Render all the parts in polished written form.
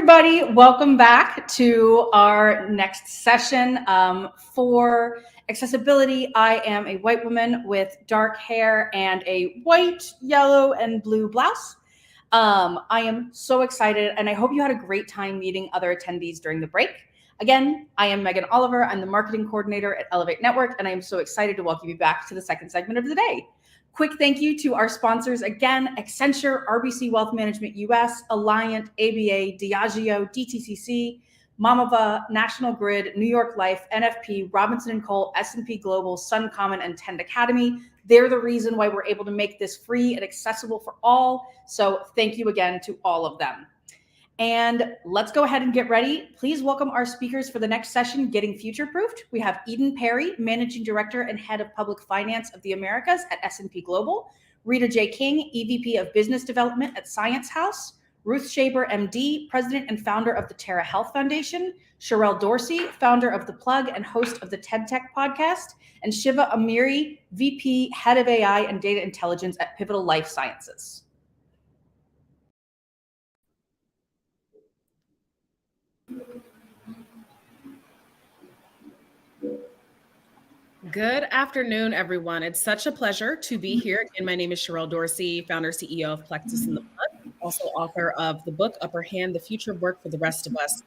everybody. Welcome back to our next session for accessibility. I am a white woman with dark hair and a white, yellow, and blue blouse. I am so excited, and I hope you had a great time meeting other attendees during the break. Again, I am Megan Oliver. I'm the marketing coordinator at Elevate Network, and I am so excited to welcome you back to the second segment of the day. Quick thank you to our sponsors again: Accenture, RBC Wealth Management US, Alliant, ABA, Diageo, DTCC, Mamava, National Grid, New York Life, NFP, Robinson & Cole, S&P Global, Suncommon, and Tend Academy. They're the reason why we're able to make this free and accessible for all. So thank you again to all of them. And let's go ahead and get ready. Please welcome our speakers for the next session, Getting Future-Proofed. We have Eden Perry, Managing Director and Head of Public Finance of the Americas at S&P Global, Rita J. King, EVP of Business Development at Science House, Ruth Shaber, MD, President and Founder of the Terra Health Foundation, Sherelle Dorsey, Founder of The Plug and host of the TED Tech podcast, and Shiva Amiri, VP, Head of AI and Data Intelligence at Pivotal Life Sciences. Good afternoon, everyone. It's such a pleasure to be here. Again, my name is Sherelle Dorsey, founder, CEO of Plexus and the Plug, also author of the book, Upper Hand, The Future of Work for the Rest of Us.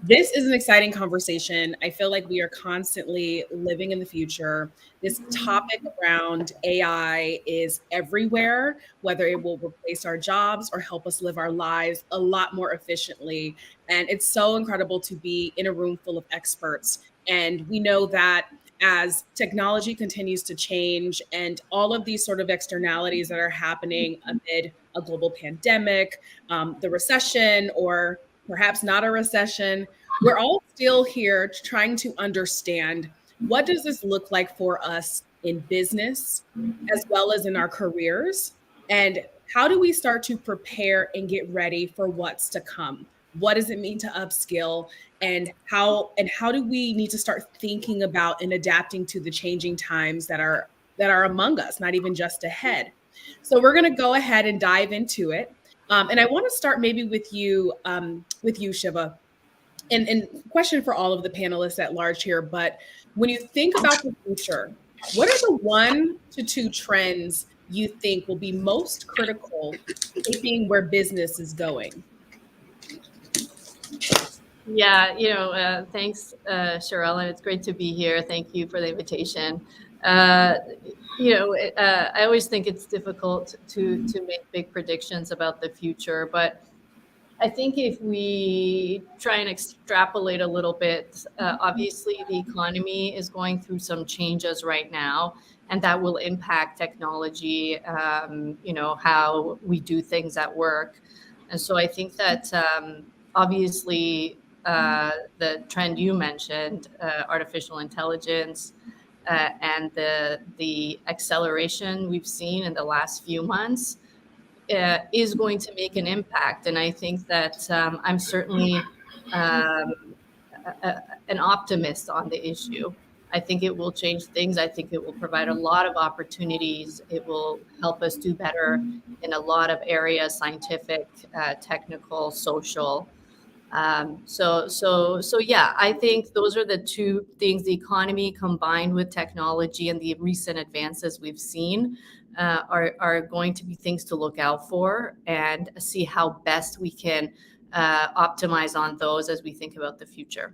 This is an exciting conversation. I feel like we are constantly living in the future. This topic around AI is everywhere, whether it will replace our jobs or help us live our lives a lot more efficiently. And it's so incredible to be in a room full of experts. And we know that as technology continues to change and all of these sort of externalities that are happening amid a global pandemic, the recession, or perhaps not a recession, we're all still here trying to understand, what does this look like for us in business as well as in our careers? And how do we start to prepare and get ready for what's to come? What does it mean to upskill? And how do we need to start thinking about and adapting to the changing times that are among us, not even just ahead? So we're going to go ahead and dive into it. And I want to start maybe with you, Shiva. And question for all of the panelists at large here. But when you think about the future, what are the 1 to 2 trends you think will be most critical shaping where business is going? Yeah, thanks, Sherelle, and it's great to be here. Thank you for the invitation. I always think it's difficult to make big predictions about the future, but I think if we try and extrapolate a little bit, obviously the economy is going through some changes right now, and that will impact technology, how we do things at work. And so I think that obviously, the trend you mentioned, artificial intelligence, and the acceleration we've seen in the last few months is going to make an impact. And I think that I'm certainly an optimist on the issue. I think it will change things. I think it will provide a lot of opportunities. It will help us do better in a lot of areas: scientific, technical, social. So yeah, I think those are the 2 things: the economy combined with technology and the recent advances we've seen are going to be things to look out for and see how best we can optimize on those as we think about the future.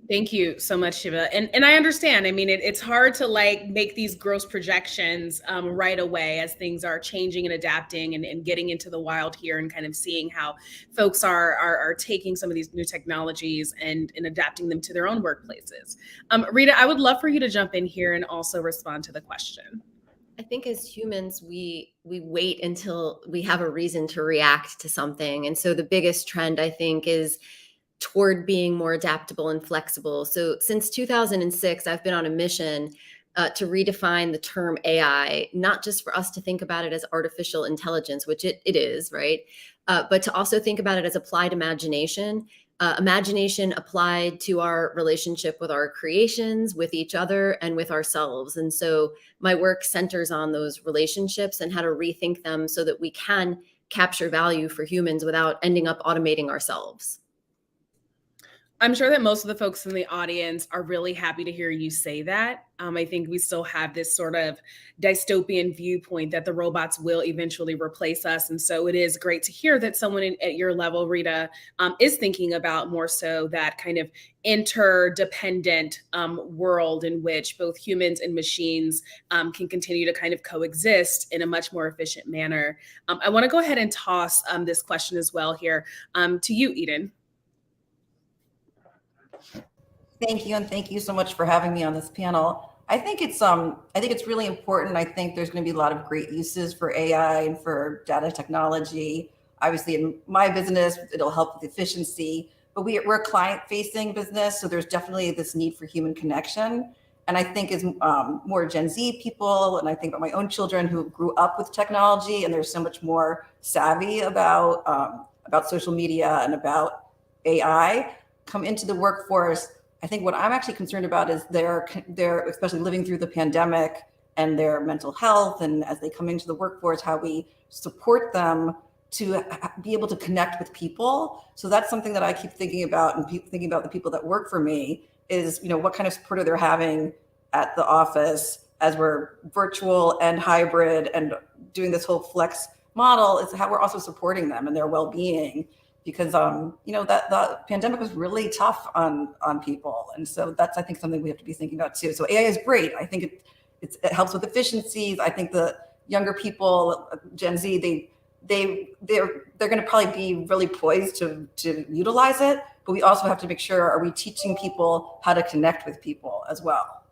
Thank you so much, Shiva. And I understand. I mean, it's hard to make these gross projections right away as things are changing and adapting and getting into the wild here and kind of seeing how folks are taking some of these new technologies and adapting them to their own workplaces. Rita, I would love for you to jump in here and also respond to the question. I think as humans, we wait until we have a reason to react to something. And so the biggest trend, I think, is toward being more adaptable and flexible. So since 2006, I've been on a mission to redefine the term AI, not just for us to think about it as artificial intelligence, which it is, right? But to also think about it as applied imagination. Imagination applied to our relationship with our creations, with each other, and with ourselves. And so my work centers on those relationships and how to rethink them so that we can capture value for humans without ending up automating ourselves. I'm sure that most of the folks in the audience are really happy to hear you say that. I think we still have this sort of dystopian viewpoint that the robots will eventually replace us. And so it is great to hear that someone at your level, Rita, is thinking about more so that kind of interdependent world in which both humans and machines can continue to kind of coexist in a much more efficient manner. I want to go ahead and toss this question as well here to you, Eden. Thank you, and thank you so much for having me on this panel. I think it's really important. I think there's going to be a lot of great uses for AI and for data technology. Obviously, in my business, it'll help with efficiency. But we're a client-facing business, so there's definitely this need for human connection. And I think as more Gen Z people, and I think about my own children who grew up with technology, and they're so much more savvy about social media and about AI, come into the workforce. I think what I'm actually concerned about is they're especially living through the pandemic and their mental health, and as they come into the workforce, how we support them to be able to connect with people. So that's something that I keep thinking about, and thinking about the people that work for me is, what kind of support are they having at the office as we're virtual and hybrid and doing this whole flex model, is how we're also supporting them and their well-being. Because that the pandemic was really tough on people, and so that's, I think, something we have to be thinking about too. So AI is great. I think it helps with efficiencies. I think the younger people, Gen Z, they're going to probably be really poised to utilize it. But we also have to make sure, are we teaching people how to connect with people as well?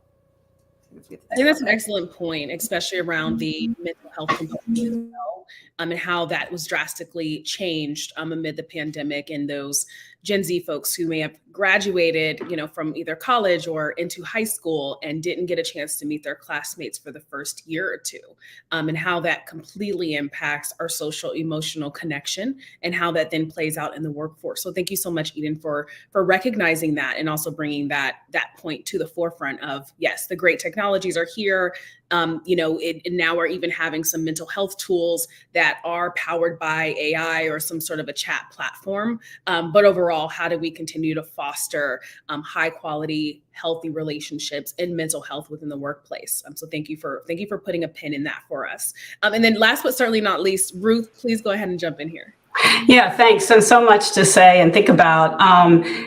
I think that's an excellent point, especially around the mental health component as well, and how that was drastically changed amid the pandemic, and those Gen Z folks who may have graduated, from either college or into high school and didn't get a chance to meet their classmates for the first year or two, and how that completely impacts our social emotional connection and how that then plays out in the workforce. So thank you so much, Eden, for recognizing that and also bringing that point to the forefront of, yes, the great technologies are here. And now we're even having some mental health tools that are powered by AI or some sort of a chat platform. But overall, how do we continue to foster high quality, healthy relationships and mental health within the workplace? So thank you for putting a pin in that for us. And then last but certainly not least, Ruth, please go ahead and jump in here. Yeah, thanks. And so much to say and think about.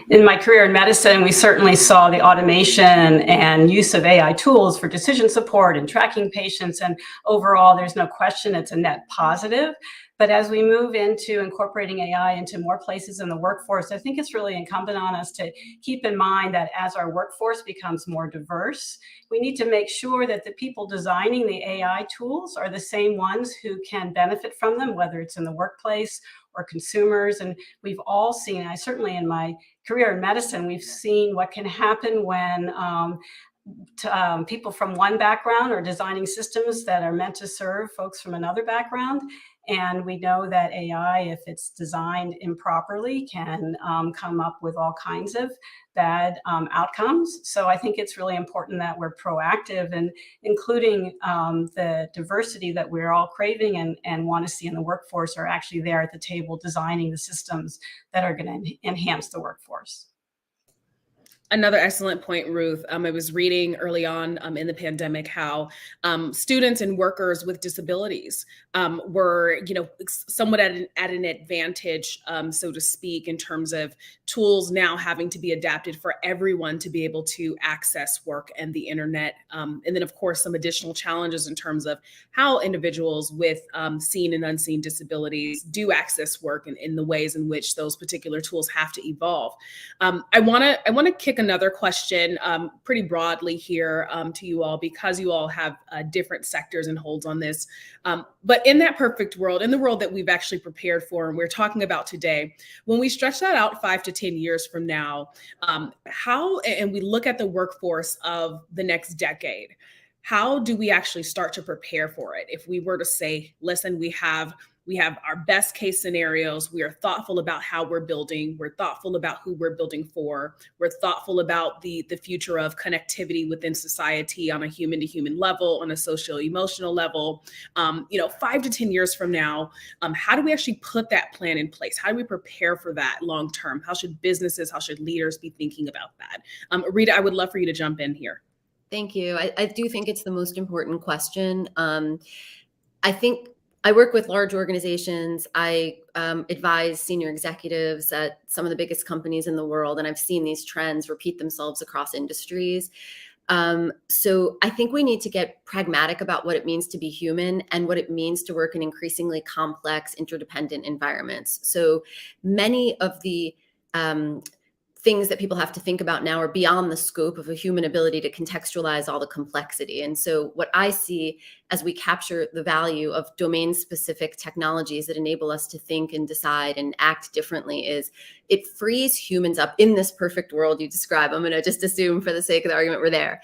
In my career in medicine, we certainly saw the automation and use of AI tools for decision support and tracking patients. And overall, there's no question it's a net positive. But as we move into incorporating AI into more places in the workforce, I think it's really incumbent on us to keep in mind that as our workforce becomes more diverse, we need to make sure that the people designing the AI tools are the same ones who can benefit from them, whether it's in the workplace or consumers. And we've all seen, I certainly in my career in medicine, we've seen what can happen when people from one background are designing systems that are meant to serve folks from another background. And we know that AI, if it's designed improperly, can come up with all kinds of bad outcomes. So I think it's really important that we're proactive and including the diversity that we're all craving and want to see in the workforce are actually there at the table designing the systems that are going to enhance the workforce. Another excellent point, Ruth. I was reading early on in the pandemic how students and workers with disabilities were, somewhat at an advantage, so to speak, in terms of tools now having to be adapted for everyone to be able to access work and the internet. And then, of course, some additional challenges in terms of how individuals with seen and unseen disabilities do access work and in the ways in which those particular tools have to evolve. I want to kick another question pretty broadly here to you all, because you all have different sectors and holds on this. But in that perfect world, in the world that we've actually prepared for and we're talking about today, when we stretch that out 5 to 10 years from now, and we look at the workforce of the next decade, how do we actually start to prepare for it? If we were to say, listen, we have We have our best case scenarios. We are thoughtful about how we're building. We're thoughtful about who we're building for. We're thoughtful about the future of connectivity within society on a human to human level, on a socio-emotional level. 5 to 10 years from now, how do we actually put that plan in place? How do we prepare for that long term? How should businesses, how should leaders be thinking about that? Rita, I would love for you to jump in here. Thank you. I do think it's the most important question. I think I work with large organizations. I advise senior executives at some of the biggest companies in the world, and I've seen these trends repeat themselves across industries. So I think we need to get pragmatic about what it means to be human and what it means to work in increasingly complex, interdependent environments. So many of the things that people have to think about now are beyond the scope of a human ability to contextualize all the complexity. And so what I see as we capture the value of domain-specific technologies that enable us to think and decide and act differently is it frees humans up in this perfect world you describe. I'm going to just assume for the sake of the argument we're there.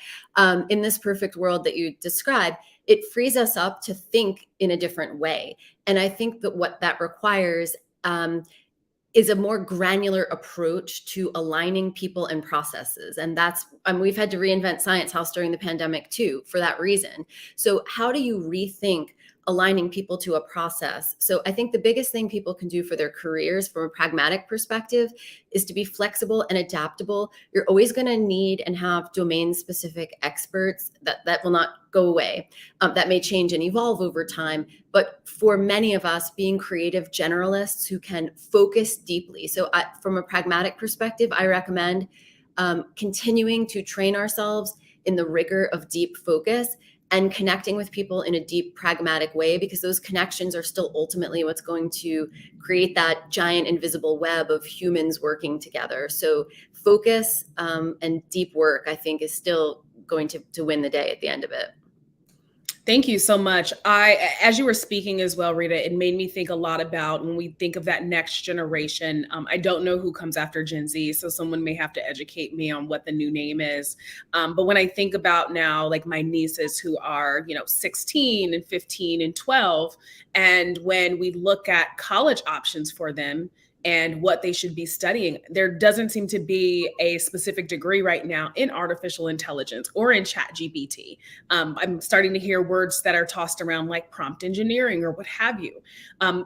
In this perfect world that you describe, it frees us up to think in a different way. And I think that what that requires is a more granular approach to aligning people and processes. And that's, we've had to reinvent Science House during the pandemic too, for that reason. So how do you rethink aligning people to a process? So I think the biggest thing people can do for their careers from a pragmatic perspective is to be flexible and adaptable. You're always going to need and have domain-specific experts that will not go away. That may change and evolve over time. But for many of us, being creative generalists who can focus deeply. So from a pragmatic perspective, I recommend continuing to train ourselves in the rigor of deep focus and connecting with people in a deep, pragmatic way, because those connections are still ultimately what's going to create that giant invisible web of humans working together. So focus and deep work, I think, is still going to win the day at the end of it. Thank you so much. As you were speaking as well, Rita, it made me think a lot about when we think of that next generation. I don't know who comes after Gen Z, so someone may have to educate me on what the new name is. But when I think about now, like my nieces who are, 16 and 15 and 12, and when we look at college options for them, and what they should be studying, there doesn't seem to be a specific degree right now in artificial intelligence or in ChatGPT. I'm starting to hear words that are tossed around like prompt engineering or what have you.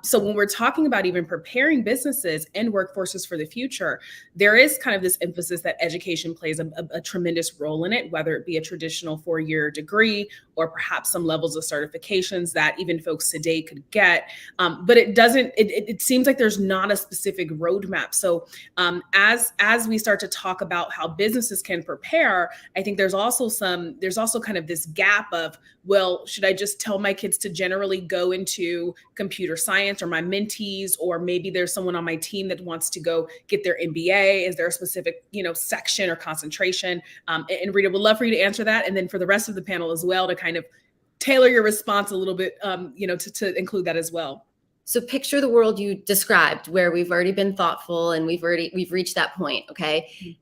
So when we're talking about even preparing businesses and workforces for the future, there is kind of this emphasis that education plays a tremendous role in it, whether it be a traditional 4-year degree or perhaps some levels of certifications that even folks today could get. But it seems like there's not a specific roadmap. So as we start to talk about how businesses can prepare, I think there's also kind of this gap of, well, should I just tell my kids to generally go into computer science, or my mentees, or maybe there's someone on my team that wants to go get their MBA? Is there a specific, section or concentration? And Rita, would love for you to answer that. And then for the rest of the panel as well, to kind of tailor your response a little bit, to include that as well. So picture the world you described, where we've already been thoughtful and we've reached that point. Okay.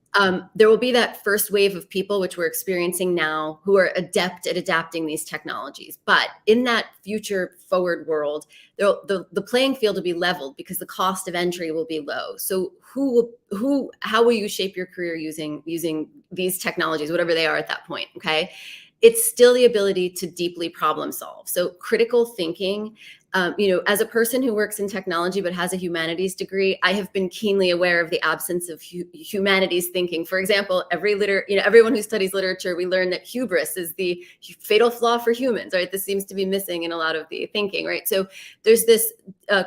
There will be that first wave of people, which we're experiencing now, who are adept at adapting these technologies. But in that future forward world, the playing field will be leveled because the cost of entry will be low. So how will you shape your career using these technologies, whatever they are at that point? Okay. It's still the ability to deeply problem solve. So critical thinking, as a person who works in technology but has a humanities degree, I have been keenly aware of the absence of humanities thinking. For example, everyone who studies literature, we learn that hubris is the fatal flaw for humans, right? This seems to be missing in a lot of the thinking, right? So there's this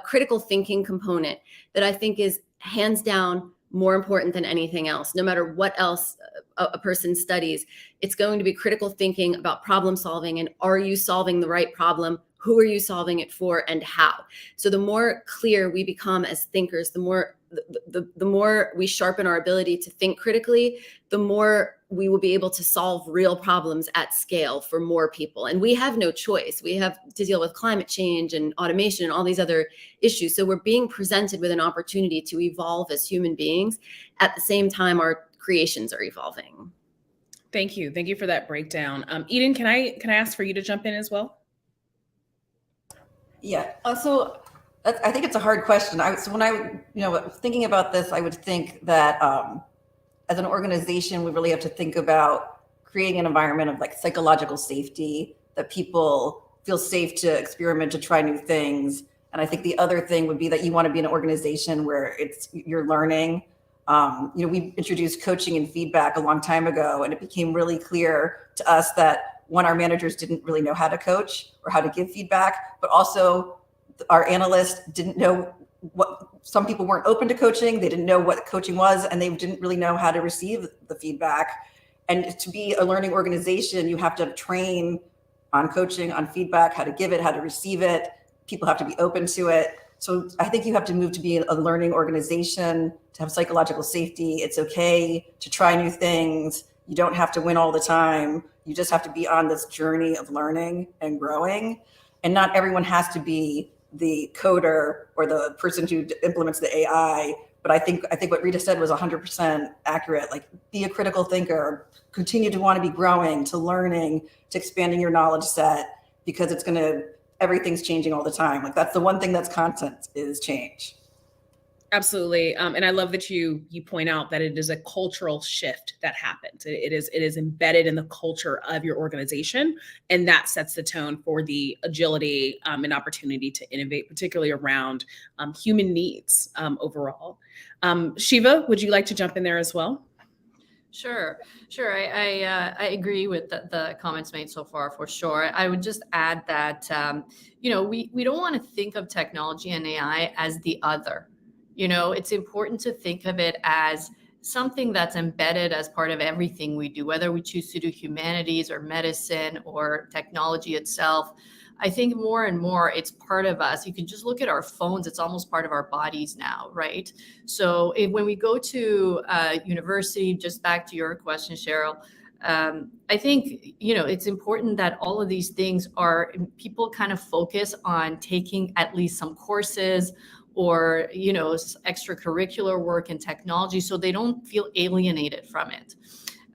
critical thinking component that I think is hands down more important than anything else. No matter what else a person studies, it's going to be critical thinking about problem solving, and are you solving the right problem? Who are you solving it for, and how? So the more clear we become as thinkers, the more we sharpen our ability to think critically, the more we will be able to solve real problems at scale for more people. And we have no choice. We have to deal with climate change and automation and all these other issues. So we're being presented with an opportunity to evolve as human beings. At the same time, our creations are evolving. Thank you. Thank you for that breakdown. Eden, can I ask for you to jump in as well? Yeah. Also, I think it's a hard question. So when thinking about this, I would think that as an organization, we really have to think about creating an environment of like psychological safety, that people feel safe to experiment, to try new things. And I think the other thing would be that you want to be an organization where you're learning. We introduced coaching and feedback a long time ago, and it became really clear to us that one, our managers didn't really know how to coach or how to give feedback, but also our analysts didn't know some people weren't open to coaching. They didn't know what coaching was, and they didn't really know how to receive the feedback. And to be a learning organization, you have to train on coaching, on feedback, how to give it, how to receive it. People have to be open to it. So I think you have to move to be a learning organization, to have psychological safety. It's okay to try new things. You don't have to win all the time. You just have to be on this journey of learning and growing. And not everyone has to be the coder or the person who implements the AI. But I think what Rita said was 100% accurate. Like, be a critical thinker, continue to want to be growing, to learning, to expanding your knowledge set, because everything's changing all the time. Like, that's the one thing that's constant, is change. Absolutely. And I love that you point out that it is a cultural shift that happens. It is embedded in the culture of your organization, and that sets the tone for the agility and opportunity to innovate, particularly around human needs overall. Shiva, would you like to jump in there as well? Sure. I agree with the comments made so far, for sure. I would just add that, we don't want to think of technology and AI as the other. It's important to think of it as something that's embedded as part of everything we do, whether we choose to do humanities or medicine or technology itself. I think more and more it's part of us. You can just look at our phones. It's almost part of our bodies now, right? So when we go to university, just back to your question, Cheryl, I think, it's important that all of these things people kind of focus on taking at least some courses or, extracurricular work in technology, so they don't feel alienated from it.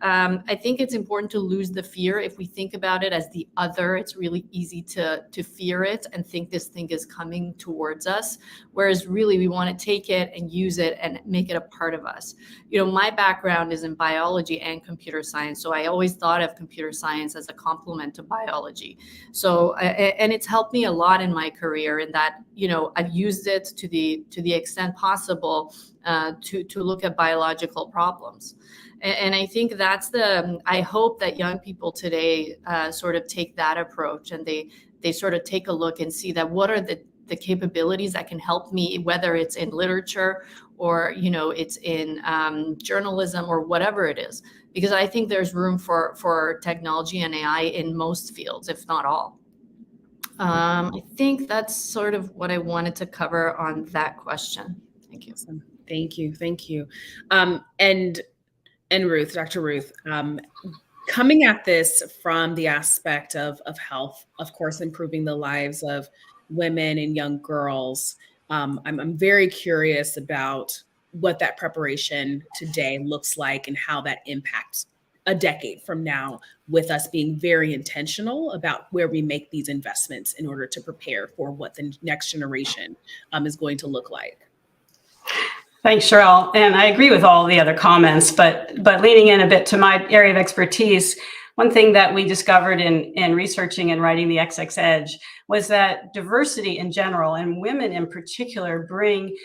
I think it's important to lose the fear. If we think about it as the other, it's really easy to fear it and think this thing is coming towards us. Whereas really we want to take it and use it and make it a part of us. My background is in biology and computer science. So I always thought of computer science as a complement to biology. So, and it's helped me a lot in my career in that, I've used it to the extent possible to look at biological problems. And I think I hope that young people today sort of take that approach, and they sort of take a look and see that what are the capabilities that can help me, whether it's in literature or, it's in journalism or whatever it is, because I think there's room for technology and AI in most fields, if not all. I think that's sort of what I wanted to cover on that question. Thank you. Thank you. And Ruth, Dr. Ruth, coming at this from the aspect of health, of course, improving the lives of women and young girls, I'm very curious about what that preparation today looks like and how that impacts a decade from now, with us being very intentional about where we make these investments in order to prepare for what the next generation is going to look like. Thanks, Cheryl. And I agree with all the other comments, but leaning in a bit to my area of expertise, one thing that we discovered in researching and writing the XX Edge was that diversity in general, and women in particular, bring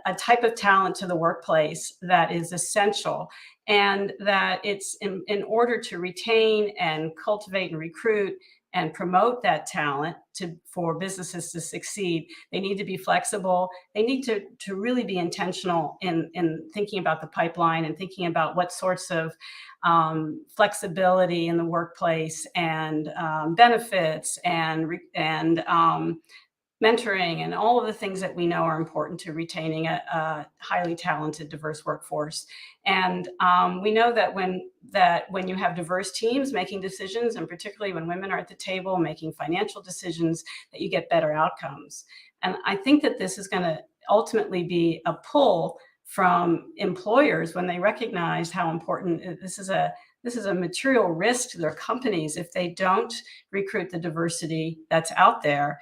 a type of talent to the workplace that is essential, and that it's in order to retain and cultivate and recruit and promote that talent for businesses to succeed, they need to be flexible. They need to really be intentional in thinking about the pipeline and thinking about what sorts of flexibility in the workplace and benefits and mentoring and all of the things that we know are important to retaining a highly talented, diverse workforce. And we know that when you have diverse teams making decisions, and particularly when women are at the table making financial decisions, that you get better outcomes. And I think that this is going to ultimately be a pull from employers when they recognize how important this is a material risk to their companies if they don't recruit the diversity that's out there.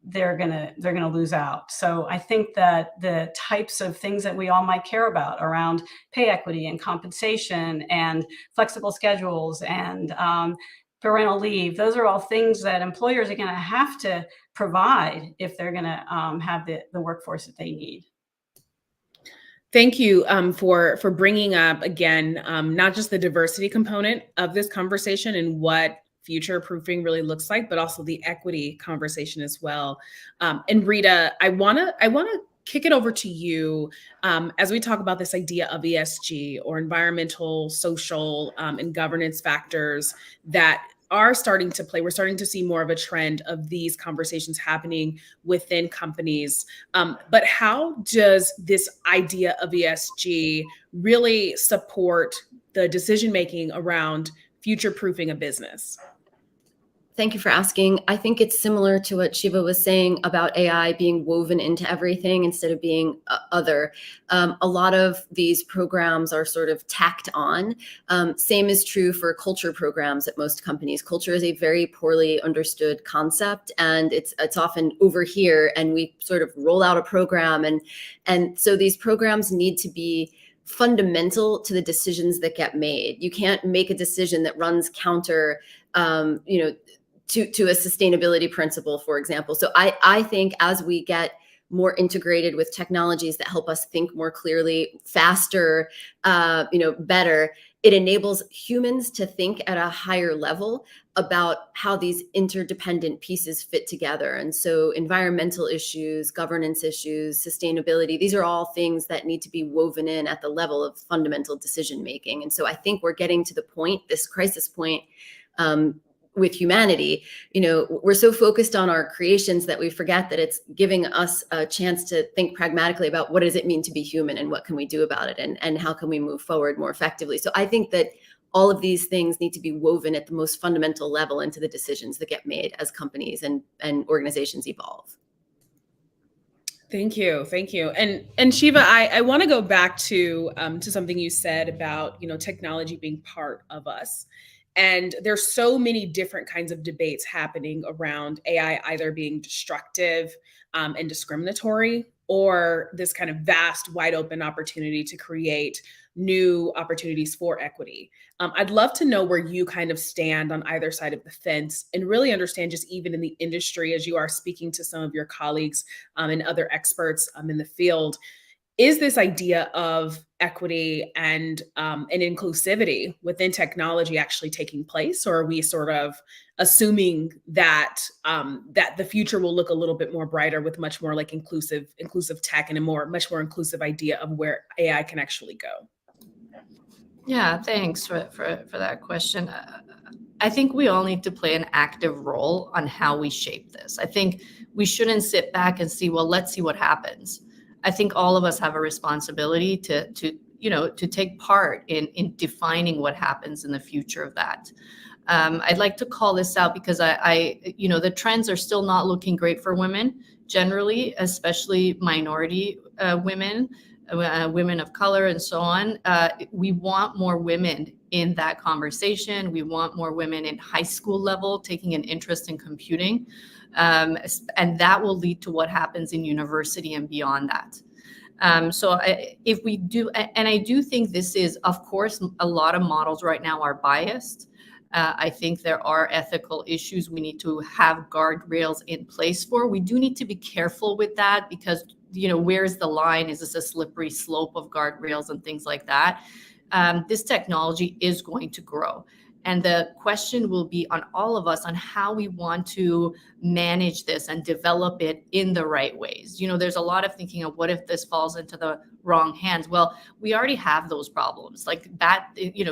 they're gonna lose out. So I think that the types of things that we all might care about around pay equity and compensation and flexible schedules and parental leave, those are all things that employers are going to have to provide if they're going to have the workforce that they need. Thank you for bringing up again, not just the diversity component of this conversation and what future proofing really looks like, but also the equity conversation as well. And Rita, I wanna kick it over to you as we talk about this idea of ESG, or environmental, social, and governance factors that are starting to play. We're starting to see more of a trend of these conversations happening within companies. But how does this idea of ESG really support the decision-making around future-proofing a business? Thank you for asking. I think it's similar to what Shiva was saying about AI being woven into everything instead of being other. A lot of these programs are sort of tacked on. Same is true for culture programs at most companies. Culture is a very poorly understood concept, and it's often over here, and we sort of roll out a program, and so these programs need to be fundamental to the decisions that get made. You can't make a decision that runs counter, to a sustainability principle, for example. So I think as we get more integrated with technologies that help us think more clearly, faster, better, it enables humans to think at a higher level about how these interdependent pieces fit together. And so environmental issues, governance issues, sustainability, these are all things that need to be woven in at the level of fundamental decision making. And so I think we're getting to the point, this crisis point, with humanity, we're so focused on our creations that we forget that it's giving us a chance to think pragmatically about what does it mean to be human and what can we do about it, and how can we move forward more effectively. So I think that all of these things need to be woven at the most fundamental level into the decisions that get made as companies and organizations evolve. Thank you. And Shiva, I want to go back to something you said about technology being part of us. And there's so many different kinds of debates happening around AI either being destructive and discriminatory, or this kind of vast, wide open opportunity to create new opportunities for equity. I'd love to know where you kind of stand on either side of the fence, and really understand, just even in the industry, as you are speaking to some of your colleagues and other experts in the field, is this idea of equity and inclusivity within technology actually taking place, or are we sort of assuming that that the future will look a little bit more brighter with much more like inclusive tech and a much more inclusive idea of where AI can actually go? Yeah, thanks for that question. I think we all need to play an active role on how we shape this. I think we shouldn't sit back and see, well, let's see what happens. I think all of us have a responsibility to take part in defining what happens in the future of that. I'd like to call this out because the trends are still not looking great for women generally, especially minority women, women of color, and so on. We want more women in that conversation. We want more women in high school level taking an interest in computing. And that will lead to what happens in university and beyond that. If we do, and I do think this is, of course, a lot of models right now are biased. I think there are ethical issues we need to have guardrails in place for. We do need to be careful with that because, where's the line? Is this a slippery slope of guardrails and things like that? This technology is going to grow. And the question will be on all of us on how we want to manage this and develop it in the right ways. There's a lot of thinking of what if this falls into the wrong hands? Well, we already have those problems. Like that,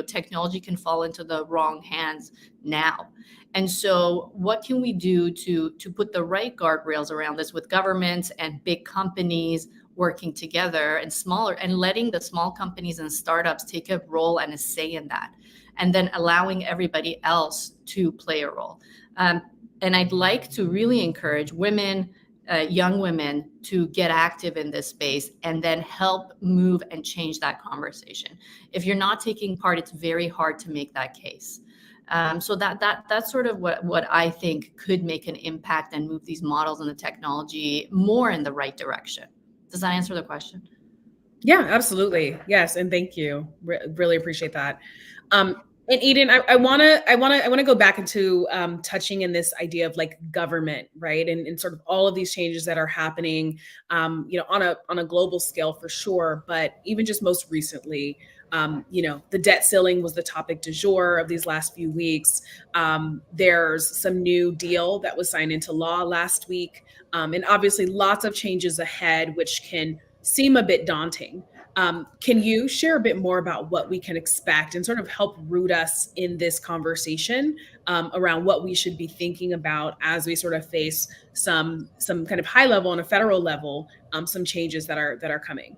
technology can fall into the wrong hands now. And so what can we do to put the right guardrails around this with governments and big companies working together and letting the small companies and startups take a role and a say in that, and then allowing everybody else to play a role. And I'd like to really encourage women, young women, to get active in this space and then help move and change that conversation. If you're not taking part, it's very hard to make that case. So that's sort of what I think could make an impact and move these models and the technology more in the right direction. Does that answer the question? Yeah, absolutely. Yes, and thank you. Really appreciate that. And Eden, I wanna go back into touching in this idea of like government, right? And sort of all of these changes that are happening, on a global scale for sure, but even just most recently, the debt ceiling was the topic du jour of these last few weeks. There's some new deal that was signed into law last week, and obviously lots of changes ahead, which can seem a bit daunting. Can you share a bit more about what we can expect and sort of help root us in this conversation around what we should be thinking about as we sort of face some kind of high level on a federal level, some changes that are coming?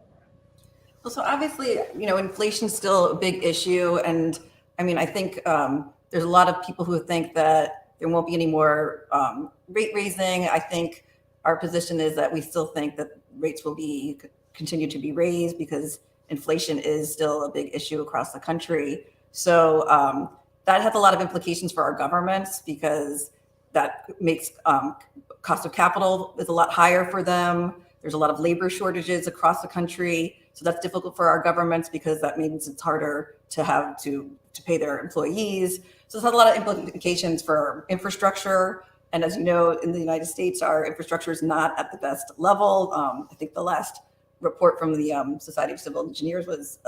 Well, so obviously, inflation's still a big issue. And I mean, I think there's a lot of people who think that there won't be any more rate raising. I think our position is that we still think that rates will continue to be raised because inflation is still a big issue across the country. So that has a lot of implications for our governments because that makes cost of capital is a lot higher for them. There's a lot of labor shortages across the country. So that's difficult for our governments because that means it's harder to have to pay their employees. So it's had a lot of implications for infrastructure. And as you know, in the United States, our infrastructure is not at the best level. I think the last report from the Society of Civil Engineers was,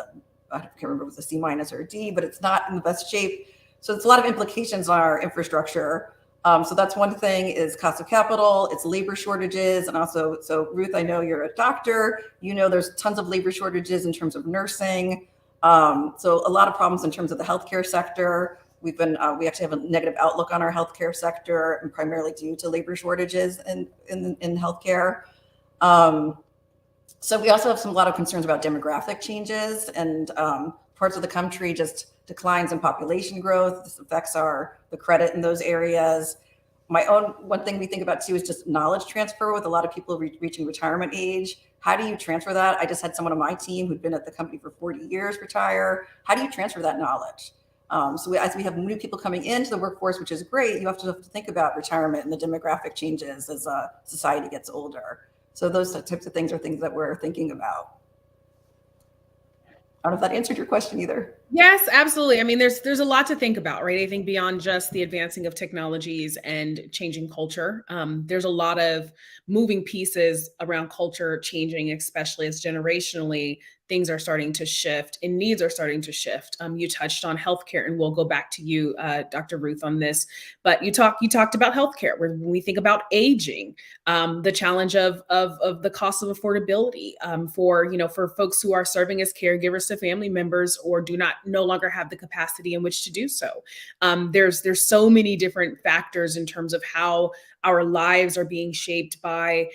I can't remember if it was a C- or a D, but it's not in the best shape. So it's a lot of implications on our infrastructure. So that's one thing is cost of capital, it's labor shortages. And also, so Ruth, I know you're a doctor, there's tons of labor shortages in terms of nursing. So a lot of problems in terms of the healthcare sector. We actually have a negative outlook on our healthcare sector, and primarily due to labor shortages in healthcare. So we also have a lot of concerns about demographic changes and parts of the country just declines in population growth. This affects the credit in those areas. One thing we think about too is just knowledge transfer with a lot of people reaching retirement age. How do you transfer that? I just had someone on my team who'd been at the company for 40 years retire. How do you transfer that knowledge? So as we have new people coming into the workforce, which is great, you have to think about retirement and the demographic changes as society gets older. So those types of things are things that we're thinking about. I don't know if that answered your question either. Yes, absolutely. I mean, there's a lot to think about, right? I think beyond just the advancing of technologies and changing culture, there's a lot of moving pieces around culture changing, especially as generationally things are starting to shift and needs are starting to shift. You touched on healthcare, and we'll go back to you, Dr. Ruth, on this. But you talked about healthcare. When we think about aging, the challenge of the cost of affordability for folks who are serving as caregivers to family members or no longer have the capacity in which to do so. There's so many different factors in terms of how our lives are being shaped by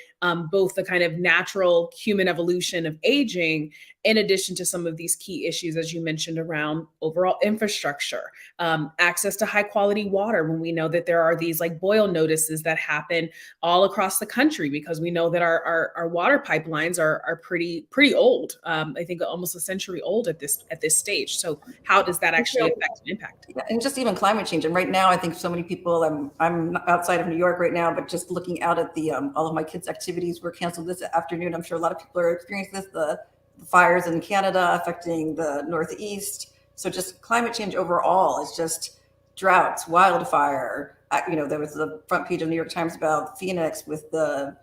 both the kind of natural human evolution of aging, in addition to some of these key issues, as you mentioned, around overall infrastructure, access to high quality water, when we know that there are these like boil notices that happen all across the country because we know that our water pipelines are pretty old. I think almost a century old at this stage. So how does that actually affect and impact? Yeah, and just even climate change. And right now, I think so many people, I'm outside of New York right now, but just looking out at the all of my kids' activities were canceled this afternoon. I'm sure a lot of people are experiencing this, the fires in Canada affecting the Northeast. So just climate change overall is just droughts, wildfire. There was the front page of New York Times about Phoenix with the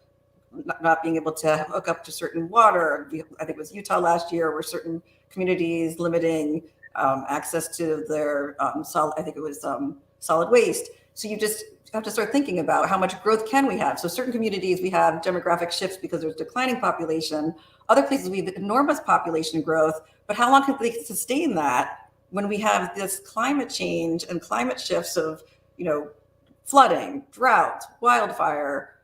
not being able to hook up to certain water. I think it was Utah last year, where certain communities limiting access to their solid waste. So you just have to start thinking about how much growth can we have. So certain communities, we have demographic shifts because there's declining population. Other places, we have enormous population growth, but how long can they sustain that when we have this climate change and climate shifts of, flooding, drought, wildfire?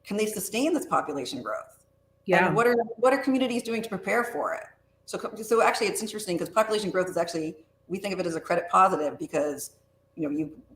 Can they sustain this population growth? Yeah. And what are communities doing to prepare for it? So actually, it's interesting because population growth is actually, we think of it as a credit positive because,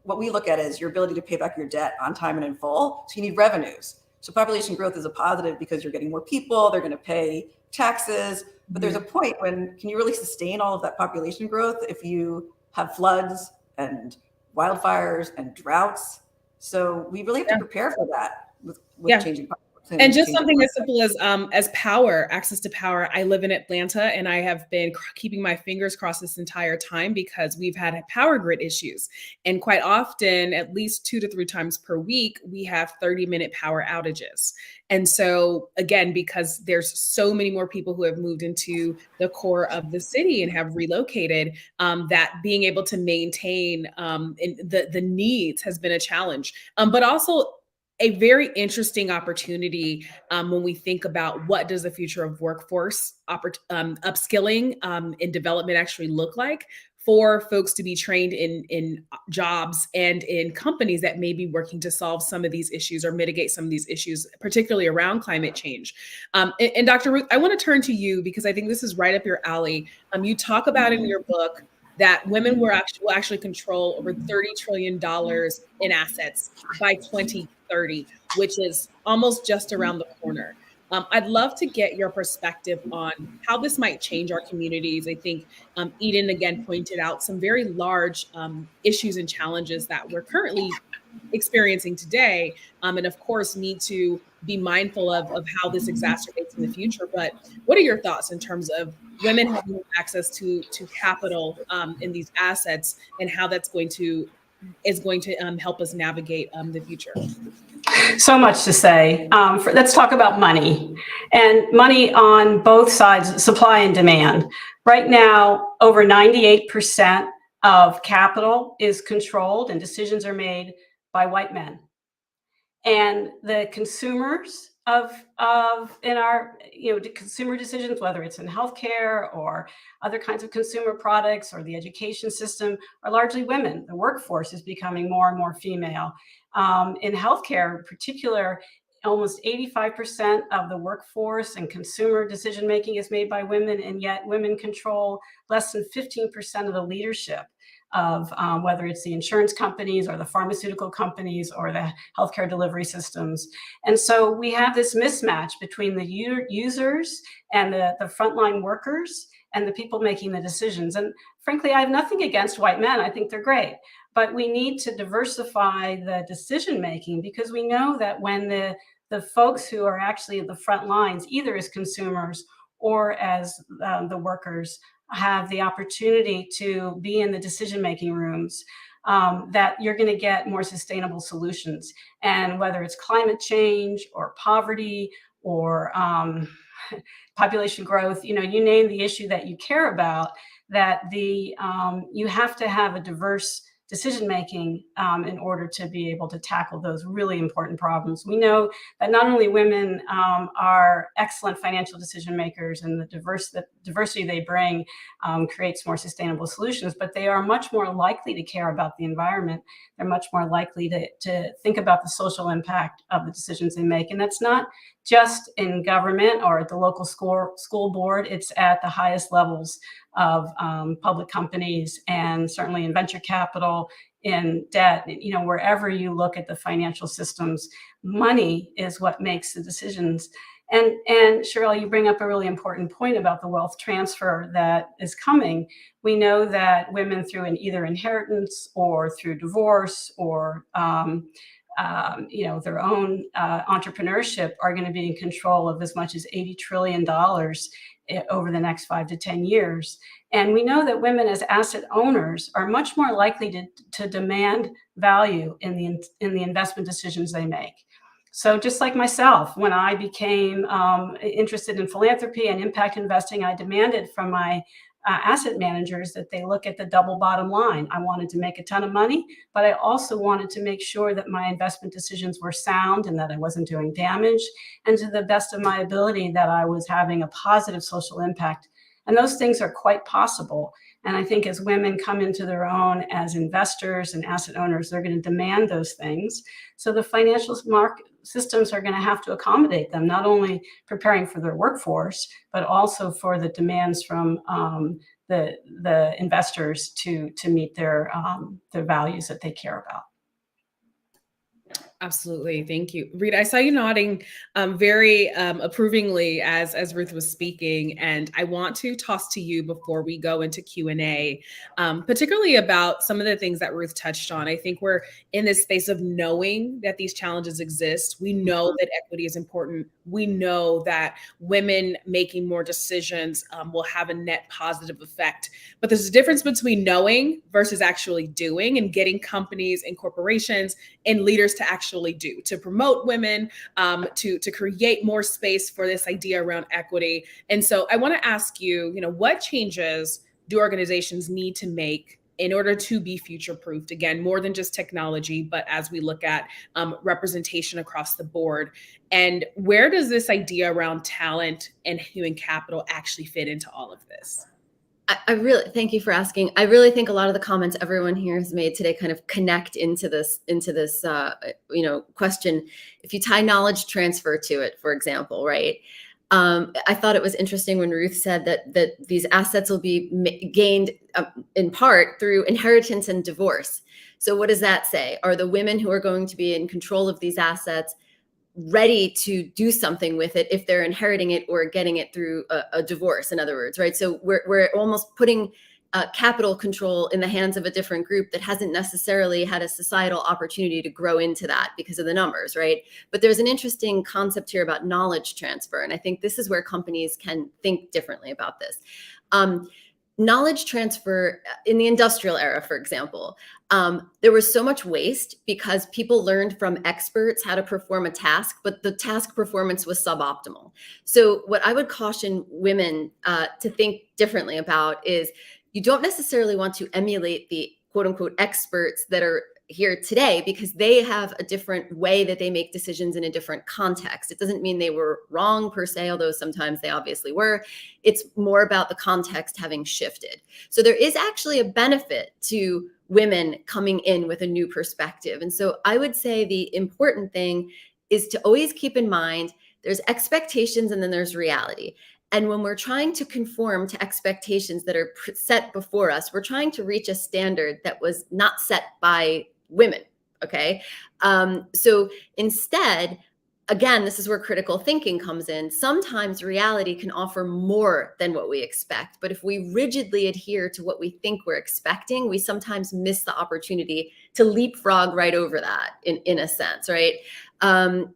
what we look at is your ability to pay back your debt on time and in full. So you need revenues. So population growth is a positive because you're getting more people, they're going to pay taxes. But there's a point when, can you really sustain all of that population growth if you have floods and wildfires and droughts. So we really have to prepare for that with changing policy. And just something as simple as power, access to power. I live in Atlanta, and I have been keeping my fingers crossed this entire time because we've had power grid issues. And quite often, at least 2 to 3 times per week, we have 30-minute power outages. And so again, because there's so many more people who have moved into the core of the city and have relocated, that being able to maintain the needs has been a challenge. But also a very interesting opportunity when we think about what does the future of workforce upskilling and development actually look like for folks to be trained in jobs and in companies that may be working to solve some of these issues or mitigate some of these issues, particularly around climate change. And Dr. Ruth, I want to turn to you because I think this is right up your alley. You talk about in your book that women will actually control over $30 trillion in assets by 2030, which is almost just around the corner. I'd love to get your perspective on how this might change our communities. I think Eden again pointed out some very large issues and challenges that we're currently experiencing today, and of course need to be mindful of how this exacerbates in the future. But what are your thoughts in terms of women having access to capital in these assets and how that's going to help us navigate the future? So much to say. Let's talk about money, and money on both sides, supply and demand. Right now, over 98% of capital is controlled and decisions are made by white men. And the consumers in our consumer decisions, whether it's in healthcare or other kinds of consumer products or the education system, are largely women. The workforce is becoming more and more female. In healthcare in particular, almost 85% of the workforce and consumer decision making is made by women, and yet women control less than 15% of the leadership of whether it's the insurance companies or the pharmaceutical companies or the healthcare delivery systems. And so we have this mismatch between the users and the frontline workers and the people making the decisions. And frankly, I have nothing against white men. I think they're great. But we need to diversify the decision making, because we know that when the folks who are actually at the front lines, either as consumers or as the workers, have the opportunity to be in the decision-making rooms, that you're going to get more sustainable solutions. And whether it's climate change or poverty or population growth, you name the issue that you care about, that you have to have a diverse decision-making in order to be able to tackle those really important problems. We know that not only women are excellent financial decision makers, and the diversity they bring creates more sustainable solutions, but they are much more likely to care about the environment. They're much more likely to think about the social impact of the decisions they make. And that's not just in government or at the local school board, it's at the highest levels of public companies, and certainly in venture capital, in debt, wherever you look at the financial systems, money is what makes the decisions. And Sherelle, you bring up a really important point about the wealth transfer that is coming. We know that women through either inheritance or through divorce or their own entrepreneurship are going to be in control of as much as $80 trillion over the next 5 to 10 years. And we know that women as asset owners are much more likely to demand value in the investment decisions they make. So just like myself, when I became interested in philanthropy and impact investing, I demanded from my asset managers that they look at the double bottom line. I wanted to make a ton of money, but I also wanted to make sure that my investment decisions were sound and that I wasn't doing damage, and to the best of my ability that I was having a positive social impact. And those things are quite possible. And I think as women come into their own as investors and asset owners, they're going to demand those things. So the financial market systems are going to have to accommodate them, not only preparing for their workforce, but also for the demands from the investors to meet their values that they care about. Absolutely. Thank you. Rita, I saw you nodding very approvingly as Ruth was speaking. And I want to toss to you before we go into Q&A, particularly about some of the things that Ruth touched on. I think we're in this space of knowing that these challenges exist. We know that equity is important. We know that women making more decisions will have a net positive effect. But there's a difference between knowing versus actually doing, and getting companies and corporations and leaders to actually do, to promote women, to create more space for this idea around equity. And so I want to ask you, what changes do organizations need to make in order to be future-proofed? Again, more than just technology, but as we look at representation across the board. And where does this idea around talent and human capital actually fit into all of this? I really, thank you for asking. I really think a lot of the comments everyone here has made today kind of connect into this question. If you tie knowledge transfer to it, for example, right? I thought it was interesting when Ruth said that these assets will be gained in part through inheritance and divorce. So what does that say? Are the women who are going to be in control of these assets ready to do something with it if they're inheriting it or getting it through a divorce, in other words, right? So we're almost putting capital control in the hands of a different group that hasn't necessarily had a societal opportunity to grow into that because of the numbers, right? But there's an interesting concept here about knowledge transfer. And I think this is where companies can think differently about this. Knowledge transfer in the industrial era, for example, there was so much waste because people learned from experts how to perform a task, but the task performance was suboptimal. So what I would caution women to think differently about is you don't necessarily want to emulate the quote unquote experts that are here today, because they have a different way that they make decisions in a different context. It doesn't mean they were wrong per se, although sometimes they obviously were. It's more about the context having shifted. So there is actually a benefit to women coming in with a new perspective. And so I would say the important thing is to always keep in mind there's expectations and then there's reality. And when we're trying to conform to expectations that are set before us, we're trying to reach a standard that was not set by women. Okay. So instead, again, this is where critical thinking comes in. Sometimes reality can offer more than what we expect. But if we rigidly adhere to what we think we're expecting, we sometimes miss the opportunity to leapfrog right over that in a sense, right?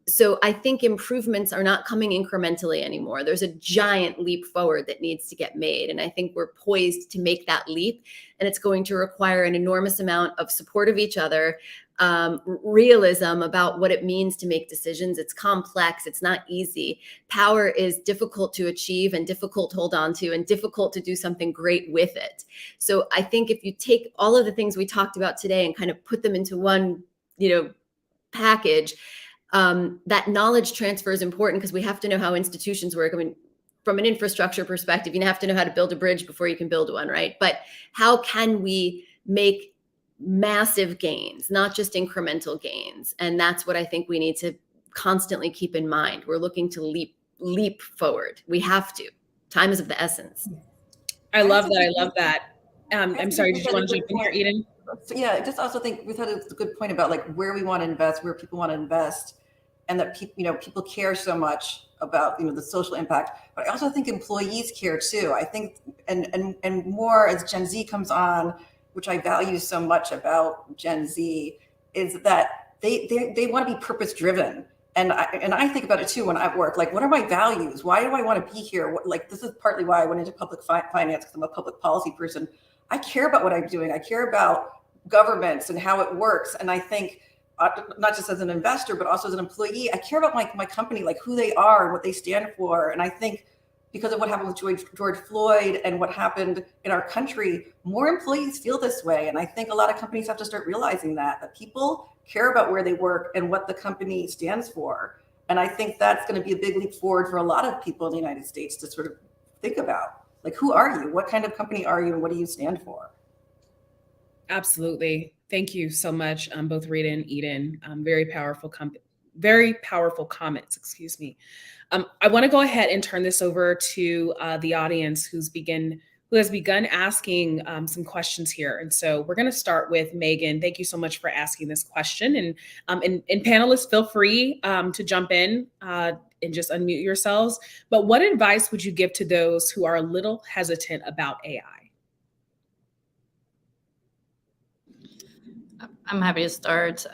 So I think improvements are not coming incrementally anymore. There's a giant leap forward that needs to get made. And I think we're poised to make that leap. And it's going to require an enormous amount of support of each other, realism about what it means to make decisions. It's complex. It's not easy. Power is difficult to achieve and difficult to hold on to and difficult to do something great with it. So I think if you take all of the things we talked about today and kind of put them into one, package, that knowledge transfer is important because we have to know how institutions work. I mean, from an infrastructure perspective, you have to know how to build a bridge before you can build one, right? But how can we make massive gains, not just incremental gains? And that's what I think we need to constantly keep in mind. We're looking to leap forward. We have to. Time is of the essence. I love that. I'm sorry, did you want to jump in here, Eden? Yeah, I just also think we thought it was a good point about like where we want to invest, where people want to invest, and that people care so much about the social impact. But I also think employees care too. I think and more as Gen Z comes on, which I value so much about Gen Z, is that they want to be purpose driven. And I think about it too when I work. Like, what are my values? Why do I want to be here? This is partly why I went into public finance, because I'm a public policy person. I care about what I'm doing. I care about governments and how it works. And I think not just as an investor, but also as an employee, I care about my company, like who they are and what they stand for. And I think because of what happened with George Floyd and what happened in our country, more employees feel this way. And I think a lot of companies have to start realizing that people care about where they work and what the company stands for. And I think that's going to be a big leap forward for a lot of people in the United States to sort of think about, like, who are you? What kind of company are you? And what do you stand for? Absolutely. Thank you so much, both Rita and Eden. Very powerful comments, excuse me. I want to go ahead and turn this over to the audience who's who has begun asking some questions here. And so we're going to start with Megan. Thank you so much for asking this question. And panelists, feel free to jump in and just unmute yourselves. But what advice would you give to those who are a little hesitant about AI? I'm happy to start.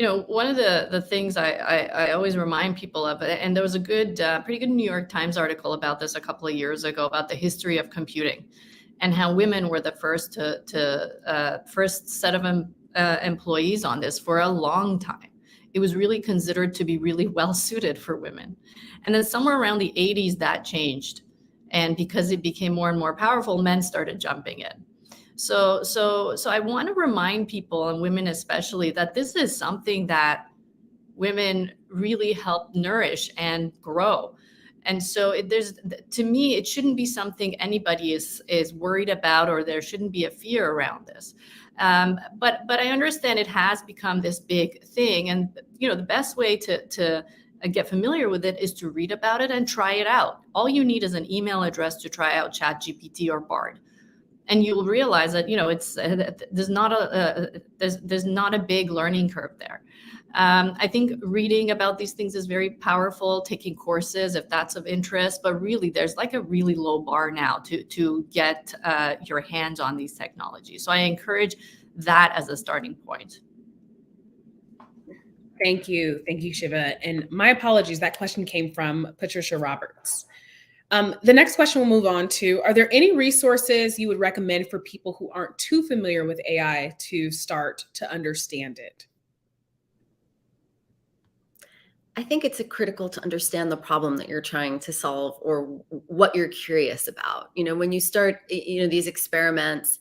One of the things I always remind people of, and there was a pretty good New York Times article about this a couple of years ago about the history of computing and how women were the first first set of employees on this for a long time. It was really considered to be really well suited for women. And then somewhere around the 80s, that changed. And because it became more and more powerful, men started jumping in. So I want to remind people, and women especially, that this is something that women really help nourish and grow. And so to me, it shouldn't be something anybody is worried about, or there shouldn't be a fear around this. But I understand it has become this big thing. And, the best way to get familiar with it is to read about it and try it out. All you need is an email address to try out ChatGPT or Bard. And you'll realize that, there's not a big learning curve there. I think reading about these things is very powerful, taking courses if that's of interest, but really there's like a really low bar now to get your hands on these technologies. So I encourage that as a starting point. Thank you, Shiva. And my apologies, that question came from Patricia Roberts. The next question we'll move on to, are there any resources you would recommend for people who aren't too familiar with AI to start to understand it? I think it's critical to understand the problem that you're trying to solve or what you're curious about. When you start, these experiments,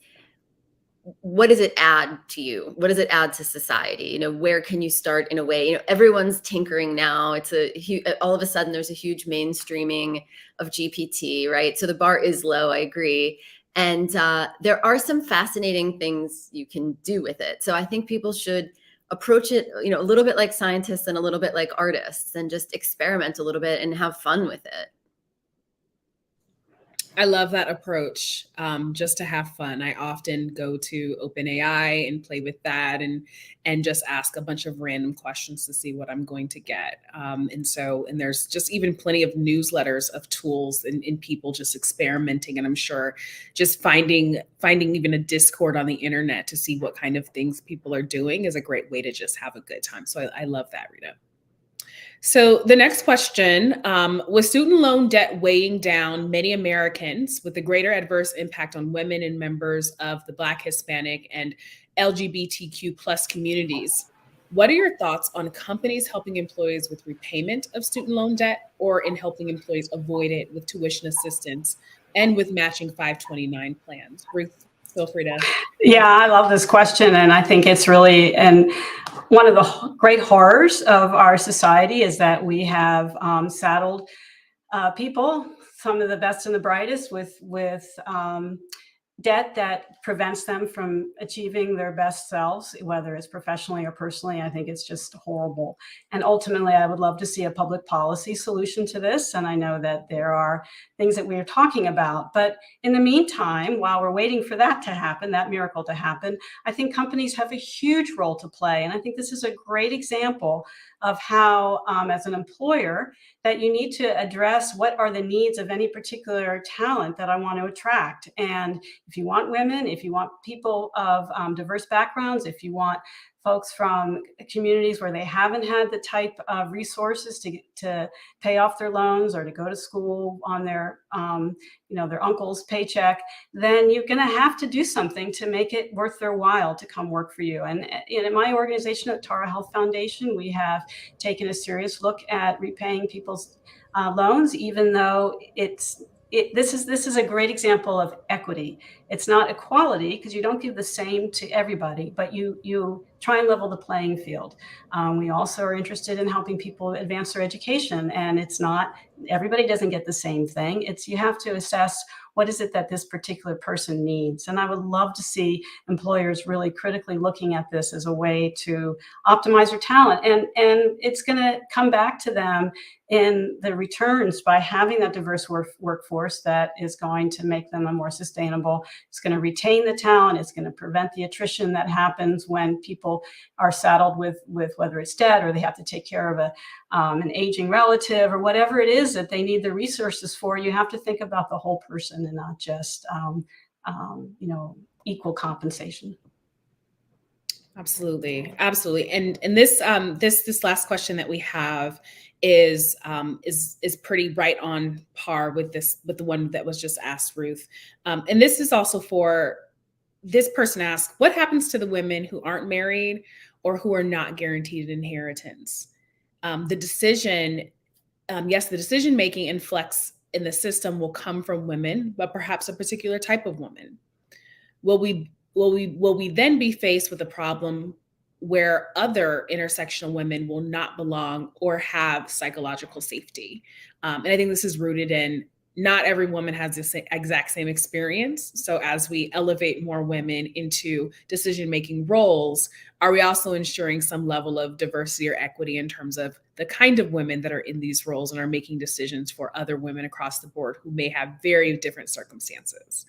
what does it add to you? What does it add to society? Where can you start in a way? Everyone's tinkering now. It's all of a sudden there's a huge mainstreaming of GPT, right? So the bar is low, I agree. And there are some fascinating things you can do with it. So I think people should approach it, a little bit like scientists and a little bit like artists, and just experiment a little bit and have fun with it. I love that approach, just to have fun. I often go to OpenAI and play with that and just ask a bunch of random questions to see what I'm going to get. And there's just even plenty of newsletters of tools and people just experimenting. And I'm sure just finding even a Discord on the internet to see what kind of things people are doing is a great way to just have a good time. So I love that, Rita. So the next question, with student loan debt weighing down many Americans with a greater adverse impact on women and members of the Black, Hispanic, and LGBTQ plus communities, what are your thoughts on companies helping employees with repayment of student loan debt, or in helping employees avoid it with tuition assistance and with matching 529 plans? Ruth, feel free to. Yeah, I love this question. And I think it's really, and one of the great horrors of our society is that we have saddled people, some of the best and the brightest, with debt that prevents them from achieving their best selves, whether it's professionally or personally. I think it's just horrible. And ultimately, I would love to see a public policy solution to this. And I know that there are things that we're talking about. But in the meantime, while we're waiting for that to happen, that miracle to happen, I think companies have a huge role to play. And I think this is a great example of how, as an employer, that you need to address what are the needs of any particular talent that I want to attract. And if you want women, if you want people of diverse backgrounds, if you want folks from communities where they haven't had the type of resources to pay off their loans or to go to school on their their uncle's paycheck, then you're going to have to do something to make it worth their while to come work for you. And in my organization at Tara Health Foundation, we have taken a serious look at repaying people's loans, even though this is a great example of equity. It's not equality because you don't give the same to everybody, but you try and level the playing field. We also are interested in helping people advance their education, and it's not, everybody doesn't get the same thing. It's, you have to assess what is it that this particular person needs. And I would love to see employers really critically looking at this as a way to optimize their talent. And it's going to come back to them in the returns by having that diverse workforce that is going to make them a more sustainable. It's going to retain the talent. It's going to prevent the attrition that happens when people are saddled with whether it's debt or they have to take care of an aging relative or whatever it is that they need the resources for. You have to think about the whole person and not just equal compensation. Absolutely, absolutely. And this this last question that we have is pretty right on par with the one that was just asked, Ruth. And this is also for, this person asked, what happens to the women who aren't married or who are not guaranteed inheritance? The decision making and flex in the system will come from women, but perhaps a particular type of woman. Will we then be faced with a problem where other intersectional women will not belong or have psychological safety? And I think this is rooted in, not every woman has the exact same experience. So as we elevate more women into decision-making roles, are we also ensuring some level of diversity or equity in terms of the kind of women that are in these roles and are making decisions for other women across the board who may have very different circumstances?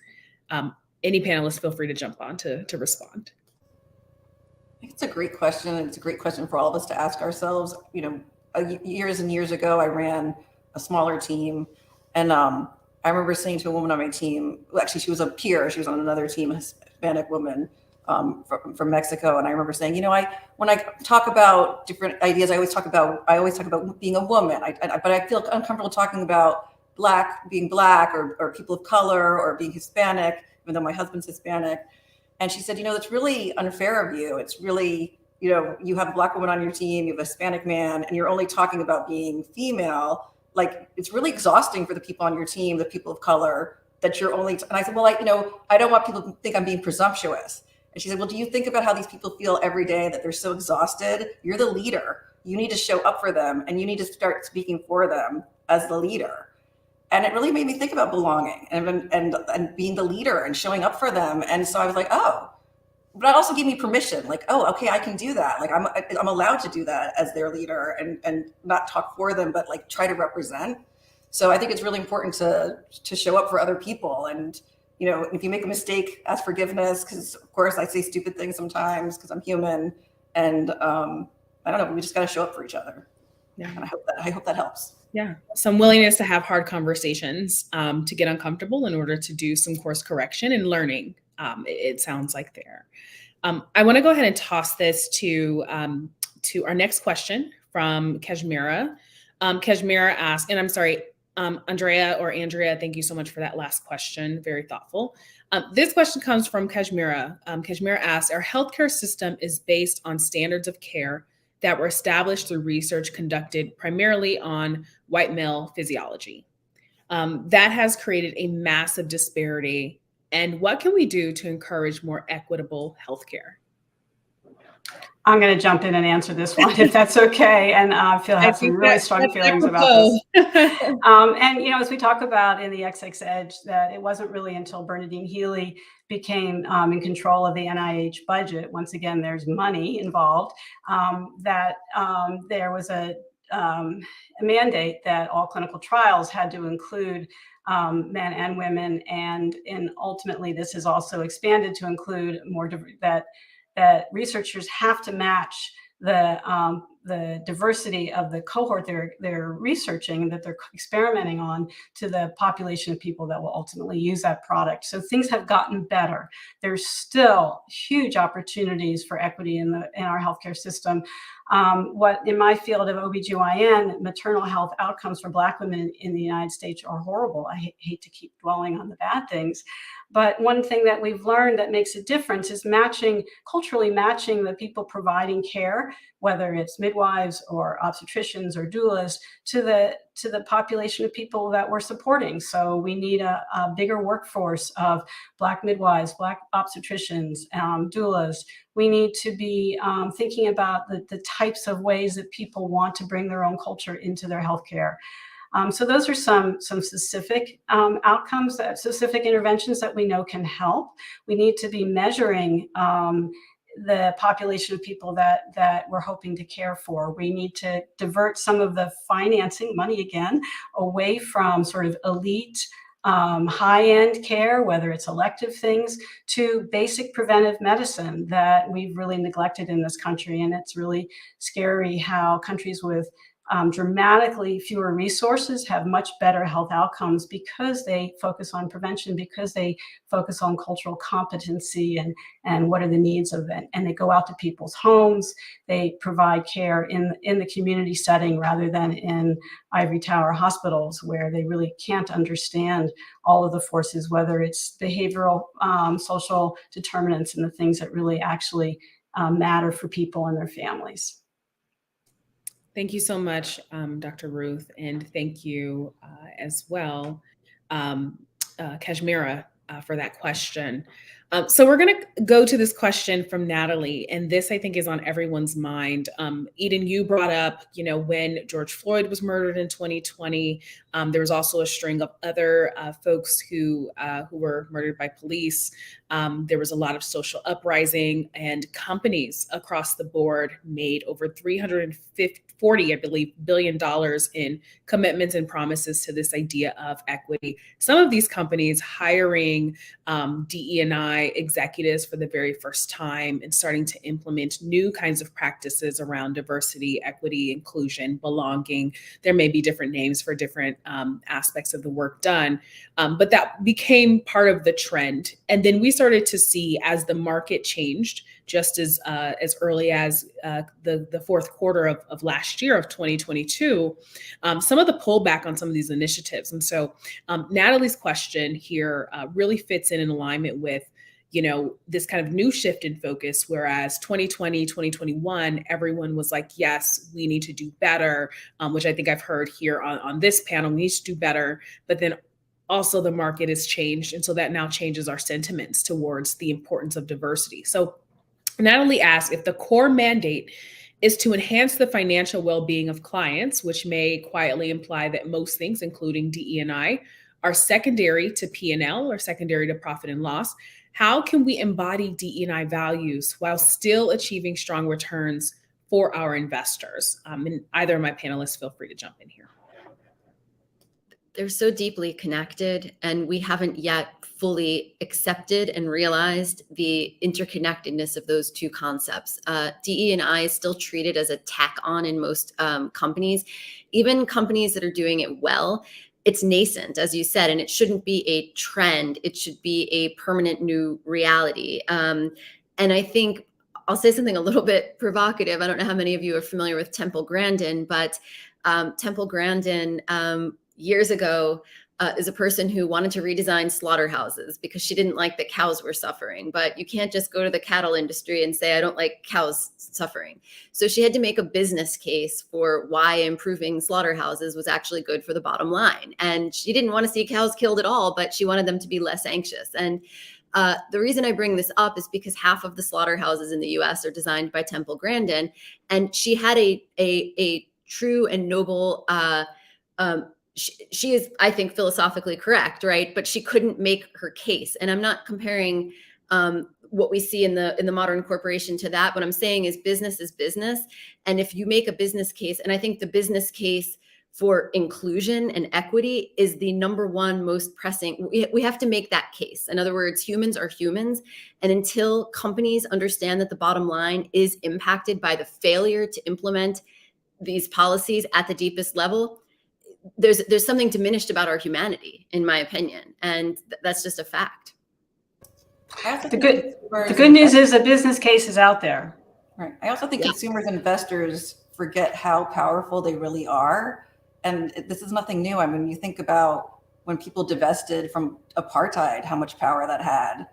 Any panelists, feel free to jump on to respond. I think it's a great question. It's a great question for all of us to ask ourselves. Years and years ago, I ran a smaller team, and I remember saying to a woman on my team, well, actually, she was a peer. She was on another team, a Hispanic woman from Mexico, and I remember saying, when I talk about different ideas, I always talk about being a woman. But I feel uncomfortable talking about being black, or people of color, or being Hispanic, even though my husband's Hispanic. And she said, that's really unfair of you. It's really, you have a black woman on your team, you have a Hispanic man, and you're only talking about being female. Like, it's really exhausting for the people on your team, the people of color, that you're only, and I said, well, I don't want people to think I'm being presumptuous. And she said, well, do you think about how these people feel every day, that they're so exhausted? You're the leader. You need to show up for them, and you need to start speaking for them as the leader. And it really made me think about belonging and being the leader and showing up for them. And so I was like, oh, but it also gave me permission. Like, oh, okay, I can do that. Like, I'm allowed to do that as their leader, and not talk for them, but like try to represent. So I think it's really important to show up for other people. And, if you make a mistake, ask forgiveness, because of course I say stupid things sometimes because I'm human. And I don't know, we just got to show up for each other. Yeah. And I hope that helps. Yeah, some willingness to have hard conversations, to get uncomfortable in order to do some course correction and learning. It sounds like there. I want to go ahead and toss this to our next question from Kashmira. Kashmira asked, and I'm sorry, Andrea, thank you so much for that last question. Very thoughtful. This question comes from Kashmira. Kashmira asks, our healthcare system is based on standards of care that were established through research conducted primarily on white male physiology. That has created a massive disparity. And what can we do to encourage more equitable healthcare? I'm going to jump in and answer this one, if that's okay. And I have some really strong feelings about this. And, as we talk about in the XX Edge, that it wasn't really until Bernadine Healy became in control of the NIH budget, once again, there's money involved, that there was a mandate that all clinical trials had to include men and women. And ultimately, this has also expanded to include more that researchers have to match the diversity of the cohort they're researching, that they're experimenting on, to the population of people that will ultimately use that product. So things have gotten better. There's still huge opportunities for equity in our healthcare system. What in my field of OBGYN, maternal health outcomes for Black women in the United States are horrible. I hate to keep dwelling on the bad things. But one thing that we've learned that makes a difference is culturally matching the people providing care, whether it's midwives, midwives or obstetricians or doulas to the population of people that we're supporting. So we need a bigger workforce of Black midwives, Black obstetricians, doulas. We need to be thinking about the types of ways that people want to bring their own culture into their healthcare. So those are some specific outcomes, specific interventions that we know can help. We need to be measuring the population of people that we're hoping to care for. We need to divert some of the financing money again away from sort of elite high-end care, whether it's elective things, to basic preventive medicine that we've really neglected in this country. And it's really scary how countries with dramatically fewer resources have much better health outcomes because they focus on prevention, because they focus on cultural competency and what are the needs of it. And they go out to people's homes, they provide care in the community setting rather than in ivory tower hospitals where they really can't understand all of the forces, whether it's behavioral, social determinants and the things that really actually matter for people and their families. Thank you so much, Dr. Ruth, and thank you as well, Kashmira, for that question. So we're going to go to this question from Natalie, and this I think is on everyone's mind. Eden, you brought up, when George Floyd was murdered in 2020, there was also a string of other folks who were murdered by police. There was a lot of social uprising, and companies across the board made over $340, I believe, billion in commitments and promises to this idea of equity. Some of these companies hiring DE&I executives for the very first time and starting to implement new kinds of practices around diversity, equity, inclusion, belonging. There may be different names for different aspects of the work done, but that became part of the trend. And then we started to see, as the market changed, just as early as the fourth quarter of last year of 2022, some of the pullback on some of these initiatives. And so Natalie's question here really fits in alignment with this kind of new shift in focus, whereas 2020, 2021, everyone was like, yes, we need to do better, which I think I've heard here on this panel, we need to do better. But then also the market has changed. And so that now changes our sentiments towards the importance of diversity. So Natalie asked if the core mandate is to enhance the financial well-being of clients, which may quietly imply that most things, including DE&I, are secondary to P&L or secondary to profit and loss. How can we embody DE&I values while still achieving strong returns for our investors? And either of my panelists, feel free to jump in here. They're so deeply connected, and we haven't yet fully accepted and realized the interconnectedness of those two concepts. DE&I is still treated as a tack on in most companies, even companies that are doing it well. It's nascent, as you said, and it shouldn't be a trend. It should be a permanent new reality. And I think I'll say something a little bit provocative. I don't know how many of you are familiar with Temple Grandin, but Temple Grandin years ago is a person who wanted to redesign slaughterhouses because she didn't like that cows were suffering. But you can't just go to the cattle industry and say, I don't like cows suffering. So she had to make a business case for why improving slaughterhouses was actually good for the bottom line. And she didn't want to see cows killed at all, but she wanted them to be less anxious. And the reason I bring this up is because half of the slaughterhouses in the US are designed by Temple Grandin. And she had a true and noble she is, I think, philosophically correct, right? But she couldn't make her case. And I'm not comparing what we see in the modern corporation to that. What I'm saying is business. And if you make a business case, and I think the business case for inclusion and equity is the number one most pressing, we have to make that case. In other words, humans are humans. And until companies understand that the bottom line is impacted by the failure to implement these policies at the deepest level, there's something diminished about our humanity, in my opinion, and that's just a fact. The good news is the business case is out there. Right. I also think consumers and investors forget how powerful they really are, and this is nothing new. I mean, you think about when people divested from apartheid, how much power that had,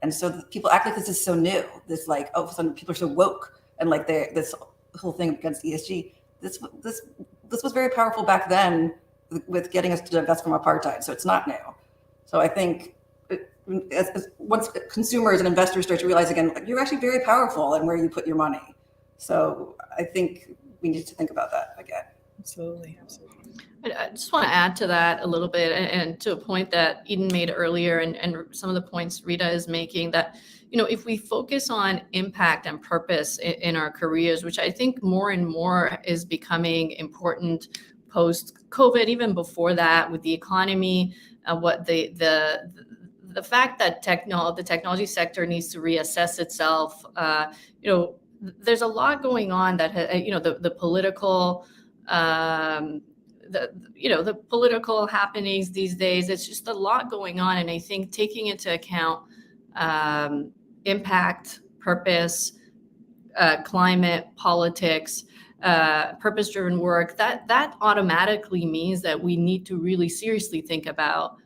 and so people act like this is so new. This like, oh, some people are so woke, and like this whole thing against ESG. This was very powerful back then with getting us to divest from apartheid. So it's not new. So I think once consumers and investors start to realize again, like, you're actually very powerful in where you put your money. So I think we need to think about that again. Absolutely. I just want to add to that a little bit, and to a point that Eden made earlier, and some of the points Rita is making, that, if we focus on impact and purpose in our careers, which I think more and more is becoming important post-COVID, even before that, with the economy, what the fact that the technology sector needs to reassess itself. There's a lot going on that the political. The political happenings these days, it's just a lot going on. And I think taking into account impact, purpose, climate, politics, purpose-driven work, that automatically means that we need to really seriously think about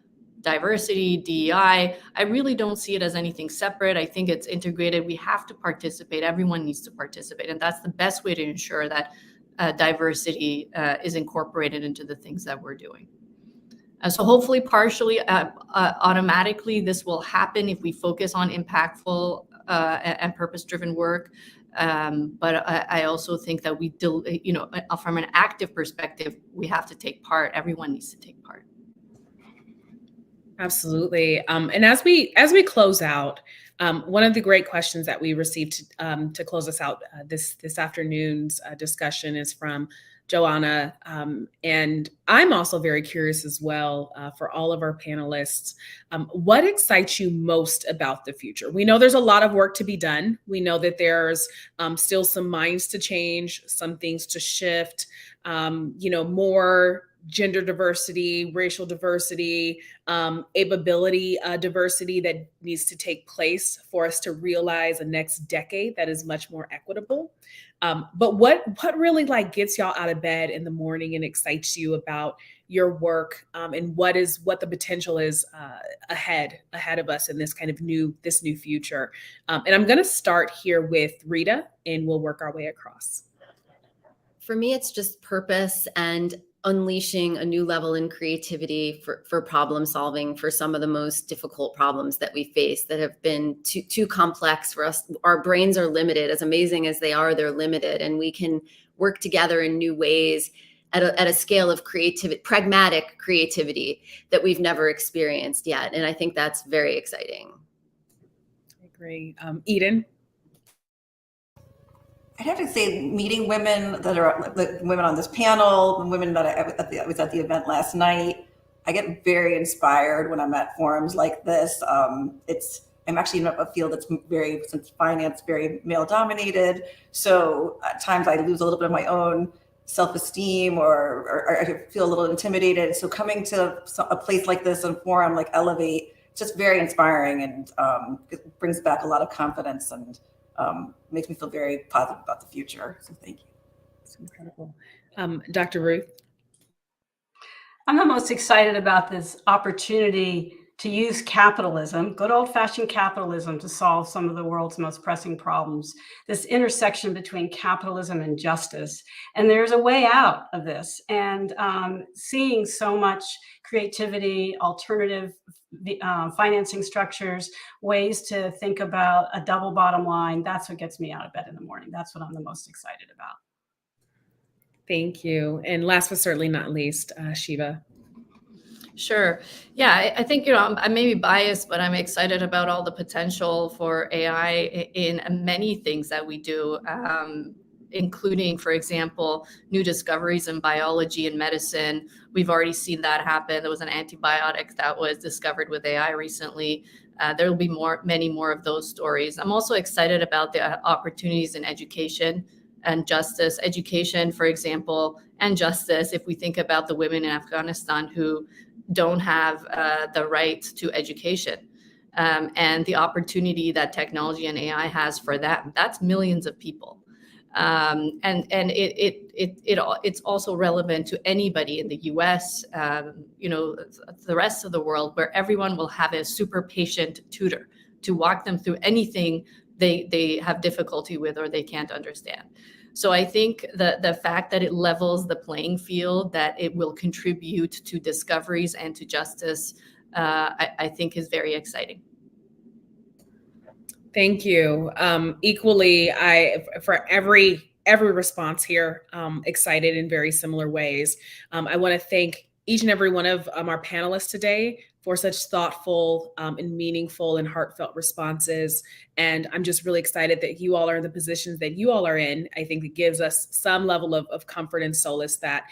diversity, DEI. I really don't see it as anything separate. I think it's integrated. We have to participate. Everyone needs to participate. And that's the best way to ensure that diversity is incorporated into the things that we're doing. So hopefully, partially, automatically, this will happen if we focus on impactful and purpose-driven work. But I also think that from an active perspective, we have to take part. Everyone needs to take part. Absolutely. And as we close out, one of the great questions that we received to close us out this afternoon's discussion is from Joanna. And I'm also very curious as well for all of our panelists. What excites you most about the future? We know there's a lot of work to be done. We know that there's still some minds to change, some things to shift, more gender diversity, racial diversity, ability diversity that needs to take place for us to realize a next decade that is much more equitable. But what really gets y'all out of bed in the morning and excites you about your work, and what the potential is ahead of us in this kind of new future? And I'm going to start here with Rita, and we'll work our way across. For me, it's just purpose and unleashing a new level in creativity for problem solving for some of the most difficult problems that we face that have been too complex for us. Our brains are limited. As amazing as they are, they're limited, and we can work together in new ways at a scale of creativity, pragmatic creativity that we've never experienced yet. And I think that's very exciting. I agree. Eden? I'd have to say meeting women that are the women on this panel, and women that I was at the event last night. I get very inspired when I'm at forums like this. I'm actually in a field that's since finance, very male dominated. So at times I lose a little bit of my own self-esteem or I feel a little intimidated. So coming to a place like this, a forum like Elevate, it's just very inspiring, and it brings back a lot of confidence and makes me feel very positive about the future. So thank you. That's incredible. Dr. Ruth? I'm the most excited about this opportunity to use capitalism, good old-fashioned capitalism, to solve some of the world's most pressing problems, this intersection between capitalism and justice. And there's a way out of this. And seeing so much creativity, alternative financing structures, ways to think about a double bottom line, that's what gets me out of bed in the morning. That's what I'm the most excited about. Thank you. And last but certainly not least, Shiva. Sure. Yeah, I think, I may be biased, but I'm excited about all the potential for AI in many things that we do, including, for example, new discoveries in biology and medicine. We've already seen that happen. There was an antibiotic that was discovered with AI recently. There will be many more of those stories. I'm also excited about the opportunities in education and justice. Education, for example, and justice, if we think about the women in Afghanistan who don't have the right to education, and the opportunity that technology and AI has for that, that's millions of people. And it's also relevant to anybody in the US, the rest of the world, where everyone will have a super patient tutor to walk them through anything they have difficulty with or they can't understand. So I think the fact that it levels the playing field, that it will contribute to discoveries and to justice, I think is very exciting. Thank you. Equally, for every response here, excited in very similar ways. I want to thank each and every one of our panelists today for such thoughtful and meaningful and heartfelt responses. And I'm just really excited that you all are in the positions that you all are in. I think it gives us some level of comfort and solace that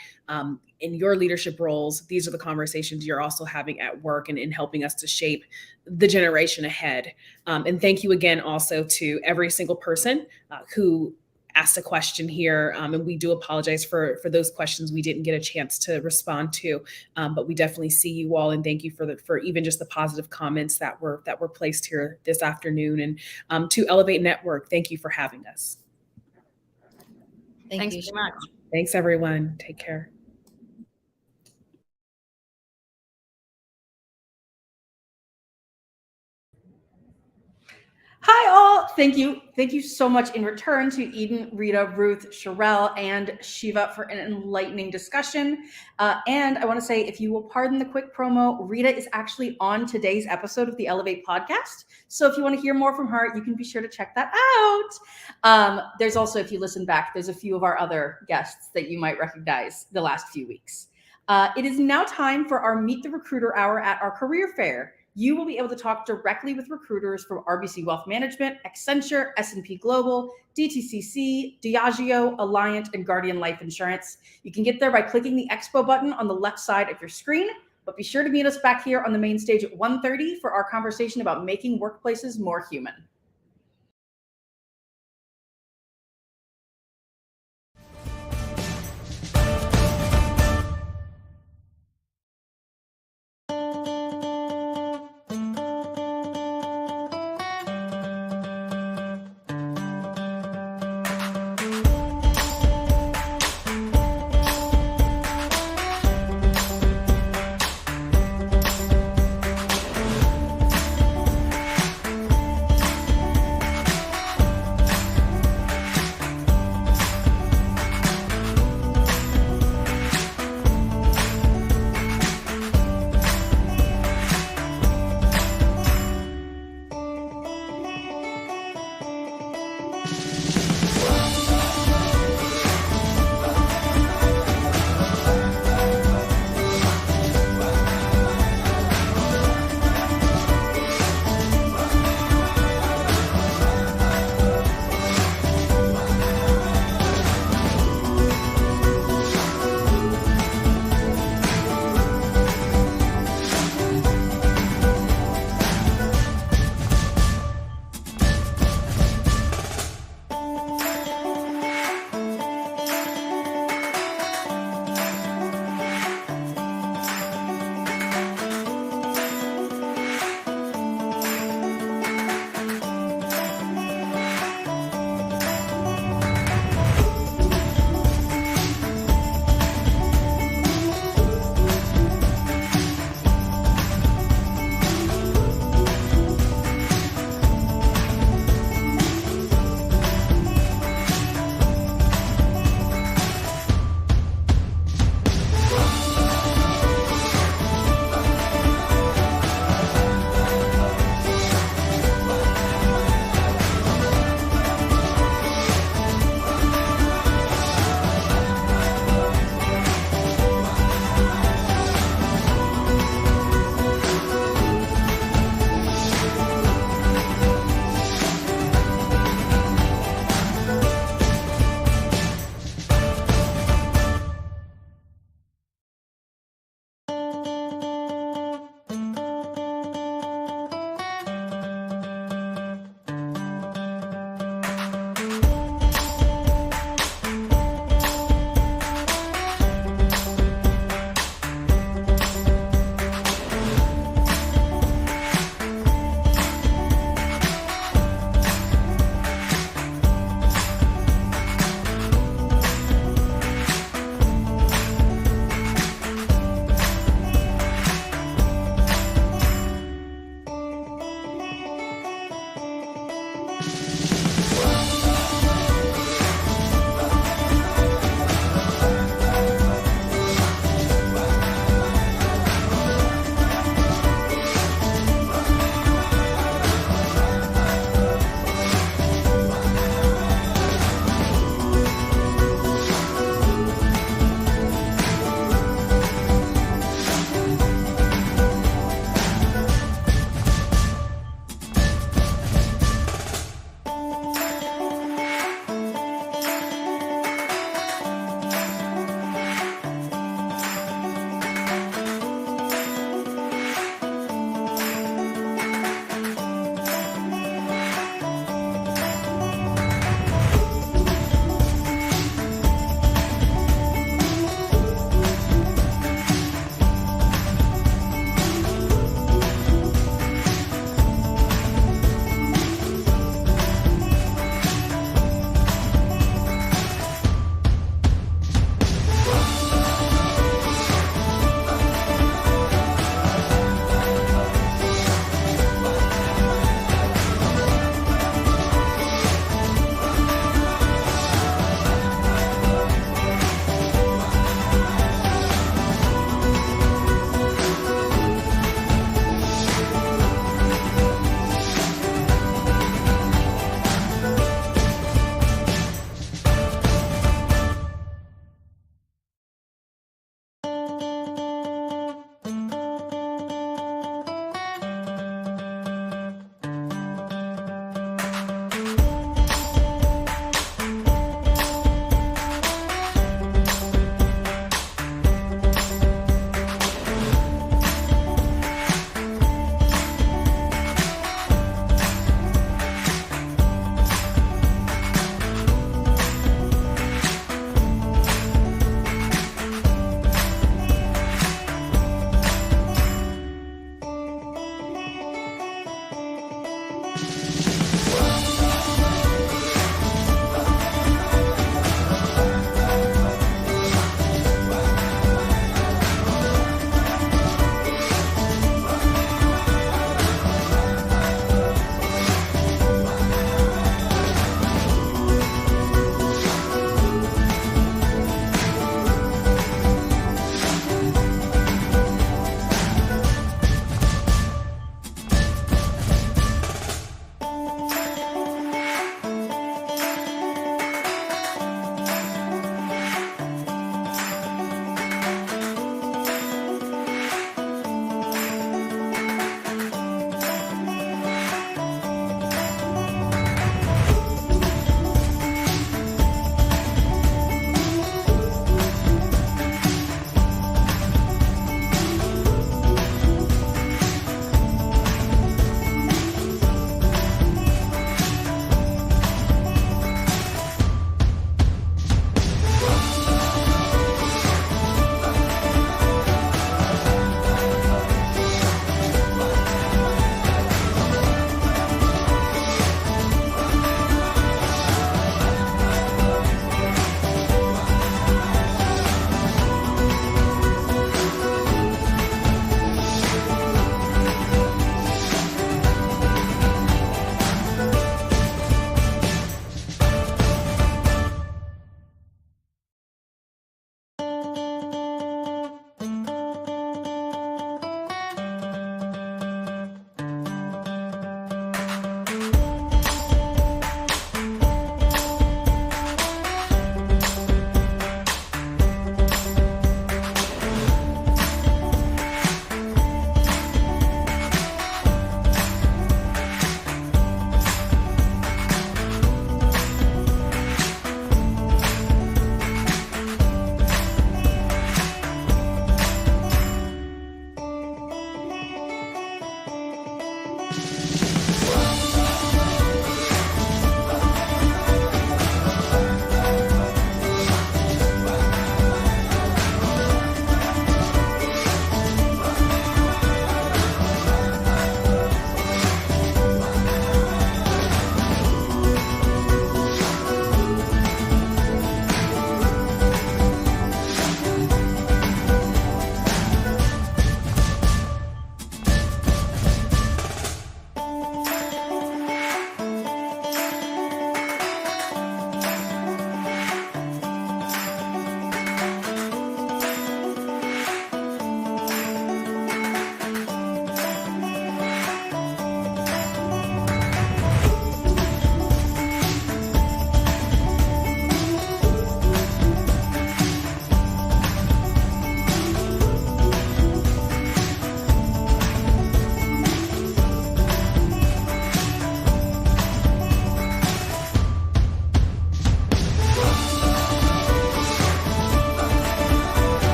in your leadership roles, these are the conversations you're also having at work and in helping us to shape the generation ahead. And thank you again also to every single person who asked a question here, and we do apologize for those questions we didn't get a chance to respond to, but we definitely see you all, and thank you for even just the positive comments that were placed here this afternoon. And to Elevate Network, thank you for having us. Thanks very much. Thanks, everyone. Take care. Hi, all. Thank you. Thank you so much in return to Eden, Rita, Ruth, Sherelle, and Shiva for an enlightening discussion. And I want to say, if you will pardon the quick promo, Rita is actually on today's episode of the Elevate podcast. So if you want to hear more from her, you can be sure to check that out. There's also, if you listen back, there's a few of our other guests that you might recognize the last few weeks. It is now time for our Meet the Recruiter Hour at our career fair. You will be able to talk directly with recruiters from RBC Wealth Management, Accenture, S&P Global, DTCC, Diageo, Alliant, and Guardian Life Insurance. You can get there by clicking the Expo button on the left side of your screen, but be sure to meet us back here on the main stage at 1:30 for our conversation about making workplaces more human.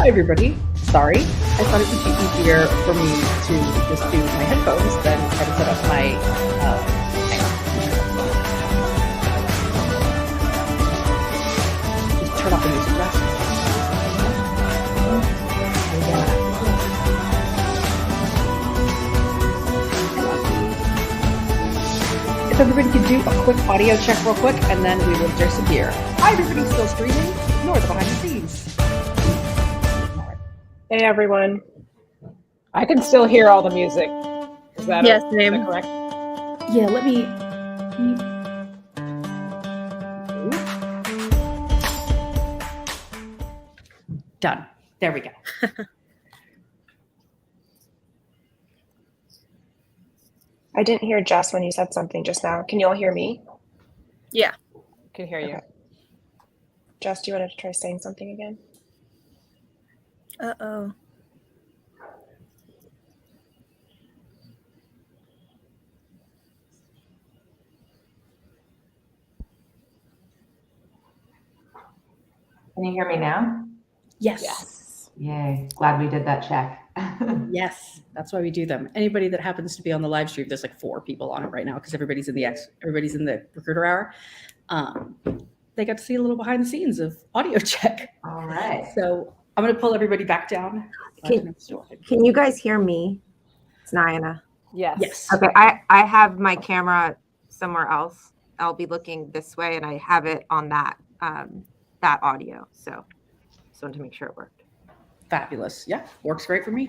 Hi, everybody. Sorry. I thought it would be easier for me to just do my headphones than try to set up my. Hang on. Just turn off the music, Jess. If everybody could do a quick audio check real quick, and then we will disappear. Hi, everybody still streaming? Ignore the behind the scenes. Hey everyone. I can still hear all the music. Is that, Yes, is same. that correct? Yeah, let me. Done. There we go. I didn't hear Jess when you said something just now. Can you all hear me? Yeah. Can hear you. Okay. Jess, do you want to try saying something again? Uh-oh. Can you hear me now? Yes. Yay. Glad we did that check. Yes. That's why we do them. Anybody that happens to be on the live stream, there's like 4 people on it right now because everybody's in the recruiter hour. They got to see a little behind the scenes of audio check. All right. So I'm going to pull everybody back down. Can you guys hear me? It's Nayana. Yes. Yes. Okay, I have my camera somewhere else. I'll be looking this way, and I have it on that that audio. So just wanted to make sure it worked. Fabulous. Yeah, works great for me.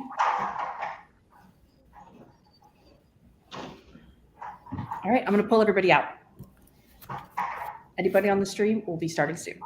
All right, I'm going to pull everybody out. Anybody on the stream will be starting soon.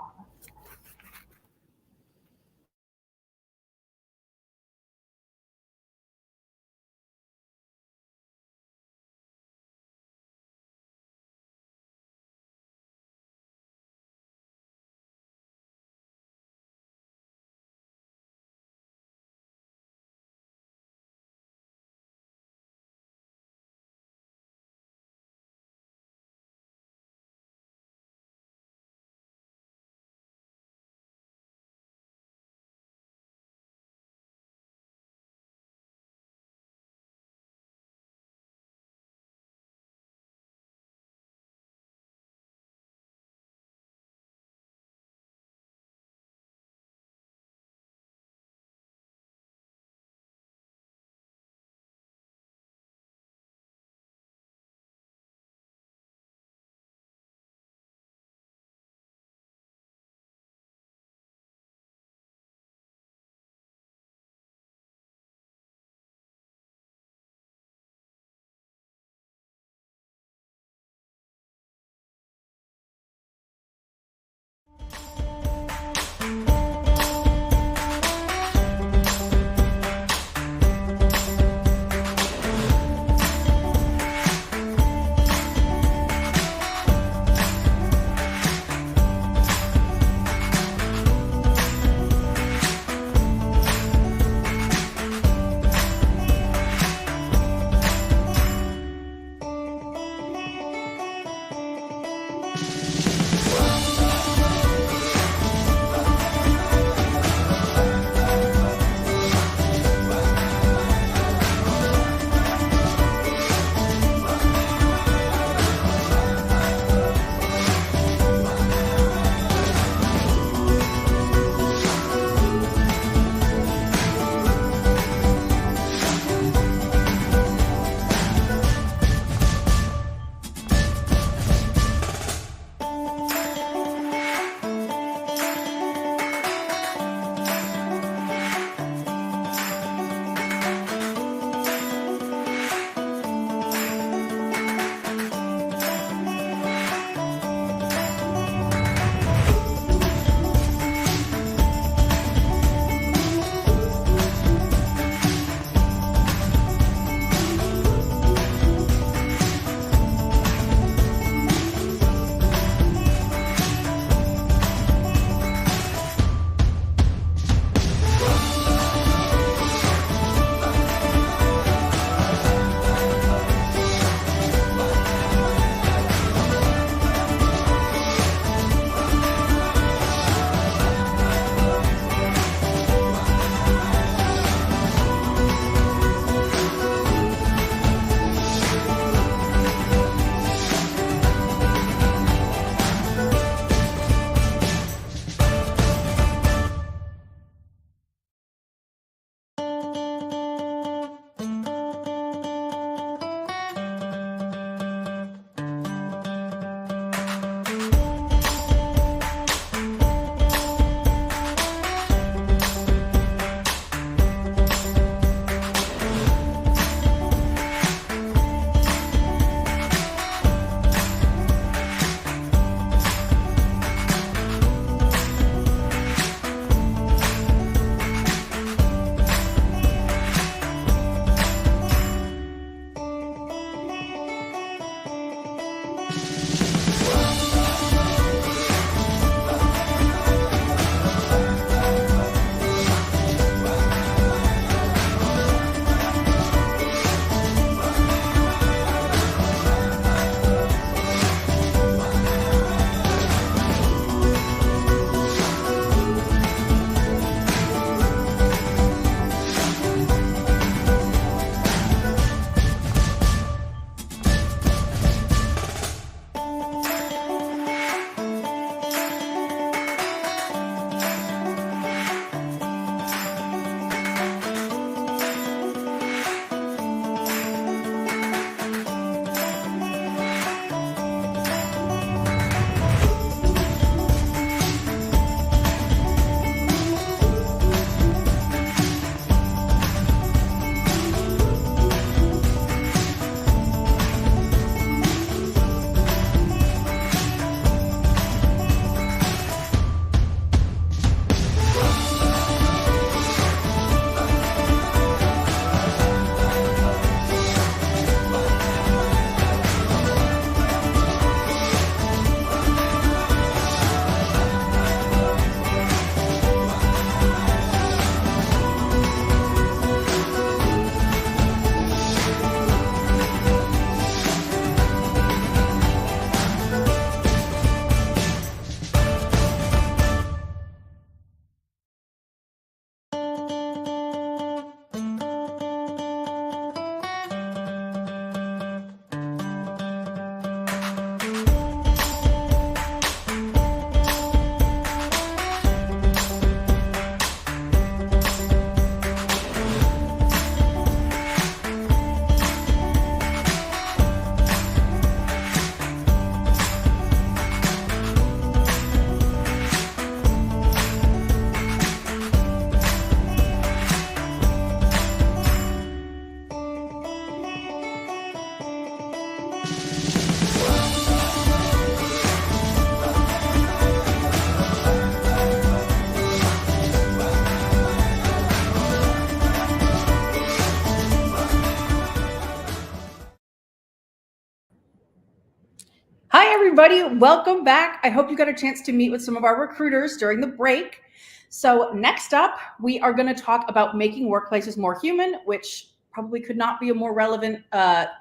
everybody. Welcome back. I hope you got a chance to meet with some of our recruiters during the break. So next up, we are going to talk about making workplaces more human, which probably could not be a more relevant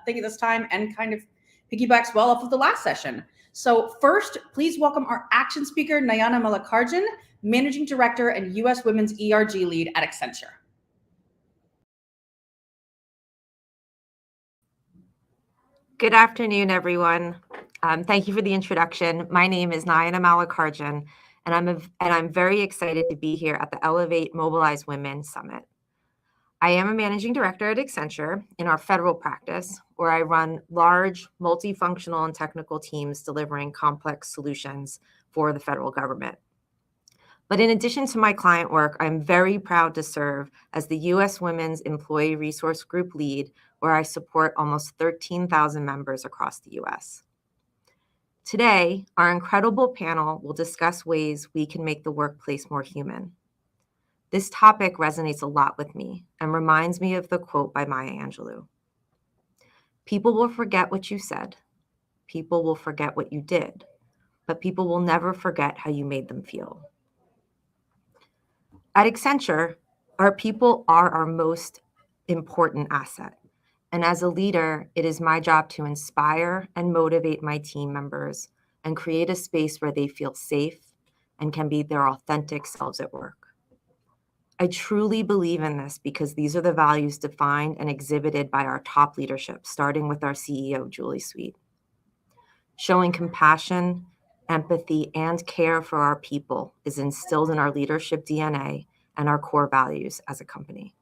thing at this time and kind of piggybacks well off of the last session. So first, please welcome our action speaker, Nayana Malakarjan, Managing Director and U.S. Women's ERG Lead at Accenture. Good afternoon, everyone. Thank you for the introduction. My name is Nayana Malakarjan, and I'm very excited to be here at the Elevate Mobilize Women Summit. I am a managing director at Accenture in our federal practice, where I run large, multifunctional and technical teams delivering complex solutions for the federal government. But in addition to my client work, I'm very proud to serve as the U.S. Women's Employee Resource Group lead, where I support almost 13,000 members across the U.S. Today, our incredible panel will discuss ways we can make the workplace more human. This topic resonates a lot with me and reminds me of the quote by Maya Angelou. People will forget what you said. People will forget what you did, but people will never forget how you made them feel. At Accenture, our people are our most important asset. And as a leader, it is my job to inspire and motivate my team members and create a space where they feel safe and can be their authentic selves at work. I truly believe in this because these are the values defined and exhibited by our top leadership, starting with our CEO, Julie Sweet. Showing compassion, empathy, and care for our people is instilled in our leadership DNA and our core values as a company.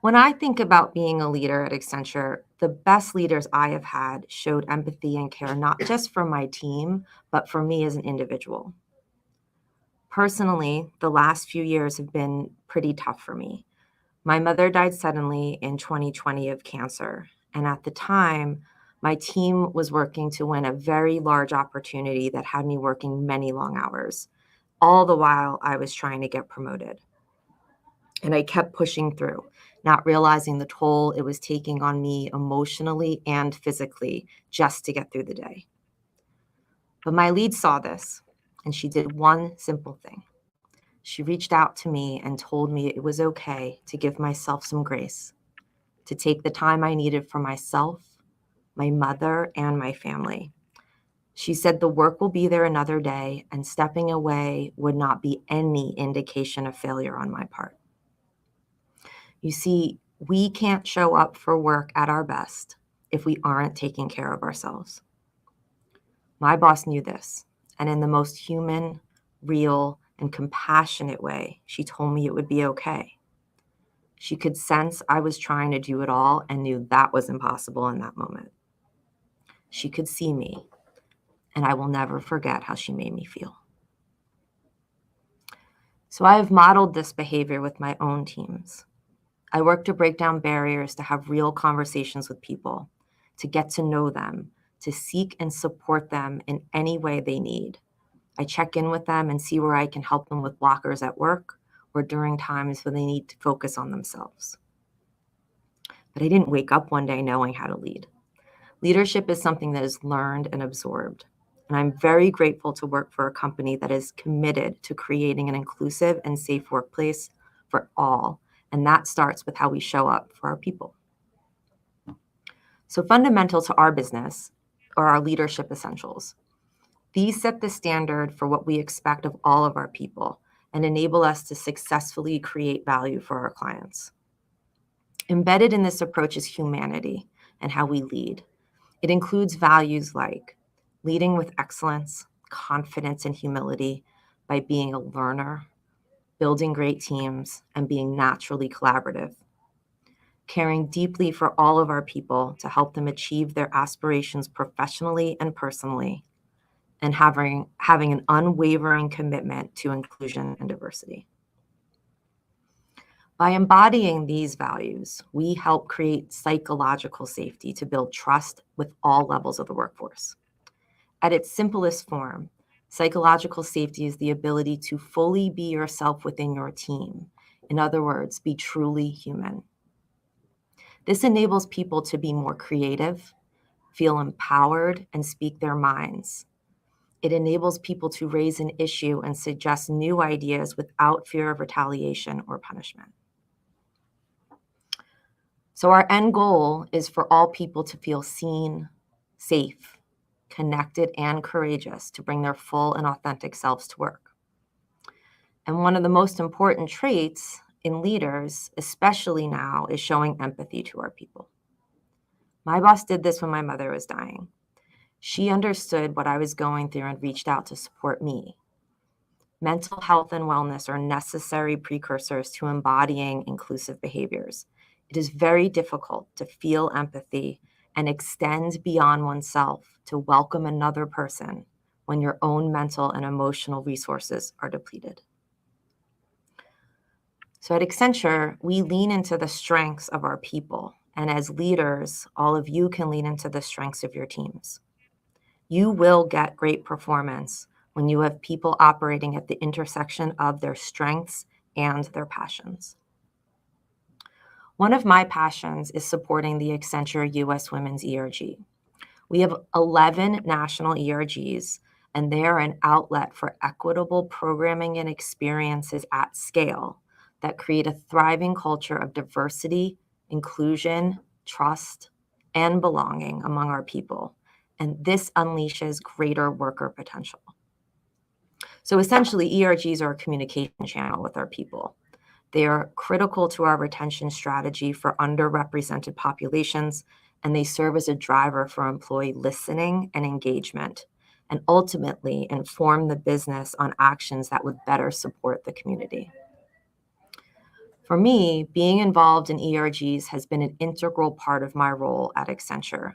When I think about being a leader at Accenture, the best leaders I have had showed empathy and care, not just for my team, but for me as an individual. Personally, the last few years have been pretty tough for me. My mother died suddenly in 2020 of cancer, and at the time, my team was working to win a very large opportunity that had me working many long hours, all the while I was trying to get promoted. And I kept pushing through, not realizing the toll it was taking on me emotionally and physically just to get through the day. But my lead saw this, and she did one simple thing. She reached out to me and told me it was okay to give myself some grace, to take the time I needed for myself, my mother, and my family. She said the work will be there another day, and stepping away would not be any indication of failure on my part. You see, we can't show up for work at our best if we aren't taking care of ourselves. My boss knew this, and in the most human, real, and compassionate way, she told me it would be okay. She could sense I was trying to do it all and knew that was impossible in that moment. She could see me, and I will never forget how she made me feel. So I have modeled this behavior with my own teams. I work to break down barriers, to have real conversations with people, to get to know them, to seek and support them in any way they need. I check in with them and see where I can help them with blockers at work or during times when they need to focus on themselves. But I didn't wake up one day knowing how to lead. Leadership is something that is learned and absorbed. And I'm very grateful to work for a company that is committed to creating an inclusive and safe workplace for all. And that starts with how we show up for our people. So fundamental to our business are our leadership essentials. These set the standard for what we expect of all of our people and enable us to successfully create value for our clients. Embedded in this approach is humanity and how we lead. It includes values like leading with excellence, confidence, and humility by being a learner, building great teams, and being naturally collaborative. Caring deeply for all of our people to help them achieve their aspirations professionally and personally, and having an unwavering commitment to inclusion and diversity. By embodying these values, we help create psychological safety to build trust with all levels of the workforce. At its simplest form, psychological safety is the ability to fully be yourself within your team. In other words, be truly human. This enables people to be more creative, feel empowered, and speak their minds. It enables people to raise an issue and suggest new ideas without fear of retaliation or punishment. So our end goal is for all people to feel seen, safe, connected, and courageous to bring their full and authentic selves to work. And one of the most important traits in leaders, especially now, is showing empathy to our people. My boss did this when my mother was dying. She understood what I was going through and reached out to support me. Mental health and wellness are necessary precursors to embodying inclusive behaviors. It is very difficult to feel empathy and extend beyond oneself to welcome another person when your own mental and emotional resources are depleted. So at Accenture, we lean into the strengths of our people. And as leaders, all of you can lean into the strengths of your teams. You will get great performance when you have people operating at the intersection of their strengths and their passions. One of my passions is supporting the Accenture US Women's ERG. We have 11 national ERGs, and they are an outlet for equitable programming and experiences at scale that create a thriving culture of diversity, inclusion, trust, and belonging among our people. And this unleashes greater worker potential. So essentially, ERGs are a communication channel with our people. They are critical to our retention strategy for underrepresented populations, and they serve as a driver for employee listening and engagement, and ultimately inform the business on actions that would better support the community. For me, being involved in ERGs has been an integral part of my role at Accenture,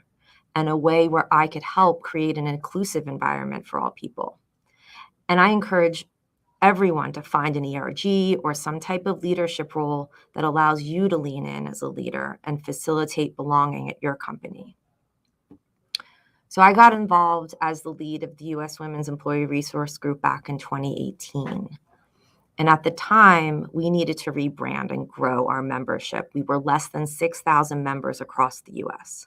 and a way where I could help create an inclusive environment for all people. And I encourage everyone to find an ERG or some type of leadership role that allows you to lean in as a leader and facilitate belonging at your company. So I got involved as the lead of the US Women's Employee Resource Group back in 2018. And at the time, we needed to rebrand and grow our membership. We were less than 6,000 members across the US.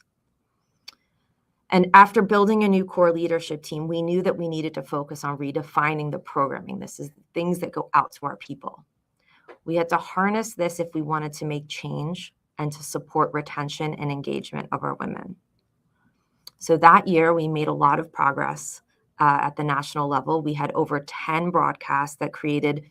And after building a new core leadership team, we knew that we needed to focus on redefining the programming. This is things that go out to our people. We had to harness this if we wanted to make change and to support retention and engagement of our women. So that year, we made a lot of progress at the national level. We had over 10 broadcasts that created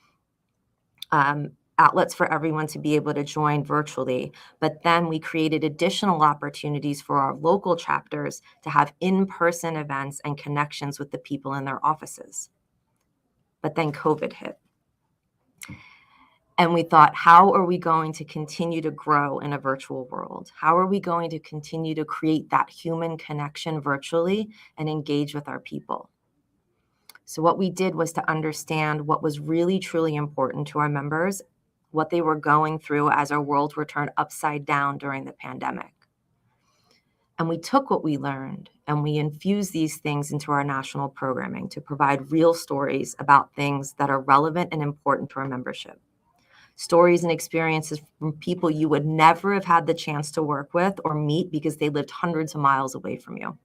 outlets for everyone to be able to join virtually. But then we created additional opportunities for our local chapters to have in-person events and connections with the people in their offices. But then COVID hit. And we thought, how are we going to continue to grow in a virtual world? How are we going to continue to create that human connection virtually and engage with our people? So what we did was to understand what was really, truly important to our members, what they were going through as our world were turned upside down during the pandemic. And we took what we learned and we infused these things into our national programming to provide real stories about things that are relevant and important to our membership. Stories and experiences from people you would never have had the chance to work with or meet because they lived hundreds of miles away from you.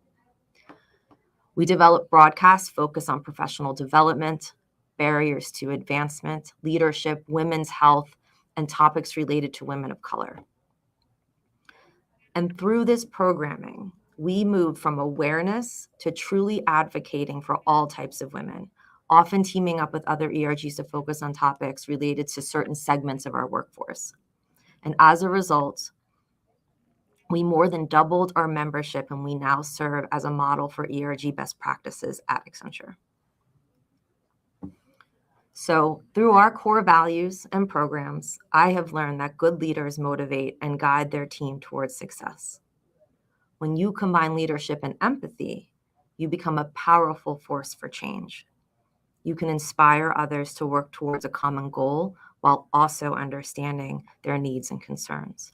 We developed broadcasts focused on professional development, barriers to advancement, leadership, women's health, and topics related to women of color. And through this programming, we moved from awareness to truly advocating for all types of women, often teaming up with other ERGs to focus on topics related to certain segments of our workforce. And as a result, we more than doubled our membership, and we now serve as a model for ERG best practices at Accenture. So through our core values and programs, I have learned that good leaders motivate and guide their team towards success. When you combine leadership and empathy, you become a powerful force for change. You can inspire others to work towards a common goal while also understanding their needs and concerns.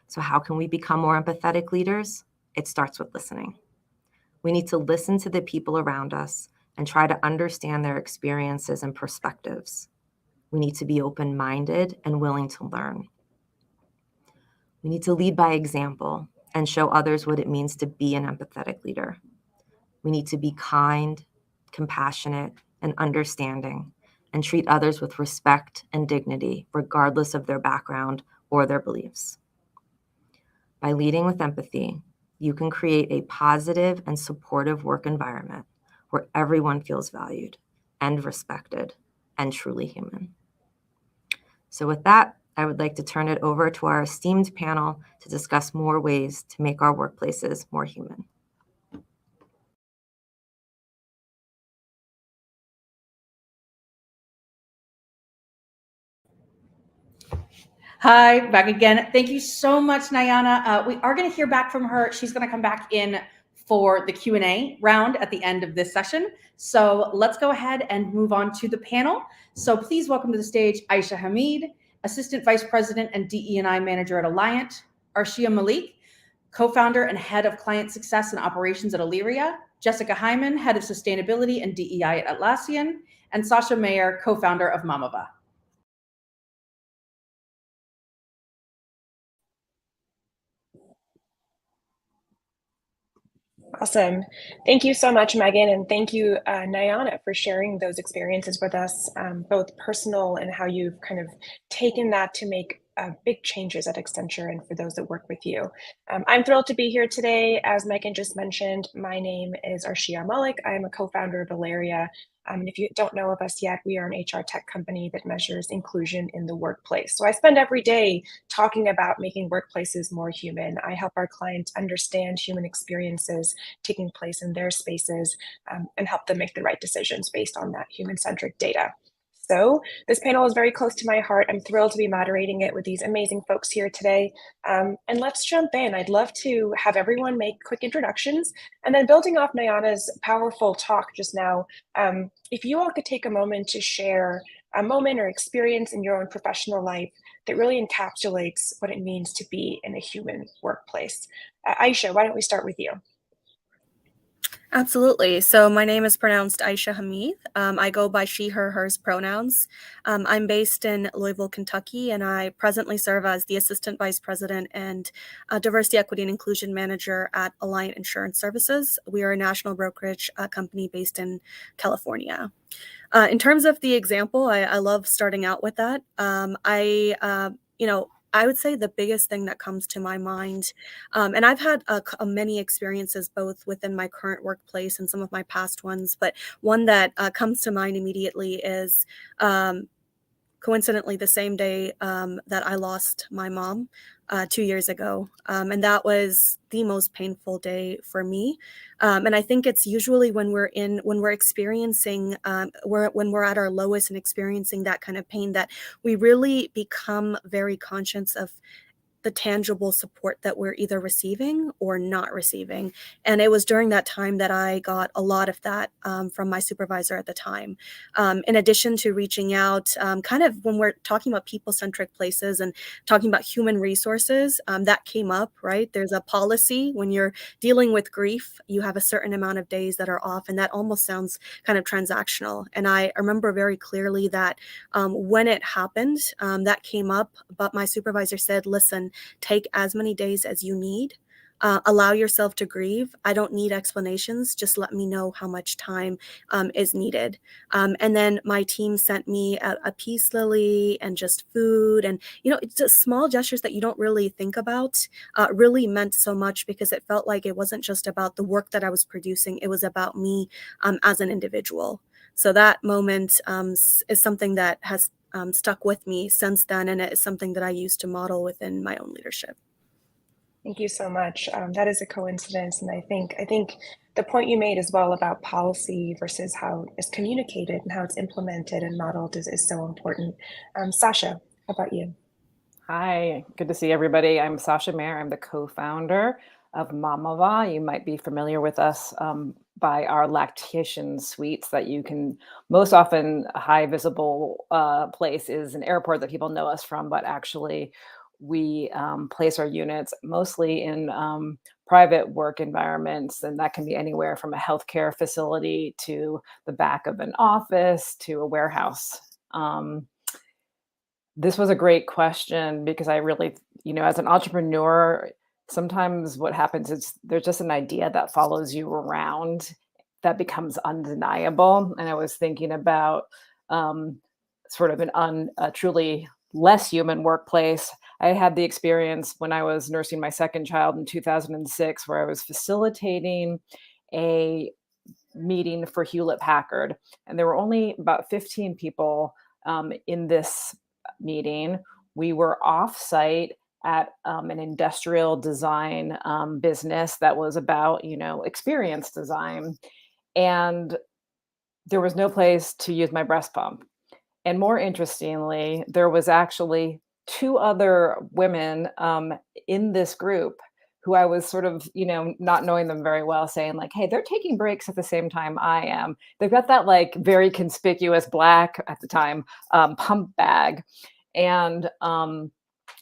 So how can we become more empathetic leaders? It starts with listening. We need to listen to the people around us and try to understand their experiences and perspectives. We need to be open-minded and willing to learn. We need to lead by example and show others what it means to be an empathetic leader. We need to be kind, compassionate, and understanding, and treat others with respect and dignity, regardless of their background or their beliefs. By leading with empathy, you can create a positive and supportive work environment where everyone feels valued and respected and truly human. So with that, I would like to turn it over to our esteemed panel to discuss more ways to make our workplaces more human. Hi, back again. Thank you so much, Nayana. We are going to hear back from her. She's going to come back in for the Q&A round at the end of this session. So let's go ahead and move on to the panel. So please welcome to the stage Aisha Hamid, Assistant Vice President and DE&I Manager at Alliant, Arshia Malik, Co-founder and Head of Client Success and Operations at Illyria, Jessica Hyman, Head of Sustainability and DEI at Atlassian, and Sasha Mayer, Co-founder of Mamava. Awesome. Thank you so much, Megan. And thank you, Nayana, for sharing those experiences with us, both personal and how you've kind of taken that to make big changes at Accenture and for those that work with you. I'm thrilled to be here today. As Megan just mentioned, my name is Arshia Malik. I am a co-founder of Illyria. And if you don't know of us yet, we are an HR tech company that measures inclusion in the workplace. So I spend every day talking about making workplaces more human. I help our clients understand human experiences taking place in their spaces and help them make the right decisions based on that human-centric data. So this panel is very close to my heart. I'm thrilled to be moderating it with these amazing folks here today. And let's jump in. I'd love to have everyone make quick introductions. And then building off Nayana's powerful talk just now, if you all could take a moment to share a moment or experience in your own professional life that really encapsulates what it means to be in a human workplace. Aisha, why don't we start with you? Absolutely. So my name is pronounced Aisha Hamid. I go by she, her, hers pronouns. I'm based in Louisville, Kentucky, and I presently serve as the Assistant Vice President and Diversity, Equity, and Inclusion Manager at Alliant Insurance Services. We are a national brokerage company based in California. In terms of the example, I love starting out with that. I would say the biggest thing that comes to my mind, and I've had many experiences both within my current workplace and some of my past ones, but one that comes to mind immediately is coincidentally the same day that I lost my mom 2 years ago. And that was the most painful day for me. And I think it's usually when we're experiencing, when we're at our lowest and experiencing that kind of pain that we really become very conscious of the tangible support that we're either receiving or not receiving. And it was during that time that I got a lot of that from my supervisor at the time. In addition to reaching out, kind of when we're talking about people-centric places and talking about human resources, that came up, right? There's a policy when you're dealing with grief, you have a certain amount of days that are off, and that almost sounds kind of transactional. And I remember very clearly that when it happened, that came up, but my supervisor said, listen, take as many days as you need. Allow yourself to grieve. I don't need explanations. Just let me know how much time is needed. And then my team sent me a peace lily and just food. And, it's just small gestures that you don't really think about really meant so much because it felt like it wasn't just about the work that I was producing. It was about me as an individual. So that moment is something that has stuck with me since then, and it is something that I use to model within my own leadership. Thank you so much. That is a coincidence, and I think the point you made as well about policy versus how it's communicated and how it's implemented and modeled is so important. Sasha, how about you? Hi, good to see everybody. I'm Sasha Mayer. I'm the co-founder of Mamava. You might be familiar with us by our lactation suites that you can most often a high visible place is an airport that people know us from, but actually we place our units mostly in private work environments, and that can be anywhere from a healthcare facility to the back of an office to a warehouse. This was a great question because I really, as an entrepreneur, sometimes what happens is there's just an idea that follows you around that becomes undeniable. And I was thinking about sort of a truly less human workplace. I had the experience when I was nursing my second child in 2006, where I was facilitating a meeting for Hewlett Packard, and there were only about 15 people in this meeting. We were off-site at an industrial design business that was about, experience design, and there was no place to use my breast pump. And more interestingly, there was actually two other women in this group who I was sort of, not knowing them very well, saying like, hey, they're taking breaks at the same time I am. They've got that like very conspicuous black at the time pump bag. And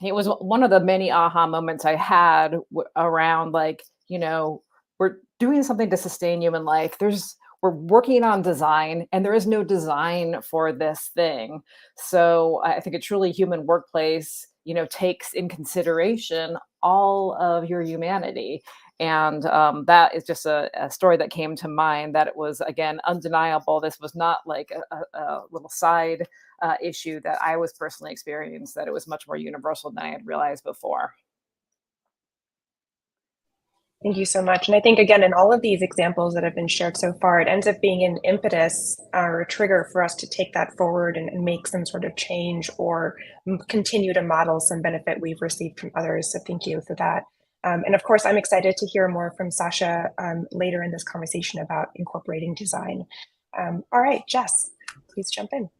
it was one of the many aha moments I had around like, we're doing something to sustain human life. We're working on design, and there is no design for this thing. So I think a truly human workplace, takes in consideration all of your humanity. And that is just a story that came to mind, that it was, again, undeniable. This was not like a little side issue that I was personally experienced, that it was much more universal than I had realized before. Thank you so much. And I think, again, in all of these examples that have been shared so far, it ends up being an impetus or a trigger for us to take that forward and make some sort of change or continue to model some benefit we've received from others. So thank you for that. And of course, I'm excited to hear more from Sasha later in this conversation about incorporating design. All right, Jess, please jump in.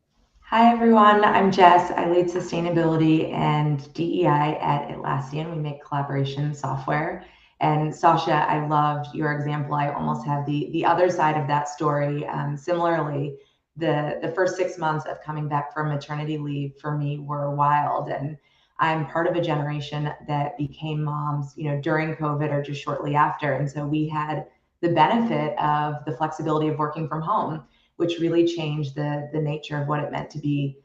Hi, everyone. I'm Jess. I lead sustainability and DEI at Atlassian. We make collaboration software. And Sasha, I loved your example. I almost have the other side of that story. Similarly, the first 6 months of coming back from maternity leave for me were wild. And I'm part of a generation that became moms, during COVID or just shortly after. And so we had the benefit of the flexibility of working from home, which really changed the nature of what it meant to be,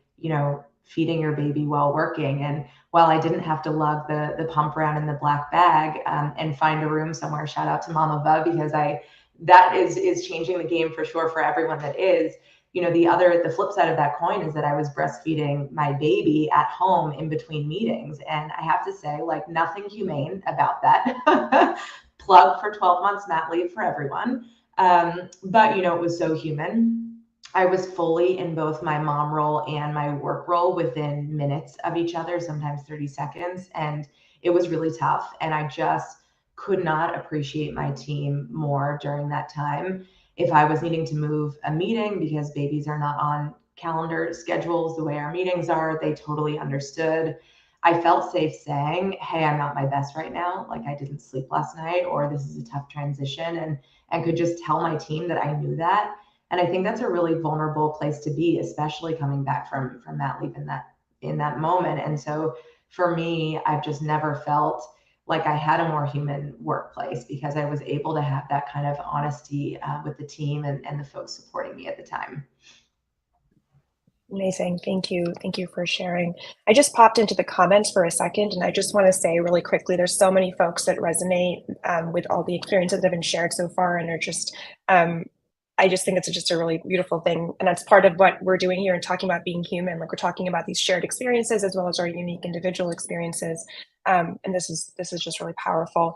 feeding your baby while working. And while I didn't have to lug the pump around in the black bag and find a room somewhere, shout out to Mama Bub, because that is changing the game for sure for everyone that is. The flip side of that coin is that I was breastfeeding my baby at home in between meetings. And I have to say, like, nothing humane about that. Plug for 12 months mat leave for everyone. But, it was so human. I was fully in both my mom role and my work role within minutes of each other, sometimes 30 seconds. And it was really tough. And I just could not appreciate my team more during that time. If I was needing to move a meeting because babies are not on calendar schedules the way our meetings are, they totally understood. I felt safe saying, hey, I'm not my best right now. Like, I didn't sleep last night, or this is a tough transition, and could just tell my team that I knew that. And I think that's a really vulnerable place to be, especially coming back from mat leave in that moment. And so for me, I've just never felt like I had a more human workplace, because I was able to have that kind of honesty with the team and the folks supporting me at the time. Amazing. Thank you. Thank you for sharing. I just popped into the comments for a second, and I just want to say really quickly, there's so many folks that resonate with all the experiences that have been shared so far, and are just, I just think it's just a really beautiful thing. And that's part of what we're doing here and talking about being human. Like, we're talking about these shared experiences as well as our unique individual experiences. And this is just really powerful.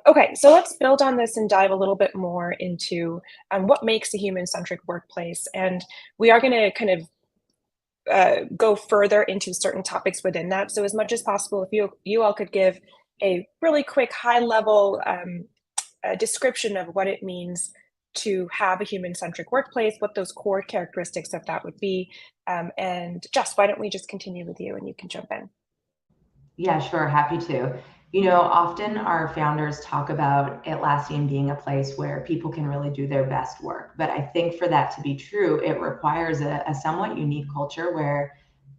Okay, so let's build on this and dive a little bit more into what makes a human-centric workplace. And we are going to kind of go further into certain topics within that. So as much as possible, if you all could give a really quick high-level description of what it means to have a human-centric workplace, what those core characteristics of that would be. And Jess, why don't we just continue with you and you can jump in. Yeah, sure. Happy to. Often our founders talk about Atlassian being a place where people can really do their best work. But I think for that to be true, it requires a somewhat unique culture where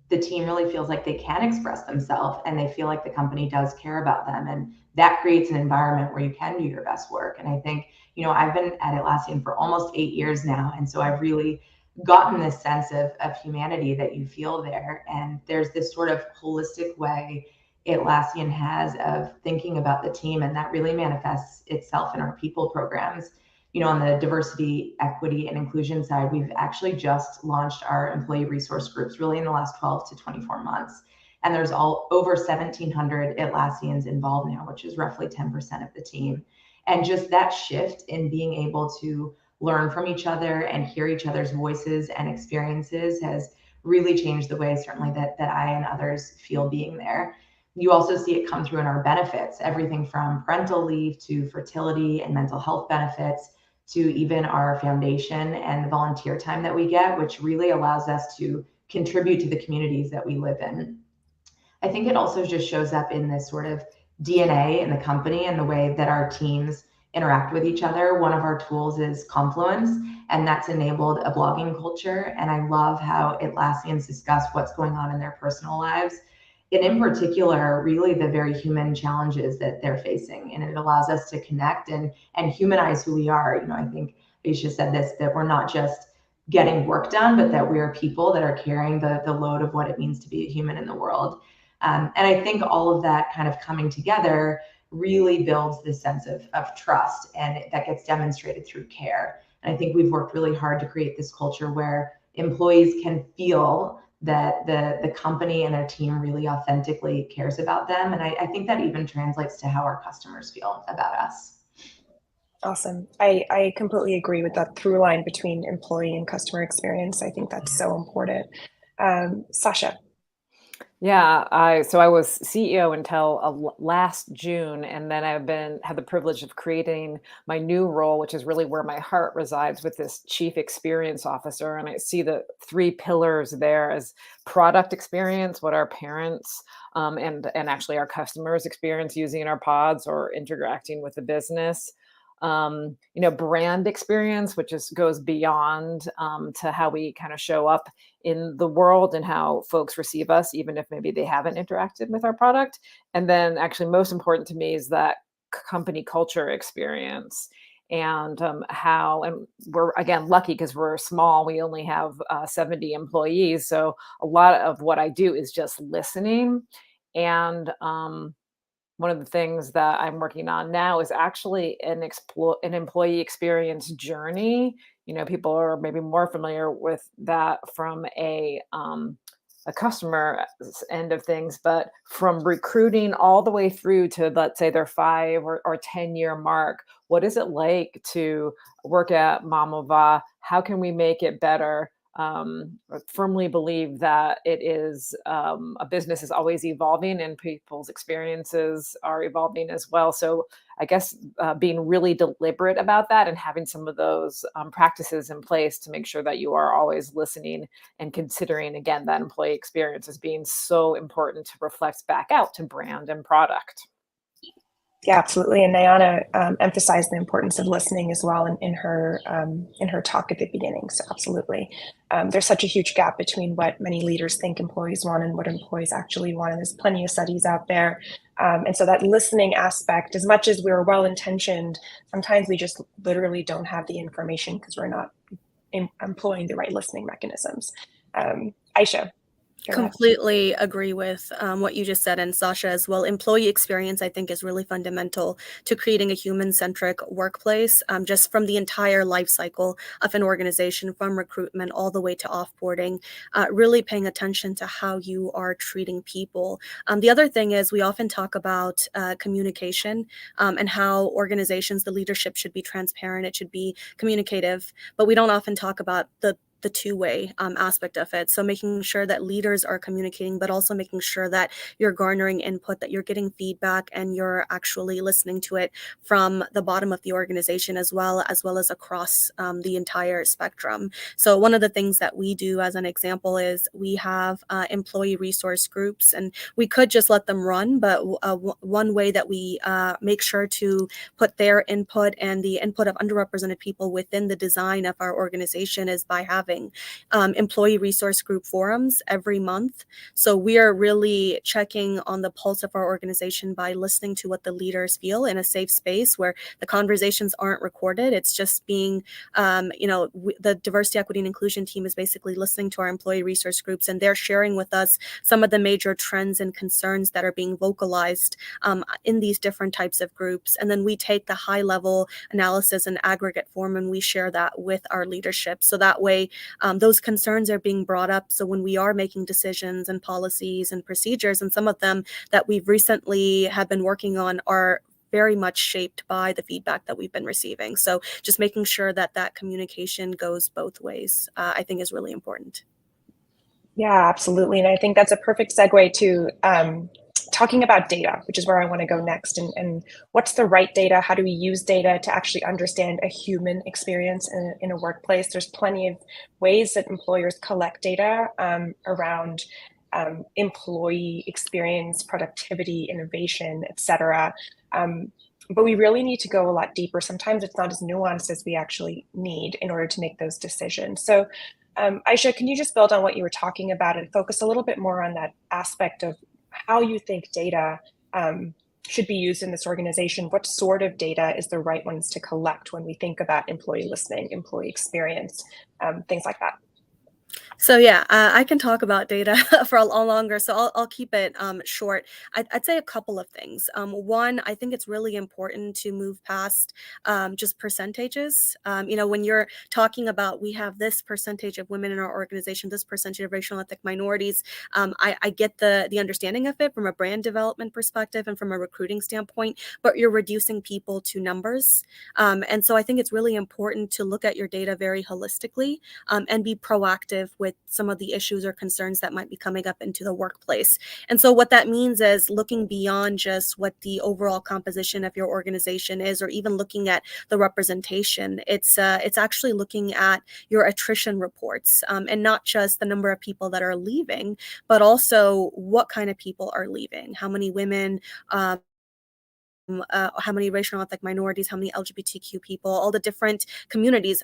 the team really feels like they can express themselves and they feel like the company does care about them. And that creates an environment where you can do your best work. And I think, I've been at Atlassian for almost 8 years now. And so I've really gotten this sense of humanity that you feel there. And there's this sort of holistic way Atlassian has of thinking about the team, and that really manifests itself in our people programs. On the diversity, equity, and inclusion side, we've actually just launched our employee resource groups really in the last 12 to 24 months. And there's over 1,700 Atlassians involved now, which is roughly 10% of the team. And just that shift in being able to learn from each other and hear each other's voices and experiences has really changed the way certainly that I and others feel being there. You also see it come through in our benefits, everything from parental leave to fertility and mental health benefits to even our foundation and the volunteer time that we get, which really allows us to contribute to the communities that we live in. I think it also just shows up in this sort of DNA in the company and the way that our teams interact with each other. One of our tools is Confluence, and that's enabled a blogging culture. And I love how Atlassians discuss what's going on in their personal lives. And in particular, really the very human challenges that they're facing. And it allows us to connect and humanize who we are. I think Aisha said this, that we're not just getting work done, but that we are people that are carrying the load of what it means to be a human in the world. And I think all of that kind of coming together really builds this sense of trust, and that gets demonstrated through care. And I think we've worked really hard to create this culture where employees can feel that the company and our team really authentically cares about them. And I think that even translates to how our customers feel about us. Awesome. I completely agree with that through line between employee and customer experience. I think that's so important. Sasha. Yeah, so I was CEO until last June, and then I've had the privilege of creating my new role, which is really where my heart resides, with this Chief Experience Officer. And I see the three pillars there as product experience, what our parents and actually our customers experience using our pods or interacting with the business. Brand experience, which goes beyond to how we kind of show up in the world and how folks receive us, even if maybe they haven't interacted with our product. And then actually most important to me is that company culture experience, and and we're, again, lucky because we're small. We only have 70 employees. So a lot of what I do is just listening. And one of the things that I'm working on now is actually an employee experience journey. People are maybe more familiar with that from a customer end of things, but from recruiting all the way through to, let's say, their 5 or 10-year mark, what is it like to work at Mamava? How can we make it better? I firmly believe that it is a business is always evolving, and people's experiences are evolving as well. So I guess being really deliberate about that and having some of those practices in place to make sure that you are always listening and considering, again, that employee experience as being so important to reflect back out to brand and product. Yeah, absolutely. And Nayana emphasized the importance of listening as well in her talk at the beginning. So absolutely. There's such a huge gap between what many leaders think employees want and what employees actually want. And there's plenty of studies out there. And so that listening aspect, as much as we're well-intentioned, sometimes we just literally don't have the information because we're not employing the right listening mechanisms. Aisha. Completely agree with what you just said, and Sasha as well. Employee experience, I think, is really fundamental to creating a human-centric workplace, just from the entire life cycle of an organization, from recruitment all the way to offboarding, really paying attention to how you are treating people. The other thing is we often talk about communication and how organizations, the leadership should be transparent, it should be communicative, but we don't often talk about the two-way aspect of it. So making sure that leaders are communicating, but also making sure that you're garnering input, that you're getting feedback, and you're actually listening to it from the bottom of the organization as well as across the entire spectrum. So one of the things that we do, as an example, is we have employee resource groups, and we could just let them run, but one way that we make sure to put their input and the input of underrepresented people within the design of our organization is by having having employee resource group forums every month. So we are really checking on the pulse of our organization by listening to what the leaders feel in a safe space where the conversations aren't recorded. It's just being, the diversity, equity, and inclusion team is basically listening to our employee resource groups, and they're sharing with us some of the major trends and concerns that are being vocalized in these different types of groups. And then we take the high level analysis in aggregate form and we share that with our leadership. So that way those concerns are being brought up. So when we are making decisions and policies and procedures, and some of them that we've recently have been working on are very much shaped by the feedback that we've been receiving. So just making sure that that communication goes both ways, I think is really important. Yeah, absolutely. And I think that's a perfect segue to talking about data, which is where I want to go next. And what's the right data? How do we use data to actually understand a human experience in a workplace? There's plenty of ways that employers collect data around employee experience, productivity, innovation, et cetera. But we really need to go a lot deeper. Sometimes it's not as nuanced as we actually need in order to make those decisions. So Aisha, can you just build on what you were talking about and focus a little bit more on that aspect of how you think data should be used in this organization? What sort of data is the right ones to collect when we think about employee listening, employee experience, things like that? So yeah, I can talk about data for a lot longer, so I'll keep it short. I'd say a couple of things. One, I think it's really important to move past just percentages. When you're talking about we have this percentage of women in our organization, this percentage of racial and ethnic minorities, I get the understanding of it from a brand development perspective and from a recruiting standpoint, but you're reducing people to numbers. And so I think it's really important to look at your data very holistically and be proactive with some of the issues or concerns that might be coming up into the workplace. And so what that means is looking beyond just what the overall composition of your organization is, or even looking at the representation. It's actually looking at your attrition reports, and not just the number of people that are leaving, but also what kind of people are leaving, how many women, how many racial and ethnic minorities, how many LGBTQ people, all the different communities.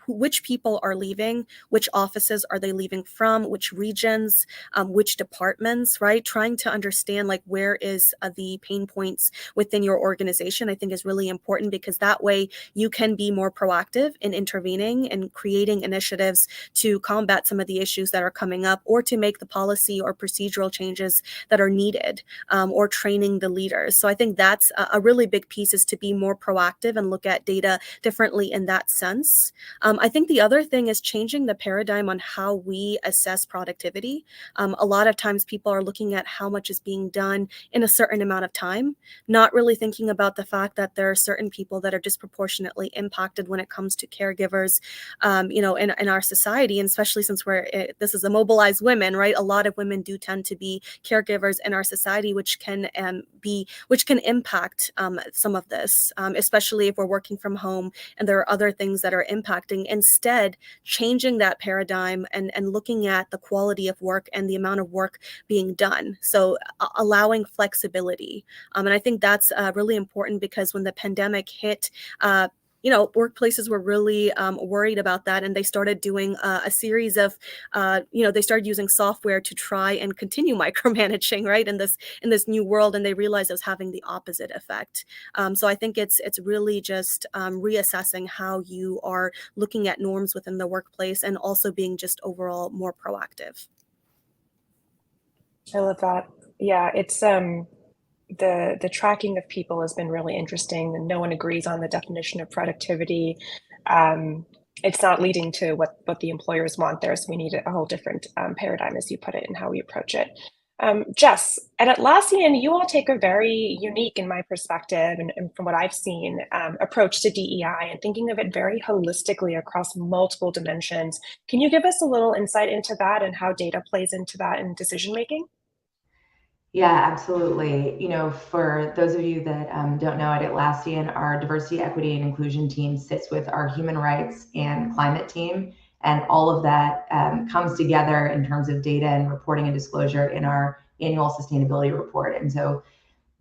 Which people are leaving, which offices are they leaving from, which regions, which departments, right? Trying to understand like where is the pain points within your organization, I think is really important, because that way you can be more proactive in intervening and creating initiatives to combat some of the issues that are coming up, or to make the policy or procedural changes that are needed, or training the leaders. So I think that's a really big piece, is to be more proactive and look at data differently in that sense. I think the other thing is changing the paradigm on how we assess productivity. A lot of times people are looking at how much is being done in a certain amount of time, not really thinking about the fact that there are certain people that are disproportionately impacted when it comes to caregivers, in our society, and especially since this is a Mobilize Women, right? A lot of women do tend to be caregivers in our society, which can impact some of this, especially if we're working from home and there are other things that are impacting. Instead, changing that paradigm and looking at the quality of work and the amount of work being done. So allowing flexibility. And I think that's really important, because when the pandemic hit, workplaces were really worried about that, and they started doing a series of, they started using software to try and continue micromanaging, right, in this new world, and they realized it was having the opposite effect. So I think it's really just reassessing how you are looking at norms within the workplace, and also being just overall more proactive. I love that. Yeah, it's the tracking of people has been really interesting, and no one agrees on the definition of productivity. It's not leading to what the employers want there, so we need a whole different paradigm, as you put it, in how we approach it. Jess, at Atlassian, you all take a very unique, in my perspective, and from what I've seen, approach to DEI, and thinking of it very holistically across multiple dimensions. Can you give us a little insight into that and how data plays into that in decision making? Yeah, absolutely. For those of you that don't know, at Atlassian, our diversity, equity, and inclusion team sits with our human rights and climate team. And all of that comes together in terms of data and reporting and disclosure in our annual sustainability report. And so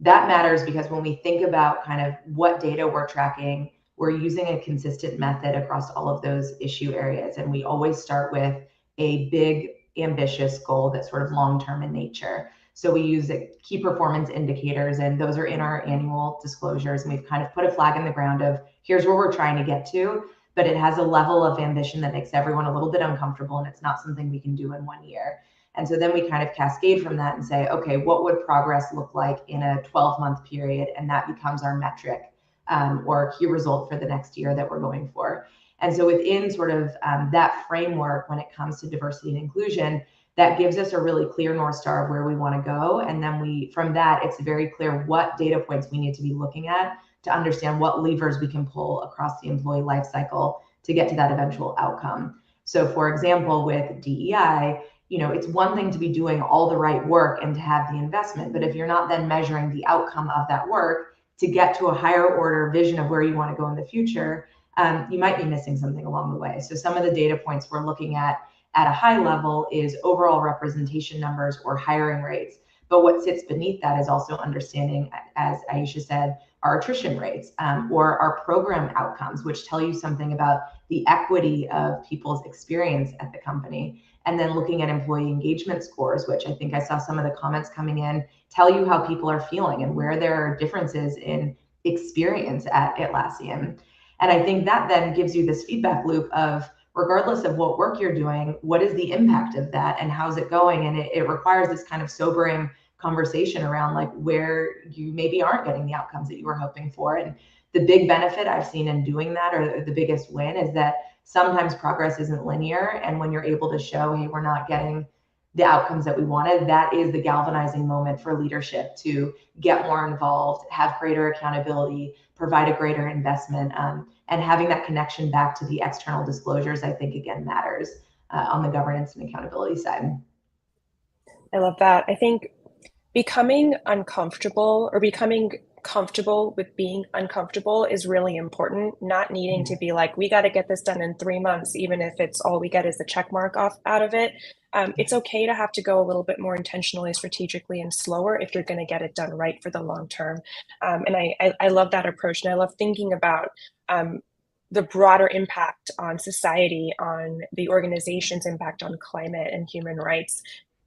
that matters, because when we think about kind of what data we're tracking, we're using a consistent method across all of those issue areas. And we always start with a big, ambitious goal that's sort of long-term in nature. So we use key performance indicators, and those are in our annual disclosures. And we've kind of put a flag in the ground of here's where we're trying to get to, but it has a level of ambition that makes everyone a little bit uncomfortable, and it's not something we can do in 1 year. And so then we kind of cascade from that and say, okay, what would progress look like in a 12-month period? And that becomes our metric or key result for the next year that we're going for. And so within sort of that framework, when it comes to diversity and inclusion, that gives us a really clear North Star of where we want to go. And then from that, it's very clear what data points we need to be looking at to understand what levers we can pull across the employee life cycle to get to that eventual outcome. So for example, with DEI, it's one thing to be doing all the right work and to have the investment, but if you're not then measuring the outcome of that work to get to a higher order vision of where you want to go in the future, you might be missing something along the way. So some of the data points we're looking at a high level is overall representation numbers or hiring rates. But what sits beneath that is also understanding, as Aisha said, our attrition rates or our program outcomes, which tell you something about the equity of people's experience at the company. And then looking at employee engagement scores, which I think I saw some of the comments coming in, tell you how people are feeling and where there are differences in experience at Atlassian. And I think that then gives you this feedback loop of, regardless of what work you're doing, what is the impact of that and how's it going? And it requires this kind of sobering conversation around like where you maybe aren't getting the outcomes that you were hoping for. And the big benefit I've seen in doing that, or the biggest win, is that sometimes progress isn't linear. And when you're able to show, hey, we're not getting the outcomes that we wanted, that is the galvanizing moment for leadership to get more involved, have greater accountability, provide a greater investment, and having that connection back to the external disclosures, I think, again, matters on the governance and accountability side. I love that. I think becoming uncomfortable or becoming comfortable with being uncomfortable is really important. Not needing to be like, we got to get this done in 3 months, even if it's all we get is the check mark off out of it. It's okay to have to go a little bit more intentionally, strategically, and slower if you're going to get it done right for the long term. And I love that approach. And I love thinking about the broader impact on society, on the organization's impact on climate and human rights,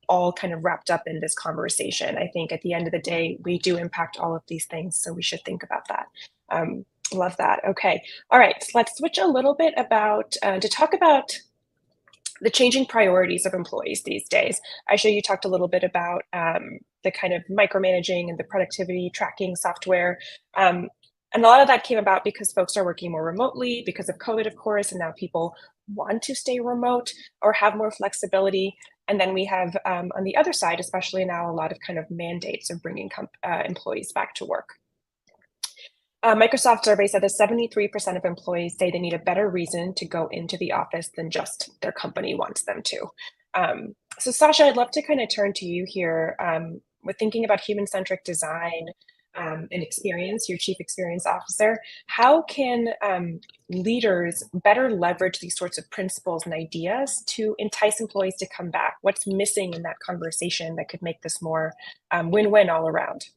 all kind of wrapped up in this conversation. I think at the end of the day, we do impact all of these things, so we should think about that. Love that. Okay. All right. So let's switch a little bit about to talk about the changing priorities of employees these days. Aisha, you talked a little bit about the kind of micromanaging and the productivity tracking software. And a lot of that came about because folks are working more remotely because of COVID, of course, and now people want to stay remote or have more flexibility. And then we have on the other side, especially now, a lot of kind of mandates of bringing employees back to work. Microsoft survey said that 73% of employees say they need a better reason to go into the office than just their company wants them to. So Sasha, I'd love to kind of turn to you here with thinking about human-centric design and experience, your chief experience officer. How can leaders better leverage these sorts of principles and ideas to entice employees to come back? What's missing in that conversation that could make this more win-win all around?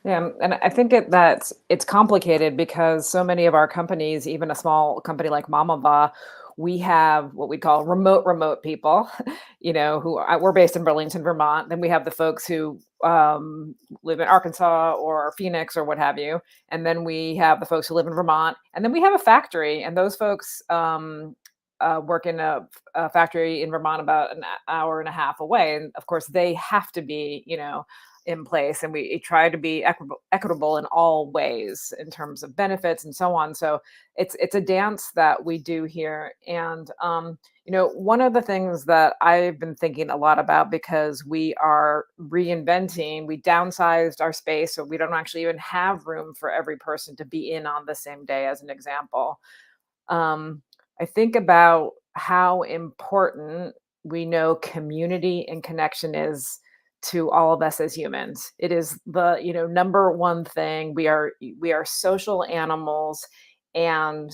Yeah, and I think that it's complicated because so many of our companies, even a small company like Mamava, we have what we call remote people, we're based in Burlington, Vermont. Then we have the folks who live in Arkansas or Phoenix or what have you. And then we have the folks who live in Vermont. And then we have a factory, and those folks work in a factory in Vermont about an hour and a half away. And of course, they have to be, in place, and we try to be equitable in all ways in terms of benefits and so on. So it's a dance that we do here. And one of the things that I've been thinking a lot about, because we are reinventing, we downsized our space, so we don't actually even have room for every person to be in on the same day, as an example. I think about how important we know community and connection is to all of us as humans. It is the number one thing. We are social animals, and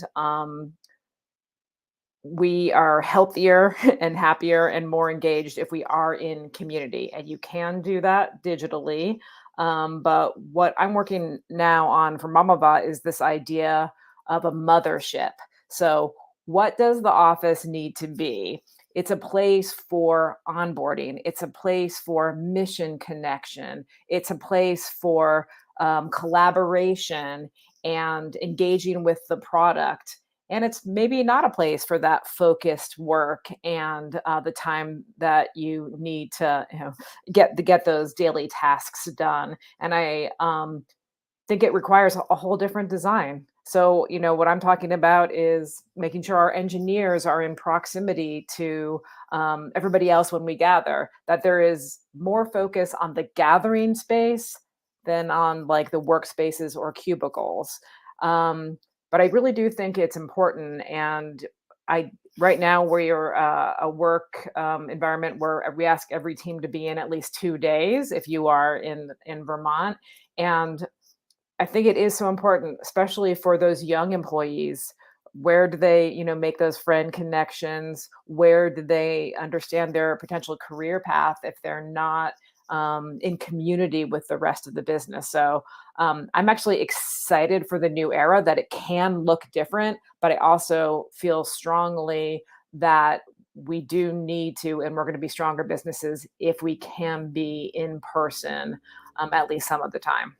we are healthier and happier and more engaged if we are in community. And you can do that digitally. But what I'm working now on for Mamava is this idea of a mothership. So what does the office need to be? It's a place for onboarding. It's a place for mission connection. It's a place for collaboration and engaging with the product. And it's maybe not a place for that focused work and the time that you need to get those daily tasks done. And I think it requires a whole different design. So, what I'm talking about is making sure our engineers are in proximity to everybody else when we gather, that there is more focus on the gathering space than on like the workspaces or cubicles. But I really do think it's important. And right now we're a work environment where we ask every team to be in at least 2 days if you are in Vermont. And I think it is so important, especially for those young employees. Where do they, make those friend connections? Where do they understand their potential career path if they're not in community with the rest of the business? So I'm actually excited for the new era, that it can look different, but I also feel strongly that we do need to, and we're going to be stronger businesses if we can be in person at least some of the time.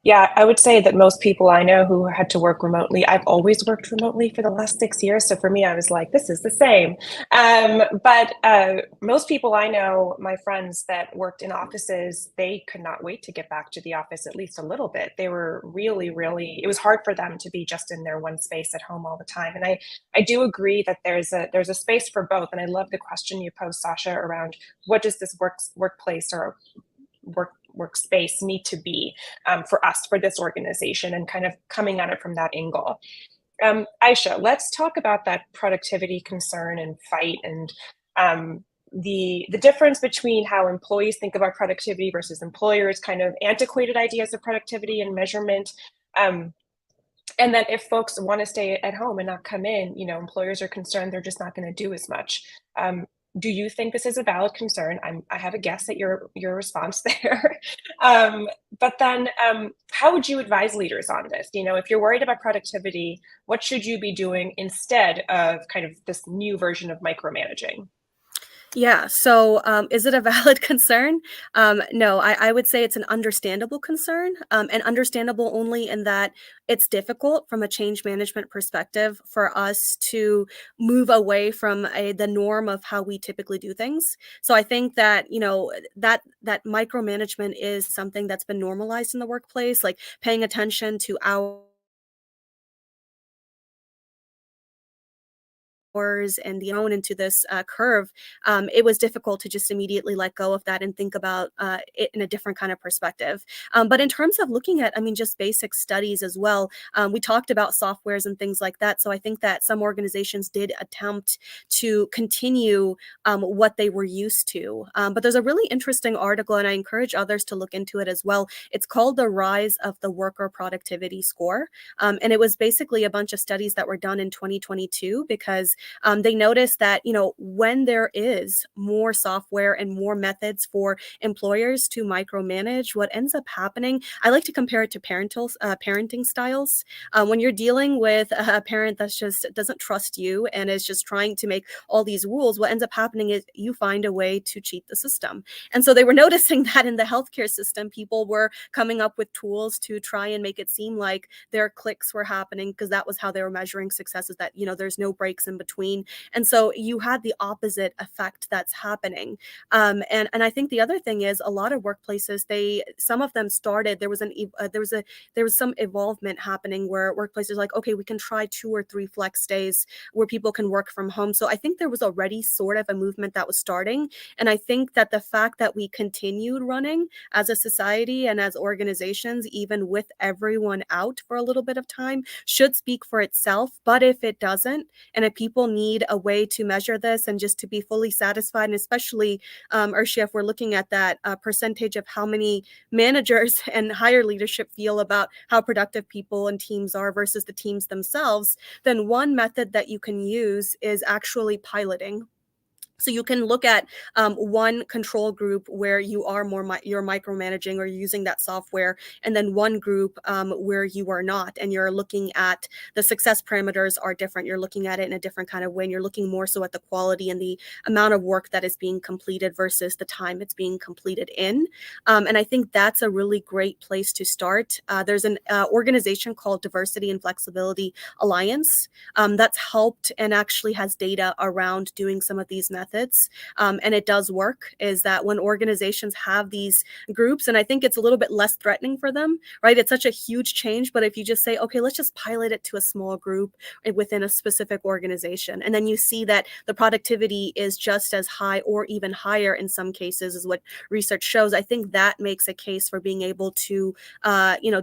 Yeah, I would say that most people I know who had to work remotely, I've always worked remotely for the last 6 years. So for me, I was like, this is the same. But most people I know, my friends that worked in offices, they could not wait to get back to the office at least a little bit. They were really, it was hard for them to be just in their one space at home all the time. And I do agree that there's a space for both. And I love the question you posed, Sasha, around what does this workplace or workspace need to be for us, for this organization, and kind of coming at it from that angle. Aisha, let's talk about that productivity concern and fight, and the difference between how employees think about productivity versus employers, kind of antiquated ideas of productivity and measurement. And then if folks want to stay at home and not come in, employers are concerned they're just not going to do as much. Do you think this is a valid concern? I have a guess at your response there. But then how would you advise leaders on this? If you're worried about productivity, what should you be doing instead of kind of this new version of micromanaging? Yeah. So is it a valid concern? No, I would say it's an understandable concern, and understandable only in that it's difficult from a change management perspective for us to move away from the norm of how we typically do things. So I think that, that micromanagement is something that's been normalized in the workplace, like paying attention to hours and the own into this curve, it was difficult to just immediately let go of that and think about it in a different kind of perspective. But in terms of looking at, just basic studies as well, we talked about softwares and things like that. So I think that some organizations did attempt to continue what they were used to. But there's a really interesting article, and I encourage others to look into it as well. It's called The Rise of the Worker Productivity Score. And it was basically a bunch of studies that were done in 2022 because they noticed that, when there is more software and more methods for employers to micromanage, what ends up happening, I like to compare it to parenting styles. When you're dealing with a parent that's just doesn't trust you and is just trying to make all these rules, what ends up happening is you find a way to cheat the system. And so they were noticing that in the healthcare system, people were coming up with tools to try and make it seem like their clicks were happening, because that was how they were measuring success, is that, there's no breaks in between. And so you had the opposite effect that's happening. And I think the other thing is, a lot of workplaces, some of them started, there was some evolvement happening where workplaces like, okay, we can try 2 or 3 flex days where people can work from home. So I think there was already sort of a movement that was starting. And I think that the fact that we continued running as a society and as organizations, even with everyone out for a little bit of time, should speak for itself. But if it doesn't, and if people need a way to measure this and just to be fully satisfied, and especially, Urshi, if we're looking at that percentage of how many managers and higher leadership feel about how productive people and teams are versus the teams themselves, then one method that you can use is actually piloting. So you can look at one control group where you are you're micromanaging or using that software, and then one group where you are not, and you're looking at the success parameters are different. You're looking at it in a different kind of way, and you're looking more so at the quality and the amount of work that is being completed versus the time it's being completed in. And I think that's a really great place to start. There's an organization called Diversity and Flexibility Alliance that's helped and actually has data around doing some of these methods. And it does work, is that when organizations have these groups, and I think it's a little bit less threatening for them, right? It's such a huge change, but if you just say, okay, let's just pilot it to a small group within a specific organization, and then you see that the productivity is just as high or even higher in some cases, is what research shows. I think that makes a case for being able to,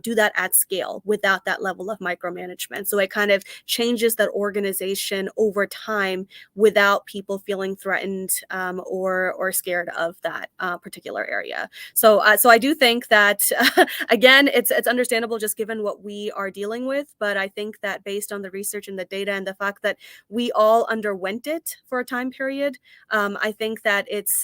do that at scale without that level of micromanagement. So it kind of changes that organization over time without people feeling threatened or scared of that particular area. So I do think that again, it's understandable just given what we are dealing with, but I think that based on the research and the data and the fact that we all underwent it for a time period, I think that it's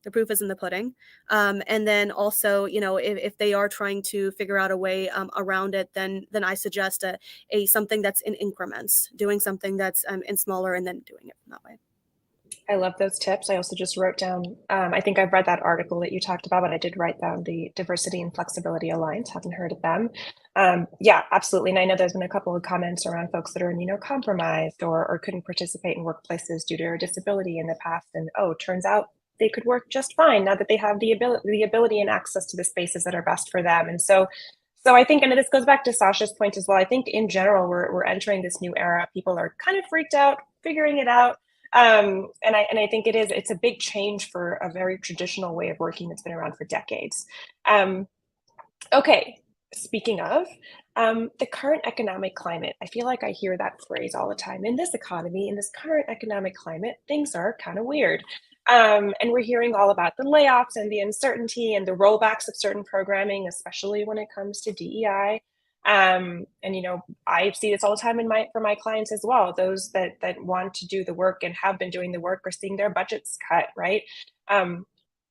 the proof is in the pudding. And then also, if they are trying to figure out a way around it, then I suggest a something that's in increments, doing something that's in smaller and then doing it that way. I love those tips. I also just wrote down, I think I've read that article that you talked about, but I did write down the Diversity and Flexibility Alliance. Haven't heard of them. Yeah, absolutely. And I know there's been a couple of comments around folks that are immunocompromised or couldn't participate in workplaces due to their disability in the past. And turns out they could work just fine now that they have the ability and access to the spaces that are best for them. And so I think, and this goes back to Sasha's point as well, I think in general, we're entering this new era. People are kind of freaked out, figuring it out. And I think it's a big change for a very traditional way of working that's been around for decades. Okay, speaking of the current economic climate, I feel like I hear that phrase all the time. In this economy, in this current economic climate, things are kind of weird. And we're hearing all about the layoffs and the uncertainty and the rollbacks of certain programming, especially when it comes to DEI. And I see this all the time for my clients as well. Those that want to do the work and have been doing the work are seeing their budgets cut, right? And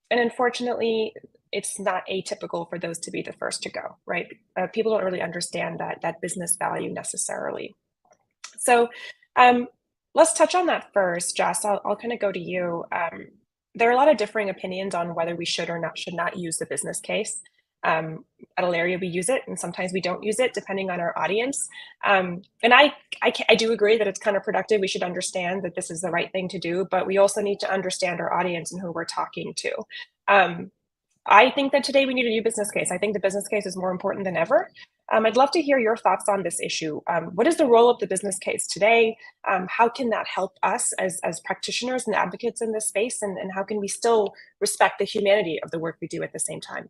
unfortunately, it's not atypical for those to be the first to go, right? People don't really understand that business value necessarily. So let's touch on that first, Jess. I'll kind of go to you. There are a lot of differing opinions on whether we should not use the business case. At Alaria, we use it, and sometimes we don't use it, depending on our audience. And I do agree that it's counterproductive. We should understand that this is the right thing to do, but we also need to understand our audience and who we're talking to. I think that today we need a new business case. I think the business case is more important than ever. I'd love to hear your thoughts on this issue. What is the role of the business case today? How can that help us as practitioners and advocates in this space? And how can we still respect the humanity of the work we do at the same time?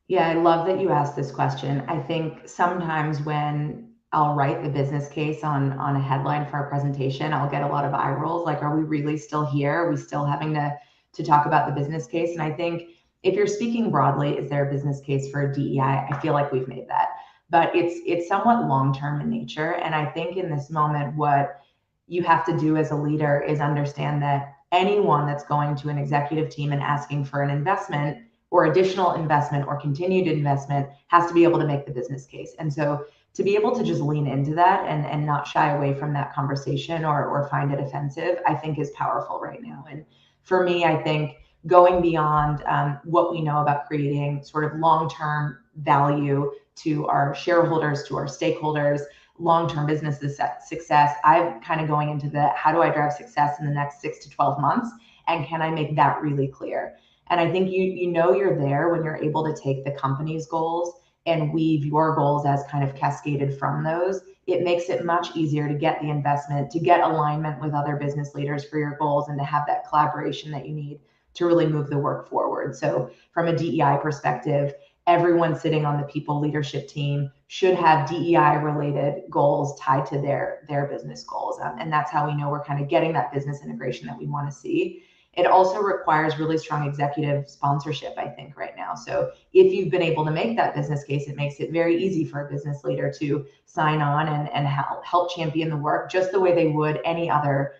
Yeah, I love that you asked this question. I think sometimes when I'll write the business case on a headline for a presentation, I'll get a lot of eye rolls. Like, are we really still here? Are we still having to talk about the business case? And I think if you're speaking broadly, is there a business case for DEI? I feel like we've made that, but it's somewhat long-term in nature. And I think in this moment, what you have to do as a leader is understand that anyone that's going to an executive team and asking for an investment or additional investment or continued investment has to be able to make the business case. And so to be able to just lean into that and not shy away from that conversation or find it offensive, I think is powerful right now. And for me, I think going beyond what we know about creating sort of long-term value to our shareholders, to our stakeholders, long-term business success, I'm kind of going into the how do I drive success in the next 6 to 12 months? And can I make that really clear? And I think you're there when you're able to take the company's goals and weave your goals as kind of cascaded from those. It makes it much easier to get the investment, to get alignment with other business leaders for your goals, and to have that collaboration that you need to really move the work forward. So from a DEI perspective, everyone sitting on the people leadership team should have DEI related goals tied to their business goals. And that's how we know we're kind of getting that business integration that we want to see. It also requires really strong executive sponsorship, I think, right now. So if you've been able to make that business case, it makes it very easy for a business leader to sign on and help champion the work just the way they would any other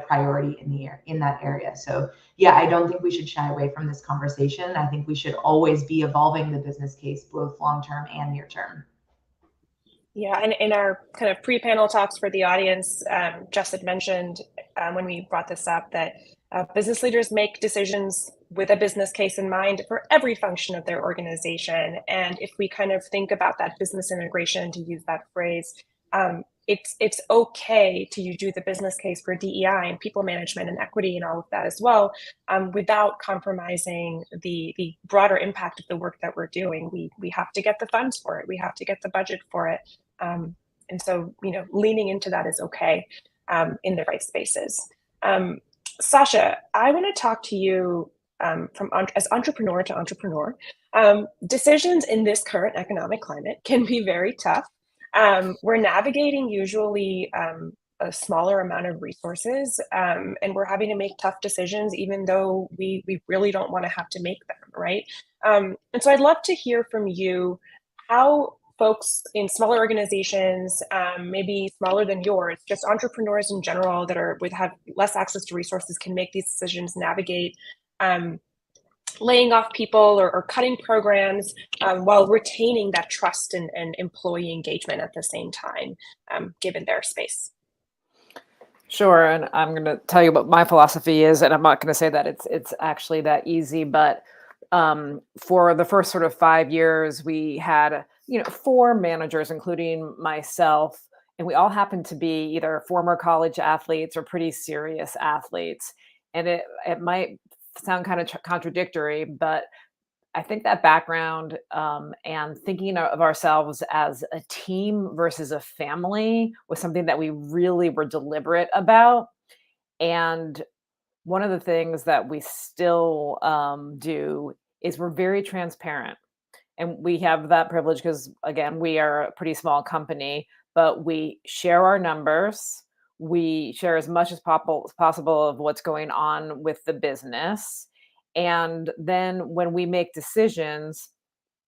priority in that area. So yeah, I don't think we should shy away from this conversation. I think we should always be evolving the business case, both long-term and near-term. Yeah, and in our kind of pre-panel talks for the audience, Jess had mentioned when we brought this up that business leaders make decisions with a business case in mind for every function of their organization. And if we kind of think about that business integration, to use that phrase, it's okay to do the business case for DEI and people management and equity and all of that as well, without compromising the broader impact of the work that we're doing. We have to get the funds for it. We have to get the budget for it. And so, leaning into that is okay in the right spaces. Sasha, I want to talk to you as entrepreneur to entrepreneur. Decisions in this current economic climate can be very tough. We're navigating usually a smaller amount of resources, and we're having to make tough decisions, even though we really don't want to have to make them, right? And so I'd love to hear from you how folks in smaller organizations, maybe smaller than yours, just entrepreneurs in general that have less access to resources, can make these decisions, navigate laying off people or cutting programs while retaining that trust and employee engagement at the same time, given their space. Sure, and I'm going to tell you what my philosophy is, and I'm not going to say that it's actually that easy, but for the first sort of 5 years, we had 4 managers, including myself, and we all happened to be either former college athletes or pretty serious athletes. And it might sound kind of contradictory, but I think that background and thinking of ourselves as a team versus a family was something that we really were deliberate about. And one of the things that we still do is we're very transparent. And we have that privilege because, again, we are a pretty small company, but we share our numbers. We share as much as possible of what's going on with the business. And then when we make decisions,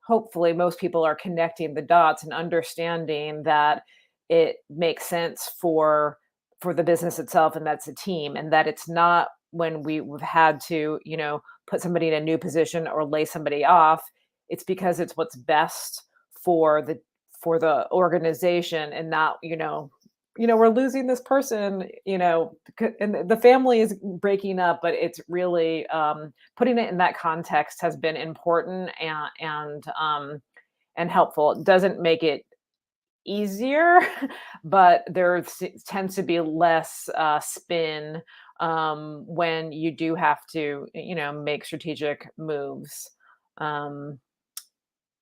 hopefully most people are connecting the dots and understanding that it makes sense for the business itself, and that's a team, and that it's not when we've had to, put somebody in a new position or lay somebody off. It's because it's what's best for the organization, and not, we're losing this person, and the family is breaking up, but it's really putting it in that context has been important and helpful. It doesn't make it easier, but there tends to be less spin when you do have to, make strategic moves.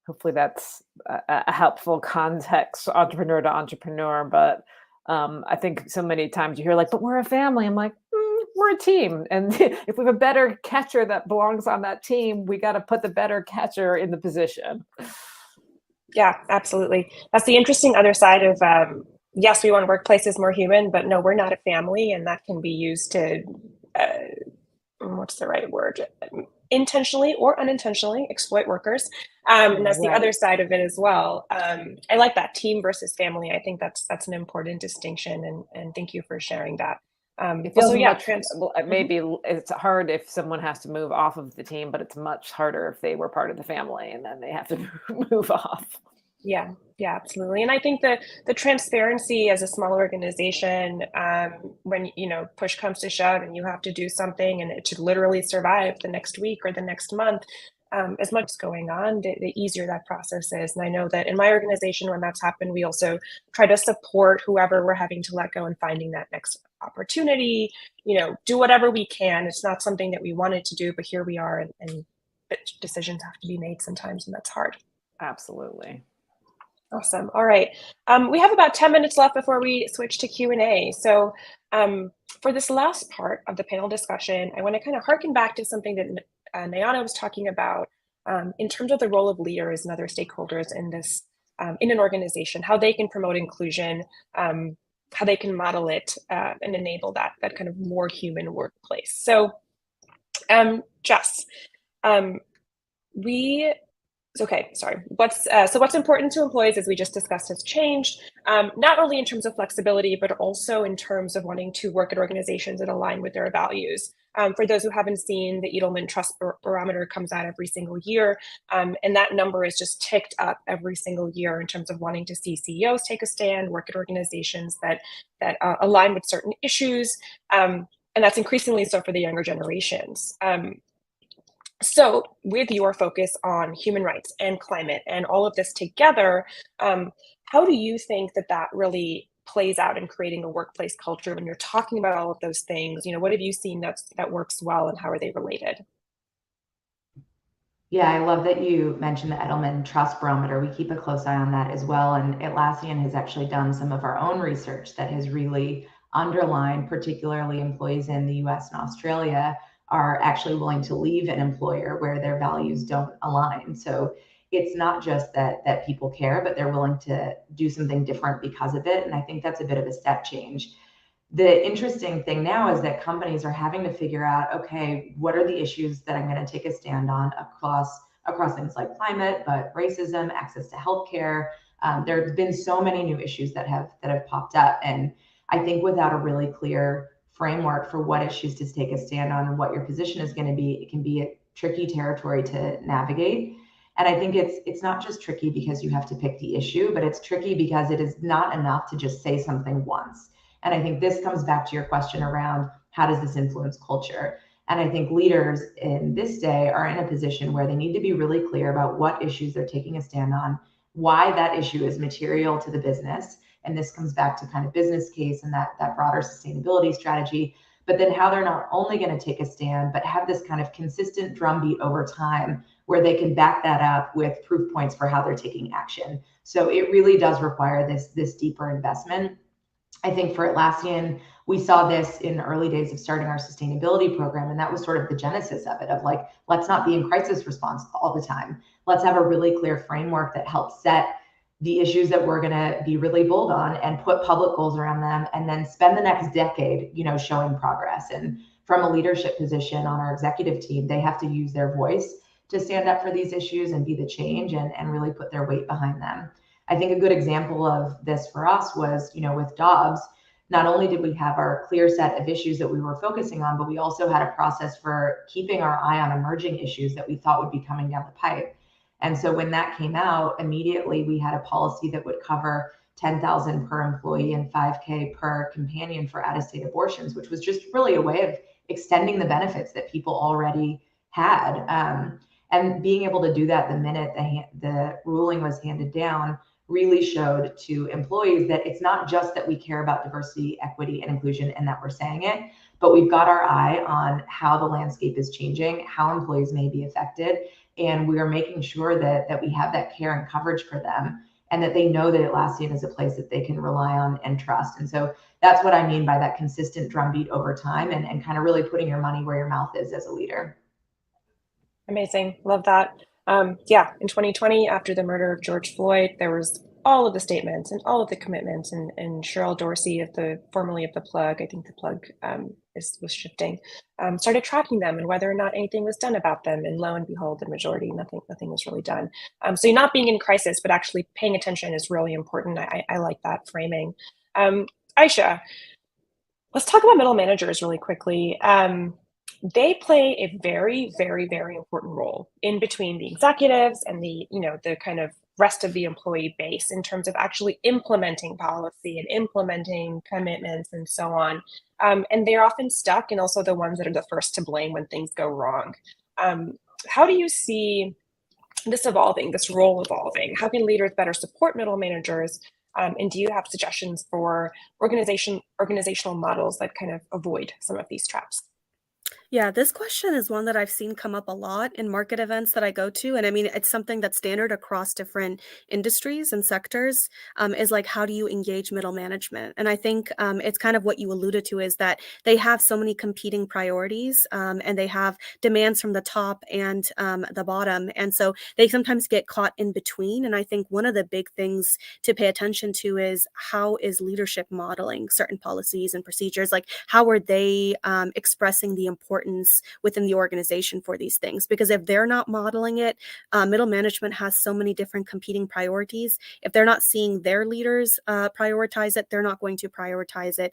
Hopefully that's a helpful context, entrepreneur to entrepreneur. But I think so many times you hear but we're a family. I'm like, we're a team. And if we have a better catcher that belongs on that team, we got to put the better catcher in the position. Yeah, absolutely. That's the interesting other side of, yes, we want workplaces more human, but no, we're not a family. And that can be used to, what's the right word? Intentionally or unintentionally exploit workers. And that's the other side of it as well. I like that, team versus family. I think that's an important distinction. And thank you for sharing that. Maybe it's hard if someone has to move off of the team, but it's much harder if they were part of the family and then they have to move off. Yeah, absolutely. And I think the transparency as a smaller organization, when, push comes to shove and you have to do something and it should literally survive the next week or the next month, as much as going on, the easier that process is. And I know that in my organization, when that's happened, we also try to support whoever we're having to let go and finding that next opportunity, do whatever we can. It's not something that we wanted to do, but here we are, and decisions have to be made sometimes, and that's hard. Absolutely. Awesome. All right. We have about 10 minutes left before we switch to Q&A. So for this last part of the panel discussion, I want to kind of harken back to something that Nayana was talking about in terms of the role of leaders and other stakeholders in this, in an organization, how they can promote inclusion, how they can model it and enable that kind of more human workplace. So Jess, we Okay, sorry. What's important to employees, as we just discussed, has changed, not only in terms of flexibility, but also in terms of wanting to work at organizations that align with their values. For those who haven't seen, the Edelman Trust Barometer comes out every single year, and that number is just ticked up every single year in terms of wanting to see CEOs take a stand, work at organizations that align with certain issues, and that's increasingly so for the younger generations. So with your focus on human rights and climate and all of this together, how do you think that really plays out in creating a workplace culture when you're talking about all of those things? What have you seen that works well, and how are they related? Yeah, I love that you mentioned the Edelman Trust Barometer. We keep a close eye on that as well. And Atlassian has actually done some of our own research that has really underlined, particularly employees in the US and Australia are actually willing to leave an employer where their values don't align. So it's not just that people care, but they're willing to do something different because of it. And I think that's a bit of a step change. The interesting thing now is that companies are having to figure out, okay, what are the issues that I'm going to take a stand on across things like climate, but racism, access to healthcare. There have been so many new issues that have popped up, and I think without a really clear framework for what issues to take a stand on and what your position is going to be, it can be a tricky territory to navigate. And I think it's not just tricky because you have to pick the issue, but it's tricky because it is not enough to just say something once. And I think this comes back to your question around how does this influence culture? And I think leaders in this day are in a position where they need to be really clear about what issues they're taking a stand on, why that issue is material to the business. And this comes back to kind of business case and that broader sustainability strategy, but then how they're not only going to take a stand, but have this kind of consistent drumbeat over time where they can back that up with proof points for how they're taking action. So it really does require this deeper investment. I think for Atlassian, we saw this in the early days of starting our sustainability program. And that was sort of the genesis of it, of like, let's not be in crisis response all the time. Let's have a really clear framework that helps set the issues that we're going to be really bold on and put public goals around them, and then spend the next decade, showing progress. And from a leadership position on our executive team, they have to use their voice to stand up for these issues and be the change and really put their weight behind them. I think a good example of this for us was, with Dobbs, not only did we have our clear set of issues that we were focusing on, but we also had a process for keeping our eye on emerging issues that we thought would be coming down the pipe. And so when that came out, immediately we had a policy that would cover $10,000 per employee and $5,000 per companion for out-of-state abortions, which was just really a way of extending the benefits that people already had. And being able to do that the minute the ruling was handed down really showed to employees that it's not just that we care about diversity, equity, and inclusion and that we're saying it, but we've got our eye on how the landscape is changing, how employees may be affected, and we are making sure that we have that care and coverage for them, and that they know that Atlassian is a place that they can rely on and trust. And so that's what I mean by that consistent drumbeat over time and kind of really putting your money where your mouth is as a leader. Amazing. Love that. Yeah, in 2020, after the murder of George Floyd, there was all of the statements and all of the commitments, and Cheryl Dorsey, formerly of the Plug, I think the Plug was shifting, started tracking them and whether or not anything was done about them. And lo and behold, the majority, nothing was really done. So you're not being in crisis, but actually paying attention is really important. I like that framing. Aisha, let's talk about middle managers really quickly. They play a very, very, very important role in between the executives and the kind of rest of the employee base in terms of actually implementing policy and implementing commitments and so on. And they're often stuck, and also the ones that are the first to blame when things go wrong. How do you see this evolving, this role evolving? How can leaders better support middle managers? And do you have suggestions for organizational models that kind of avoid some of these traps? Yeah, this question is one that I've seen come up a lot in market events that I go to. And I mean, it's something that's standard across different industries and sectors, is like, how do you engage middle management? And I think it's kind of what you alluded to, is that they have so many competing priorities, and they have demands from the top and the bottom. And so they sometimes get caught in between. And I think one of the big things to pay attention to is, how is leadership modeling certain policies and procedures? Like, how are they expressing the importance importance within the organization for these things, because if they're not modeling it, middle management has so many different competing priorities. If they're not seeing their leaders prioritize it, they're not going to prioritize it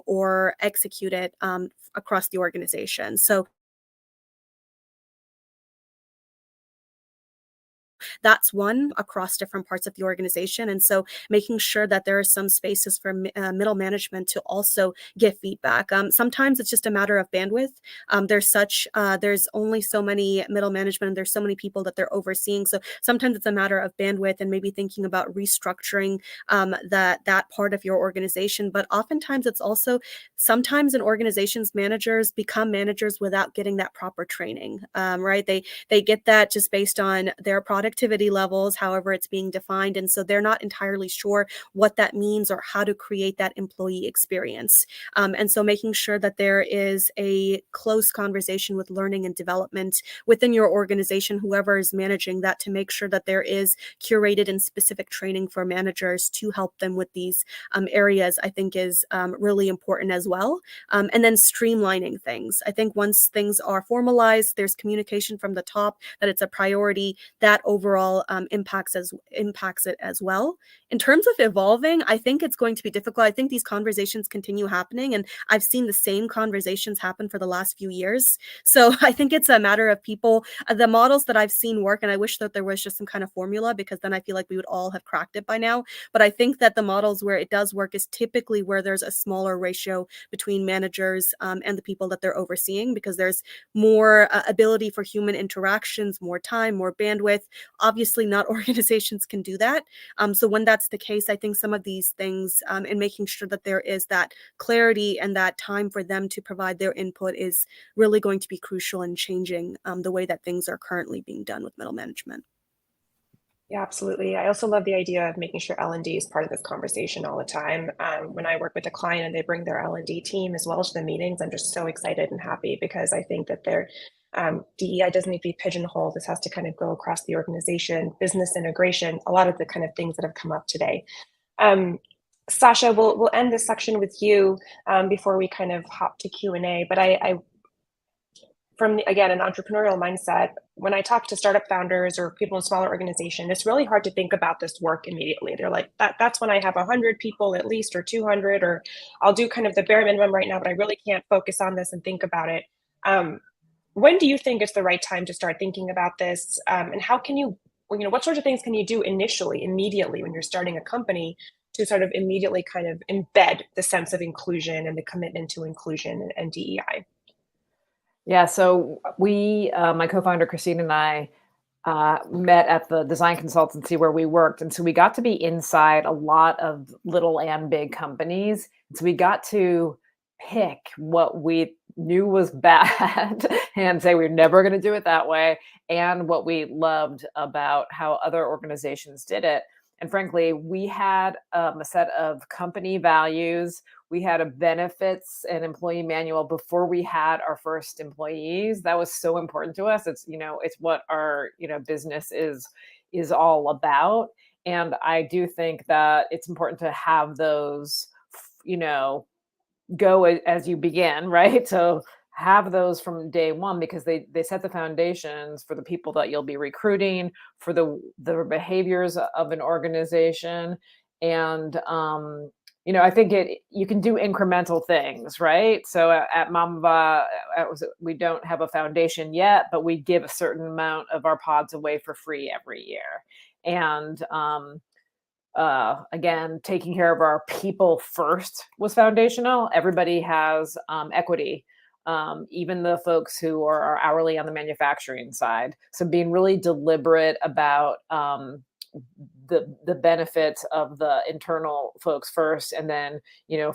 or execute it across the organization. So that's one across different parts of the organization. And so making sure that there are some spaces for middle management to also give feedback. Sometimes it's just a matter of bandwidth. There's only so many middle management and there's so many people that they're overseeing. So sometimes it's a matter of bandwidth and maybe thinking about restructuring that part of your organization. But oftentimes it's also, sometimes in organizations, managers become managers without getting that proper training, right? They get that just based on their productivity levels, however it's being defined. And so they're not entirely sure what that means or how to create that employee experience. And so making sure that there is a close conversation with learning and development within your organization, whoever is managing that, to make sure that there is curated and specific training for managers to help them with these areas, I think is really important as well. And then streamlining things. I think once things are formalized, there's communication from the top that it's a priority, that overall impacts it as well. In terms of evolving, I think it's going to be difficult. I think these conversations continue happening, and I've seen the same conversations happen for the last few years. So I think it's a matter of people, the models that I've seen work, and I wish that there was just some kind of formula, because then I feel like we would all have cracked it by now. But I think that the models where it does work is typically where there's a smaller ratio between managers and the people that they're overseeing, because there's more ability for human interactions, more time, more bandwidth. Obviously, not organizations can do that. So when that's the case, I think some of these things and making sure that there is that clarity and that time for them to provide their input is really going to be crucial in changing the way that things are currently being done with middle management. Yeah, absolutely. I also love the idea of making sure L&D is part of this conversation all the time. When I work with a client and they bring their L&D team as well to the meetings, I'm just so excited and happy, because I think that their DEI doesn't need to be pigeonholed. This has to kind of go across the organization, business integration, a lot of the kind of things that have come up today. Sasha, we'll end this section with you before we kind of hop to Q&A. But I from, again, an entrepreneurial mindset, when I talk to startup founders or people in smaller organizations, it's really hard to think about this work immediately. They're like, that's when I have 100 people at least, or 200, or I'll do kind of the bare minimum right now, but I really can't focus on this and think about it. When do you think it's the right time to start thinking about this? And how can you, what sorts of things can you do immediately when you're starting a company to sort of immediately kind of embed the sense of inclusion and the commitment to inclusion and DEI? Yeah, so we, my co-founder Christine and I, met at the design consultancy where we worked, and so we got to be inside a lot of little and big companies. So we got to pick what we knew was bad and say we're never going to do it that way, and what we loved about how other organizations did it. And frankly, we had a set of company values. We had a benefits and employee manual before we had our first employees. That was so important to us. It's, it's what our, business is all about. And I do think that it's important to have those, go as you begin, right? So have those from day one, because they set the foundations for the people that you'll be recruiting, for the behaviors of an organization. And I think you can do incremental things, right? So at Mamava, we don't have a foundation yet, but we give a certain amount of our pods away for free every year. And again, taking care of our people first was foundational. Everybody has equity, even the folks who are hourly on the manufacturing side. So being really deliberate about the benefits of the internal folks first, and then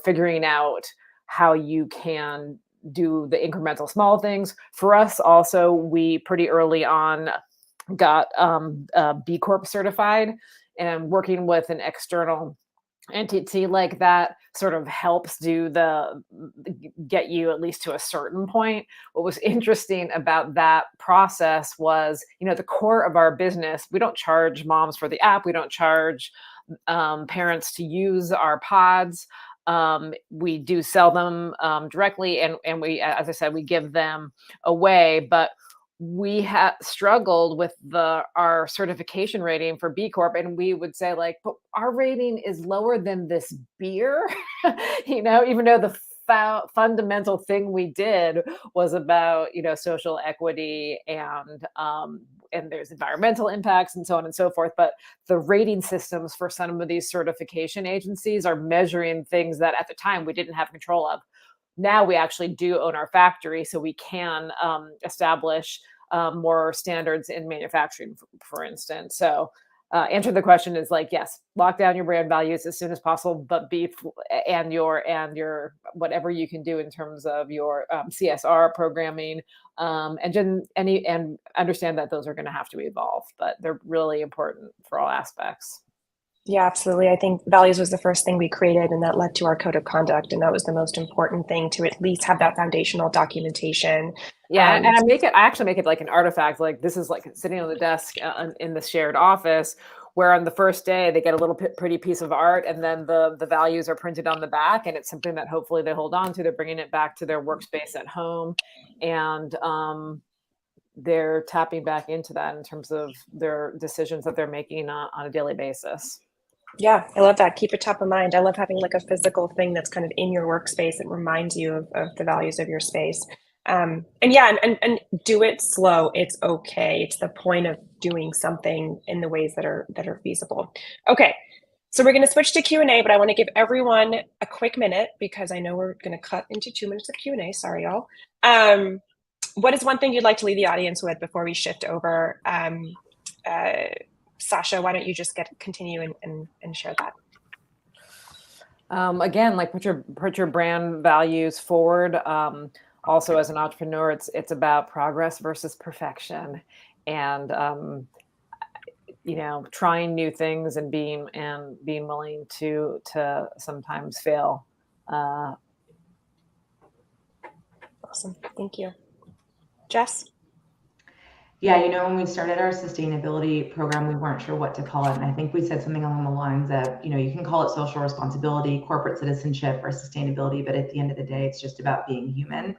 figuring out how you can do the incremental small things. For us also, we pretty early on got B Corp certified, and working with an external entity like that sort of helps get you at least to a certain point. What was interesting about that process was, the core of our business, we don't charge moms for the app. We don't charge parents to use our pods. We do sell them directly, and we, as I said, we give them away. But we have struggled with our certification rating for B Corp, and we would say like, but our rating is lower than this beer, even though the fundamental thing we did was about social equity and there's environmental impacts and so on and so forth. But the rating systems for some of these certification agencies are measuring things that at the time we didn't have control of. Now we actually do own our factory, so we can establish more standards in manufacturing, for instance. So answer the question is like, yes, lock down your brand values as soon as possible, but and your whatever you can do in terms of your CSR programming, and understand that those are going to have to evolve, but they're really important for all aspects. Yeah, absolutely. I think values was the first thing we created, and that led to our code of conduct. And that was the most important thing, to at least have that foundational documentation. Yeah, and I actually make it like an artifact. Like this is like sitting on the desk in the shared office, where on the first day they get a little pretty piece of art, and then the values are printed on the back, and it's something that hopefully they hold on to. They're bringing it back to their workspace at home, and they're tapping back into that in terms of their decisions that they're making on a daily basis. Yeah, I love that. Keep it top of mind. I love having like a physical thing that's kind of in your workspace that reminds you of the values of your space. And do it slow. It's okay. It's the point of doing something in the ways that are feasible. Okay, so we're going to switch to Q&A, but I want to give everyone a quick minute because I know we're going to cut into 2 minutes of Q&A. Sorry, y'all. What is one thing you'd like to leave the audience with before we shift over? Sasha, why don't you just continue and share that? Again, like put your brand values forward. Also, as an entrepreneur, it's about progress versus perfection, and trying new things and being willing to sometimes fail. Awesome, thank you, Jess. Yeah, when we started our sustainability program, we weren't sure what to call it. And I think we said something along the lines of, you can call it social responsibility, corporate citizenship, or sustainability, but at the end of the day, it's just about being human.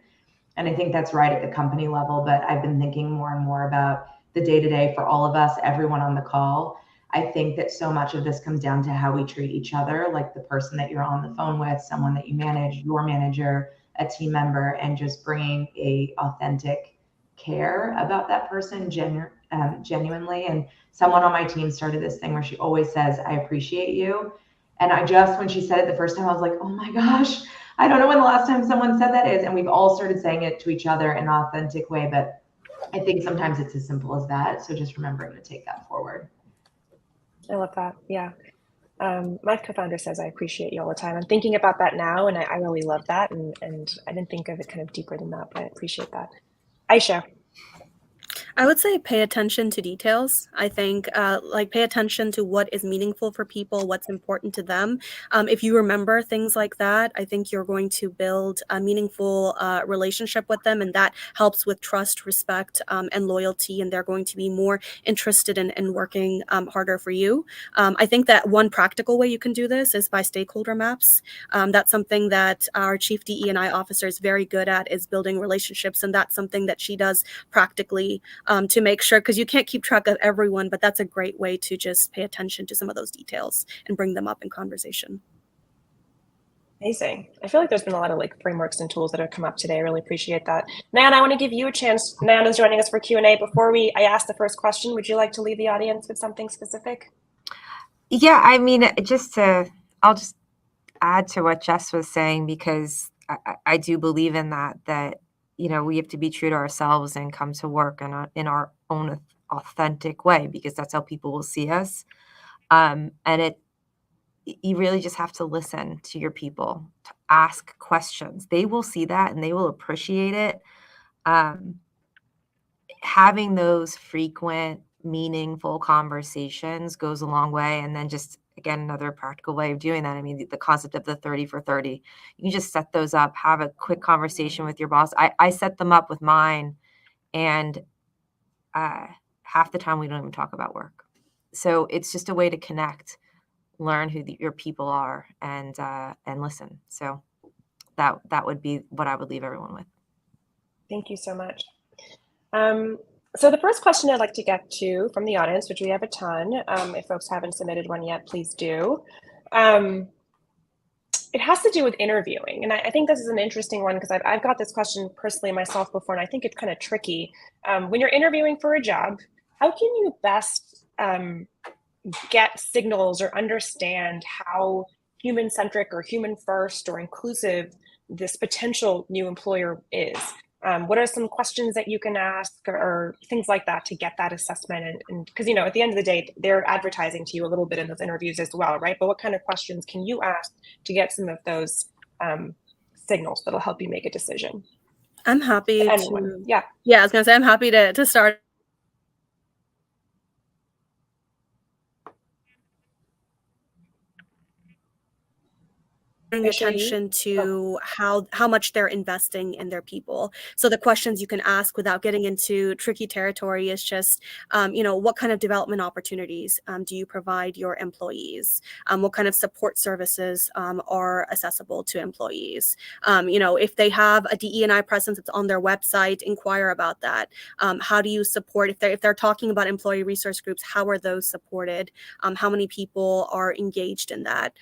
And I think that's right at the company level, but I've been thinking more and more about the day-to-day for all of us, everyone on the call. I think that so much of this comes down to how we treat each other, like the person that you're on the phone with, someone that you manage, your manager, a team member, and just bringing a authentic care about that person genuinely. And someone on my team started this thing where she always says, I appreciate you. And when she said it the first time, I was like, oh my gosh, I don't know when the last time someone said that is. And we've all started saying it to each other in an authentic way, but I think sometimes it's as simple as that. So just remembering to take that forward. I love that. Yeah. My co-founder says, I appreciate you all the time. I'm thinking about that now, and I really love that. And I didn't think of it kind of deeper than that, but I appreciate that. Aisha. I would say pay attention to details. I think pay attention to what is meaningful for people, what's important to them. If you remember things like that, I think you're going to build a meaningful relationship with them, and that helps with trust, respect, and loyalty, and they're going to be more interested in working harder for you. I think that one practical way you can do this is by stakeholder maps. That's something that our chief DE&I officer is very good at, is building relationships, and that's something that she does practically to make sure, because you can't keep track of everyone, but that's a great way to just pay attention to some of those details and bring them up in conversation. Amazing. I feel like there's been a lot of frameworks and tools that have come up today. I really appreciate that. Nan, I want to give you a chance. Nan is joining us for Q&A. Before I ask the first question, would you like to leave the audience with something specific? Yeah, I mean, I'll just add to what Jess was saying, because I do believe in that we have to be true to ourselves and come to work in our own authentic way, because that's how people will see us. And you really just have to listen to your people, to ask questions. They will see that and they will appreciate it. Having those frequent, meaningful conversations goes a long way. And then just, again, another practical way of doing that. I mean, the concept of the 30 for 30, you can just set those up, have a quick conversation with your boss. I set them up with mine, and half the time we don't even talk about work. So it's just a way to connect learn who your people are and listen. So that would be what I would leave everyone with. Thank you so much. So the first question I'd like to get to from the audience, which we have a ton, if folks haven't submitted one yet, please do. It has to do with interviewing. And I think this is an interesting one because I've got this question personally myself before, and I think it's kind of tricky. When you're interviewing for a job, how can you best get signals or understand how human-centric or human-first or inclusive this potential new employer is? What are some questions that you can ask or things like that to get that assessment? And because, you know, at the end of the day, they're advertising to you a little bit in those interviews as well, right? But what kind of questions can you ask to get some of those signals that'll help you make a decision? I'm happy Anyone. to. Yeah. Yeah, I was going to say, I'm happy to start. Attention to how much they're investing in their people. So the questions you can ask without getting into tricky territory is just, you know, what kind of development opportunities do you provide your employees? What kind of support services are accessible to employees? You know, if they have a DE&I presence that's on their website, inquire about that. How do you support, if they're talking about employee resource groups, how are those supported? How many people are engaged in that?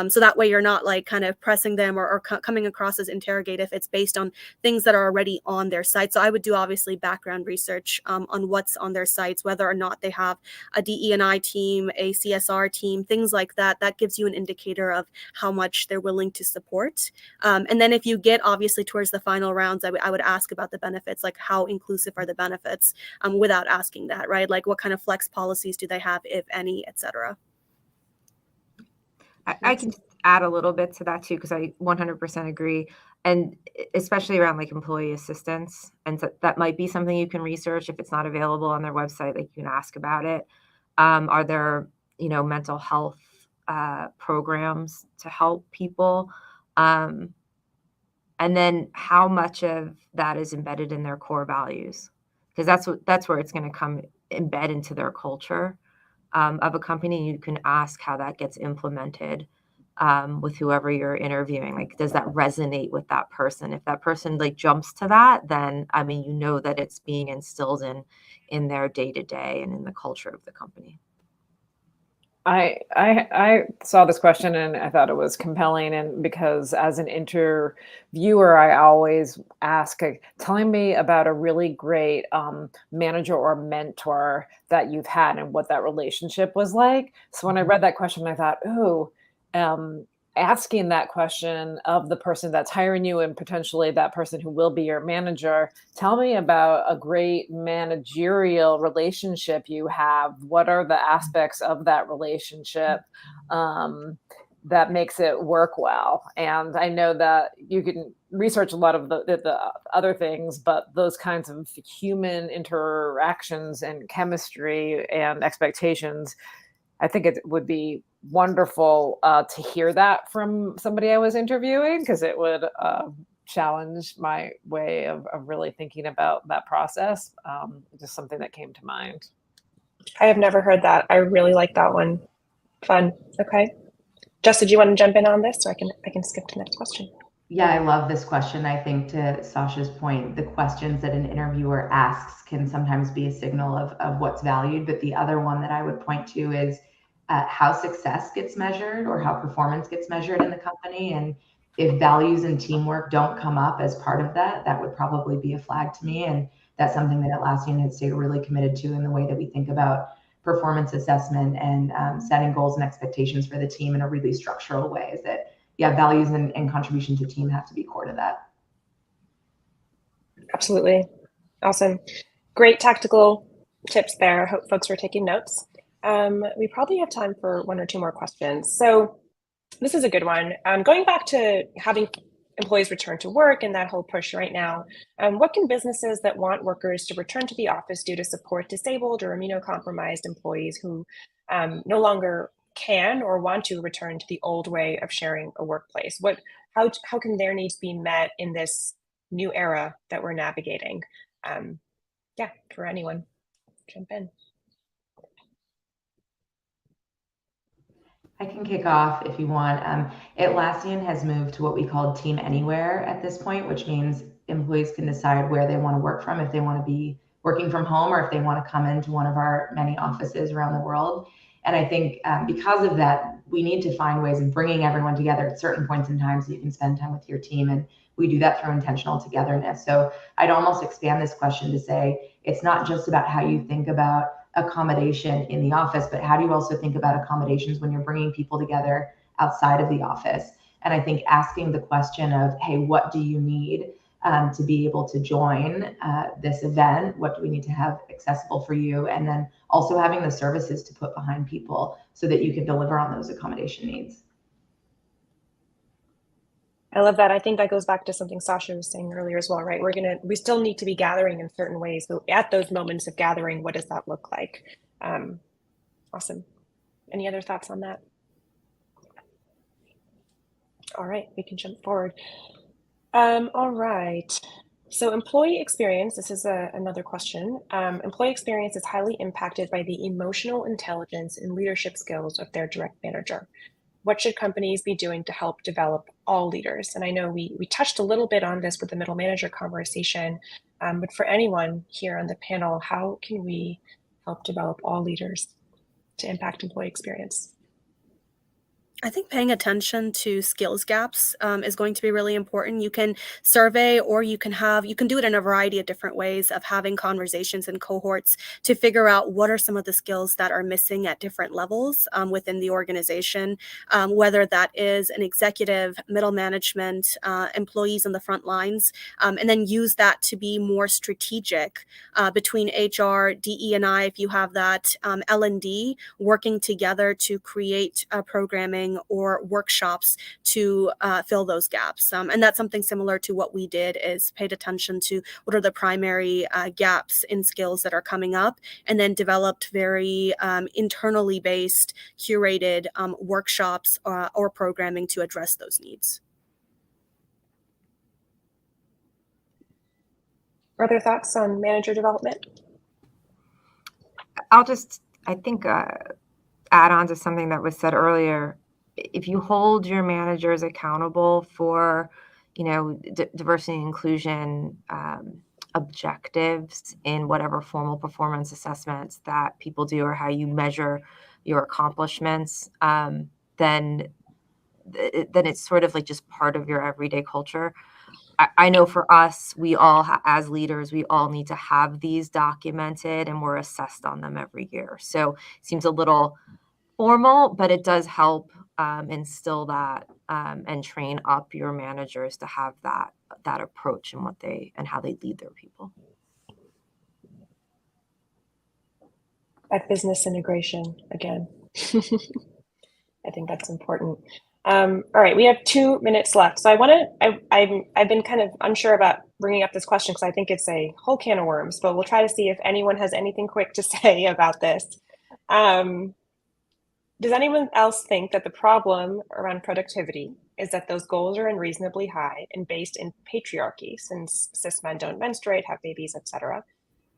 So that way you're not like kind of pressing them or coming across as interrogative. It's based on things that are already on their site. So I would do obviously background research on what's on their sites, whether or not they have a DE&I team, a CSR team, things like that. That gives you an indicator of how much they're willing to support. And then if you get obviously towards the final rounds, I would ask about the benefits, like how inclusive are the benefits without asking that, right? Like what kind of flex policies do they have, if any, et cetera. I can add a little bit to that too, because I 100% agree. And especially around like employee assistance. And so that might be something you can research if it's not available on their website, like you can ask about it. Are there, you know, mental health programs to help people? And then how much of that is embedded in their core values? Because that's where it's going to come embed into their culture of a company. You can ask how that gets implemented with whoever you're interviewing. Like, does that resonate with that person? If that person like jumps to that, then I mean, you know that it's being instilled in their day-to-day and in the culture of the company. I saw this question and I thought it was compelling, and because as an interviewer, I always ask, telling me about a really great manager or mentor that you've had and what that relationship was like. So when I read that question, I thought, oh, asking that question of the person that's hiring you and potentially that person who will be your manager, tell me about a great managerial relationship you have. What are the aspects of that relationship that makes it work well? And I know that you can research a lot of the other things, but those kinds of human interactions and chemistry and expectations, I think it would be wonderful to hear that from somebody I was interviewing, because it would challenge my way of really thinking about that process. Just something that came to mind. I have never heard that. I really like that one. Fun. Okay. Jess, did you want to jump in on this, or I can skip to the next question? Yeah, I love this question. I think to Sasha's point, the questions that an interviewer asks can sometimes be a signal of what's valued. But the other one that I would point to is how success gets measured or how performance gets measured in the company. And if values and teamwork don't come up as part of that, that would probably be a flag to me. And that's something that Atlassian has stayed really committed to in the way that we think about performance assessment and setting goals and expectations for the team in a really structural way. Is that, yeah, values and contribution to team have to be core to that. Absolutely. Awesome. Great tactical tips there. I hope folks were taking notes. We probably have time for one or two more questions. So this is a good one. Going back to having employees return to work and that whole push right now, what can businesses that want workers to return to the office do to support disabled or immunocompromised employees who no longer can or want to return to the old way of sharing a workplace? How can their needs be met in this new era that we're navigating? Yeah, for anyone, jump in. I can kick off if you want. Atlassian has moved to what we call Team Anywhere at this point, which means employees can decide where they want to work from, if they want to be working from home or if they want to come into one of our many offices around the world. And I think because of that, we need to find ways of bringing everyone together at certain points in time so you can spend time with your team. And we do that through intentional togetherness. So I'd almost expand this question to say, it's not just about how you think about accommodation in the office, but how do you also think about accommodations when you're bringing people together outside of the office? And I think asking the question of, hey, what do you need to be able to join this event? What do we need to have accessible for you? And then also having the services to put behind people so that you can deliver on those accommodation needs. I love that. I think that goes back to something Sasha was saying earlier as well, right? We still need to be gathering in certain ways. So at those moments of gathering, what does that look like? Awesome. Any other thoughts on that? All right, we can jump forward. All right. So employee experience, this is another question. Employee experience is highly impacted by the emotional intelligence and leadership skills of their direct manager. What should companies be doing to help develop all leaders? And I know we touched a little bit on this with the middle manager conversation, but for anyone here on the panel, how can we help develop all leaders to impact employee experience? I think paying attention to skills gaps is going to be really important. You can survey, or you can do it in a variety of different ways of having conversations in cohorts to figure out what are some of the skills that are missing at different levels within the organization, whether that is an executive, middle management, employees on the front lines, and then use that to be more strategic between HR, DE&I, if you have that, L&D, working together to create programming or workshops to fill those gaps. And that's something similar to what we did, is paid attention to what are the primary gaps in skills that are coming up, and then developed very internally based, curated workshops or programming to address those needs. Other thoughts on manager development? I think, add on to something that was said earlier. If you hold your managers accountable for, diversity and inclusion objectives in whatever formal performance assessments that people do, or how you measure your accomplishments, then it's sort of like just part of your everyday culture. I know for us, we all, as leaders, we all need to have these documented, and we're assessed on them every year. So it seems a little formal, but it does help instill that and train up your managers to have that approach and how they lead their people. At business integration again. I think that's important. All right, we have 2 minutes left. So I've been kind of unsure about bringing up this question because I think it's a whole can of worms, but we'll try to see if anyone has anything quick to say about this. Does anyone else think that the problem around productivity is that those goals are unreasonably high and based in patriarchy, since cis men don't menstruate, have babies, etc.?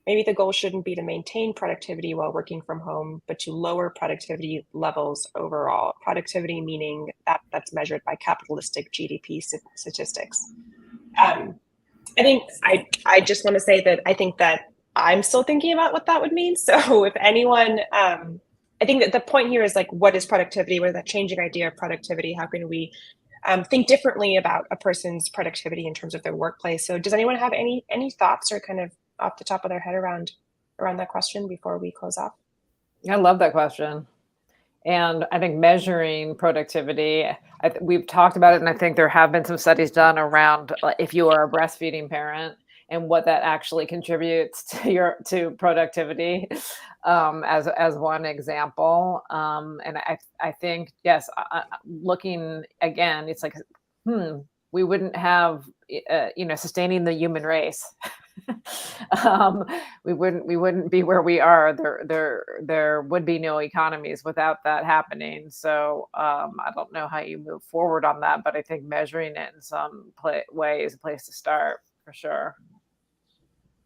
Maybe the goal shouldn't be to maintain productivity while working from home, but to lower productivity levels overall. Productivity meaning that's measured by capitalistic GDP statistics. I think I just want to say that I think that I'm still thinking about what that would mean. So if anyone, I think that the point here is like, what is productivity? What is that changing idea of productivity? How can we think differently about a person's productivity in terms of their workplace? So does anyone have any thoughts or kind of off the top of their head around that question before we close off? I love that question. And I think measuring productivity, we've talked about it, and I think there have been some studies done around if you are a breastfeeding parent and what that actually contributes to productivity as one example. And I think, yes, looking again, it's like, we wouldn't have, sustaining the human race. We wouldn't be where we are. There would be no economies without that happening. So I don't know how you move forward on that, but I think measuring it in some way is a place to start for sure.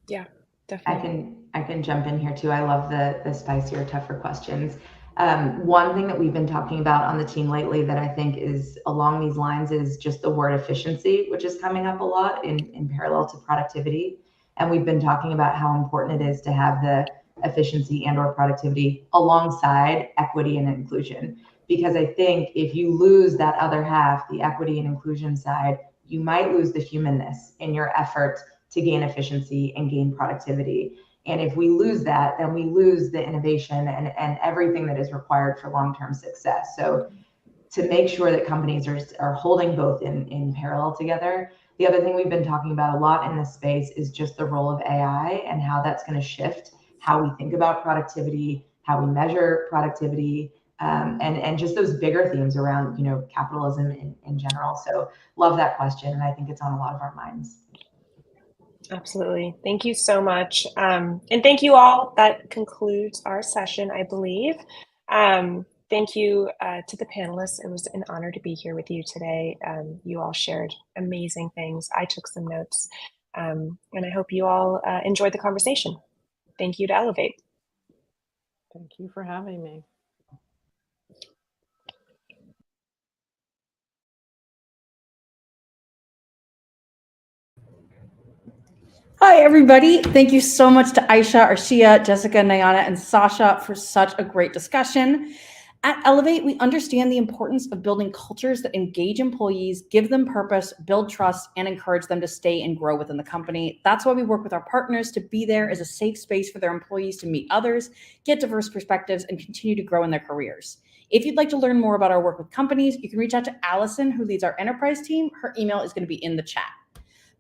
Yeah, definitely. I can jump in here too. I love the spicier, tougher questions. One thing that we've been talking about on the team lately that I think is along these lines is just the word efficiency, which is coming up a lot in parallel to productivity. And we've been talking about how important it is to have the efficiency and or productivity alongside equity and inclusion. Because I think if you lose that other half, the equity and inclusion side, you might lose the humanness in your effort to gain efficiency and gain productivity. And if we lose that, then we lose the innovation and everything that is required for long-term success. So to make sure that companies are holding both in parallel together. The other thing we've been talking about a lot in this space is just the role of AI and how that's going to shift how we think about productivity, how we measure productivity, and just those bigger themes around, you know, capitalism in general. So love that question, and I think it's on a lot of our minds. Absolutely. Thank you so much. And thank you all. That concludes our session, I believe. Thank you to the panelists. It was an honor to be here with you today. You all shared amazing things. I took some notes, and I hope you all enjoyed the conversation. Thank you to Elevate. Thank you for having me. Hi, everybody. Thank you so much to Aisha, Arshia, Jessica, Nayana, and Sasha for such a great discussion. At Elevate, we understand the importance of building cultures that engage employees, give them purpose, build trust, and encourage them to stay and grow within the company. That's why we work with our partners to be there as a safe space for their employees to meet others, get diverse perspectives, and continue to grow in their careers. If you'd like to learn more about our work with companies, you can reach out to Allison, who leads our enterprise team. Her email is going to be in the chat.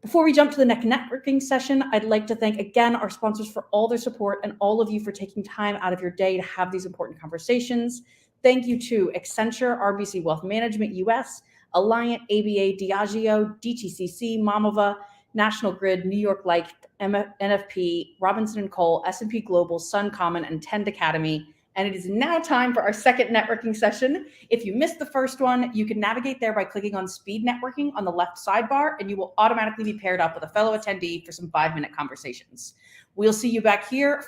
Before we jump to the next networking session, I'd like to thank again our sponsors for all their support and all of you for taking time out of your day to have these important conversations. Thank you to Accenture, RBC Wealth Management US, Alliant, ABA, Diageo, DTCC, Mamava, National Grid, New York Life, NFP, Robinson & Cole, S&P Global, Sun Common, and Tend Academy. And it is now time for our second networking session. If you missed the first one, you can navigate there by clicking on Speed Networking on the left sidebar, and you will automatically be paired up with a fellow attendee for some 5-minute conversations. We'll see you back here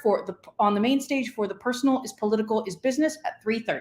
on the main stage for The Personal is Political is Business at 3:30.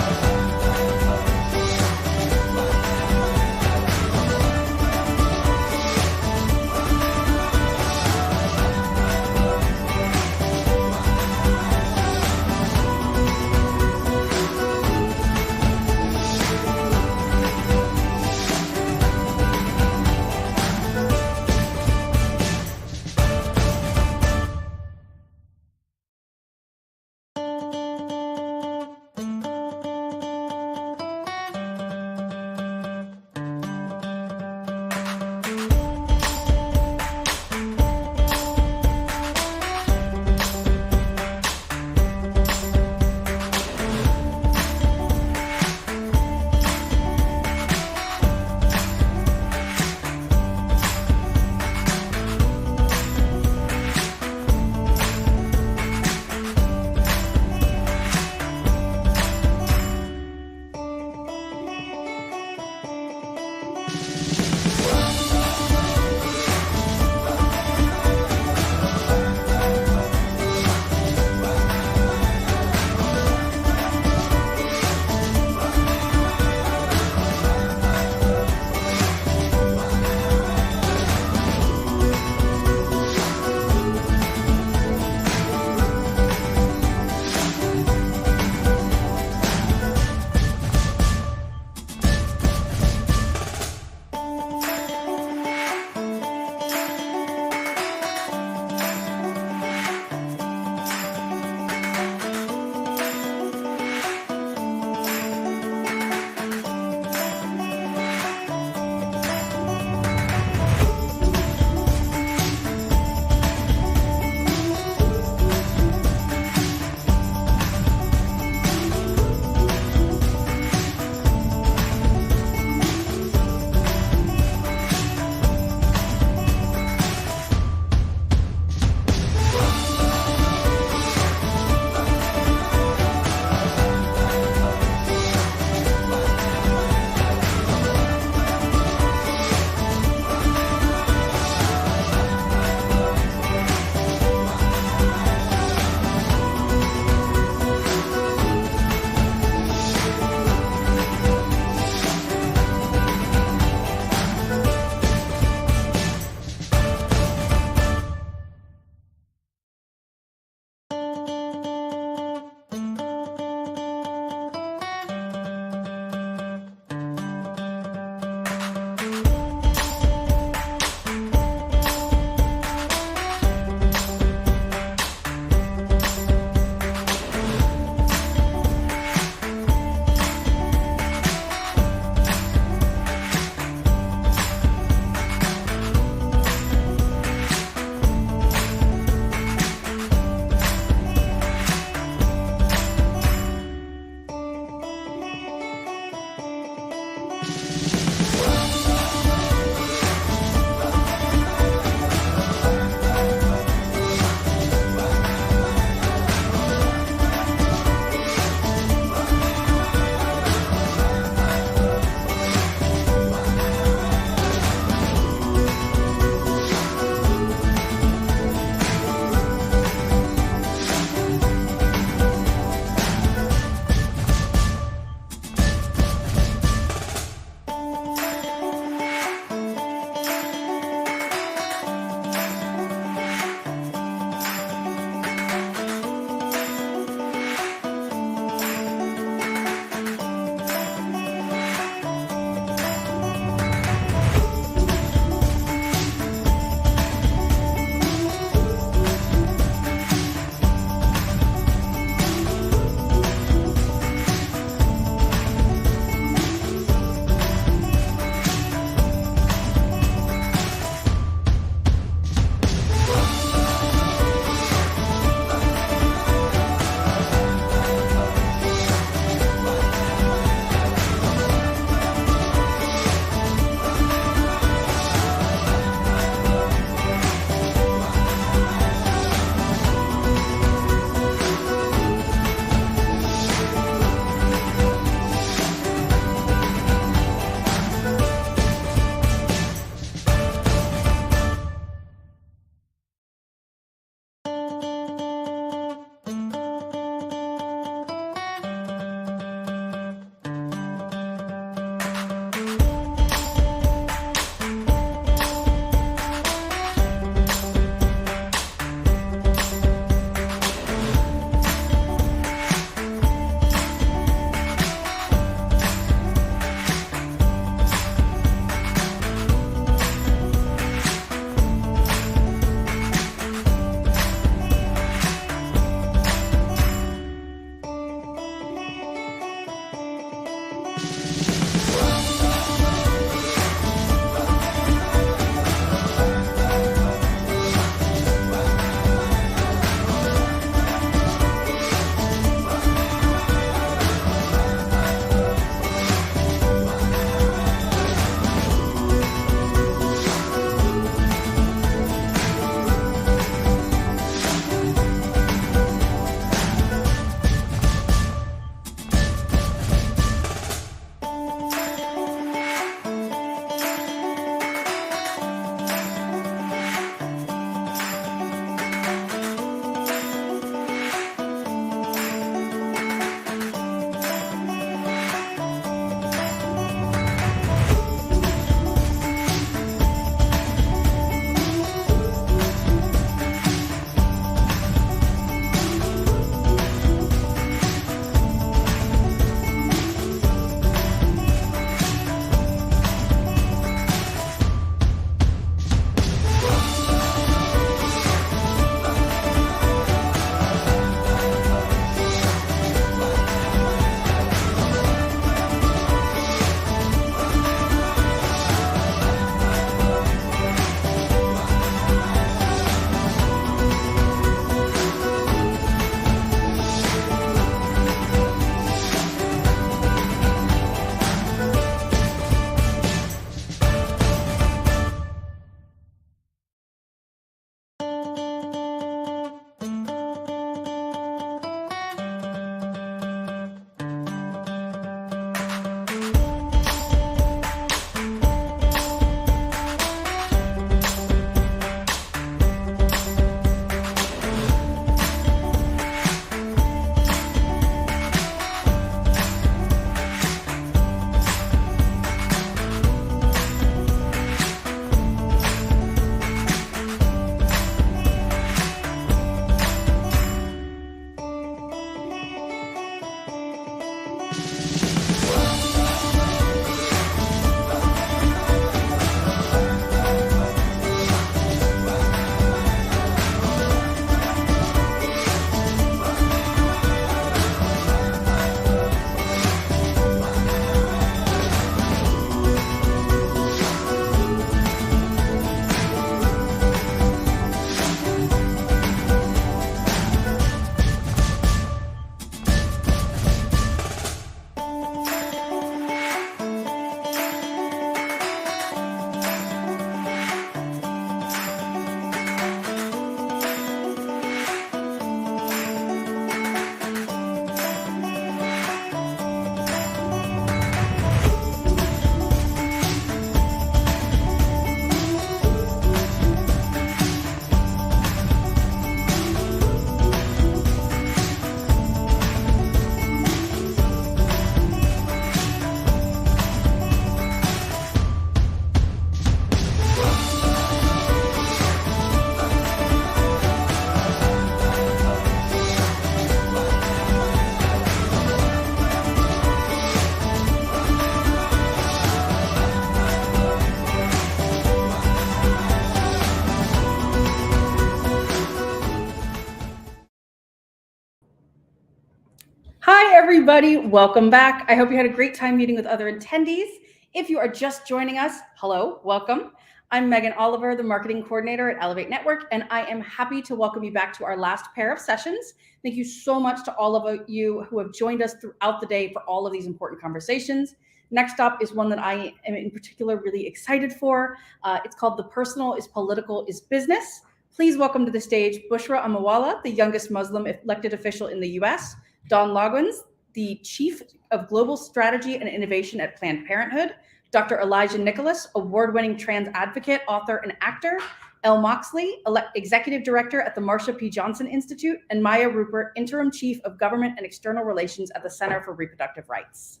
Hi, everybody. Welcome back. I hope you had a great time meeting with other attendees. If you are just joining us, hello, welcome. I'm Megan Oliver, the marketing coordinator at Elevate Network, and I am happy to welcome you back to our last pair of sessions. Thank you so much to all of you who have joined us throughout the day for all of these important conversations. Next up is one that I am in particular really excited for. It's called The Personal is Political is Business. Please welcome to the stage Bushra Amawala, the youngest Muslim elected official in the US, Don Loggins, the Chief of Global Strategy and Innovation at Planned Parenthood, Dr. Elijah Nicholas, award-winning trans advocate, author, and actor, Elle Moxley, Executive Director at the Marsha P. Johnson Institute, and Maya Rupert, Interim Chief of Government and External Relations at the Center for Reproductive Rights.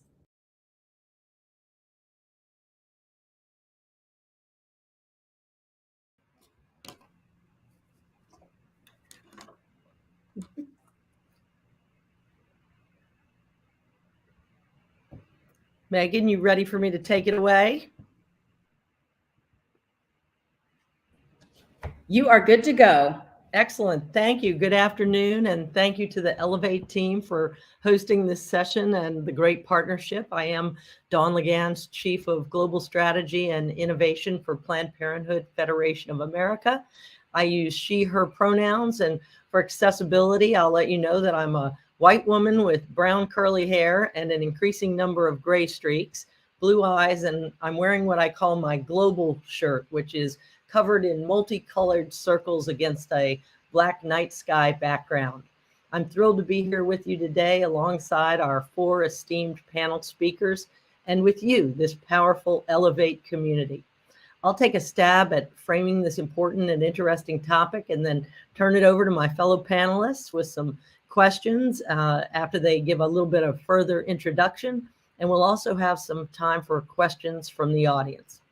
Megan, you ready for me to take it away? You are good to go. Excellent. Thank you. Good afternoon. And thank you to the Elevate team for hosting this session and the great partnership. I am Dawn Loggins, Chief of Global Strategy and Innovation for Planned Parenthood Federation of America. I use she, her pronouns. And for accessibility, I'll let you know that I'm a white woman with brown curly hair and an increasing number of gray streaks, blue eyes, and I'm wearing what I call my global shirt, which is covered in multicolored circles against a black night sky background. I'm thrilled to be here with you today alongside our 4 esteemed panel speakers and with you, this powerful Elevate community. I'll take a stab at framing this important and interesting topic and then turn it over to my fellow panelists with some questions after they give a little bit of further introduction. And we'll also have some time for questions from the audience.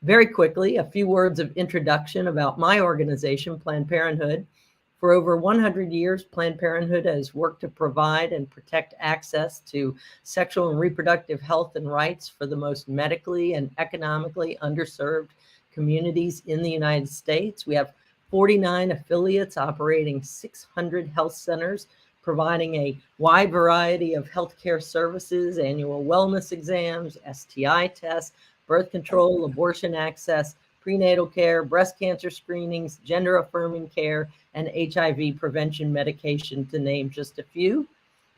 Very quickly, a few words of introduction about my organization, Planned Parenthood. For over 100 years, Planned Parenthood has worked to provide and protect access to sexual and reproductive health and rights for the most medically and economically underserved communities in the United States. We have 49 affiliates operating 600 health centers, providing a wide variety of healthcare services, annual wellness exams, STI tests, birth control, abortion access, prenatal care, breast cancer screenings, gender-affirming care, and HIV prevention medication, to name just a few.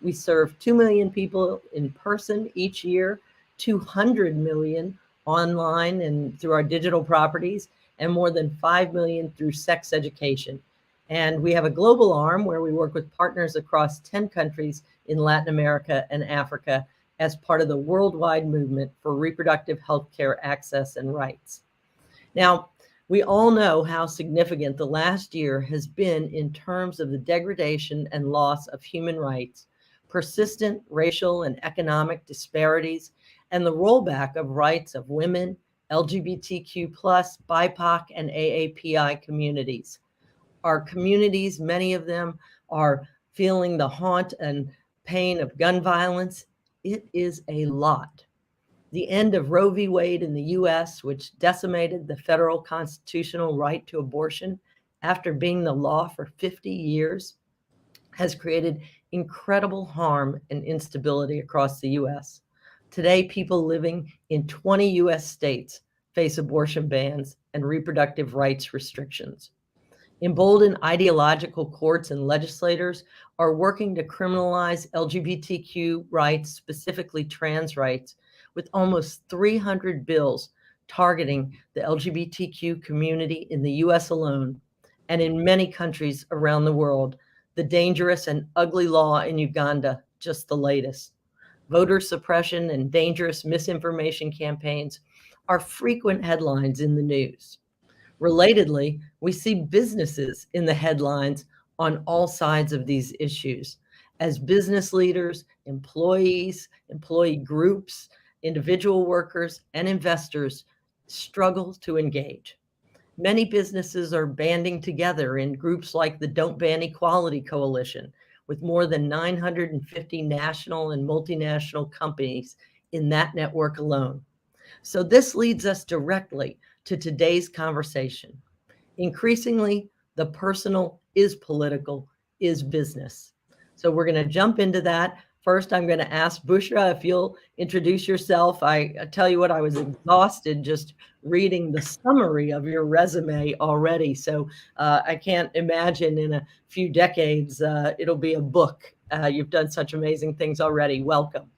We serve 2 million people in person each year, 200 million online and through our digital properties, and more than 5 million through sex education. And we have a global arm where we work with partners across 10 countries in Latin America and Africa as part of the worldwide movement for reproductive health care access and rights. Now, we all know how significant the last year has been in terms of the degradation and loss of human rights, persistent racial and economic disparities, and the rollback of rights of women, LGBTQ+, BIPOC, and AAPI communities. Our communities, many of them, are feeling the haunt and pain of gun violence. It is a lot. The end of Roe v. Wade in the US, which decimated the federal constitutional right to abortion after being the law for 50 years, has created incredible harm and instability across the US. Today, people living in 20 US states face abortion bans and reproductive rights restrictions. Emboldened ideological courts and legislators are working to criminalize LGBTQ rights, specifically trans rights, with almost 300 bills targeting the LGBTQ community in the US alone, and in many countries around the world. The dangerous and ugly law in Uganda, just the latest. Voter suppression and dangerous misinformation campaigns are frequent headlines in the news. Relatedly, we see businesses in the headlines on all sides of these issues. As business leaders, employees, employee groups, individual workers, and investors struggle to engage. Many businesses are banding together in groups like the Don't Ban Equality Coalition, with more than 950 national and multinational companies in that network alone. So this leads us directly to today's conversation. Increasingly, the personal is political, is business. So we're going to jump into that. First, I'm going to ask Bushra if you'll introduce yourself. I tell you what, I was exhausted just reading the summary of your resume already. So I can't imagine in a few decades it'll be a book. You've done such amazing things already. Welcome.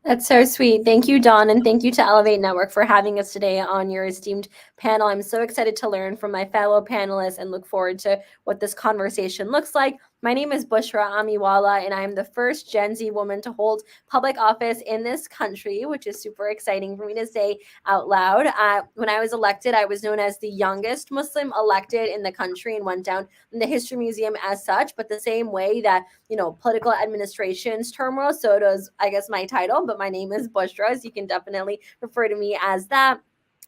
That's so sweet. Thank you, Dawn, and thank you to Elevate Network for having us today on your esteemed panel. I'm so excited to learn from my fellow panelists and look forward to what this conversation looks like. My name is Bushra Amiwala, and I am the first Gen Z woman to hold public office in this country, which is super exciting for me to say out loud. When I was elected, I was known as the youngest Muslim elected in the country and went down in the History Museum as such, but the same way that, political administration's turmoil, so does, I guess, my title, but my name is Bushra, so you can definitely refer to me as that.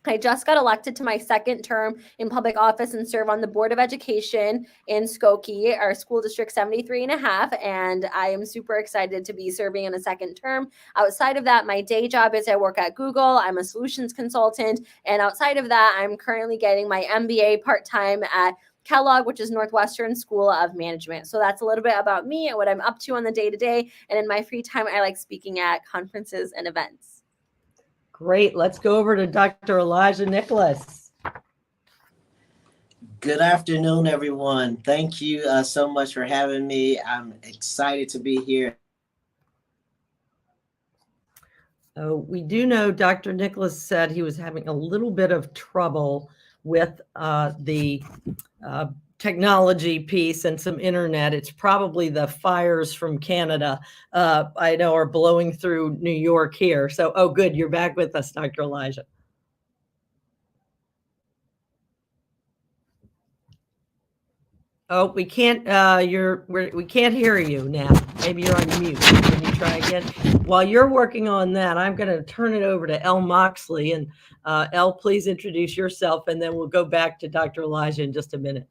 I just got elected to my second term in public office and serve on the Board of Education in Skokie, our school district 73 and a half. And I am super excited to be serving in a second term. Outside of that, my day job is I work at Google. I'm a solutions consultant. And outside of that, I'm currently getting my MBA part-time at Kellogg, which is Northwestern School of Management. So that's a little bit about me and what I'm up to on the day-to-day. And in my free time, I like speaking at conferences and events. Great. Let's go over to Dr. Elijah Nicholas. Good afternoon, everyone. Thank you so much for having me. I'm excited to be here. We do know Dr. Nicholas said he was having a little bit of trouble with the technology piece and some internet. It's probably the fires from Canada, I know, are blowing through New York here. So, oh, good. You're back with us, Dr. Elijah. Oh, we can't, we can't hear you now. Maybe you're on mute. Can you try again? While you're working on that, I'm going to turn it over to Elle Moxley. And Elle, please introduce yourself, and then we'll go back to Dr. Elijah in just a minute.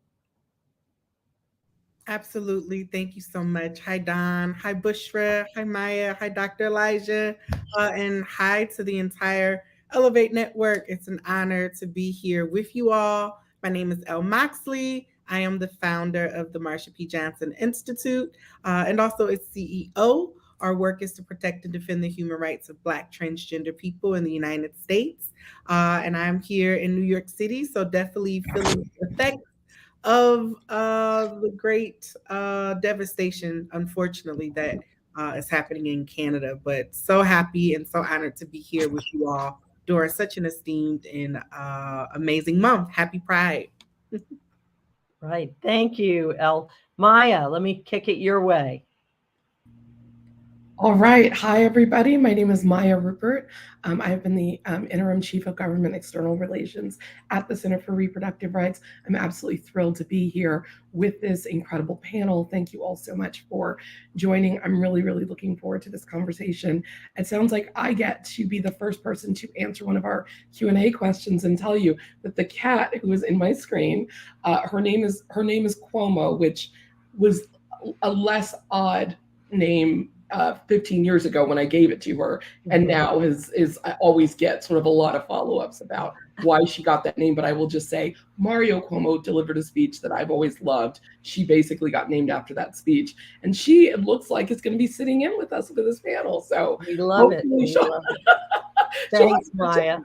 Absolutely. Thank you so much. Hi, Don. Hi, Bushra. Hi, Maya. Hi, Dr. Elijah. And hi to the entire Elevate Network. It's an honor to be here with you all. My name is Elle Moxley. I am the founder of the Marsha P. Johnson Institute and also its CEO. Our work is to protect and defend the human rights of Black transgender people in the United States. And I'm here in New York City, so definitely feeling the effects of the great devastation, unfortunately, that is happening in Canada. But so happy and so honored to be here with you all during such an esteemed and amazing month. Happy Pride. Right. Thank you, Elle. Maya, let me kick it your way. All right. Hi, everybody. My name is Maya Rupert. I have been the interim chief of government external relations at the Center for Reproductive Rights. I'm absolutely thrilled to be here with this incredible panel. Thank you all so much for joining. I'm really, really looking forward to this conversation. It sounds like I get to be the first person to answer one of our Q&A questions and tell you that the cat who is in my screen, her name is Cuomo, which was a less odd name 15 years ago when I gave it to her, and now I always get sort of a lot of follow-ups about why she got that name. But I will just say Mario Cuomo delivered a speech that I've always loved. She basically got named after that speech, and she, it looks like, is going to be sitting in with us for this panel. So we love it. We love it. Thanks, Maya.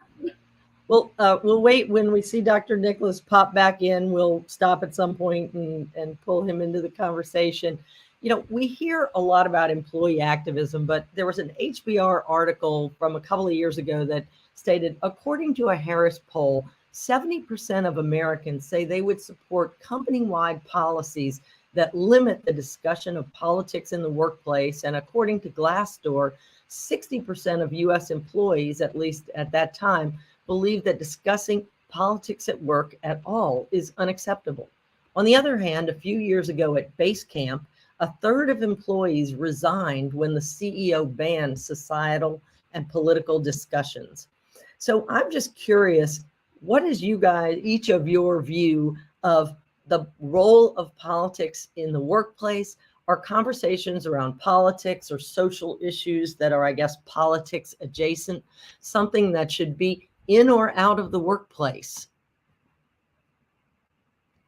Well, we'll wait when we see Dr. Nicholas pop back in. We'll stop at some point and pull him into the conversation. You know, we hear a lot about employee activism, but there was an HBR article from a couple of years ago that stated, according to a Harris poll, 70% of Americans say they would support company-wide policies that limit the discussion of politics in the workplace. And according to Glassdoor, 60% of US employees, at least at that time, believe that discussing politics at work at all is unacceptable. On the other hand, a few years ago at Basecamp, a third of employees resigned when the CEO banned societal and political discussions. So I'm just curious, what is each of your view of the role of politics in the workplace? Are conversations around politics or social issues that are, I guess, politics adjacent, something that should be in or out of the workplace?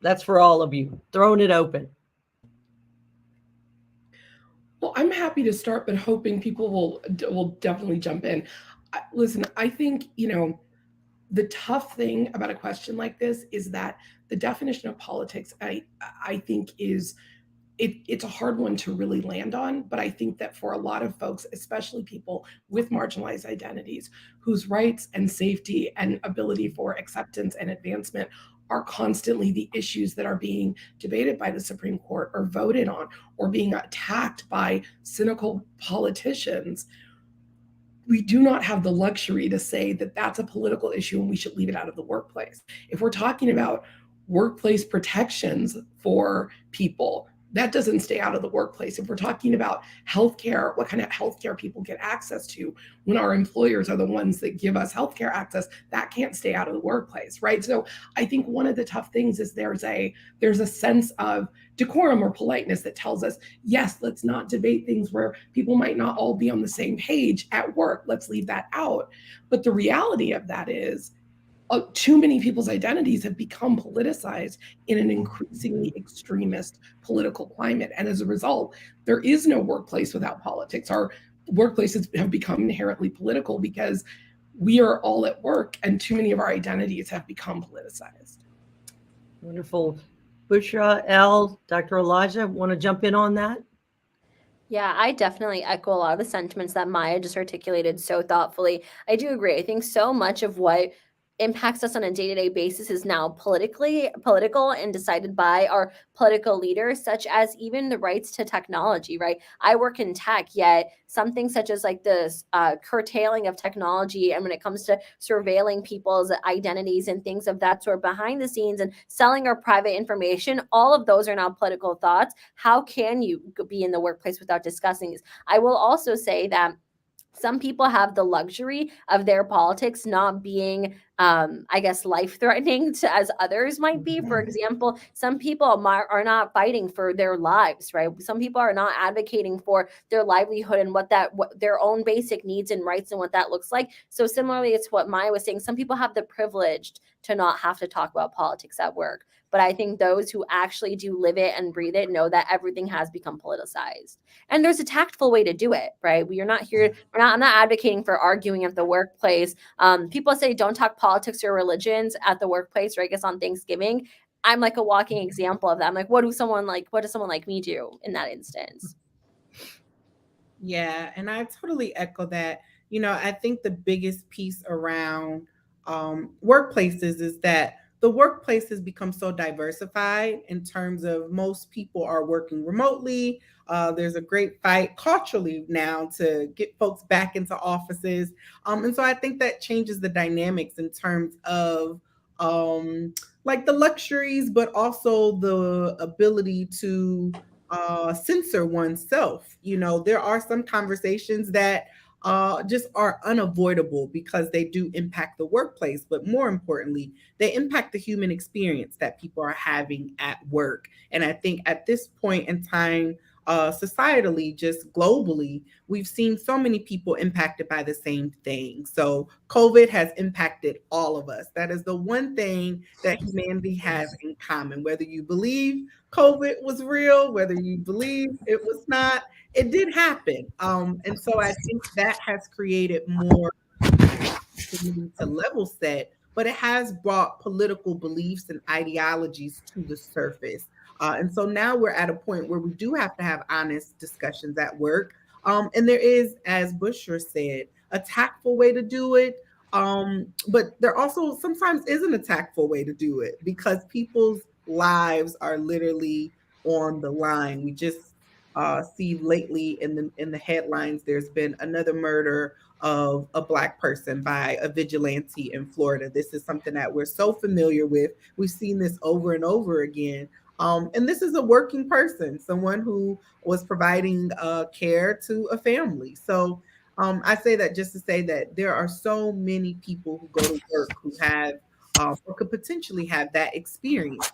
That's for all of you. Throwing it open. Well, I'm happy to start, but hoping people will definitely jump in. Listen, I think, the tough thing about a question like this is that the definition of politics, I think, is it's a hard one to really land on. But I think that for a lot of folks, especially people with marginalized identities, whose rights and safety and ability for acceptance and advancement are constantly the issues that are being debated by the Supreme Court or voted on or being attacked by cynical politicians, we do not have the luxury to say that that's a political issue and we should leave it out of the workplace. If we're talking about workplace protections for people, that doesn't stay out of the workplace. If we're talking about healthcare, what kind of healthcare people get access to when our employers are the ones that give us healthcare access, that can't stay out of the workplace, right? So I think one of the tough things is there's a sense of decorum or politeness that tells us, yes, let's not debate things where people might not all be on the same page at work. Let's leave that out. But the reality of that is, too many people's identities have become politicized in an increasingly extremist political climate. And as a result, there is no workplace without politics. Our workplaces have become inherently political because we are all at work and too many of our identities have become politicized. Wonderful. Bushra, Elle, Dr. Elijah, want to jump in on that? Yeah, I definitely echo a lot of the sentiments that Maya just articulated so thoughtfully. I do agree. I think so much of what impacts us on a day-to-day basis is now political and decided by our political leaders, such as even the rights to technology, right? I work in tech, yet something such as like this curtailing of technology, and when it comes to surveilling people's identities and things of that sort behind the scenes and selling our private information, all of those are now political thoughts. How can you be in the workplace without discussing this? I will also say that some people have the luxury of their politics not being, I guess, life-threatening as others might be. For example, some people are not fighting for their lives, right? Some people are not advocating for their livelihood and what their own basic needs and rights and what that looks like. So similarly, it's what Maya was saying. Some people have the privilege to not have to talk about politics at work. But I think those who actually do live it and breathe it know that everything has become politicized. And there's a tactful way to do it, right? I'm not advocating for arguing at the workplace. People say don't talk politics or religions at the workplace, or I guess on Thanksgiving. I'm like a walking example of that. I'm like, what does someone like me do in that instance? Yeah, and I totally echo that. I think the biggest piece around workplaces is that the workplace has become so diversified in terms of most people are working remotely. There's a great fight culturally now to get folks back into offices. And so I think that changes the dynamics in terms of like the luxuries, but also the ability to censor oneself. There are some conversations that just are unavoidable because they do impact the workplace, but more importantly, they impact the human experience that people are having at work. And I think at this point in time, societally, just globally, we've seen so many people impacted by the same thing. So COVID has impacted all of us. That is the one thing that humanity has in common. Whether you believe COVID was real, whether you believe it was not, it did happen. And so I think that has created more to level set, but it has brought political beliefs and ideologies to the surface. And so now we're at a point where we do have to have honest discussions at work. And there is, as Bushra said, a tactful way to do it. But there also sometimes isn't a tactful way to do it because people's lives are literally on the line. We just see lately in the headlines, there's been another murder of a Black person by a vigilante in Florida. This is something that we're so familiar with. We've seen this over and over again. And this is a working person, someone who was providing care to a family. So I say that just to say that there are so many people who go to work who have or could potentially have that experience.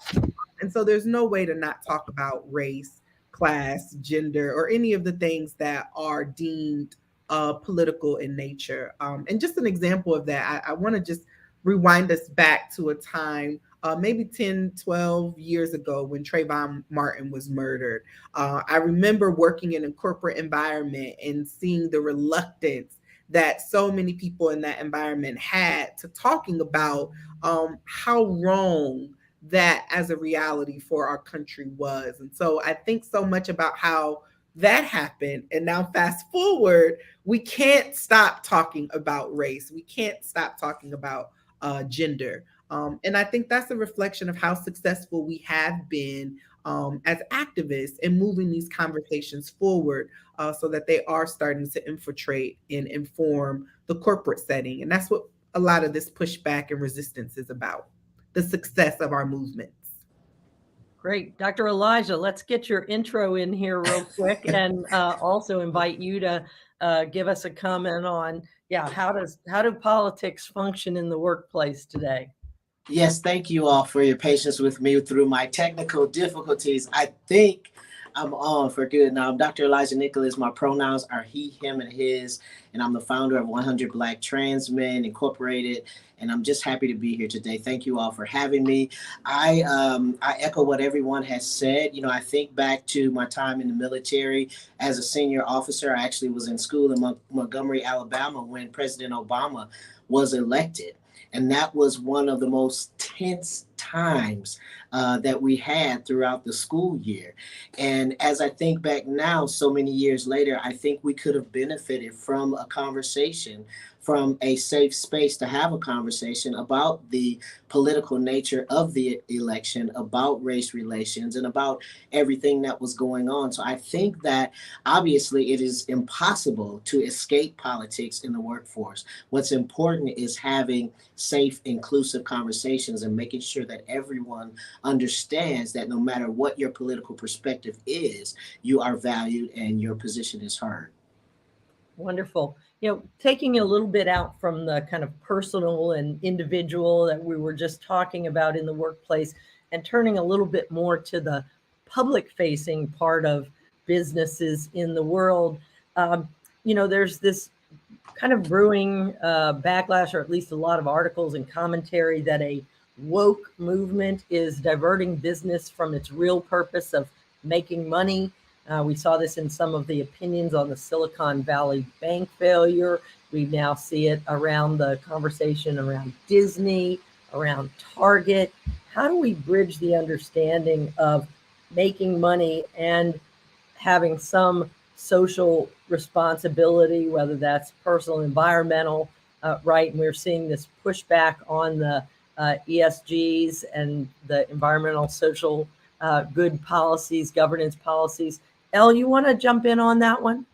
And so there's no way to not talk about race, class, gender, or any of the things that are deemed political in nature. And just an example of that, I want to just rewind us back to a time maybe 10, 12 years ago when Trayvon Martin was murdered. I remember working in a corporate environment and seeing the reluctance that so many people in that environment had to talking about how wrong that as a reality for our country was. And so I think so much about how that happened. And now fast forward, we can't stop talking about race. We can't stop talking about gender. And I think that's a reflection of how successful we have been as activists in moving these conversations forward so that they are starting to infiltrate and inform the corporate setting. And that's what a lot of this pushback and resistance is about, the success of our movements. Great. Dr. Elijah, let's get your intro in here real quick and also invite you to give us a comment on, how do politics function in the workplace today? Yes, thank you all for your patience with me through my technical difficulties. I think I'm on for good now. I'm Dr. Elijah Nicholas. My pronouns are he, him, and his, and I'm the founder of 100 Black Trans Men Incorporated, and I'm just happy to be here today. Thank you all for having me. I echo what everyone has said. I think back to my time in the military as a senior officer. I actually was in school in Montgomery, Alabama when President Obama was elected. And that was one of the most tense times that we had throughout the school year. And as I think back now, so many years later, I think we could have benefited from a conversation, from a safe space to have a conversation about the political nature of the election, about race relations, and about everything that was going on. So I think that obviously it is impossible to escape politics in the workforce. What's important is having safe, inclusive conversations and making sure that everyone understands that no matter what your political perspective is, you are valued and your position is heard. Wonderful. Taking a little bit out from the kind of personal and individual that we were just talking about in the workplace and turning a little bit more to the public facing part of businesses in the world. There's this kind of brewing backlash, or at least a lot of articles and commentary that a woke movement is diverting business from its real purpose of making money. We saw this in some of the opinions on the Silicon Valley Bank failure. We now see it around the conversation around Disney, around Target. How do we bridge the understanding of making money and having some social responsibility, whether that's personal, environmental, right? And we're seeing this pushback on the ESGs and the environmental, social good policies, governance policies. Elle, you want to jump in on that one?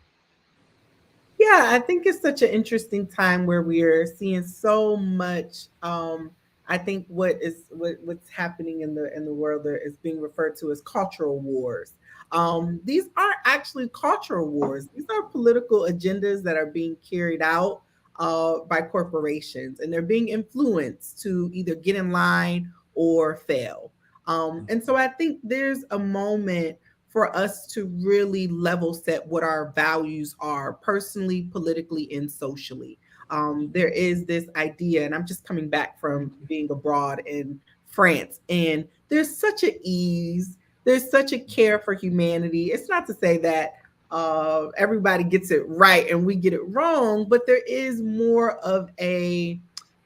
Yeah, I think it's such an interesting time where we're seeing so much. I think what's happening in the world is being referred to as cultural wars. These aren't actually cultural wars. These are political agendas that are being carried out by corporations, and they're being influenced to either get in line or fail. And so I think there's a moment for us to really level set what our values are personally, politically, and socially. There is this idea, and I'm just coming back from being abroad in France, and there's such an ease, there's such a care for humanity. It's not to say that everybody gets it right and we get it wrong, but there is more of a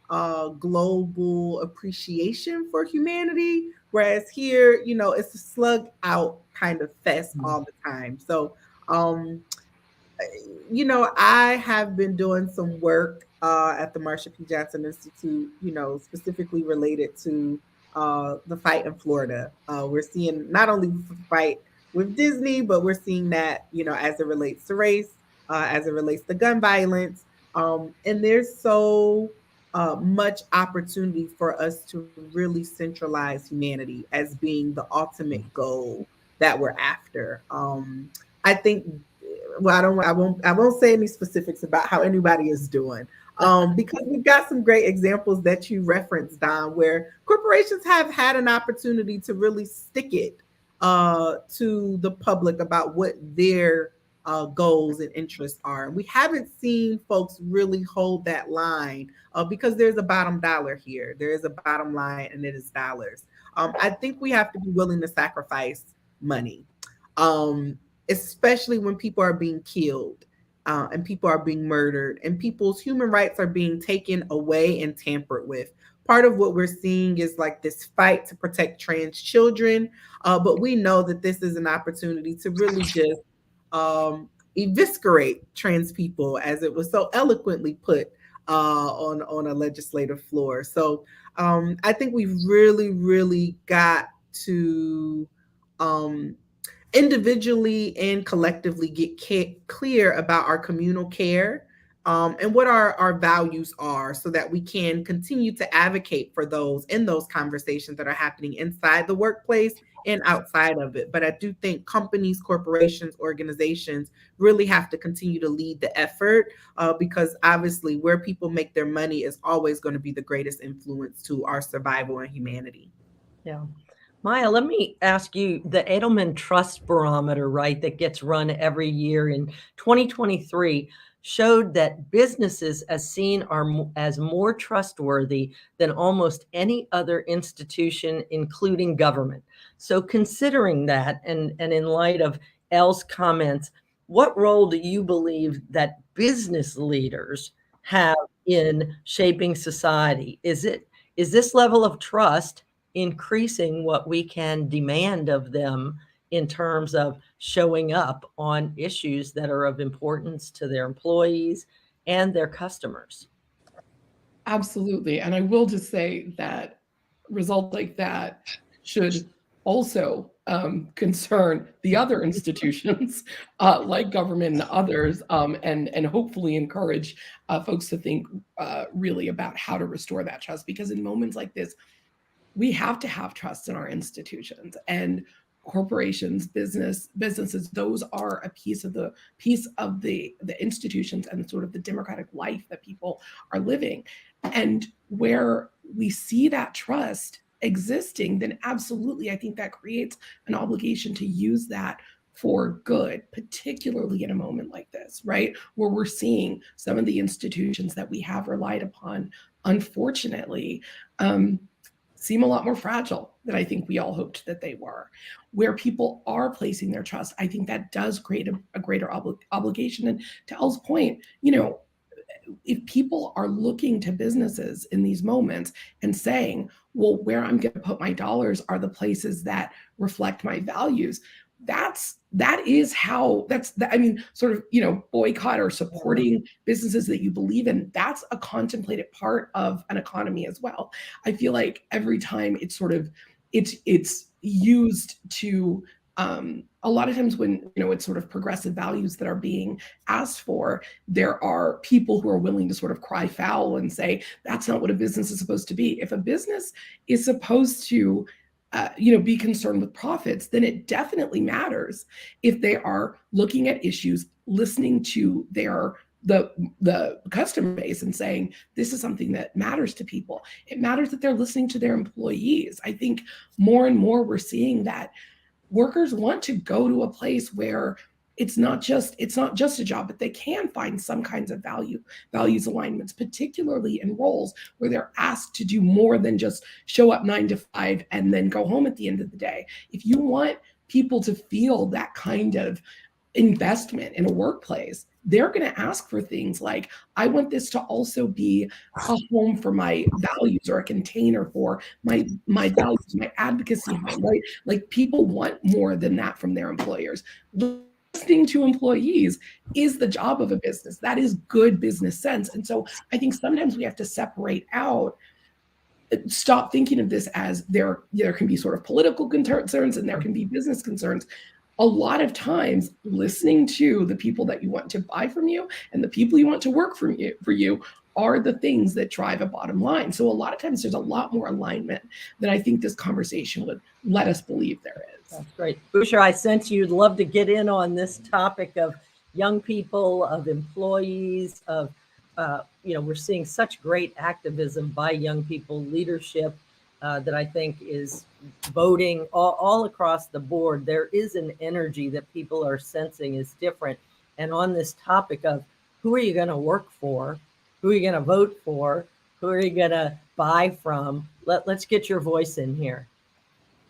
global appreciation for humanity. Whereas here, it's a slug out kind of fest all the time. So, I have been doing some work at the Marsha P. Johnson Institute, specifically related to the fight in Florida. We're seeing not only the fight with Disney, but we're seeing that, as it relates to race, as it relates to gun violence. And there's so much opportunity for us to really centralize humanity as being the ultimate goal that we're after. I think, I won't say any specifics about how anybody is doing, because we've got some great examples that you referenced, Don, where corporations have had an opportunity to really stick it to the public about what their goals and interests are. And we haven't seen folks really hold that line because there's a bottom dollar here. There is a bottom line, and it is dollars. I think we have to be willing to sacrifice money, especially when people are being killed and people are being murdered and people's human rights are being taken away and tampered with. Part of what we're seeing is like this fight to protect trans children, but we know that this is an opportunity to really just eviscerate trans people, as it was so eloquently put on a legislative floor. So I think we've really got to individually and collectively get clear about our communal care and what our values are, so that we can continue to advocate for those in those conversations that are happening inside the workplace and outside of it. But I do think companies, corporations, organizations really have to continue to lead the effort because obviously where people make their money is always going to be the greatest influence to our survival and humanity. Yeah. Maya, let me ask you, the Edelman Trust Barometer, right, that gets run every year in 2023 showed that businesses as seen are as more trustworthy than almost any other institution, including government. So considering that, and in light of Elle's comments, what role do you believe that business leaders have in shaping society? Is this level of trust increasing what we can demand of them in terms of showing up on issues that are of importance to their employees and their customers? Absolutely. And I will just say that results like that should also concern the other institutions like government and others, and hopefully encourage folks to think really about how to restore that trust. Because in moments like this, we have to have trust in our institutions, and corporations, businesses, those are a piece of the institutions and sort of the democratic life that people are living. And where we see that trust existing, then absolutely, I think that creates an obligation to use that for good, particularly in a moment like this, right? Where we're seeing some of the institutions that we have relied upon, unfortunately, seem a lot more fragile than I think we all hoped that they were. Where people are placing their trust, I think that does create a greater obligation. And to Elle's point, if people are looking to businesses in these moments and saying, well, where I'm going to put my dollars are the places that reflect my values, boycott or supporting businesses that you believe in, that's a contemplated part of an economy as well. I feel like every time it's used to a lot of times when it's sort of progressive values that are being asked for, there are people who are willing to sort of cry foul and say that's not what a business is supposed to be. If a business is supposed to be concerned with profits, then it definitely matters if they are looking at issues, listening to the customer base and saying, this is something that matters to people. It matters that they're listening to their employees. I think more and more we're seeing that workers want to go to a place where it's not just a job, but they can find some kinds of values alignments, particularly in roles where they're asked to do more than just show up 9 to 5 and then go home at the end of the day. If you want people to feel that kind of investment in a workplace, they're going to ask for things like, I want this to also be a home for my values, or a container for my values, my advocacy home, right? Like, people want more than that from their employers. Listening to employees is the job of a business. That is good business sense. And so I think sometimes we have to separate out, stop thinking of this as there can be sort of political concerns and there can be business concerns. A lot of times, listening to the people that you want to buy from you and the people you want to work for you are the things that drive a bottom line. So a lot of times there's a lot more alignment than I think this conversation would let us believe there is. That's great. Bushra, I sense you'd love to get in on this topic of young people, of employees, of, we're seeing such great activism by young people, leadership that I think is voting all across the board. There is an energy that people are sensing is different. And on this topic of who are you going to work for, who are you going to vote for, who are you going to buy from, let's get your voice in here.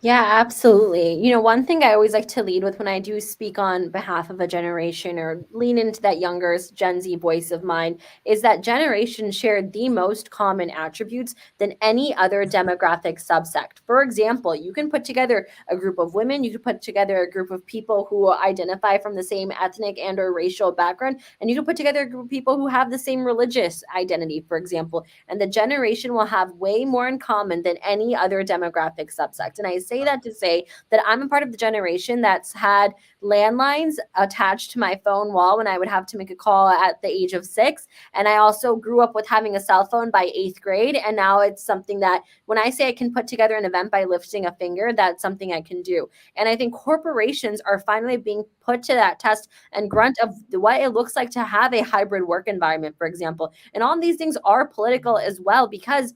Yeah, absolutely. One thing I always like to lead with when I do speak on behalf of a generation or lean into that younger Gen Z voice of mine is that generation shared the most common attributes than any other demographic subsect. For example, you can put together a group of women, you could put together a group of people who identify from the same ethnic and or racial background, and you can put together a group of people who have the same religious identity, for example, and the generation will have way more in common than any other demographic subsect. And I say that to say that I'm a part of the generation that's had landlines attached to my phone wall when I would have to make a call at the age of 6. And I also grew up with having a cell phone by 8th grade. And now it's something that when I say I can put together an event by lifting a finger, that's something I can do. And I think corporations are finally being put to that test and grunt of what it looks like to have a hybrid work environment, for example. And all these things are political as well, because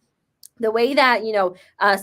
the way that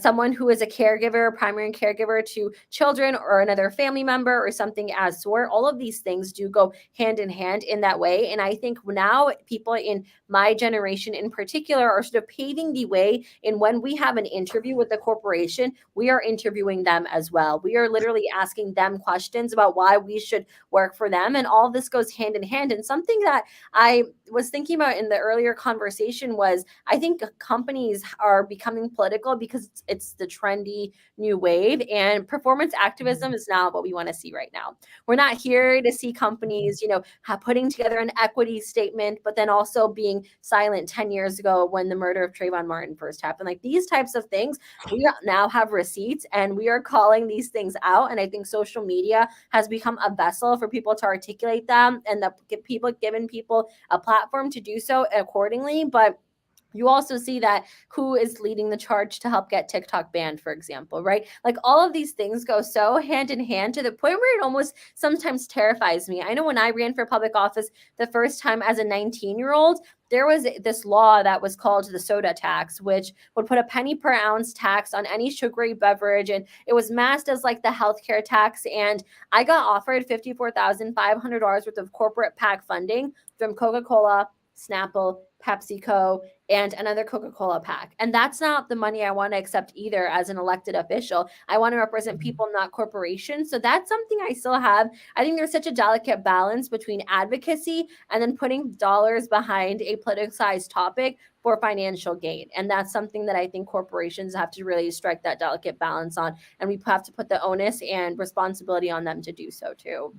someone who is a caregiver, primary caregiver to children or another family member or something as sort, all of these things do go hand in hand in that way. And I think now people in my generation in particular are sort of paving the way in when we have an interview with the corporation, we are interviewing them as well. We are literally asking them questions about why we should work for them. And all this goes hand in hand. And something that I was thinking about in the earlier conversation was I think companies are becoming political because it's the trendy new wave, and performance activism is not what we want to see right now. We're not here to see companies, putting together an equity statement, but then also being silent 10 years ago when the murder of Trayvon Martin first happened. Like these types of things, we now have receipts and we are calling these things out. And I think social media has become a vessel for people to articulate them and giving people a platform to do so accordingly. But you also see that who is leading the charge to help get TikTok banned, for example, right? Like all of these things go so hand in hand to the point where it almost sometimes terrifies me. I know when I ran for public office the first time as a 19-year-old, there was this law that was called the soda tax, which would put a penny per ounce tax on any sugary beverage. And it was masked as like the healthcare tax. And I got offered $54,500 worth of corporate PAC funding from Coca-Cola, Snapple, PepsiCo, and another Coca-Cola PAC. And that's not the money I want to accept either as an elected official. I want to represent people, not corporations. So that's something I still have. I think there's such a delicate balance between advocacy and then putting dollars behind a politicized topic for financial gain. And that's something that I think corporations have to really strike that delicate balance on. And we have to put the onus and responsibility on them to do so too.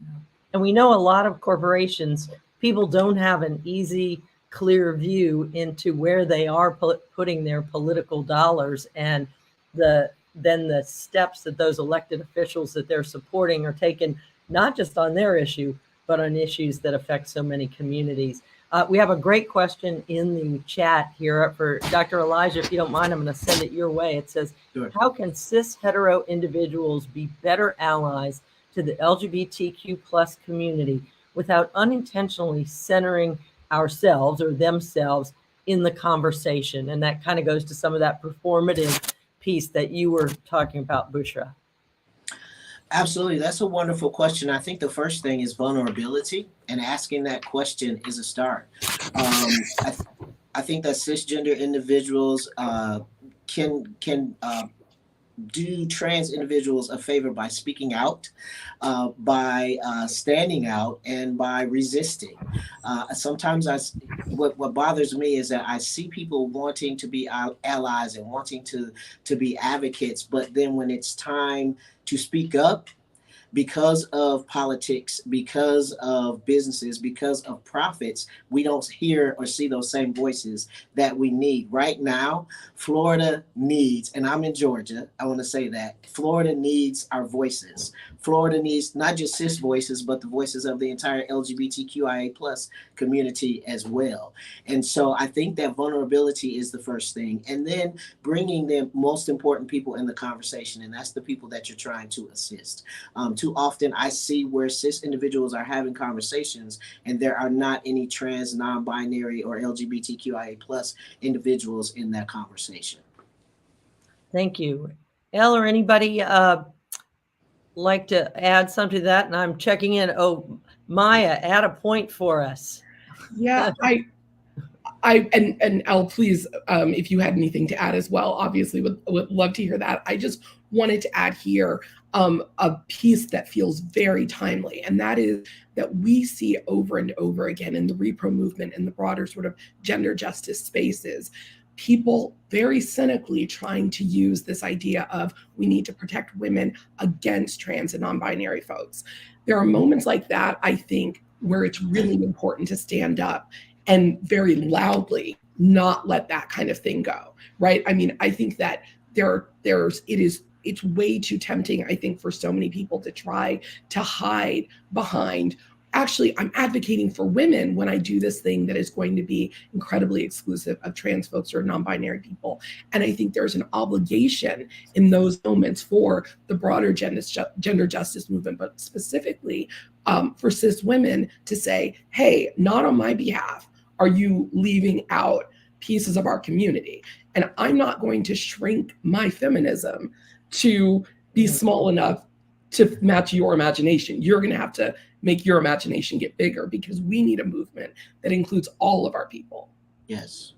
And we know a lot of corporations, people don't have an easy, clear view into where they are putting their political dollars, and then the steps that those elected officials that they're supporting are taking, not just on their issue, but on issues that affect so many communities. We have a great question in the chat here for Dr. Elijah. If you don't mind, I'm going to send it your way. It says, sure. How can cis hetero individuals be better allies to the LGBTQ plus community without unintentionally centering ourselves or themselves in the conversation? And that kind of goes to some of that performative piece that you were talking about, Bushra. Absolutely. That's a wonderful question. I think the first thing is vulnerability, and asking that question is a start. I think that cisgender individuals can do trans individuals a favor by speaking out, by standing out, and by resisting. Sometimes what bothers me is that I see people wanting to be allies and wanting to be advocates, but then when it's time to speak up, because of politics, because of businesses, because of profits, we don't hear or see those same voices that we need. Right now, Florida needs, and I'm in Georgia, I want to say that, Florida needs our voices. Florida needs not just cis voices, but the voices of the entire LGBTQIA plus community as well. And so I think that vulnerability is the first thing. And then bringing the most important people in the conversation, and that's the people that you're trying to assist. Too often I see where cis individuals are having conversations and there are not any trans, non-binary, or LGBTQIA plus individuals in that conversation. Thank you. Elle or anybody like to add something to that? And I'm checking in. Oh, Maya, add a point for us. Yeah, and Elle, please, if you had anything to add as well, obviously would love to hear that. I just wanted to add here a piece that feels very timely, and that is that we see over and over again in the repro movement and the broader sort of gender justice spaces, people very cynically trying to use this idea of we need to protect women against trans and non-binary folks. There are moments like that, I think, where it's really important to stand up and very loudly not let that kind of thing go, right? I mean, I think that it's way too tempting, I think, for so many people to try to hide behind, actually, I'm advocating for women when I do this thing that is going to be incredibly exclusive of trans folks or non-binary people. And I think there's an obligation in those moments for the broader gender justice movement, but specifically for cis women to say, hey, not on my behalf are you leaving out pieces of our community. And I'm not going to shrink my feminism to be small enough to match your imagination. You're going to have to make your imagination get bigger, because we need a movement that includes all of our people. Yes.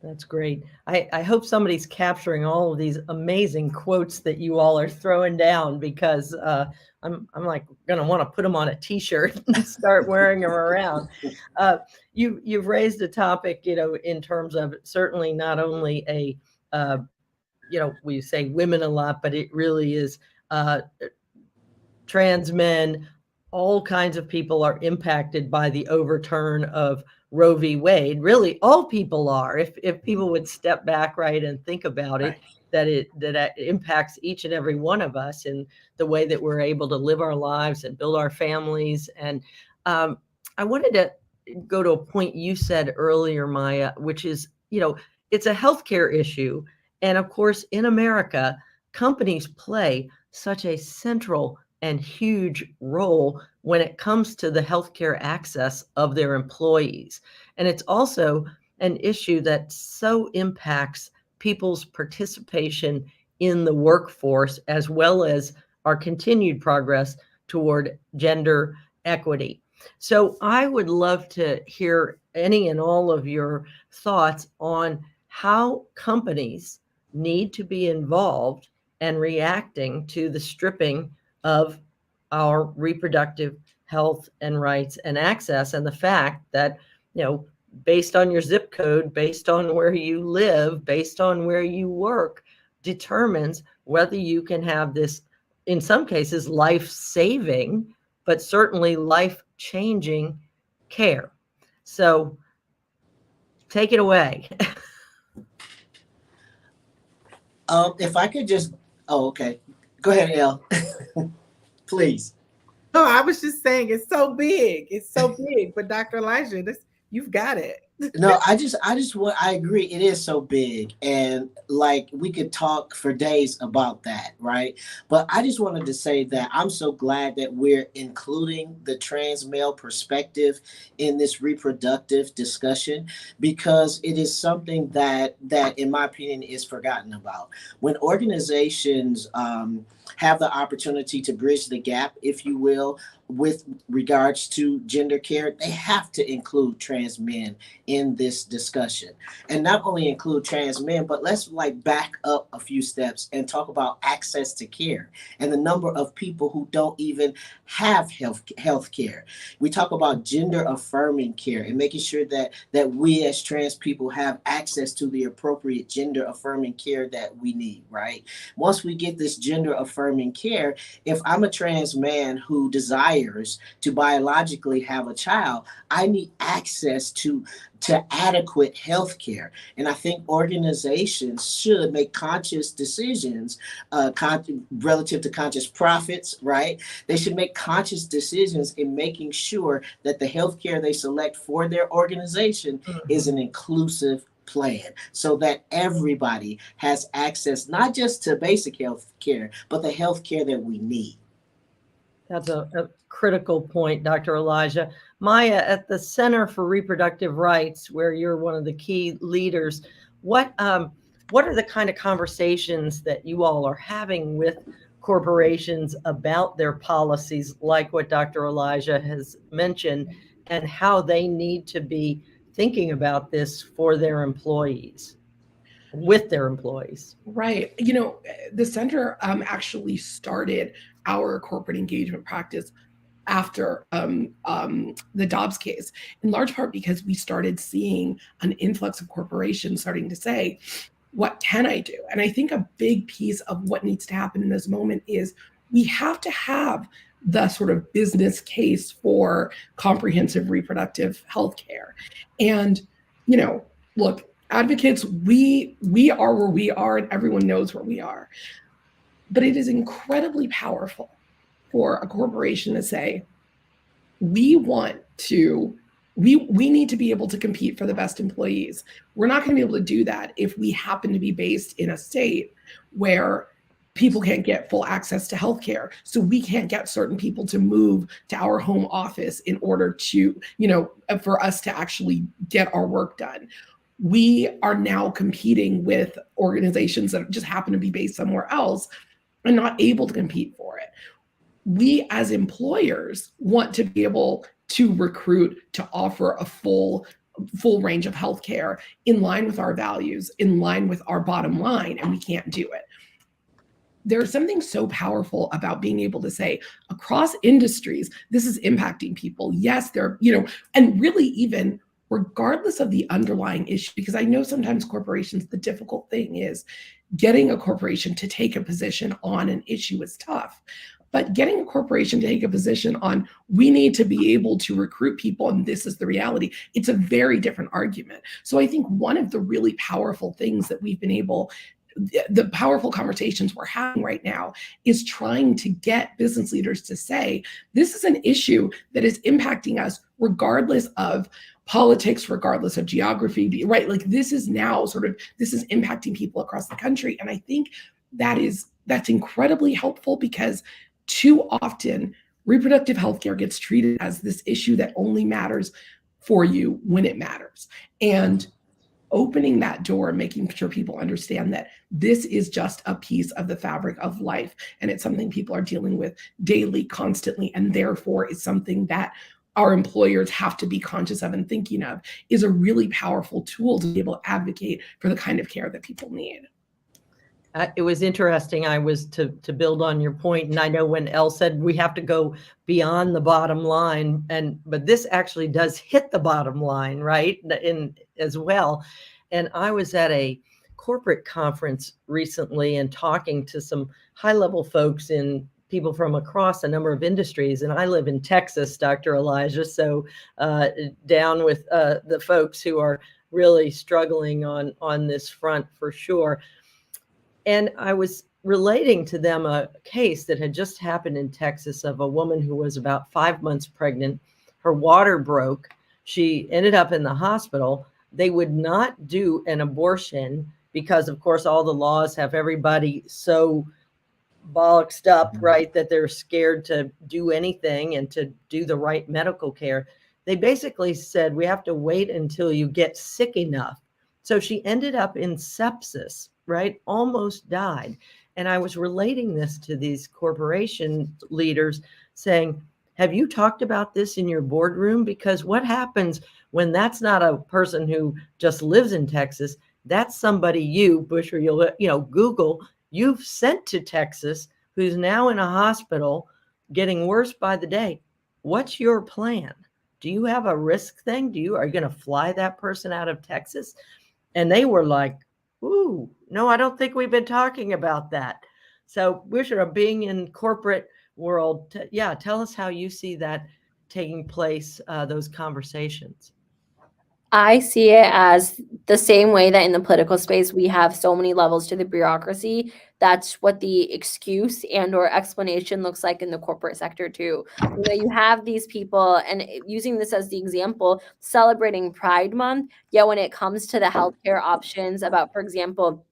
That's great. I hope somebody's capturing all of these amazing quotes that you all are throwing down, because I'm like going to want to put them on a t-shirt and start wearing them around. You've raised a topic, in terms of certainly not only a, we say women a lot, but it really is trans men. All kinds of people are impacted by the overturn of Roe v. Wade. Really, all people are. If people would step back, right, and think about it, that it impacts each and every one of us in the way that we're able to live our lives and build our families. And I wanted to go to a point you said earlier, Maya, which is, it's a healthcare issue. And of course, in America, companies play such a central and huge role when it comes to the healthcare access of their employees. And it's also an issue that so impacts people's participation in the workforce, as well as our continued progress toward gender equity. So I would love to hear any and all of your thoughts on how companies need to be involved and reacting to the stripping of our reproductive health and rights and access, and the fact that, based on your zip code, based on where you live, based on where you work, determines whether you can have this, in some cases, life-saving, but certainly life-changing care. So take it away. If I could just, okay. Go ahead, Elle. Please. No, I was just saying it's so big. It's so big. But Dr. Elijah, you've got it. No, I agree. It is so big. And like, we could talk for days about that, right? But I just wanted to say that I'm so glad that we're including the trans male perspective in this reproductive discussion, because it is something that in my opinion is forgotten about. When organizations have the opportunity to bridge the gap, if you will, with regards to gender care, they have to include trans men in this discussion. And not only include trans men, but let's back up a few steps and talk about access to care and the number of people who don't even have health care. We talk about gender affirming care and making sure that we as trans people have access to the appropriate gender affirming care that we need, right? Once we get this gender affirming care, if I'm a trans man who desires to biologically have a child, I need access to adequate health care. And I think organizations should make conscious decisions relative to conscious profits, right? They should make conscious decisions in making sure that the health care they select for their organization is an inclusive plan, so that everybody has access not just to basic health care, but the health care that we need. That's a critical point, Dr. Elijah. Maya, at the Center for Reproductive Rights, where you're one of the key leaders, what are the kind of conversations that you all are having with corporations about their policies, like what Dr. Elijah has mentioned, and how they need to be thinking about this for their employees, with their employees. Right. The center actually started our corporate engagement practice after the Dobbs case, in large part because we started seeing an influx of corporations starting to say, what can I do? And I think a big piece of what needs to happen in this moment is we have to have the sort of business case for comprehensive reproductive health care. And, look, advocates, we are where we are and everyone knows where we are. But it is incredibly powerful for a corporation to say, we need to be able to compete for the best employees. We're not going to be able to do that if we happen to be based in a state where people can't get full access to healthcare. So we can't get certain people to move to our home office in order to, for us to actually get our work done. We are now competing with organizations that just happen to be based somewhere else and not able to compete for it. We as employers want to be able to recruit, to offer a full range of healthcare in line with our values, in line with our bottom line, and we can't do it. There's something so powerful about being able to say across industries, this is impacting people. Yes, and really even regardless of the underlying issue, because I know sometimes corporations, the difficult thing is getting a corporation to take a position on an issue is tough. But getting a corporation to take a position on, we need to be able to recruit people and this is the reality, it's a very different argument. So I think one of the really powerful things that we've been able, the powerful conversations we're having right now is trying to get business leaders to say, this is an issue that is impacting us regardless of politics, regardless of geography, right? Like this is now this is impacting people across the country. And I think that's incredibly helpful because too often reproductive health care gets treated as this issue that only matters for you when it matters. And opening that door and making sure people understand that this is just a piece of the fabric of life and it's something people are dealing with daily, constantly, and therefore is something that our employers have to be conscious of and thinking of is a really powerful tool to be able to advocate for the kind of care that people need. It was interesting. I was to build on your point, and I know when Elle said we have to go beyond the bottom line, but this actually does hit the bottom line, right? As well. And I was at a corporate conference recently and talking to some high-level folks people from across a number of industries, and I live in Texas, Dr. Elijah, so down with the folks who are really struggling on this front for sure. And I was relating to them a case that had just happened in Texas of a woman who was about 5 months pregnant. Her water broke. She ended up in the hospital. They would not do an abortion because, of course, all the laws have everybody so bollocksed up, right, that they're scared to do anything and to do the right medical care. They basically said, we have to wait until you get sick enough. So she ended up in sepsis, right? Almost died. And I was relating this to these corporation leaders saying, have you talked about this in your boardroom? Because what happens when that's not a person who just lives in Texas, that's somebody Bush, or you'll Google, you've sent to Texas, who's now in a hospital getting worse by the day. What's your plan? Do you have a risk thing? Are you going to fly that person out of Texas? And they were like, ooh, no, I don't think we've been talking about that. So Bushra, being in corporate world, tell us how you see that taking place, those conversations. I see it as the same way that in the political space, we have so many levels to the bureaucracy. That's what the excuse and or explanation looks like in the corporate sector too. You have these people, and using this as the example, celebrating Pride Month, yet when it comes to the healthcare options about, for example,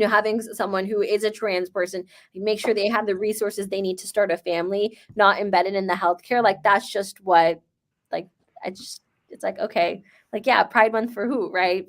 having someone who is a trans person, make sure they have the resources they need to start a family, not embedded in the healthcare, like that's just what, it's like, okay, like, yeah, Pride Month for who, right?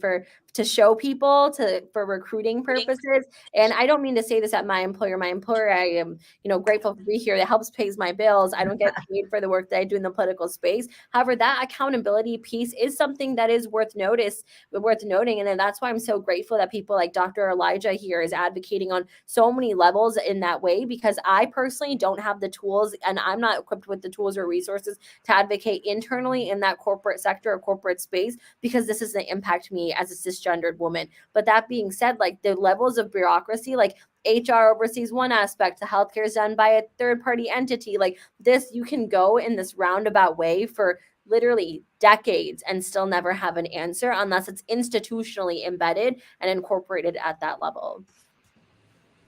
To show people, for recruiting purposes. And I don't mean to say this at my employer. My employer, I am, grateful to be here. That helps pays my bills. I don't get paid for the work that I do in the political space. However, that accountability piece is something that is worth noting. And then that's why I'm so grateful that people like Dr. Elijah here is advocating on so many levels in that way, because I personally don't have the tools, and I'm not equipped with the tools or resources to advocate internally in that corporate sector or corporate space, because this doesn't impact me as a cisgendered woman. But that being said, like, the levels of bureaucracy, like HR oversees one aspect, the healthcare is done by a third party entity. Like this, you can go in this roundabout way for literally decades and still never have an answer unless it's institutionally embedded and incorporated at that level.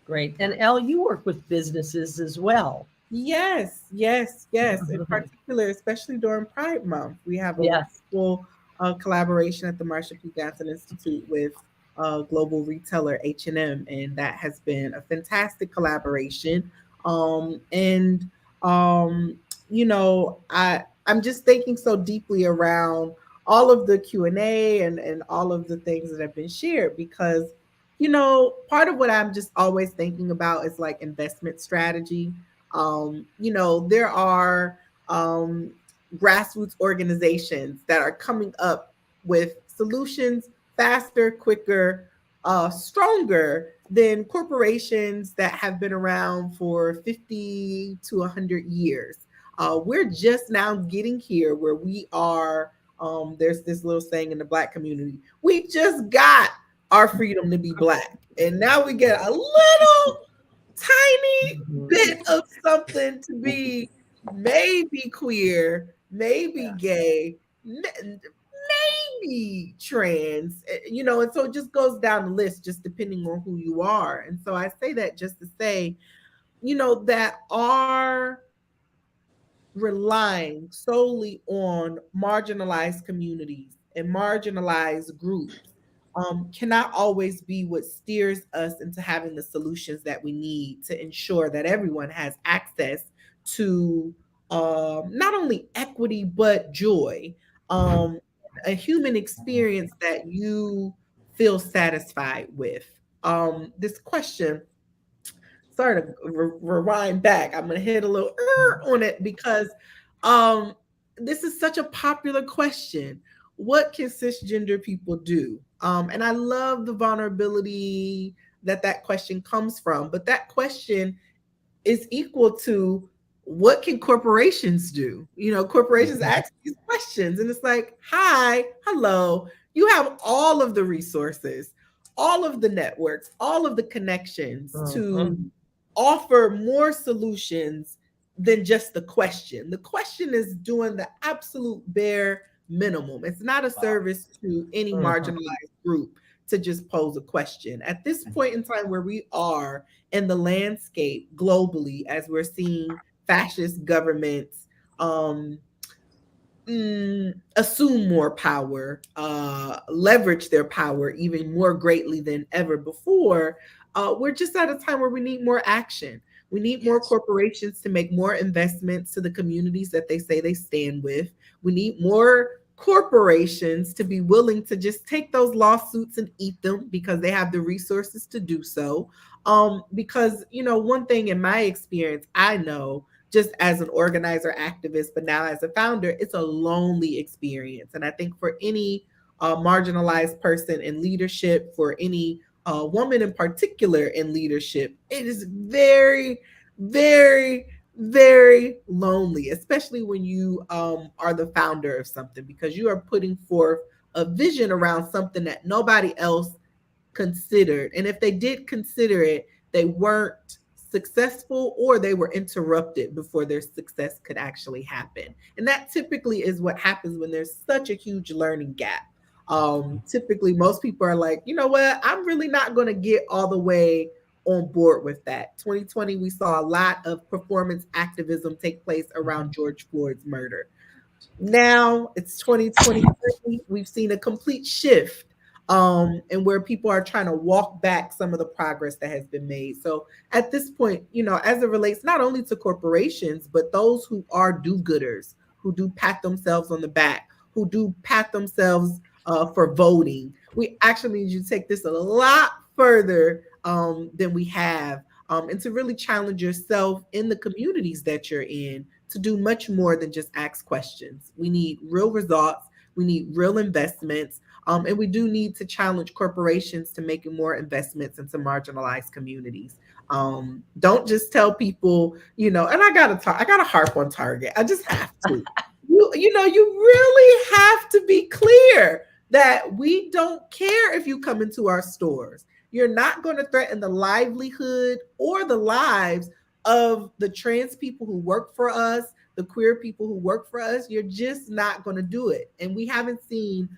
Great. And Elle, you work with businesses as well. Yes. In particular, especially during Pride Month, we have a wonderful collaboration at the Marsha P. Johnson Institute with global retailer H&M, and that has been a fantastic collaboration. I'm just thinking so deeply around all of the Q&A and all of the things that have been shared, because part of what I'm just always thinking about is like investment strategy. There are grassroots organizations that are coming up with solutions faster, quicker, stronger than corporations that have been around for 50 to 100 years. We're just now getting here where we are. There's this little saying in the Black community: we just got our freedom to be Black, and now we get a little tiny bit of something to be maybe queer, maybe gay, maybe trans, and so it just goes down the list, just depending on who you are. And so I say that just to say, that our relying solely on marginalized communities and marginalized groups cannot always be what steers us into having the solutions that we need to ensure that everyone has access to not only equity but joy, a human experience that you feel satisfied with. This question, sorry to rewind back, I'm going to hit a little on it because this is such a popular question. What can cisgender people do? And I love the vulnerability that question comes from, but that question is equal to, what can corporations do? Corporations ask these questions, and it's like, hi, hello, you have all of the resources, all of the networks, all of the connections to offer more solutions than just the question. The question is doing the absolute bare minimum. It's not a service to any marginalized group to just pose a question. At this point in time where we are in the landscape globally, as we're seeing fascist governments assume more power, leverage their power even more greatly than ever before, we're just at a time where we need more action. We need more corporations to make more investments to the communities that they say they stand with. We need more corporations to be willing to just take those lawsuits and eat them because they have the resources to do so. Because, one thing in my experience, I know, just as an organizer, activist, but now as a founder, it's a lonely experience. And I think for any marginalized person in leadership, for any woman in particular in leadership, it is very, very, very lonely, especially when you are the founder of something, because you are putting forth a vision around something that nobody else considered. And if they did consider it, they weren't successful, or they were interrupted before their success could actually happen. And that typically is what happens when there's such a huge learning gap. Typically, most people are like, you know what, I'm really not going to get all the way on board with that. 2020, we saw a lot of performance activism take place around George Floyd's murder. Now it's 2023. We've seen a complete shift and where people are trying to walk back some of the progress that has been made. So at this point, as it relates not only to corporations, but those who are do-gooders, who do pat themselves on the back, who do pat themselves for voting. We actually need you to take this a lot further than we have, and to really challenge yourself in the communities that you're in to do much more than just ask questions. We need real results. We need real investments. And we do need to challenge corporations to making more investments into marginalized communities. Don't just tell people, and I gotta harp on Target. I just have to. You really have to be clear that we don't care if you come into our stores. You're not going to threaten the livelihood or the lives of the trans people who work for us, the queer people who work for us. You're just not going to do it. And we haven't seen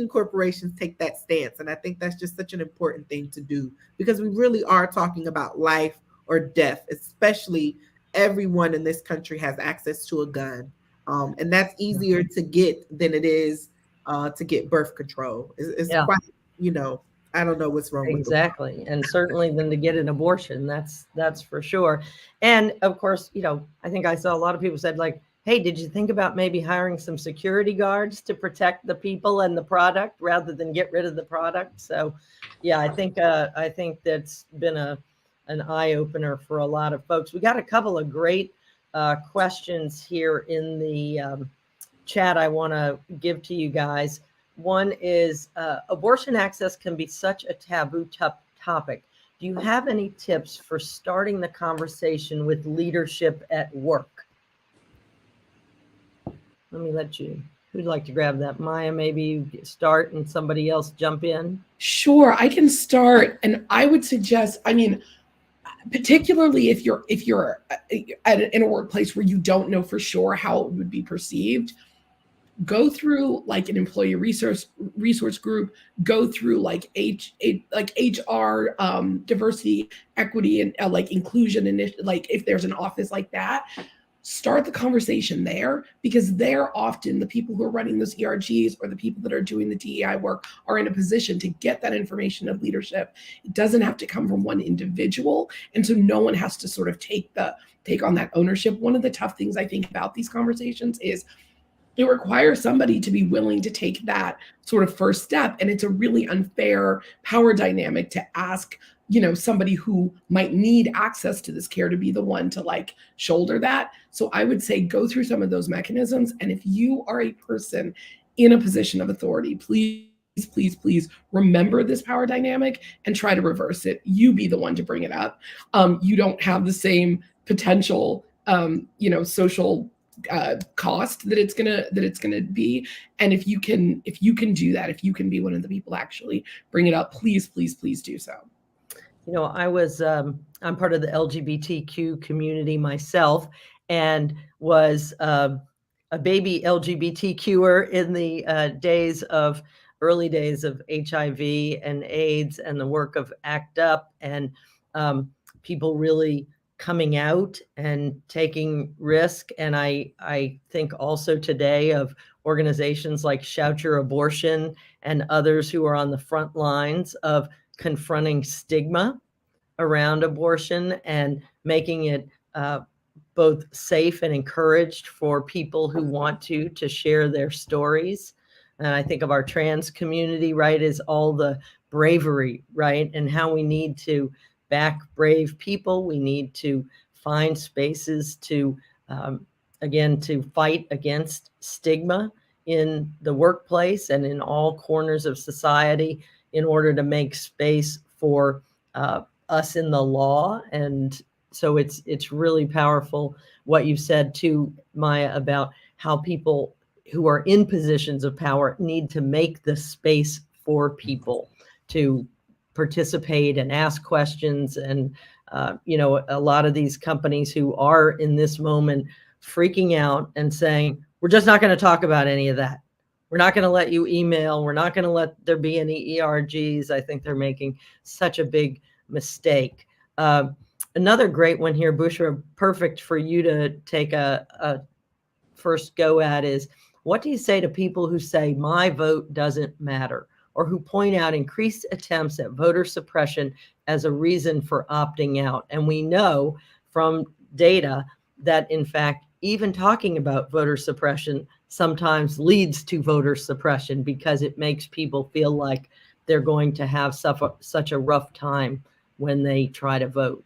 corporations take that stance. And I think that's just such an important thing to do, because we really are talking about life or death, especially everyone in this country has access to a gun. And that's easier to get than it is to get birth control. It's quite, I don't know what's wrong with exactly, and certainly than to get an abortion. That's for sure. And of course, I think I saw a lot of people said, like, hey, did you think about maybe hiring some security guards to protect the people and the product rather than get rid of the product? So, yeah, I think that's been an eye opener for a lot of folks. We got a couple of great questions here in the chat I want to give to you guys. One is abortion access can be such a taboo topic. Do you have any tips for starting the conversation with leadership at work? Let me let you, who'd like to grab that? Maya, maybe you start and somebody else jump in. Sure, I can start. And I would suggest, particularly if you're in a workplace where you don't know for sure how it would be perceived, go through like an employee resource group, go through like HR, diversity, equity, and like inclusion initiative. Like if there's an office like that, start the conversation there, because they're often the people who are running those ERGs or the people that are doing the DEI work are in a position to get that information of leadership. It doesn't have to come from one individual. And so no one has to sort of take on that ownership. One of the tough things I think about these conversations is it requires somebody to be willing to take that sort of first step. And it's a really unfair power dynamic to ask, somebody who might need access to this care to be the one to like shoulder that. So I would say go through some of those mechanisms. And if you are a person in a position of authority, please remember this power dynamic and try to reverse it. You be the one to bring it up. You don't have the same potential, social cost that it's gonna be. And if you can do that, if you can be one of the people actually bring it up, please do so. I'm part of the LGBTQ community myself, and was a baby LGBTQer in the early days of HIV and AIDS and the work of ACT UP, and people really coming out and taking risk. And I think also today of organizations like Shout Your Abortion and others who are on the front lines of confronting stigma around abortion and making it both safe and encouraged for people who want to share their stories. And I think of our trans community, right, is all the bravery, right, and how we need to back brave people. We need to find spaces to, again, to fight against stigma in the workplace and in all corners of society in order to make space for us in the law. And so it's really powerful what you said too, Maya, about how people who are in positions of power need to make the space for people to participate and ask questions. And a lot of these companies who are in this moment freaking out and saying, we're just not going to talk about any of that. We're not going to let you email. We're not going to let there be any ERGs. I think they're making such a big mistake. Another great one here, Bushra, perfect for you to take a first go at is, what do you say to people who say my vote doesn't matter, or who point out increased attempts at voter suppression as a reason for opting out? And we know from data that, in fact, even talking about voter suppression sometimes leads to voter suppression because it makes people feel like they're going to have such a rough time when they try to vote.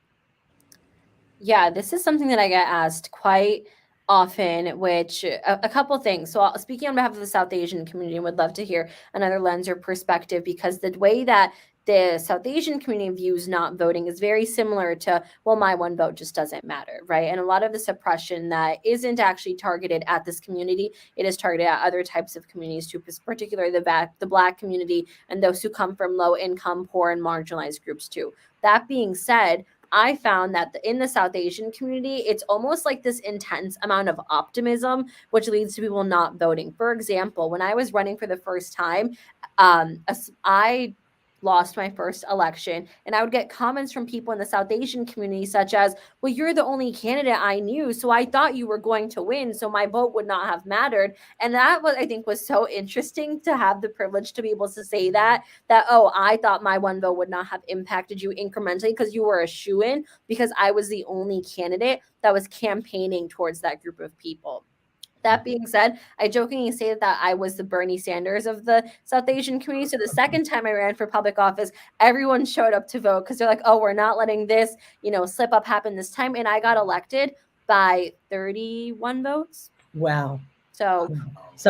Yeah, this is something that I get asked quite often, which a couple things. So, speaking on behalf of the South Asian community, would love to hear another lens or perspective because the way that the South Asian community views not voting is very similar to, well, my one vote just doesn't matter, right? And a lot of the suppression that isn't actually targeted at this community, it is targeted at other types of communities too, particularly the Black community and those who come from low income, poor, and marginalized groups too. That being said, I found that in the South Asian community, it's almost like this intense amount of optimism, which leads to people not voting. For example, when I was running for the first time, I lost my first election, and I would get comments from people in the South Asian community such as, well, you're the only candidate I knew, so I thought you were going to win, so my vote would not have mattered. And that was, I think, was so interesting to have the privilege to be able to say that, oh, I thought my one vote would not have impacted you incrementally because you were a shoo-in, because I was the only candidate that was campaigning towards that group of people. That being said, I jokingly say that I was the Bernie Sanders of the South Asian community. So the second time I ran for public office, everyone showed up to vote because they're like, oh, we're not letting this, slip up happen this time. And I got elected by 31 votes. Wow. So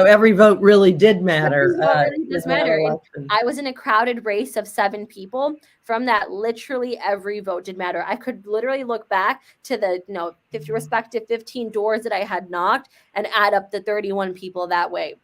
every vote really did matter. Every vote really does matter. I was in a crowded race of 7 people. From that, literally every vote did matter. I could literally look back to the 50 respective 15 doors that I had knocked and add up the 31 people that way.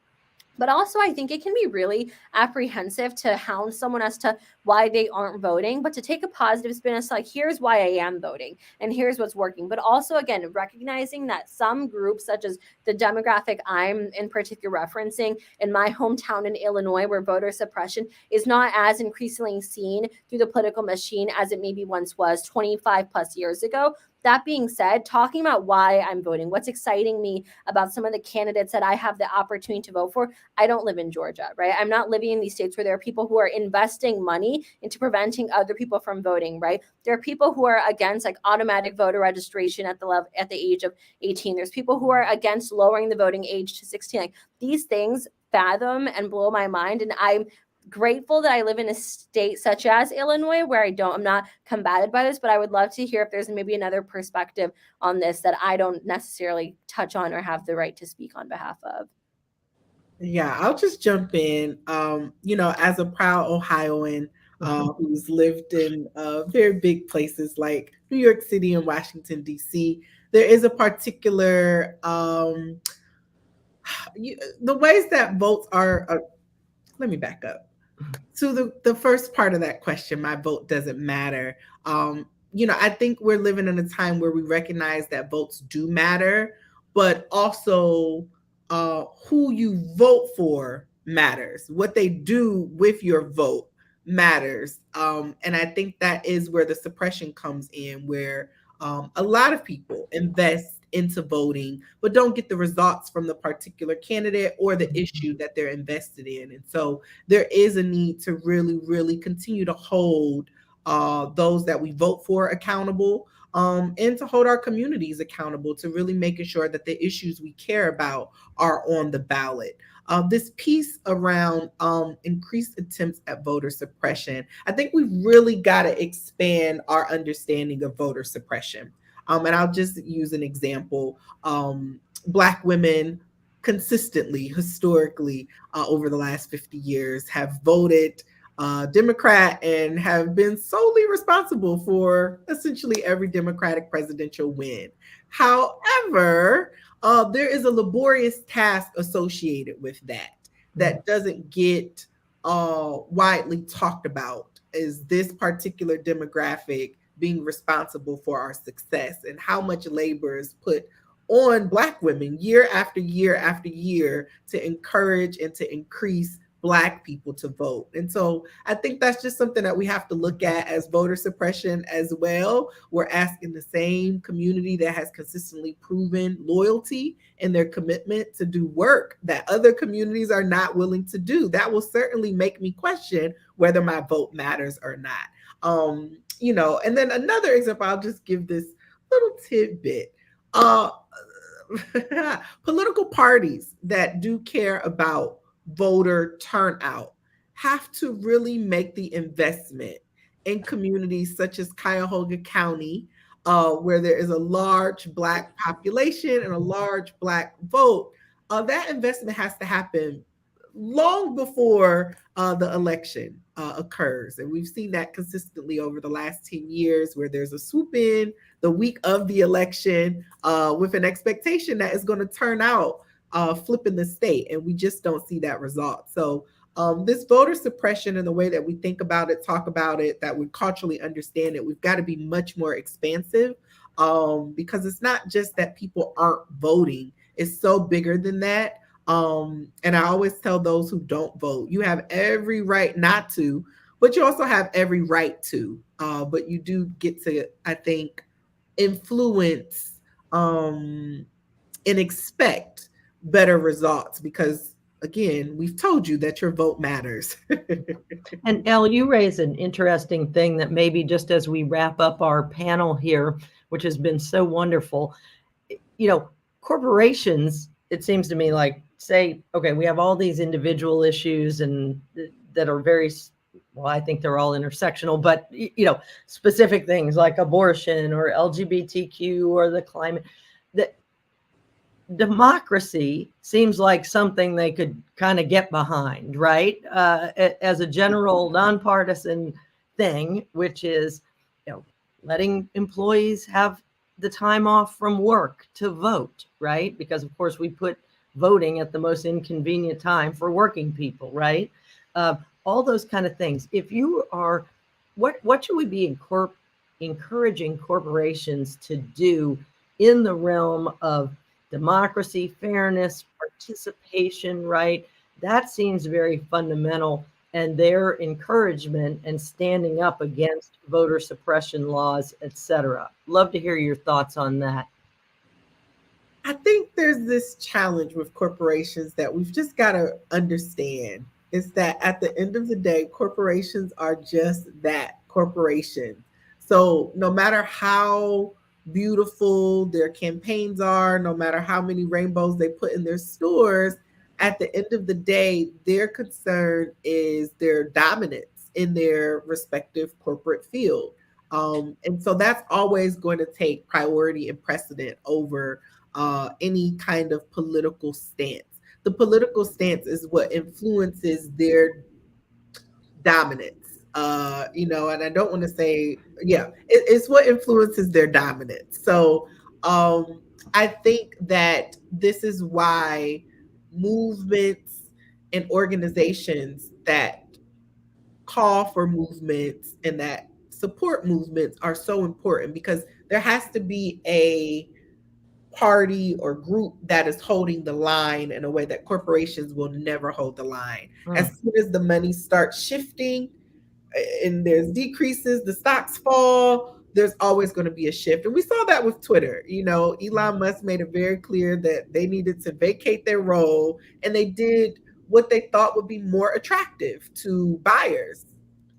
But also, I think it can be really apprehensive to hound someone as to why they aren't voting, but to take a positive spin as to like, here's why I am voting and here's what's working. But also, again, recognizing that some groups, such as the demographic I'm in particular referencing in my hometown in Illinois, where voter suppression is not as increasingly seen through the political machine as it maybe once was 25 plus years ago. That being said, talking about why I'm voting, what's exciting me about some of the candidates that I have the opportunity to vote for, I don't live in Georgia, right? I'm not living in these states where there are people who are investing money into preventing other people from voting, right? There are people who are against like automatic voter registration at the age of 18. There's people who are against lowering the voting age to 16. Like, these things fathom and blow my mind, and I'm grateful that I live in a state such as Illinois where I'm not combated by this, but I would love to hear if there's maybe another perspective on this that I don't necessarily touch on or have the right to speak on behalf of. Yeah, I'll just jump in. As a proud Ohioan who's lived in very big places like New York City and Washington, D.C., there is a particular the ways that votes are. Let me back up. So the first part of that question, my vote doesn't matter. I think we're living in a time where we recognize that votes do matter, but also who you vote for matters. What they do with your vote matters. And I think that is where the suppression comes in, where a lot of people invest into voting, but don't get the results from the particular candidate or the issue that they're invested in. And so there is a need to really, really continue to hold those that we vote for accountable, and to hold our communities accountable to really making sure that the issues we care about are on the ballot. This piece around increased attempts at voter suppression, I think we've really got to expand our understanding of voter suppression. And I'll just use an example. Black women consistently, historically, over the last 50 years have voted Democrat and have been solely responsible for essentially every Democratic presidential win. However, there is a laborious task associated with that doesn't get widely talked about, is this particular demographic being responsible for our success, and how much labor is put on Black women year after year after year to encourage and to increase Black people to vote. And so I think that's just something that we have to look at as voter suppression as well. We're asking the same community that has consistently proven loyalty and their commitment to do work that other communities are not willing to do. That will certainly make me question whether my vote matters or not. And then another example, I'll just give this little tidbit. political parties that do care about voter turnout have to really make the investment in communities such as Cuyahoga County, where there is a large Black population and a large Black vote. That investment has to happen long before the election occurs. And we've seen that consistently over the last 10 years, where there's a swoop in the week of the election with an expectation that it's going to turn out flipping the state. And we just don't see that result. So this voter suppression and the way that we think about it, talk about it, that we culturally understand it, we've got to be much more expansive because it's not just that people aren't voting. It's so bigger than that. And I always tell those who don't vote, you have every right not to, but you also have every right to. But you do get to, I think, influence and expect better results because, again, we've told you that your vote matters. And Elle, you raise an interesting thing that maybe just as we wrap up our panel here, which has been so wonderful, corporations, it seems to me like, say, okay, we have all these individual issues and that are very, well, I think they're all intersectional, but, specific things like abortion or LGBTQ or the climate, that democracy seems like something they could kind of get behind, right? As a general nonpartisan thing, which is, letting employees have the time off from work to vote, right? Because of course we put voting at the most inconvenient time for working people, right? All those kind of things. If you are, what should we be encouraging corporations to do in the realm of democracy, fairness, participation, right? That seems very fundamental, and their encouragement and standing up against voter suppression laws, et cetera. Love to hear your thoughts on that. I think there's this challenge with corporations that we've just got to understand is that at the end of the day, corporations are just that, corporations. So no matter how beautiful their campaigns are, no matter how many rainbows they put in their stores, at the end of the day, their concern is their dominance in their respective corporate field. And so that's always going to take priority and precedent over any kind of political stance. The political stance is what influences their dominance. And I don't want to say, it's what influences their dominance. So I think that this is why movements and organizations that call for movements and that support movements are so important, because there has to be a party or group that is holding the line in a way that corporations will never hold the line. As soon as the money starts shifting and there's decreases, the stocks fall, there's always going to be a shift. And we saw that with Twitter. Elon Musk made it very clear that they needed to vacate their role, and they did what they thought would be more attractive to buyers.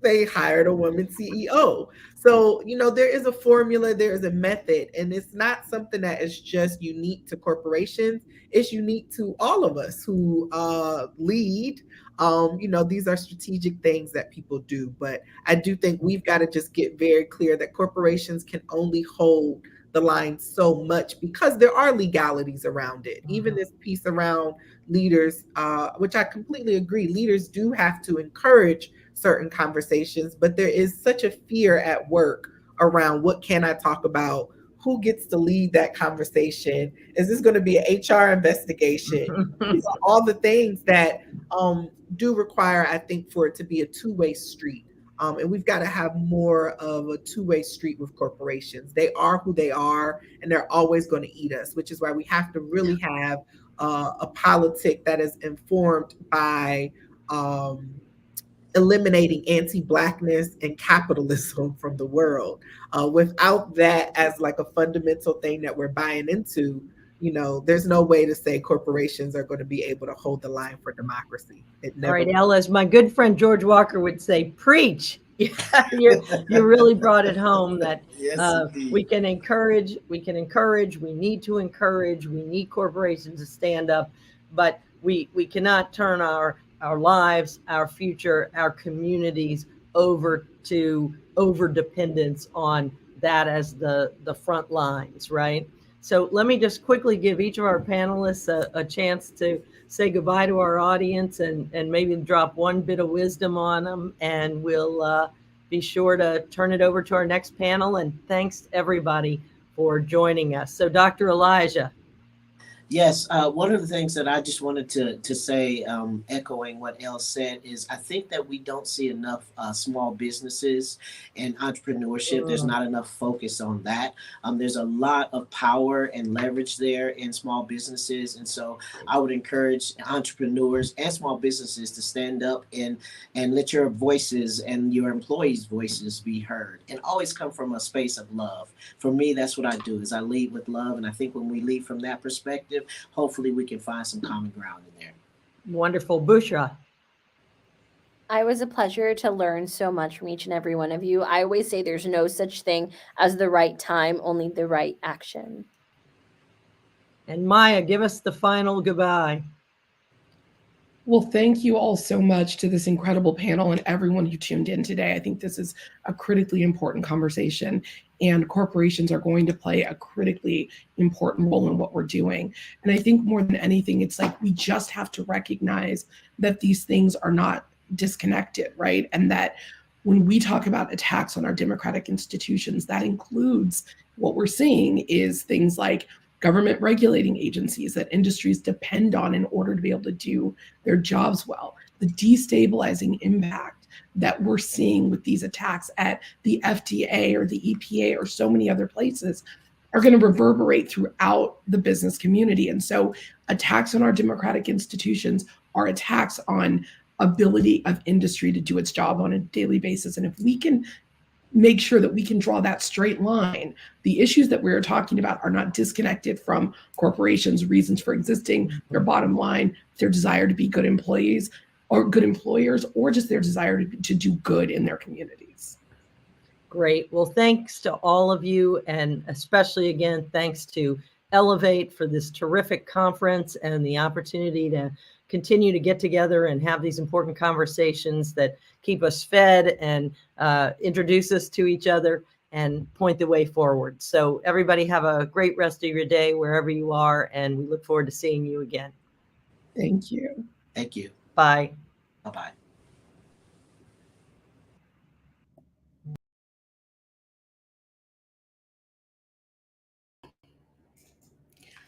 They hired a woman CEO. So, there is a formula, there is a method, and it's not something that is just unique to corporations. It's unique to all of us who lead. These are strategic things that people do. But I do think we've got to just get very clear that corporations can only hold the line so much because there are legalities around it. Even this piece around leaders, which I completely agree, leaders do have to encourage certain conversations, but there is such a fear at work around what can I talk about? Who gets to lead that conversation? Is this going to be an HR investigation? These are all the things that do require, I think, for it to be a two-way street. And we've got to have more of a two-way street with corporations. They are who they are, and they're always going to eat us, which is why we have to really have a politic that is informed by eliminating anti-Blackness and capitalism from the world. Without that as like a fundamental thing that we're buying into, there's no way to say corporations are going to be able to hold the line for democracy. All right, Elle, as my good friend George Walker would say, preach. Yeah, you really brought it home that Yes, we indeed. can encourage, we need to encourage, we need corporations to stand up, but we cannot turn our lives, our future, our communities over to over dependence on that as the front lines, right? So let me just quickly give each of our panelists a chance to say goodbye to our audience and maybe drop one bit of wisdom on them, and we'll be sure to turn it over to our next panel. And thanks everybody for joining us. So Dr. Elijah. Yes, one of the things that I just wanted to say, echoing what Elle said, is I think that we don't see enough small businesses and entrepreneurship. There's not enough focus on that. There's a lot of power and leverage there in small businesses, and so I would encourage entrepreneurs and small businesses to stand up and let your voices and your employees' voices be heard, and always come from a space of love. For me, that's what I do, is I lead with love, and I think when we lead from that perspective, hopefully we can find some common ground in there. Wonderful. Bushra. It was a pleasure to learn so much from each and every one of you. I always say there's no such thing as the right time, only the right action. And Maya, give us the final goodbye. Well, thank you all so much to this incredible panel and everyone who tuned in today. I think this is a critically important conversation, and corporations are going to play a critically important role in what we're doing. And I think more than anything, it's like we just have to recognize that these things are not disconnected, right? And that when we talk about attacks on our democratic institutions, that includes what we're seeing is things like government regulating agencies that industries depend on in order to be able to do their jobs well. The destabilizing impact that we're seeing with these attacks at the FDA or the EPA or so many other places are going to reverberate throughout the business community. And so attacks on our democratic institutions are attacks on ability of industry to do its job on a daily basis. And if we can make sure that we can draw that straight line, the issues that we're talking about are not disconnected from corporations' reasons for existing, their bottom line, their desire to be good employees or good employers, or just their desire to do good in their communities. Great. Well, thanks to all of you, and especially again, thanks to Elevate for this terrific conference and the opportunity to continue to get together and have these important conversations that keep us fed and introduce us to each other and point the way forward. So everybody have a great rest of your day wherever you are, and we look forward to seeing you again. Thank you. Thank you. Bye. Bye-bye.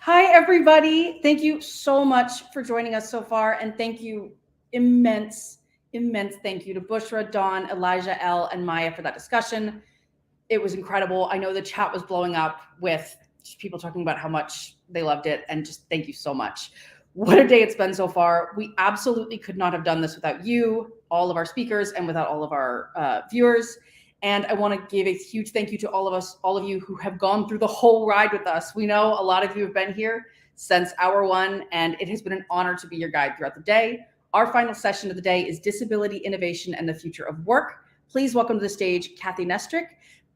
Hi, everybody. Thank you so much for joining us so far. And thank you, immense thank you to Bushra, Dawn, Elijah, Elle, and Maya for that discussion. It was incredible. I know the chat was blowing up with just people talking about how much they loved it. And just thank you so much. What a day it's been so far. We absolutely could not have done this without you, all of our speakers, and without all of our viewers. And I want to give a huge thank you to all of you who have gone through the whole ride with us. We know a lot of you have been here since hour one, and it has been an honor to be your guide throughout the day. Our final session of the day is Disability, Innovation, and the Future of Work. Please welcome to the stage Kathy Nestrick,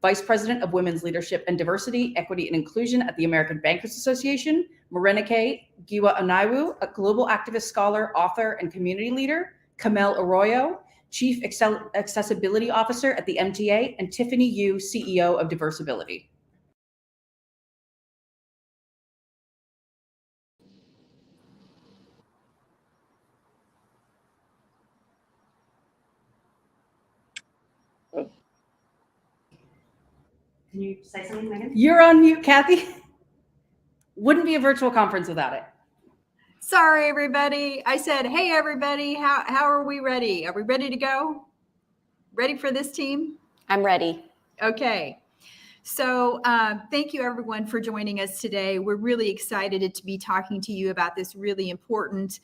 Vice President of Women's Leadership and Diversity, Equity, and Inclusion at the American Bankers Association, Morenike Giwa Onaiwu, a global activist, scholar, author, and community leader, Kamel Arroyo, Chief Accessibility Officer at the MTA, and Tiffany Yu, CEO of Diversability. Can you say something, Megan? You're on mute, Kathy. Wouldn't be a virtual conference without it. Sorry, everybody. I said, hey, everybody, how are we ready? Are we ready to go? Ready for this team? I'm ready. Okay. So thank you, everyone, for joining us today. We're really excited to be talking to you about this really important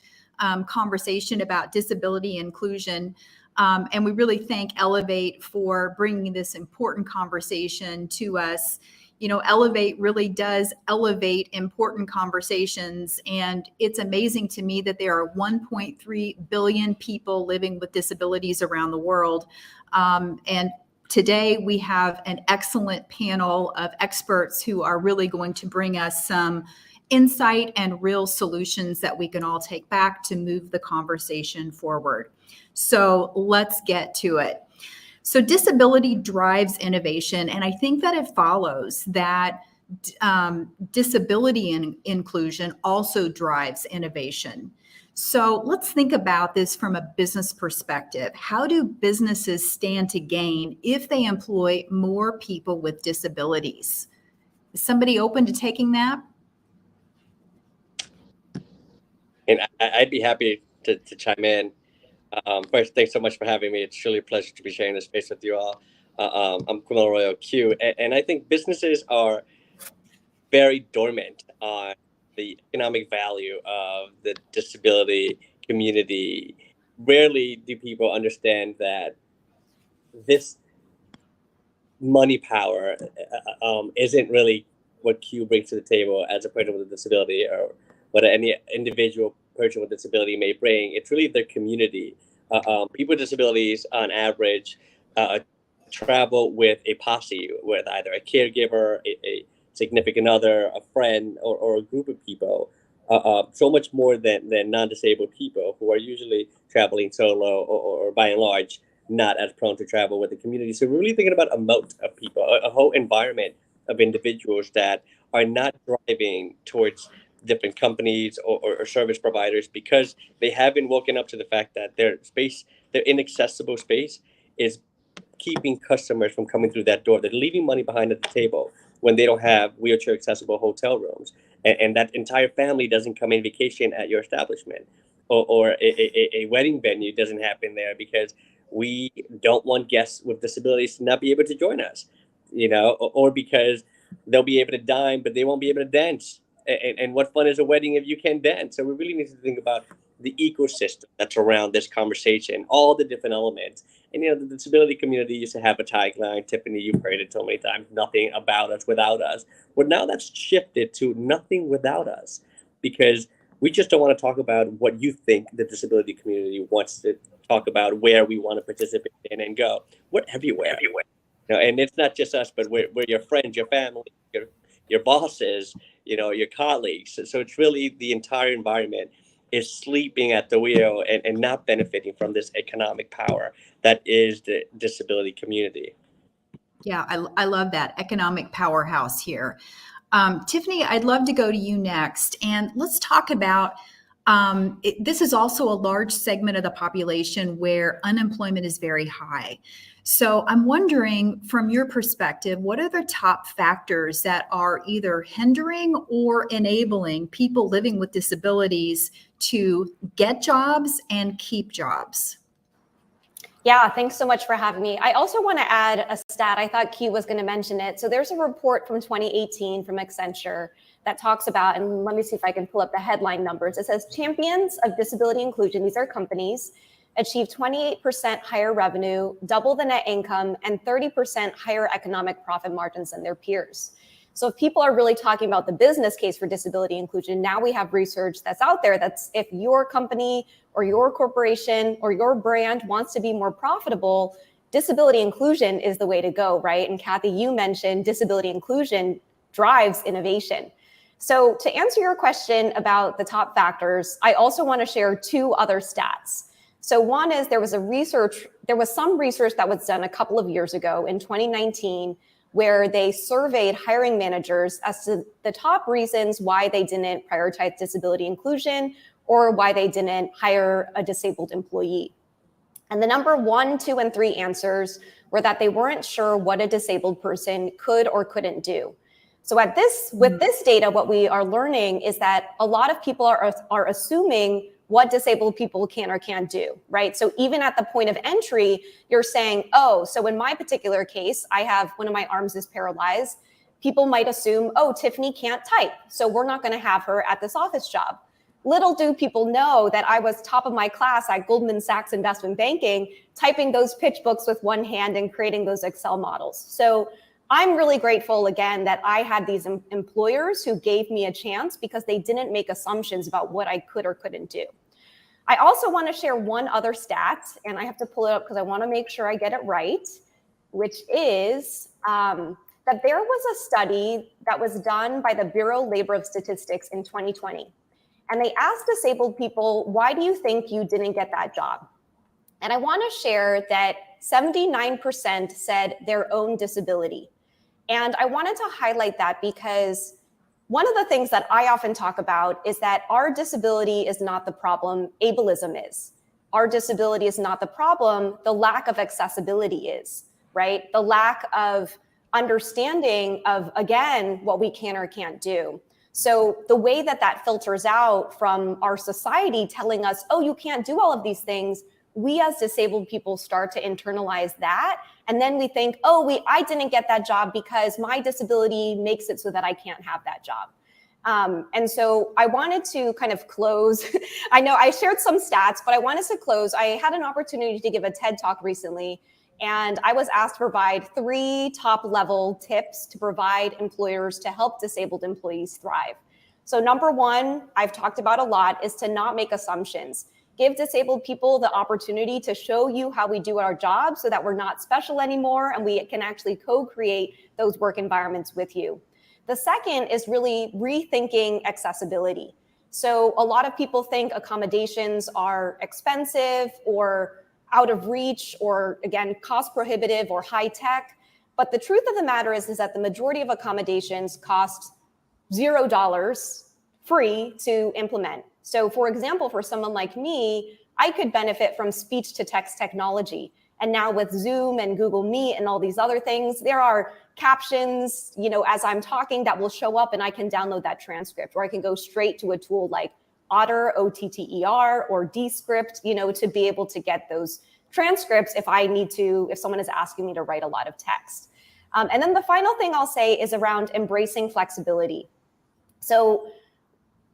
conversation about disability inclusion. And we really thank Elevate for bringing this important conversation to us. You know, Elevate really does elevate important conversations. And it's amazing to me that there are 1.3 billion people living with disabilities around the world. And today we have an excellent panel of experts who are really going to bring us some insight and real solutions that we can all take back to move the conversation forward. So let's get to it. So disability drives innovation, and I think that it follows that disability and inclusion also drives innovation. So let's think about this from a business perspective. How do businesses stand to gain if they employ more people with disabilities? Is somebody open to taking that? And I'd be happy to chime in. First, thanks so much for having me. It's truly a pleasure to be sharing this space with you all. I'm Kumar Royal Q, and I think businesses are very dormant on the economic value of the disability community. Rarely do people understand that this money power isn't really what Q brings to the table as a person with a disability, or what any individual person with disability may bring. It's really their community. People with disabilities, on average, travel with a posse, with either a caregiver, a significant other, a friend, or a group of people. So much more than non-disabled people, who are usually traveling solo, or by and large not as prone to travel with the community. So we're really thinking about a moat of people, a whole environment of individuals that are not driving towards different companies or service providers, because they haven't woken up to the fact that their space, their inaccessible space, is keeping customers from coming through that door. They're leaving money behind at the table when they don't have wheelchair accessible hotel rooms, and that entire family doesn't come in vacation at your establishment, or a wedding venue doesn't happen there because we don't want guests with disabilities to not be able to join us, or because they'll be able to dine, but they won't be able to dance. And what fun is a wedding if you can dance? So we really need to think about the ecosystem that's around this conversation, all the different elements. And, the disability community used to have a tagline, Tiffany, you've heard it so many times, nothing about us without us. Well, now that's shifted to nothing without us, because we just don't want to talk about what you think the disability community wants to talk about, where we want to participate in and go. We're everywhere. And it's not just us, but we're your friends, your family, your bosses, your colleagues. So it's really the entire environment is sleeping at the wheel and not benefiting from this economic power that is the disability community. Yeah, I love that economic powerhouse here. Tiffany, I'd love to go to you next, and let's talk about this is also a large segment of the population where unemployment is very high. So I'm wondering, from your perspective, what are the top factors that are either hindering or enabling people living with disabilities to get jobs and keep jobs? Yeah, thanks so much for having me. I also want to add a stat. I thought Q was going to mention it. So there's a report from 2018 from Accenture that talks about, and let me see if I can pull up the headline numbers. It says champions of disability inclusion, these are companies, achieve 28% higher revenue, double the net income, and 30% higher economic profit margins than their peers. So if people are really talking about the business case for disability inclusion, now we have research that's out there that's, if your company or your corporation or your brand wants to be more profitable, disability inclusion is the way to go, right? And Kathy, you mentioned disability inclusion drives innovation. So to answer your question about the top factors, I also want to share two other stats. So one is there was some research that was done a couple of years ago in 2019 where they surveyed hiring managers as to the top reasons why they didn't prioritize disability inclusion or why they didn't hire a disabled employee. And the number 1, 2, and 3 answers were that they weren't sure what a disabled person could or couldn't do. So with this data, what we are learning is that a lot of people are assuming what disabled people can or can't do, right? So even at the point of entry, you're saying, oh, so in my particular case, I have one of my arms is paralyzed. People might assume, oh, Tiffany can't type, so we're not going to have her at this office job. Little do people know that I was top of my class at Goldman Sachs Investment Banking, typing those pitch books with one hand and creating those Excel models. So I'm really grateful, again, that I had these employers who gave me a chance because they didn't make assumptions about what I could or couldn't do. I also want to share one other stat, and I have to pull it up because I want to make sure I get it right, which is that there was a study that was done by the Bureau of Labor Statistics in 2020. And they asked disabled people, why do you think you didn't get that job? And I want to share that 79% said their own disability. And I wanted to highlight that because one of the things that I often talk about is that our disability is not the problem, ableism is. Our disability is not the problem, the lack of accessibility is, right? The lack of understanding of, again, what we can or can't do. So the way that that filters out from our society telling us, oh, you can't do all of these things, we as disabled people start to internalize that. And then we think, oh, I didn't get that job because my disability makes it so that I can't have that job. And so I wanted to kind of close. I know I shared some stats, but I wanted to close. I had an opportunity to give a TED Talk recently, and I was asked to provide 3 top-level tips to provide employers to help disabled employees thrive. So number 1, I've talked about a lot, is to not make assumptions. Give disabled people the opportunity to show you how we do our job so that we're not special anymore and we can actually co-create those work environments with you. The second is really rethinking accessibility. So a lot of people think accommodations are expensive or out of reach or, again, cost prohibitive or high tech. But the truth of the matter is that the majority of accommodations cost $0 free to implement. So for example, for someone like me, I could benefit from speech to text technology. And now with Zoom and Google Meet and all these other things, there are captions, as I'm talking that will show up and I can download that transcript, or I can go straight to a tool like Otter, OTTER, or Descript, to be able to get those transcripts if someone is asking me to write a lot of text. And then the final thing I'll say is around embracing flexibility. So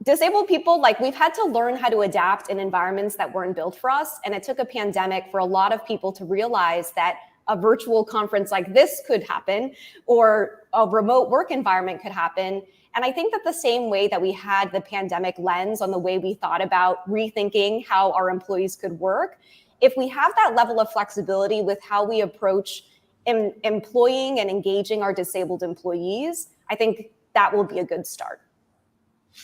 disabled people, we've had to learn how to adapt in environments that weren't built for us. And it took a pandemic for a lot of people to realize that a virtual conference like this could happen, or a remote work environment could happen. And I think that the same way that we had the pandemic lens on the way we thought about rethinking how our employees could work, if we have that level of flexibility with how we approach employing and engaging our disabled employees, I think that will be a good start.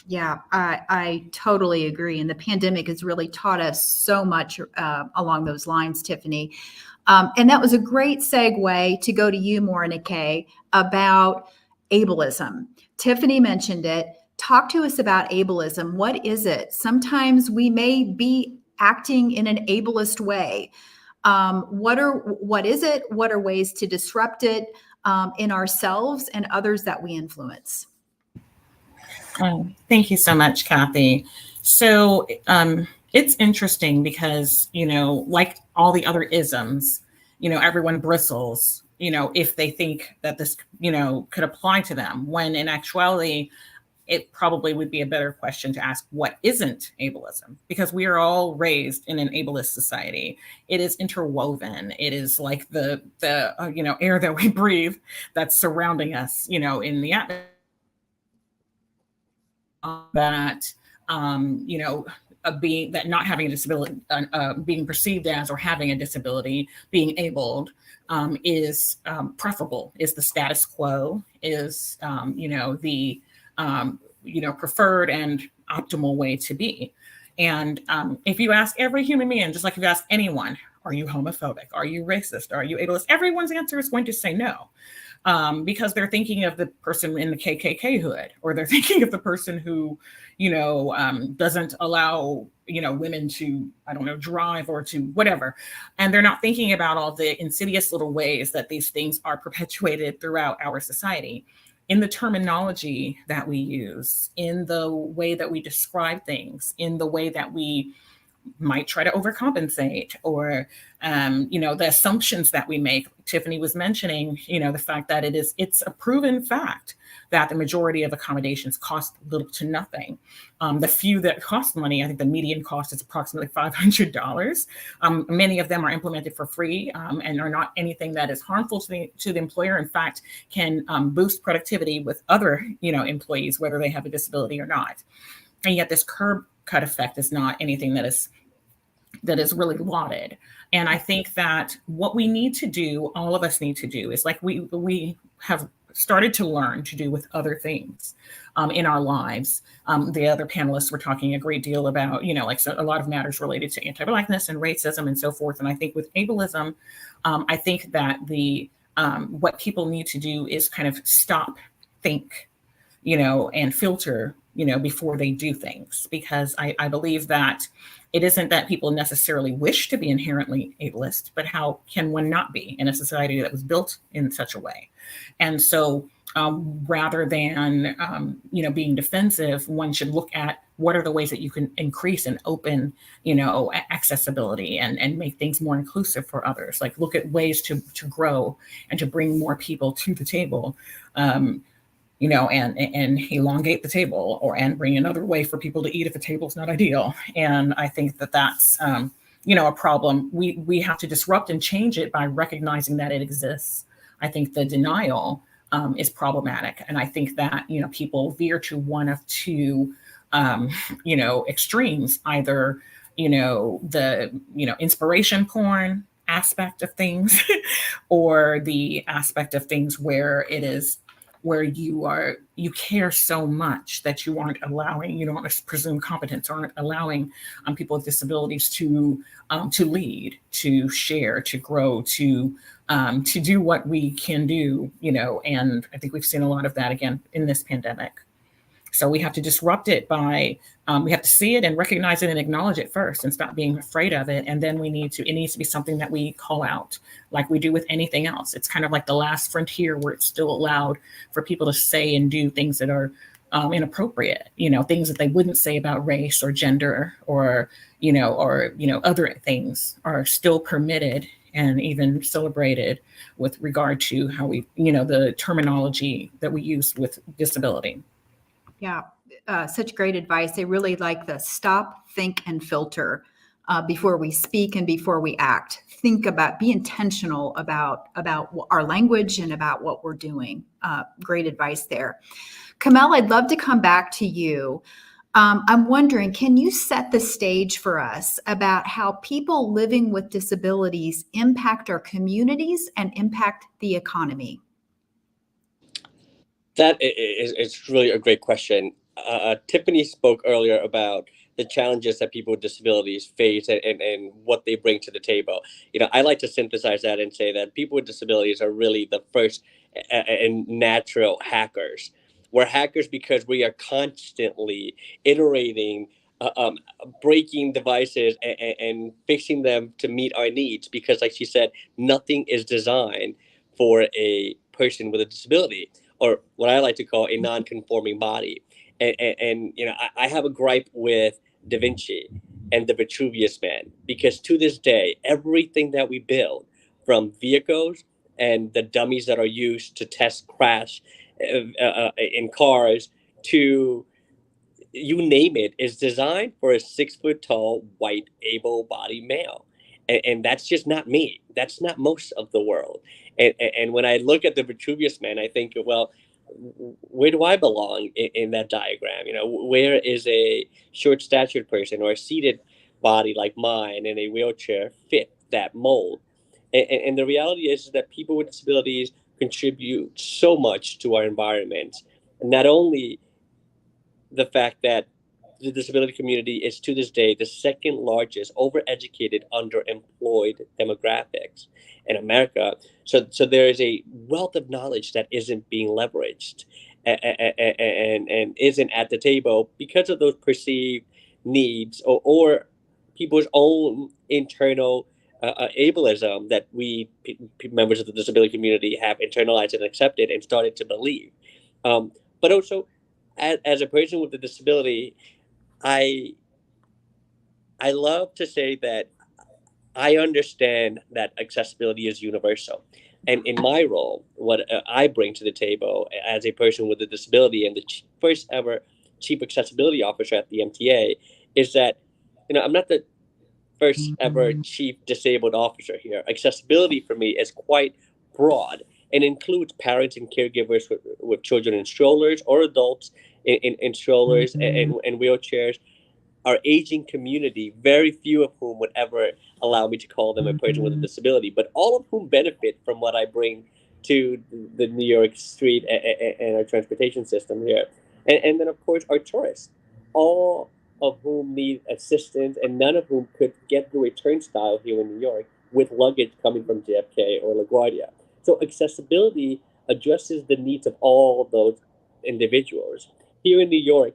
Yeah, I totally agree. And the pandemic has really taught us so much along those lines, Tiffany. And that was a great segue to go to you, Morinike, about ableism. Tiffany mentioned it. Talk to us about ableism. What is it? Sometimes we may be acting in an ableist way. What is it? What are ways to disrupt it in ourselves and others that we influence? Thank you so much, Kathy. So it's interesting because, like all the other isms, everyone bristles, if they think that this, could apply to them, when in actuality, it probably would be a better question to ask, what isn't ableism? Because we are all raised in an ableist society. It is interwoven. It is like the air that we breathe that's surrounding us, in the atmosphere. That being that not having a disability, being perceived as or having a disability, being abled, is preferable, is the status quo, is the preferred and optimal way to be. And if you ask every human being, just like if you ask anyone, are you homophobic? Are you racist? Are you ableist? Everyone's answer is going to say no. Because they're thinking of the person in the KKK hood, or they're thinking of the person who, doesn't allow, women to, drive or to whatever. And they're not thinking about all the insidious little ways that these things are perpetuated throughout our society, in the terminology that we use, in the way that we describe things, in the way that we might try to overcompensate, or the assumptions that we make. Tiffany was mentioning, the fact that it's a proven fact that the majority of accommodations cost little to nothing. The few that cost money, I think the median cost is approximately $500. Many of them are implemented for free and are not anything that is harmful to the employer. In fact, can boost productivity with other employees, whether they have a disability or not. And yet this curb cut effect is not anything that is that is really lauded. And I think that what we need to do, all of us need to do, is like we have started to learn to do with other things in our lives. The other panelists were talking a great deal about, like a lot of matters related to anti-Blackness and racism and so forth. And I think with ableism, I think that what people need to do is kind of stop, think, and filter, before they do things, because I believe that it isn't that people necessarily wish to be inherently ableist, but how can one not be in a society that was built in such a way? And so rather than, being defensive, one should look at what are the ways that you can increase and open, accessibility and make things more inclusive for others. Like look at ways to grow and to bring more people to the table. And elongate the table and bring another way for people to eat if the table's not ideal. And I think that that's, a problem. We have to disrupt and change it by recognizing that it exists. I think the denial is problematic. And I think that, people veer to one of two, extremes, either, the, inspiration porn aspect of things or the aspect of things where it is where you care so much that you don't want to presume competence, aren't allowing people with disabilities to lead, to share, to grow, to do what we can do, and I think we've seen a lot of that again in this pandemic. So we have to disrupt it by, we have to see it and recognize it and acknowledge it first and stop being afraid of it. And then it needs to be something that we call out like we do with anything else. It's kind of like the last frontier where it's still allowed for people to say and do things that are inappropriate, things that they wouldn't say about race or gender or other things are still permitted and even celebrated with regard to how we, the terminology that we use with disability. Yeah, such great advice. I really like the stop, think, and filter before we speak and before we act. Be intentional about our language and about what we're doing. Great advice there. Kamel, I'd love to come back to you. I'm wondering, can you set the stage for us about how people living with disabilities impact our communities and impact the economy? That is really a great question. Tiffany spoke earlier about the challenges that people with disabilities face and what they bring to the table. I like to synthesize that and say that people with disabilities are really the first and natural hackers. We're hackers because we are constantly iterating, breaking devices and fixing them to meet our needs. Because, like she said, nothing is designed for a person with a disability, or what I like to call a non-conforming body. And I have a gripe with Da Vinci and the Vitruvius Man, because to this day, everything that we build, from vehicles and the dummies that are used to test crash in cars to you name it, is designed for a 6 foot tall, white, able-bodied male. And that's just not me. That's not most of the world. And when I look at the Vitruvius Man, I think, well, where do I belong in that diagram? Where is a short-statured person or a seated body like mine in a wheelchair fit that mold? And the reality is that people with disabilities contribute so much to our environment. Not only the fact that the disability community is to this day the second largest overeducated, underemployed demographics in America. So there is a wealth of knowledge that isn't being leveraged and isn't at the table because of those perceived needs or people's own internal ableism that we members of the disability community have internalized and accepted and started to believe. But also, as a person with a disability, I love to say that I understand that accessibility is universal. And in my role, what I bring to the table as a person with a disability and the first ever Chief Accessibility Officer at the MTA is that, I'm not the first ever Chief Disabled Officer here. Accessibility for me is quite broad and includes parents and caregivers with children in strollers or adults in strollers and wheelchairs. our aging community, very few of whom would ever allow me to call them a person with a disability, but all of whom benefit from what I bring to the New York street and our transportation system here. And then, of course, our tourists, all of whom need assistance and none of whom could get through a turnstile here in New York with luggage coming from JFK or LaGuardia. So accessibility addresses the needs of all those individuals. Here in New York,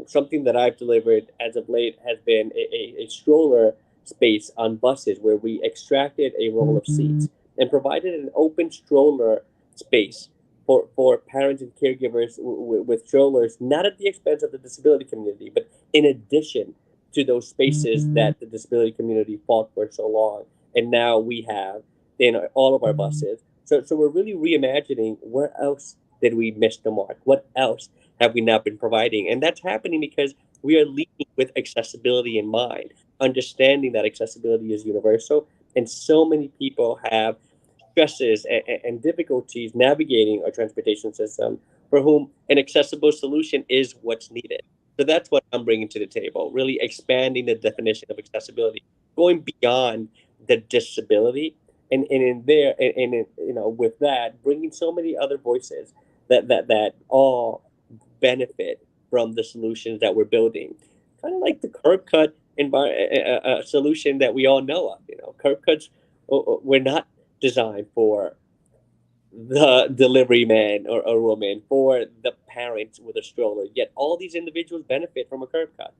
something that I've delivered as of late has been a stroller space on buses where we extracted a roll of seats and provided an open stroller space for parents and caregivers with strollers, not at the expense of the disability community, but in addition to those spaces that the disability community fought for so long. And now we have in all of our buses. So we're really reimagining where else did we miss the mark? What else have we not been providing? And that's happening because we are leading with accessibility in mind, understanding that accessibility is universal. And so many people have stresses and difficulties navigating our transportation system for whom an accessible solution is what's needed. So that's what I'm bringing to the table, really expanding the definition of accessibility, going beyond the disability, and in there, and with that, bringing so many other voices that all benefit from the solutions that we're building. Kind of like the curb cut solution that we all know of. Curb cuts were not designed for the delivery man or woman, for the parents with a stroller. Yet all these individuals benefit from a curb cut.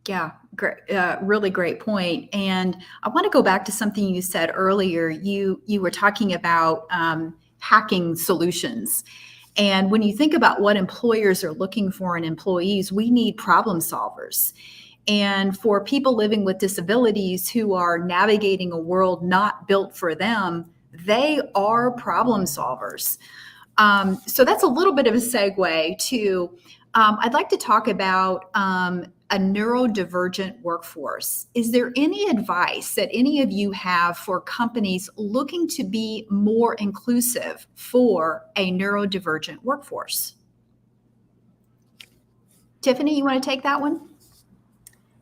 Yeah, great, really great point. And I want to go back to something you said earlier. You were talking about hacking solutions. And when you think about what employers are looking for in employees, we need problem solvers. And for people living with disabilities who are navigating a world not built for them, they are problem solvers. So that's a little bit of a segue to, I'd like to talk about a neurodivergent workforce. Is there any advice that any of you have for companies looking to be more inclusive for a neurodivergent workforce? Tiffany, you want to take that one?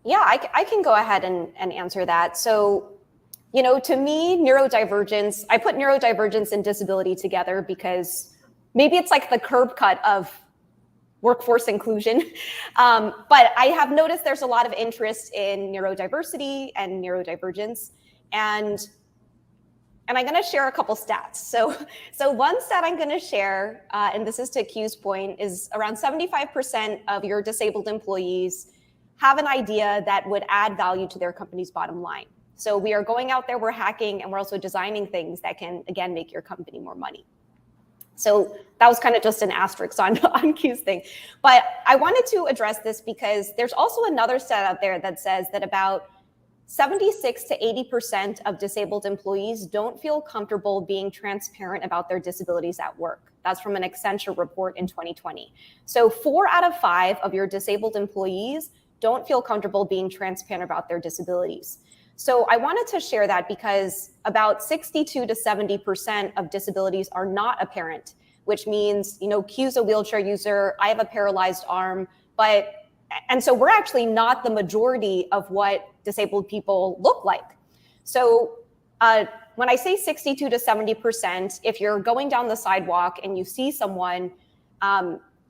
Yeah, I can go ahead and answer that. So, to me, neurodivergence, I put neurodivergence and disability together because maybe it's like the curb cut of workforce inclusion. But I have noticed there's a lot of interest in neurodiversity and neurodivergence. And I'm going to share a couple stats. So one stat I'm going to share, and this is to Q's point, is around 75% of your disabled employees have an idea that would add value to their company's bottom line. So we are going out there, we're hacking, and we're also designing things that can, again, make your company more money. So that was kind of just an asterisk on Q's thing. But I wanted to address this because there's also another stat out there that says that about 76 to 80% of disabled employees don't feel comfortable being transparent about their disabilities at work. That's from an Accenture report in 2020. So 4 out of 5 of your disabled employees don't feel comfortable being transparent about their disabilities. So I wanted to share that because about 62 to 70% of disabilities are not apparent, which means, Q's a wheelchair user, I have a paralyzed arm, and so we're actually not the majority of what disabled people look like. So when I say 62 to 70%, if you're going down the sidewalk and you see someone,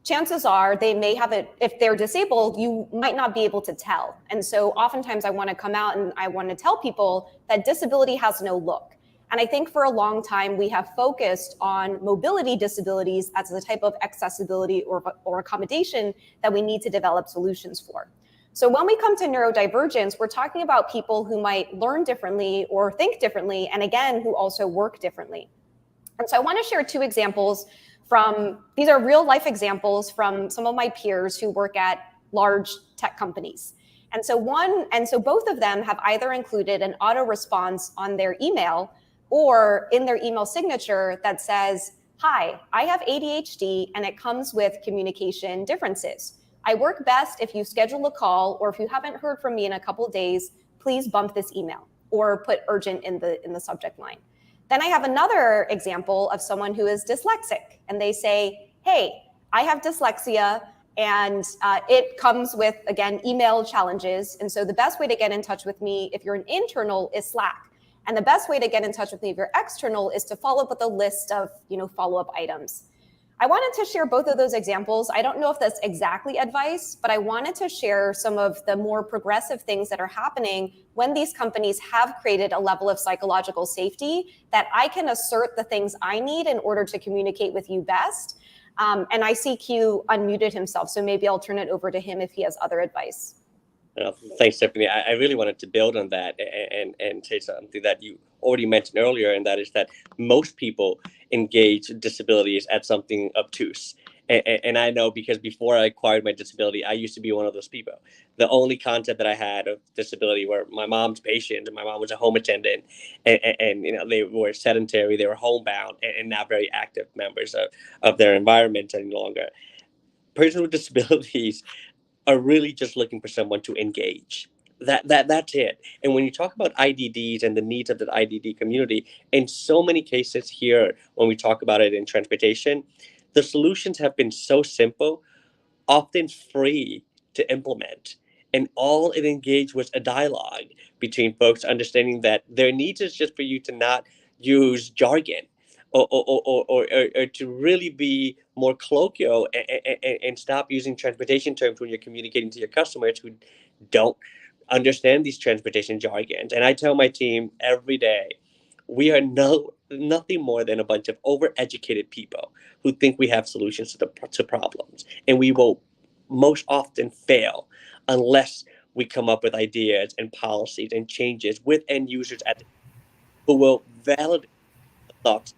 chances are they may have it, if they're disabled, you might not be able to tell. And so oftentimes I want to come out and I want to tell people that disability has no look. And I think for a long time, we have focused on mobility disabilities as a type of accessibility or accommodation that we need to develop solutions for. So when we come to neurodivergence, we're talking about people who might learn differently or think differently, and again, who also work differently. And so I want to share 2 examples these are real life examples from some of my peers who work at large tech companies. And so both of them have either included an auto response on their email or in their email signature that says, "Hi, I have ADHD and it comes with communication differences. I work best if you schedule a call, or if you haven't heard from me in a couple of days, please bump this email," or put urgent in the subject line. Then I have another example of someone who is dyslexic, and they say, "Hey, I have dyslexia And it comes with, again, email challenges. And so the best way to get in touch with me if you're an internal is Slack. And the best way to get in touch with me if you're external is to follow up with a list of, follow-up items. I wanted to share both of those examples. I don't know if that's exactly advice, but I wanted to share some of the more progressive things that are happening when these companies have created a level of psychological safety that I can assert the things I need in order to communicate with you best. And I see Q unmuted himself, so maybe I'll turn it over to him if he has other advice. Thanks, Stephanie. I really wanted to build on that and say something that you already mentioned earlier, and that is that most people engage disabilities as something obtuse. And I know, because before I acquired my disability, I used to be one of those people. The only concept that I had of disability were my mom's patient, and my mom was a home attendant, and they were sedentary, they were homebound, and not very active members of their environment any longer. Persons with disabilities are really just looking for someone to engage. That's it. And when you talk about IDDs and the needs of the IDD community, in so many cases here, when we talk about it in transportation, the solutions have been so simple, often free to implement. And all it engaged was a dialogue between folks understanding that their needs is just for you to not use jargon, or to really be more colloquial, and stop using transportation terms when you're communicating to your customers who don't understand these transportation jargons. And I tell my team every day, we are nothing more than a bunch of overeducated people who think we have solutions to problems. And we will most often fail unless we come up with ideas and policies and changes with end users who will validate the thoughts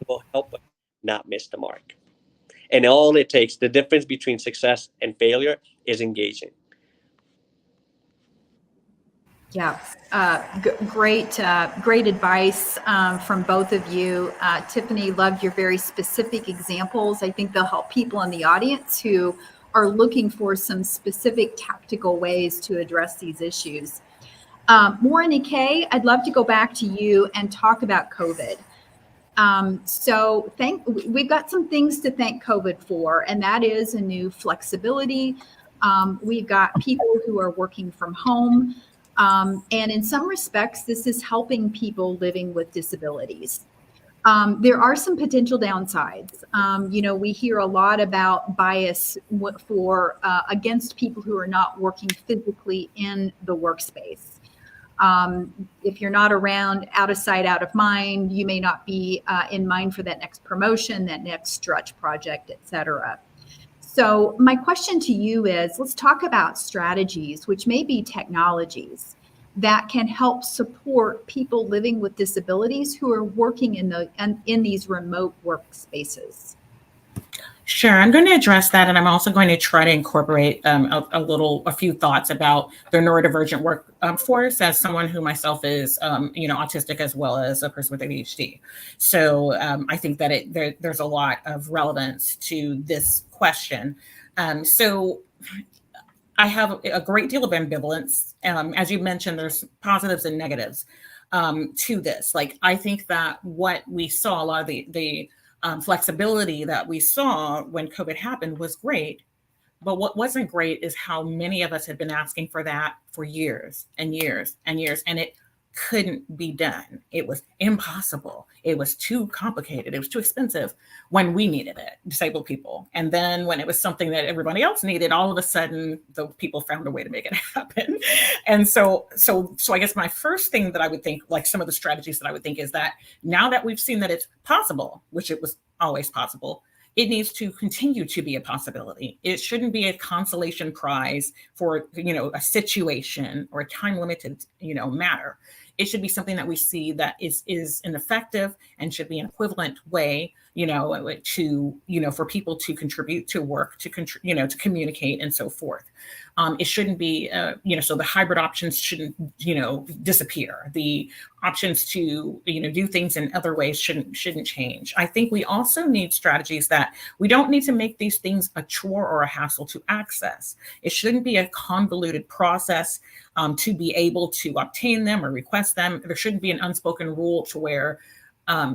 will help us not miss the mark. And all it takes, the difference between success and failure, is engaging. Yeah, great advice from both of you. Tiffany, loved your very specific examples. I think they'll help people in the audience who are looking for some specific tactical ways to address these issues. Maureen Kay, I'd love to go back to you and talk about COVID. So we've got some things to thank COVID for, and that is a new flexibility. We've got people who are working from home. And in some respects, this is helping people living with disabilities. There are some potential downsides. We hear a lot about bias against people who are not working physically in the workspace. If you're not around, out of sight, out of mind, you may not be in mind for that next promotion, that next stretch project, et cetera. So my question to you is, let's talk about strategies, which may be technologies that can help support people living with disabilities who are working in these remote workspaces. Sure, I'm going to address that, and I'm also going to try to incorporate a few thoughts about the neurodivergent workforce as someone who myself is, autistic as well as a person with ADHD. So I think that there's a lot of relevance to this question. So I have a great deal of ambivalence. As you mentioned, there's positives and negatives to this. Like, I think that what we saw, a lot of the flexibility that we saw when COVID happened was great. But what wasn't great is how many of us had been asking for that for years and years and years, and it couldn't be done. It was impossible. It was too complicated. It was too expensive when we needed it, disabled people. And then when it was something that everybody else needed, all of a sudden, the people found a way to make it happen. And so I guess my first thing that I would think, like some of the strategies that I would think, is that now that we've seen that it's possible, which it was always possible, it needs to continue to be a possibility. It shouldn't be a consolation prize for, a situation or a time-limited, matter. It should be something that we see that is an effective and should be an equivalent way, for people to contribute to work, to communicate and so forth. It shouldn't be, so the hybrid options shouldn't, disappear. The options to, do things in other ways shouldn't change. I think we also need strategies that we don't need to make these things a chore or a hassle to access. It shouldn't be a convoluted process to be able to obtain them or request them. There shouldn't be an unspoken rule to where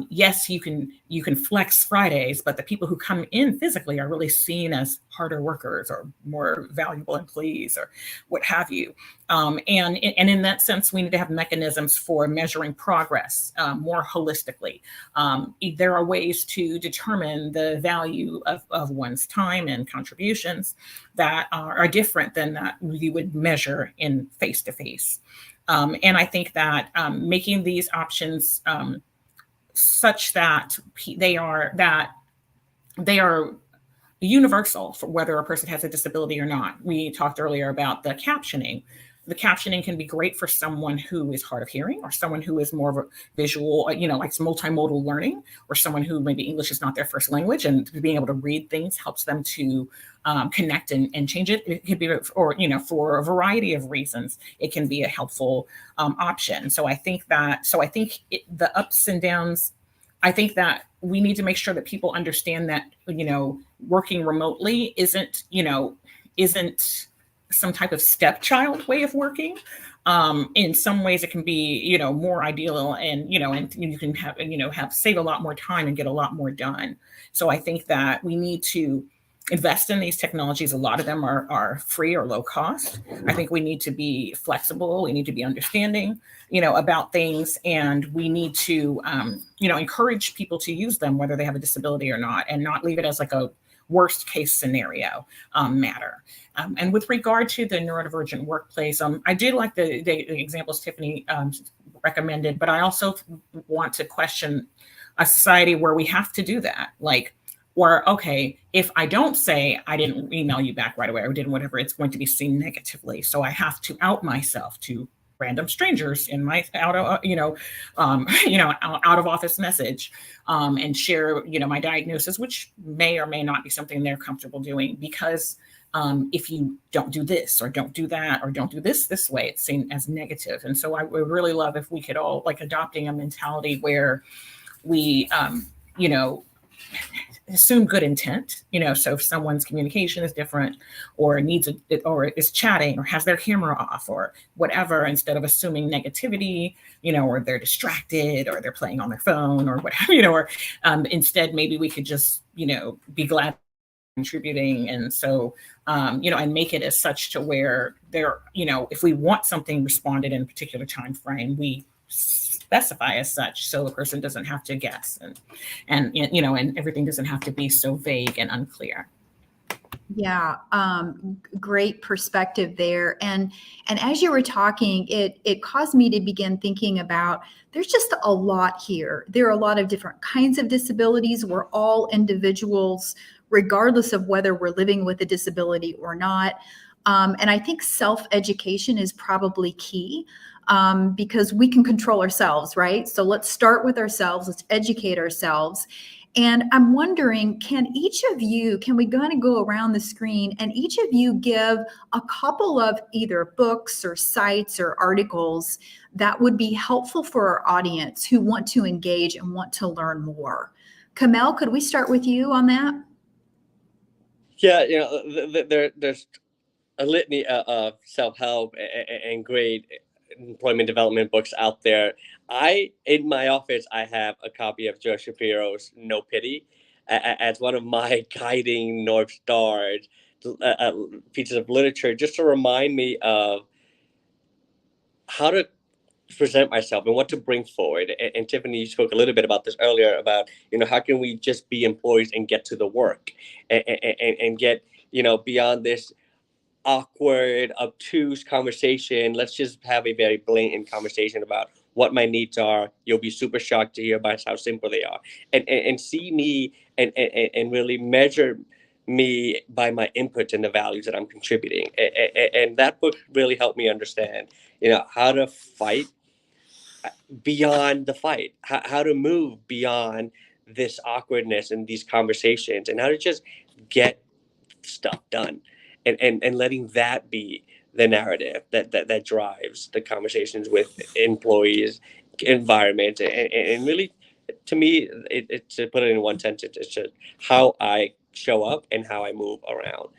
yes, you can flex Fridays, but the people who come in physically are really seen as harder workers or more valuable employees or what have you. And in that sense, we need to have mechanisms for measuring progress more holistically. There are ways to determine the value of one's time and contributions that are different than that you would measure in face-to-face. And I think that making these options such that they are universal for whether a person has a disability or not. We talked earlier about the captioning. The captioning can be great for someone who is hard of hearing or someone who is more of a visual, like multimodal learning, or someone who maybe English is not their first language and being able to read things helps them to connect and change it. It could be, or, for a variety of reasons, it can be a helpful option. So I think the ups and downs, I think that we need to make sure that people understand that, working remotely isn't some type of stepchild way of working. In some ways it can be, more ideal and you can have save a lot more time and get a lot more done. So I think that we need to invest in these technologies. A lot of them are free or low cost. I think we need to be flexible. We need to be understanding, about things, and we need to, encourage people to use them, whether they have a disability or not, and not leave it as like a worst case scenario matter. And with regard to the neurodivergent workplace, I did like the examples Tiffany recommended, but I also want to question a society where we have to do that. Or, okay, if I don't say I didn't email you back right away or didn't whatever, it's going to be seen negatively. So I have to out myself to random strangers in my out of office message and share, my diagnosis, which may or may not be something they're comfortable doing, because if you don't do this or don't do that or don't do this way, it's seen as negative. And so I would really love if we could all adopting a mentality where we, assume good intent, so if someone's communication is different or or is chatting or has their camera off or whatever, instead of assuming negativity, or they're distracted or they're playing on their phone or whatever, or instead maybe we could just, be glad contributing. And so, and make it as such to where there, if we want something responded in a particular time frame, we specify as such, so the person doesn't have to guess, and everything doesn't have to be so vague and unclear. Yeah, great perspective there. And as you were talking, it caused me to begin thinking about, there's just a lot here. There are a lot of different kinds of disabilities. We're all individuals, regardless of whether we're living with a disability or not. And I think self-education is probably key. Because we can control ourselves, right? So let's start with ourselves, let's educate ourselves. And I'm wondering, can we kind of go around the screen and each of you give a couple of either books or sites or articles that would be helpful for our audience who want to engage and want to learn more? Kamel, could we start with you on that? Yeah, there's a litany of self-help and great employment development books out there. In my office, I have a copy of Joe Shapiro's No Pity as one of my guiding North Stars pieces of literature, just to remind me of how to present myself and what to bring forward. And Tiffany, you spoke a little bit about this earlier about, how can we just be employees and get to the work and get, beyond this awkward, obtuse conversation. Let's just have a very blatant conversation about what my needs are. You'll be super shocked to hear about how simple they are, and see me and really measure me by my input and the values that I'm contributing. And that book really helped me understand, how to fight beyond the fight, how to move beyond this awkwardness and these conversations, and how to just get stuff done, and letting that be the narrative that drives the conversations with employees, environment, and really, to me, it's, to put it in one sentence, it's just how I show up and how I move around,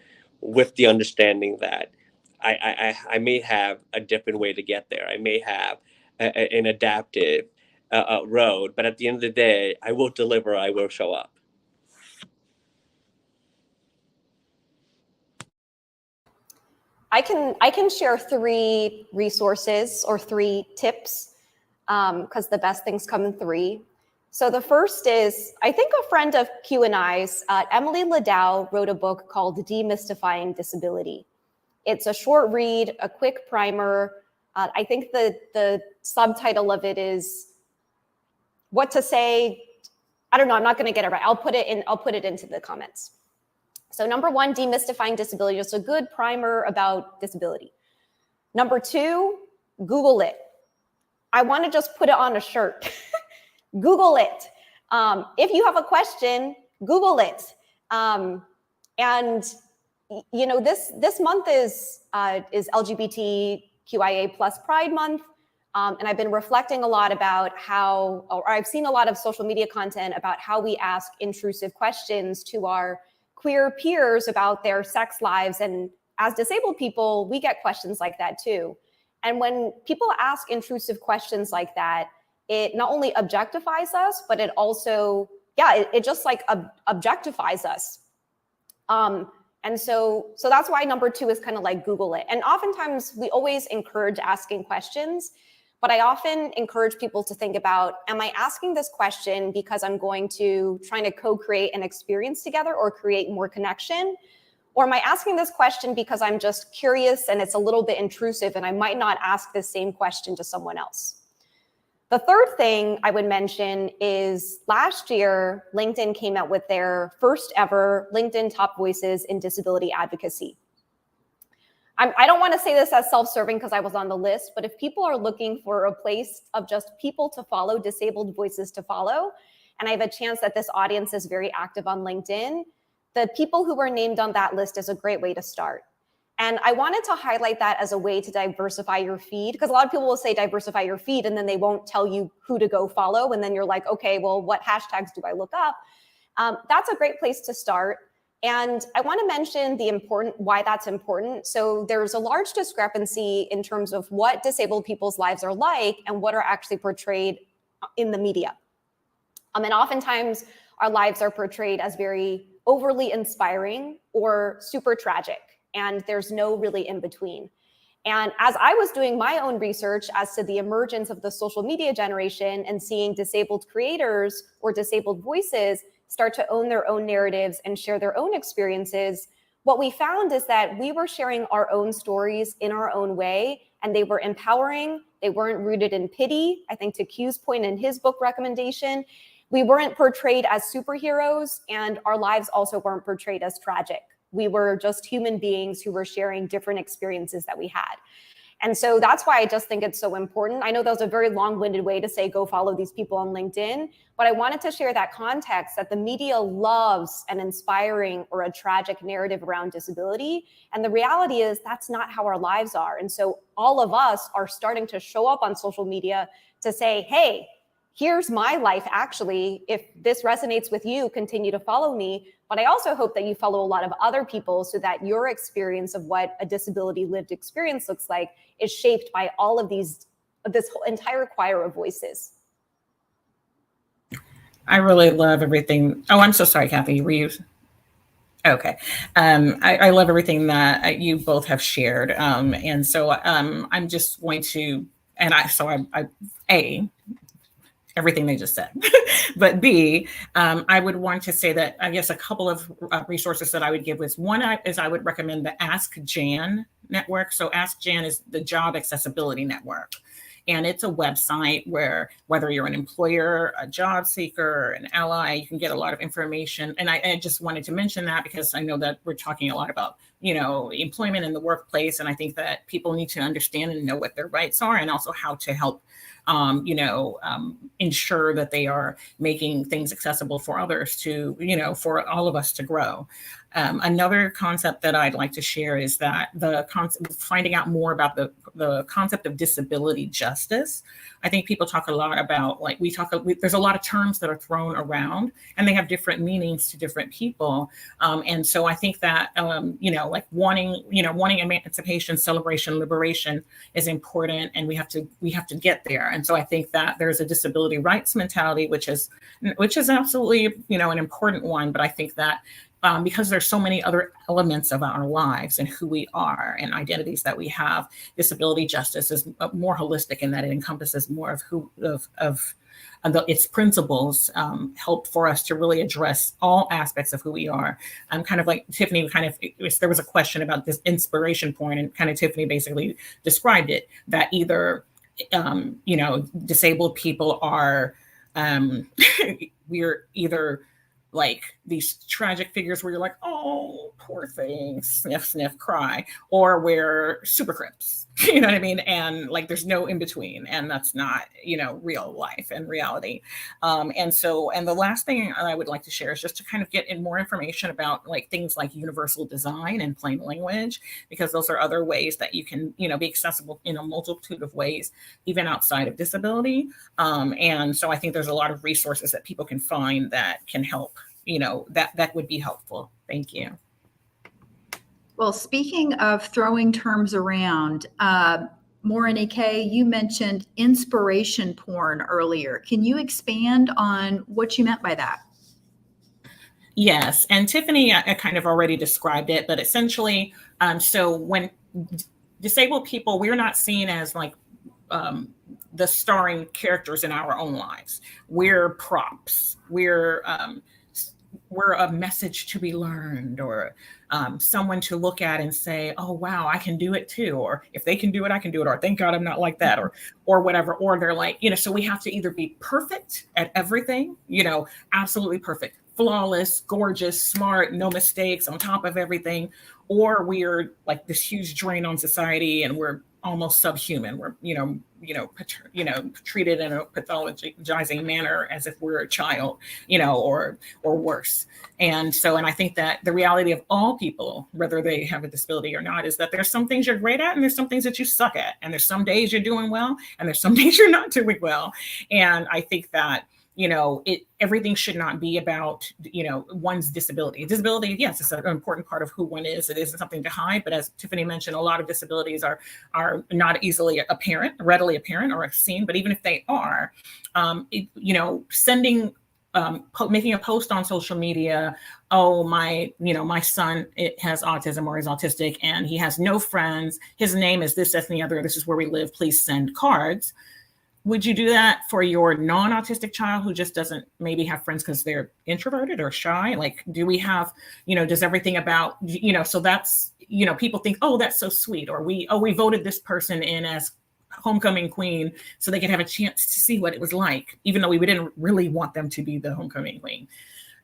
with the understanding that I may have a different way to get there. I may have an adaptive road, but at the end of the day, I will deliver, I will show up. I can share 3 resources or 3 tips, because the best things come in 3. So the first is, I think a friend of Q and I's, Emily Ladau, wrote a book called Demystifying Disability. It's a short read, a quick primer. I think the subtitle of it is what to say. I don't know, I'm not going to get it right. I'll put it into the comments. So number 1, demystifying disability, just a good primer about disability. Number 2, Google it. I want to just put it on a shirt. Google it. If you have a question, Google it. And you know, this month is LGBTQIA+ Pride Month. And I've been reflecting a lot about or I've seen a lot of social media content about how we ask intrusive questions to our queer peers about their sex lives. And as disabled people, we get questions like that too. And when people ask intrusive questions like that, it not only objectifies us, but it also, it just like objectifies us. And so that's why number 2 is kind of like Google it. And oftentimes we always encourage asking questions, but I often encourage people to think about, am I asking this question because I'm trying to co-create an experience together or create more connection? Or am I asking this question because I'm just curious and it's a little bit intrusive and I might not ask the same question to someone else? The third thing I would mention is last year, LinkedIn came out with their first ever LinkedIn Top Voices in Disability Advocacy. I don't want to say this as self-serving because I was on the list, but if people are looking for a place of just people to follow, disabled voices to follow, and I have a chance that this audience is very active on LinkedIn, the people who were named on that list is a great way to start. And I wanted to highlight that as a way to diversify your feed, because a lot of people will say diversify your feed and then they won't tell you who to go follow. And then you're like, okay, well, what hashtags do I look up? That's a great place to start. And I want to mention why that's important. So there's a large discrepancy in terms of what disabled people's lives are like and what are actually portrayed in the media. And oftentimes our lives are portrayed as very overly inspiring or super tragic. And there's no really in between. And as I was doing my own research as to the emergence of the social media generation and seeing disabled creators or disabled voices start to own their own narratives and share their own experiences, what we found is that we were sharing our own stories in our own way, and they were empowering. They weren't rooted in pity. I think to Q's point in his book recommendation, we weren't portrayed as superheroes, and our lives also weren't portrayed as tragic. We were just human beings who were sharing different experiences that we had. And so that's why I just think it's so important. I know that was a very long-winded way to say, go follow these people on LinkedIn, but I wanted to share that context that the media loves an inspiring or a tragic narrative around disability. And the reality is that's not how our lives are. And so all of us are starting to show up on social media to say, hey, here's my life actually. If this resonates with you, continue to follow me. But I also hope that you follow a lot of other people so that your experience of what a disability lived experience looks like is shaped by all of this whole entire choir of voices. I really love everything. Oh, I'm so sorry, Kathy. Were you? Okay. I love everything that you both have shared. And so I'm just going to, everything they just said. But B, I would want to say that I guess a couple of resources that I would give was one is I would recommend the Ask Jan network. So Ask Jan is the Job Accessibility Network. And it's a website where whether you're an employer, a job seeker, an ally, you can get a lot of information. And I just wanted to mention that because I know that we're talking a lot about, employment in the workplace. And I think that people need to understand and know what their rights are and also how to help ensure that they are making things accessible for others to, for all of us to grow. Another concept that I'd like to share is that finding out more about the concept of disability justice. I think people talk a lot about, there's a lot of terms that are thrown around and they have different meanings to different people. And so I think that, wanting emancipation, celebration, liberation is important. And we have to get there. And so I think that there's a disability rights mentality, which is absolutely, an important one. But I think that because there's so many other elements of our lives and who we are and identities that we have, disability justice is more holistic in that it encompasses more of its principles, help for us to really address all aspects of who we are. Kind of like Tiffany, there was a question about this inspiration point, and kind of Tiffany basically described it, that either, disabled people are, we're either like these tragic figures where you're like, oh, poor thing, sniff, sniff, cry, or we're super crips, you know what I mean? And like, there's no in between, and that's not, real life and reality. And the last thing I would like to share is just to kind of get in more information about like things like universal design and plain language, because those are other ways that you can, be accessible in a multitude of ways, even outside of disability. And so I think there's a lot of resources that people can find that can help, that would be helpful. Thank you. Well, speaking of throwing terms around, Maureen K., you mentioned inspiration porn earlier. Can you expand on what you meant by that? Yes, and Tiffany, I kind of already described it, but essentially, so when disabled people, we're not seen as like the starring characters in our own lives. We're props. We're a message to be learned, or someone to look at and say, oh, wow, I can do it too. Or if they can do it, I can do it. Or thank God I'm not like that, or whatever. Or they're like, so we have to either be perfect at everything, absolutely perfect, flawless, gorgeous, smart, no mistakes, on top of everything. Or we're like this huge drain on society and we're almost subhuman. We're, treated in a pathologizing manner as if we're a child, or worse. And I think that the reality of all people, whether they have a disability or not, is that there's some things you're great at and there's some things that you suck at. And there's some days you're doing well and there's some days you're not doing well. And I think that, everything should not be about, one's disability. Disability, yes, it's an important part of who one is. It isn't something to hide, but as Tiffany mentioned, a lot of disabilities are not easily readily apparent or seen. But even if they are, making a post on social media, oh, my son has autism or is autistic and he has no friends. His name is this, that, and the other. This is where we live. Please send cards. Would you do that for your non-autistic child who just doesn't maybe have friends because they're introverted or shy? Like, do we have, does everything about, so that's, people think, oh, that's so sweet. Or we voted this person in as homecoming queen so they could have a chance to see what it was like, even though we didn't really want them to be the homecoming queen.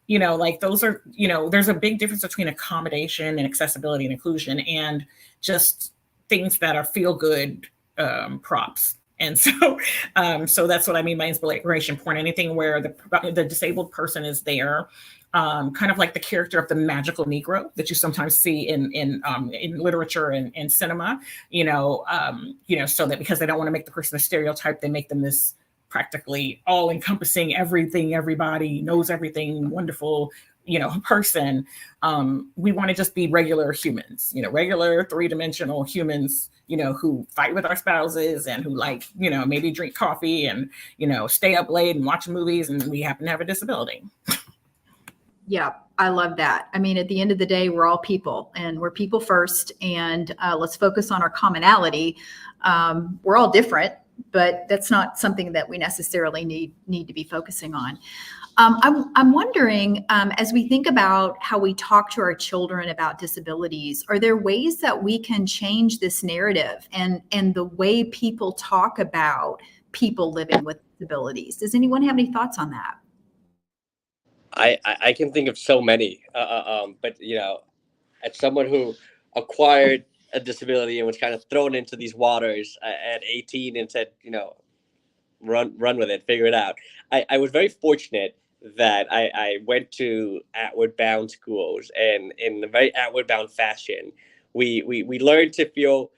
Like those are, there's a big difference between accommodation and accessibility and inclusion and just things that are feel good props. And so that's what I mean by inspiration porn. Anything where the disabled person is there, kind of like the character of the magical Negro that you sometimes see in literature and cinema. So that because they don't want to make the person a stereotype, they make them this practically all-encompassing, everything, everybody knows everything, wonderful, person. We want to just be regular humans, regular three-dimensional humans, who fight with our spouses and who maybe drink coffee and, stay up late and watch movies, and we happen to have a disability. Yeah, I love that. I mean, at the end of the day, we're all people and we're people first, and let's focus on our commonality. We're all different, but that's not something that we necessarily need to be focusing on. I'm wondering, as we think about how we talk to our children about disabilities, are there ways that we can change this narrative and the way people talk about people living with disabilities? Does anyone have any thoughts on that? I can think of so many, but as someone who acquired a disability and was kind of thrown into these waters at 18 and said, run with it, figure it out. I was very fortunate that I went to outward bound schools, and in a very outward bound fashion, we learned to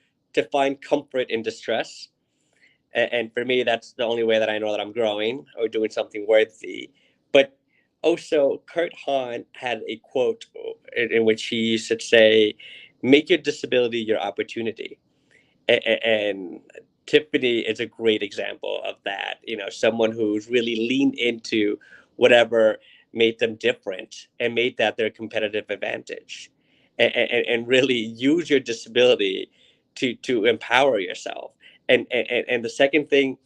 find comfort in distress. And for me, that's the only way that I know that I'm growing or doing something worthy. But also, Kurt Hahn had a quote in which he used to say, make your disability your opportunity. And Tiffany is a great example of that. You know, someone who's really leaned into whatever made them different and made that their competitive advantage, and really use your disability to empower yourself. And the second thing,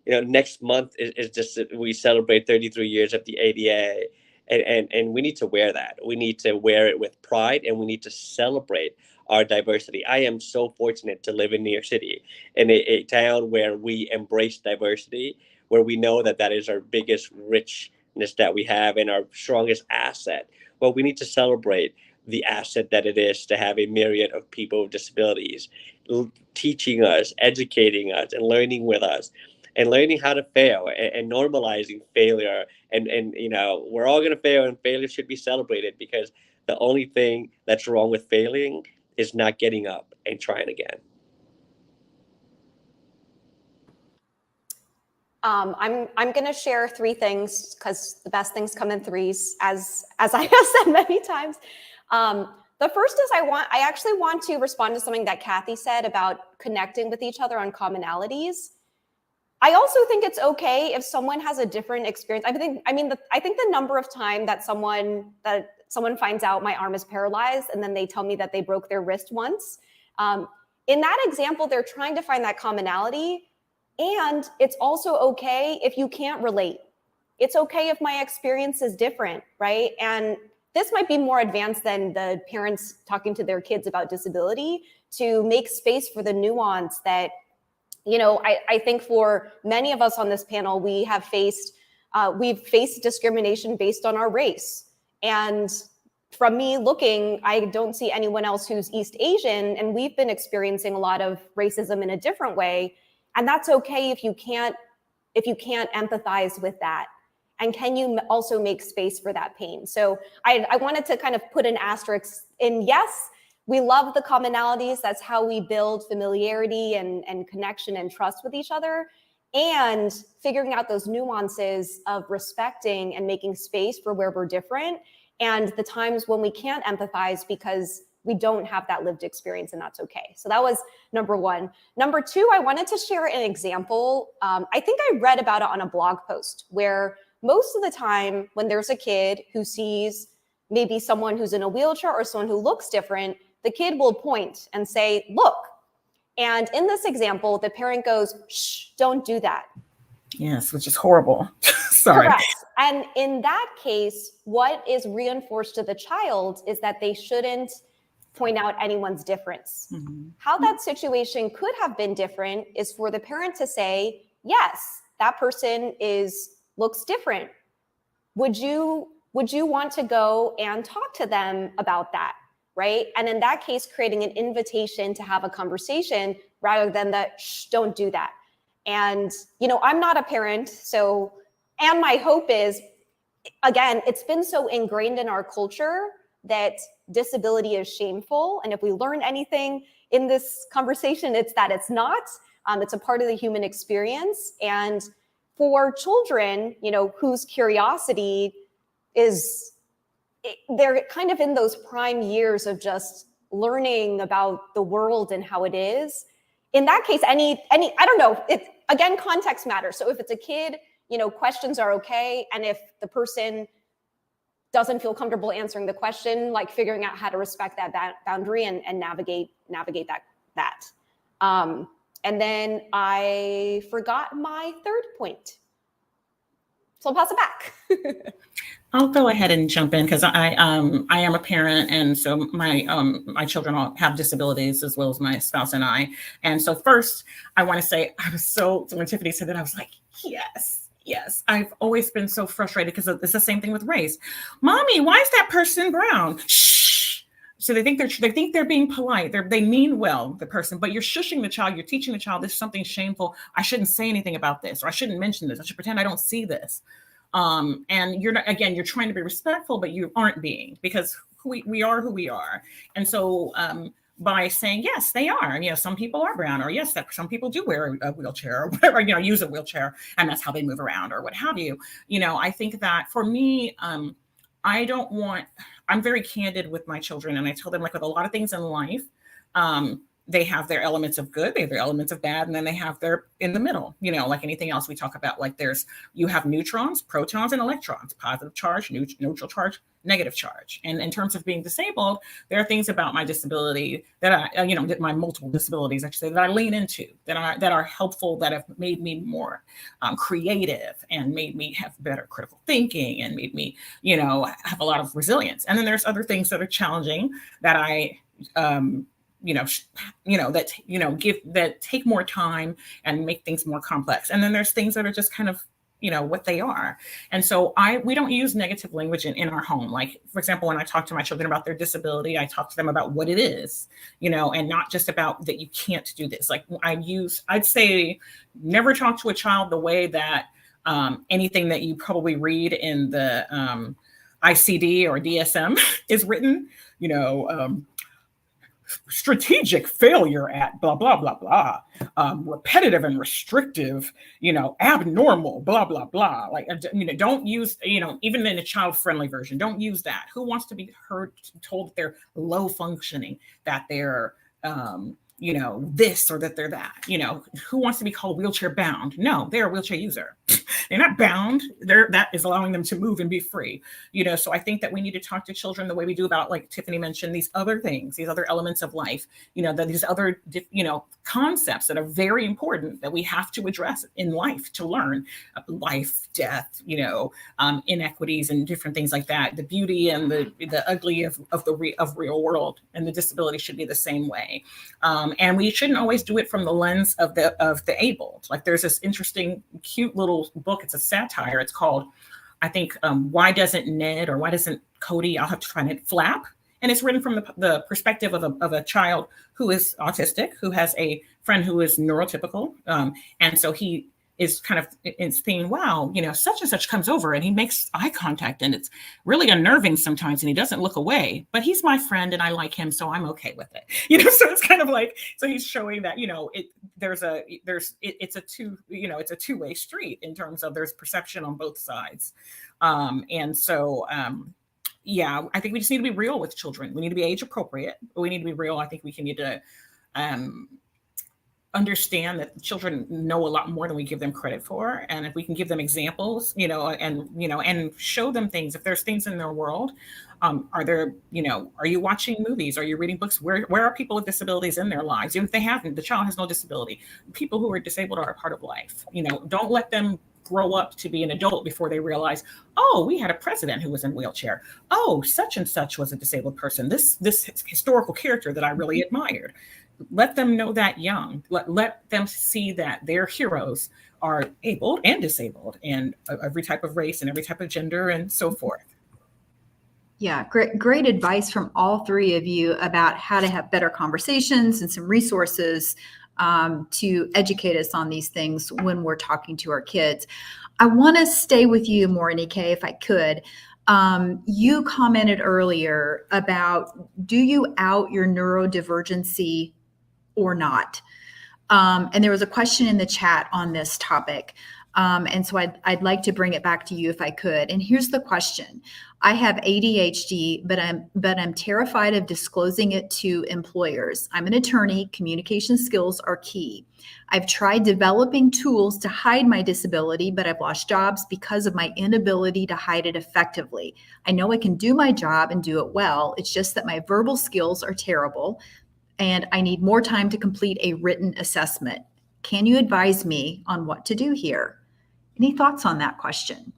you know, next month is just we celebrate 33 years of the ADA, and we need to wear that. We need to wear it with pride, and we need to celebrate our diversity. I am so fortunate to live in New York City, in a town where we embrace diversity, where we know that that is our biggest richness that we have and our strongest asset. Well, we need to celebrate the asset that it is to have a myriad of people with disabilities teaching us, educating us, and learning with us, and learning how to fail, and normalizing failure. And you know, we're all going to fail, and failure should be celebrated, because the only thing that's wrong with failing is not getting up and trying again. I'm going to share three things, because the best things come in threes, as I have said many times. The first is I actually want to respond to something that Kathy said about connecting with each other on commonalities. I also think it's okay if someone has a different experience. I think the number of time that someone finds out my arm is paralyzed and then they tell me that they broke their wrist once. In that example, they're trying to find that commonality. And it's also okay if you can't relate. It's okay if my experience is different, right? And this might be more advanced than the parents talking to their kids about disability, to make space for the nuance that, you know, I think for many of us on this panel, we've faced discrimination based on our race. And from me looking, I don't see anyone else who's East Asian, and we've been experiencing a lot of racism in a different way. And that's okay if you can't empathize with that. And can you also make space for that pain? So I wanted to kind of put an asterisk in. Yes, we love the commonalities. That's how we build familiarity and connection and trust with each other. And figuring out those nuances of respecting and making space for where we're different, and the times when we can't empathize because we don't have that lived experience, and that's okay. So that was number one. Number two, I wanted to share an example. I think I read about it on a blog post, where most of the time when there's a kid who sees maybe someone who's in a wheelchair or someone who looks different, the kid will point and say, look. And in this example, the parent goes, shh, don't do that. Yes, which is horrible. Sorry. Correct. And in that case, what is reinforced to the child is that they shouldn't point out anyone's difference. Mm-hmm. How that situation could have been different is for the parent to say, yes, that person looks different. Would you want to go and talk to them about that, right? And in that case, creating an invitation to have a conversation rather than the, shh, don't do that. And, you know, I'm not a parent, so, and my hope is, again, it's been so ingrained in our culture that disability is shameful. And if we learn anything in this conversation, it's that it's not. It's a part of the human experience. And for children, you know, whose curiosity they're kind of in those prime years of just learning about the world and how it is. In that case, I don't know, again, context matters. So if it's a kid, you know, questions are okay. And if the person doesn't feel comfortable answering the question, like figuring out how to respect that boundary and navigate that. And then I forgot my third point. So I'll pass it back. I'll go ahead and jump in, because I am a parent, and so my children all have disabilities, as well as my spouse and I. And so first, I want to say I was when Tiffany said that, I was like, yes. I've always been so frustrated, because it's the same thing with race. Mommy, why is that person brown? Shh. So they think they're being polite. they mean well, the person, but you're shushing the child. You're teaching the child this is something shameful. I shouldn't say anything about this, or I shouldn't mention this. I should pretend I don't see this. And you're trying to be respectful, but you aren't being, because we are who we are. And so by saying, yes, they are, you know, some people are brown, or yes, that some people do wear a wheelchair or whatever, you know, use a wheelchair, and that's how they move around, or what have you. You know, I think that for me, I'm very candid with my children, and I tell them, like with a lot of things in life, they have their elements of good, they have their elements of bad, and then they have their in the middle, like anything else we talk about, like you have neutrons, protons, and electrons, positive charge, neutral charge, negative charge. And in terms of being disabled, there are things about my disability that my multiple disabilities, I should say, that I lean into, that are helpful, that have made me more creative and made me have better critical thinking and made me, have a lot of resilience. And then there's other things that are challenging that I, that take more time and make things more complex. And then there's things that are just kind of, what they are. And so we don't use negative language in our home. Like, for example, when I talk to my children about their disability, I talk to them about what it is, and not just about that you can't do this. Like I'd say never talk to a child the way that anything that you probably read in the ICD or DSM is written, strategic failure at blah, blah, blah, blah, repetitive and restrictive, abnormal, blah, blah, blah. Like, don't use, even in a child-friendly version, don't use that. Who wants to be told that they're low functioning, that they're, this or that they're that, who wants to be called wheelchair bound? No, they're a wheelchair user. They're not bound. That is allowing them to move and be free. So I think that we need to talk to children the way we do about, like Tiffany mentioned, these other things, these other elements of life, that these other, concepts that are very important that we have to address in life to learn life, death, inequities and different things like that. The beauty and the ugly of real world, and the disability should be the same way. And we shouldn't always do it from the lens of the abled. Like there's this interesting, cute little book. It's a satire. It's called, I think, Why Doesn't Cody, I'll have to find it, Flap? And it's written from the perspective of a child who is autistic, who has a friend who is neurotypical. And so he is kind of thinking, wow, such and such comes over and he makes eye contact and it's really unnerving sometimes and he doesn't look away, but he's my friend and I like him, so I'm okay with it. So it's kind of like, so he's showing that, it's a two-way street in terms of there's perception on both sides. And so, I think we just need to be real with children. We need to be age appropriate, but we need to be real. I think we need to understand that children know a lot more than we give them credit for. And if we can give them examples, and show them things, if there's things in their world, are you watching movies? Are you reading books? Where are people with disabilities in their lives? Even if the child has no disability, people who are disabled are a part of life. Don't let them grow up to be an adult before they realize, oh, we had a president who was in a wheelchair. Oh, such and such was a disabled person. This historical character that I really admired. Let them know that young. Let them see that their heroes are abled and disabled, and every type of race and every type of gender and so forth. Yeah, great advice from all three of you about how to have better conversations and some resources to educate us on these things when we're talking to our kids. I want to stay with you, Morinike, if I could. You commented earlier about, do you out your neurodivergency or not? And there was a question in the chat on this topic. And so I'd like to bring it back to you if I could. And here's the question. I have ADHD, but I'm terrified of disclosing it to employers. I'm an attorney. Communication skills are key. I've tried developing tools to hide my disability, but I've lost jobs because of my inability to hide it effectively. I know I can do my job and do it well. It's just that my verbal skills are terrible, and I need more time to complete a written assessment. Can you advise me on what to do here? Any thoughts on that question?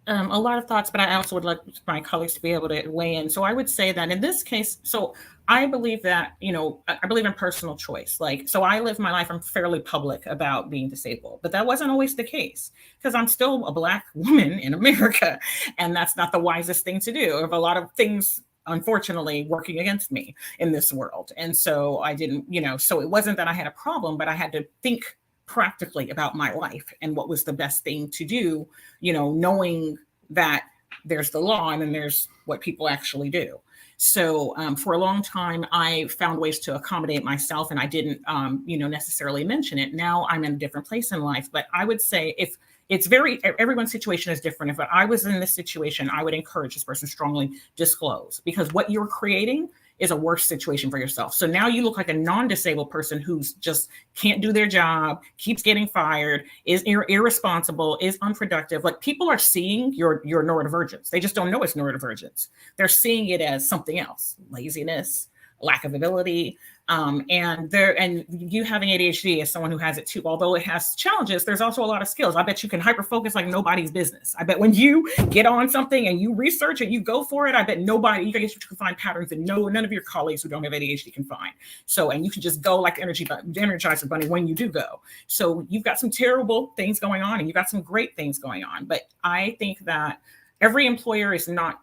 A lot of thoughts, but I also would like my colleagues to be able to weigh in. So I would say that in this case, so I believe that, I believe in personal choice. So I live my life, I'm fairly public about being disabled, but that wasn't always the case because I'm still a Black woman in America. And that's not the wisest thing to do. I have a lot of things, unfortunately, working against me in this world. And so I didn't, so it wasn't that I had a problem, but I had to think practically about my life and what was the best thing to do, knowing that there's the law and then there's what people actually do. So for a long time, I found ways to accommodate myself and I didn't, necessarily mention it. Now I'm in a different place in life, but I would say if it's everyone's situation is different. If I was in this situation, I would encourage this person strongly disclose, because what you're creating is a worse situation for yourself. So now you look like a non-disabled person who's just can't do their job, keeps getting fired, is irresponsible, is unproductive. Like, people are seeing your neurodivergence. They just don't know it's neurodivergence. They're seeing it as something else: laziness, lack of ability. And you having ADHD as someone who has it too, although it has challenges, there's also a lot of skills. I bet you can hyper focus like nobody's business. I bet when you get on something and you research and you go for it, I bet you can find patterns that none of your colleagues who don't have ADHD can find. So, and you can just go like the Energizer Bunny when you do go. So you've got some terrible things going on and you've got some great things going on. But I think that every employer is not,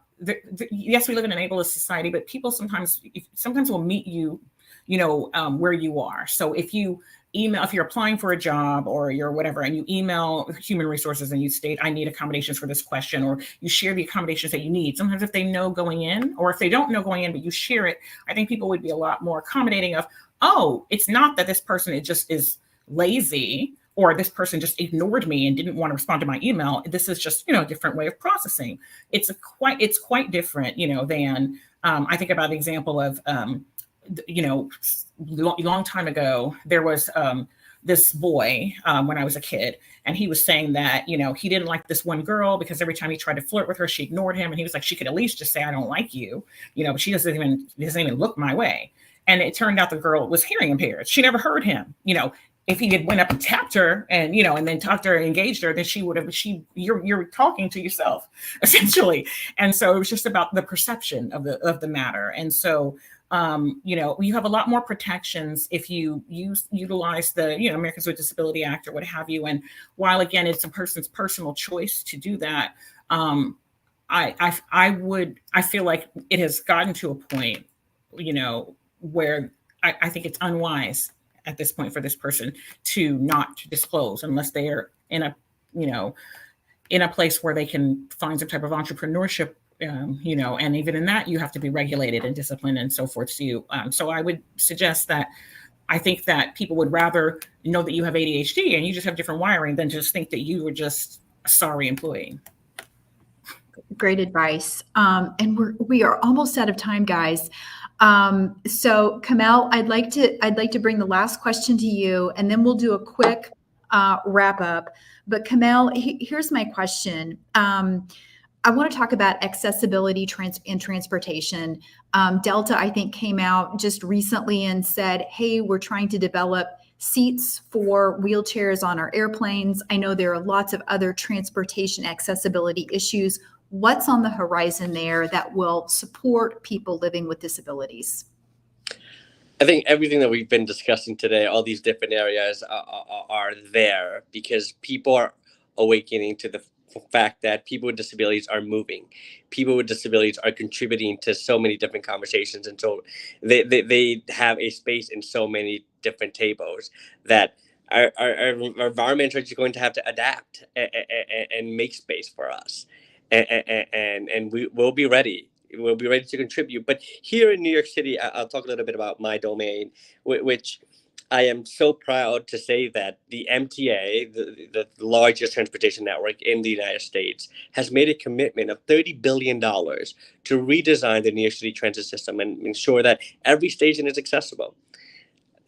yes, we live in an ableist society, but people sometimes will meet you, where you are. So if you're applying for a job or you're whatever, and you email human resources and you state, I need accommodations for this question, or you share the accommodations that you need. Sometimes if they know going in, or if they don't know going in, but you share it, I think people would be a lot more accommodating of, oh, it's not that this person is lazy, or this person just ignored me and didn't want to respond to my email. This is just, a different way of processing. It's quite different, than I think about the example of, long time ago, there was this boy when I was a kid, and he was saying that, he didn't like this one girl because every time he tried to flirt with her, she ignored him. And he was like, she could at least just say, I don't like you, but she doesn't even look my way. And it turned out the girl was hearing impaired. She never heard him, if he had went up and tapped her and, and then talked to her and engaged her, then you're talking to yourself, essentially. And so it was just about the perception of the matter. And so, you have a lot more protections if you utilize the, Americans with Disability Act or what have you. And while, again, it's a person's personal choice to do that, I feel like it has gotten to a point, where I think it's unwise at this point for this person to not disclose unless they are in a place where they can find some type of entrepreneurship, and even in that you have to be regulated and disciplined and so forth too. So I would suggest that I think that people would rather know that you have ADHD and you just have different wiring than just think that you were just a sorry employee. Great advice. And we are almost out of time, guys. So Kamel, I'd like to bring the last question to you, and then we'll do a quick wrap up. But Kamel, here's my question. I want to talk about accessibility in transportation. Delta, I think, came out just recently and said, hey, we're trying to develop seats for wheelchairs on our airplanes. I know there are lots of other transportation accessibility issues. What's on the horizon there that will support people living with disabilities? I think everything that we've been discussing today, all these different areas are there because people are awakening to the fact that people with disabilities are moving. People with disabilities are contributing to so many different conversations. And so they have a space in so many different tables that our environment is going to have to adapt and make space for us. And we will be ready. We'll be ready to contribute. But here in New York City, I'll talk a little bit about my domain, which I am so proud to say that the MTA, the largest transportation network in the United States, has made a commitment of $30 billion to redesign the New York City transit system and ensure that every station is accessible.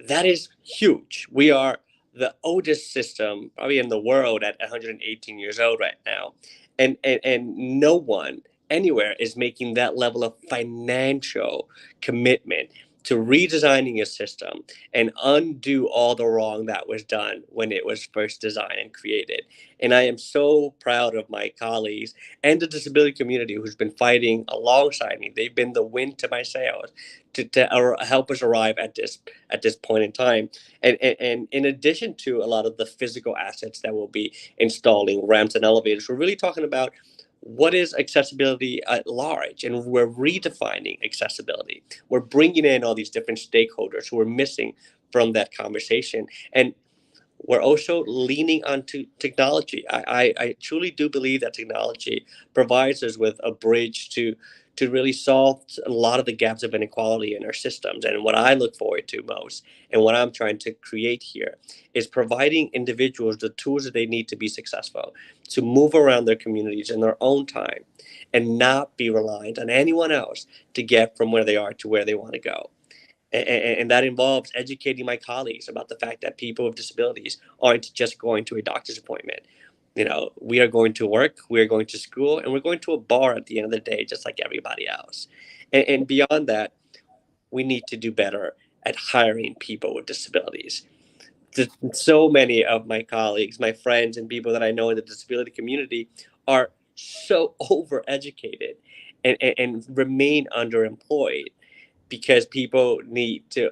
That is huge. We are the oldest system probably in the world at 118 years old right now. And no one anywhere is making that level of financial commitment to redesigning a system and undo all the wrong that was done when it was first designed and created. And I am so proud of my colleagues and the disability community who's been fighting alongside me. They've been the wind to my sails to help us arrive at this point in time. And in addition to a lot of the physical assets that we'll be installing, ramps and elevators, we're really talking about what is accessibility at large, and we're redefining accessibility. We're bringing in all these different stakeholders who are missing from that conversation, and we're also leaning onto technology. I truly do believe that technology provides us with a bridge to to really solve a lot of the gaps of inequality in our systems. And what I look forward to most, and what I'm trying to create here, is providing individuals the tools that they need to be successful, to move around their communities in their own time and not be reliant on anyone else to get from where they are to where they want to go. And that involves educating my colleagues about the fact that people with disabilities aren't just going to a doctor's appointment. You know, we are going to work, we are going to school, and we're going to a bar at the end of the day, just like everybody else. And beyond that, we need to do better at hiring people with disabilities. So many of my colleagues, my friends, and people that I know in the disability community are so overeducated and remain underemployed because people need to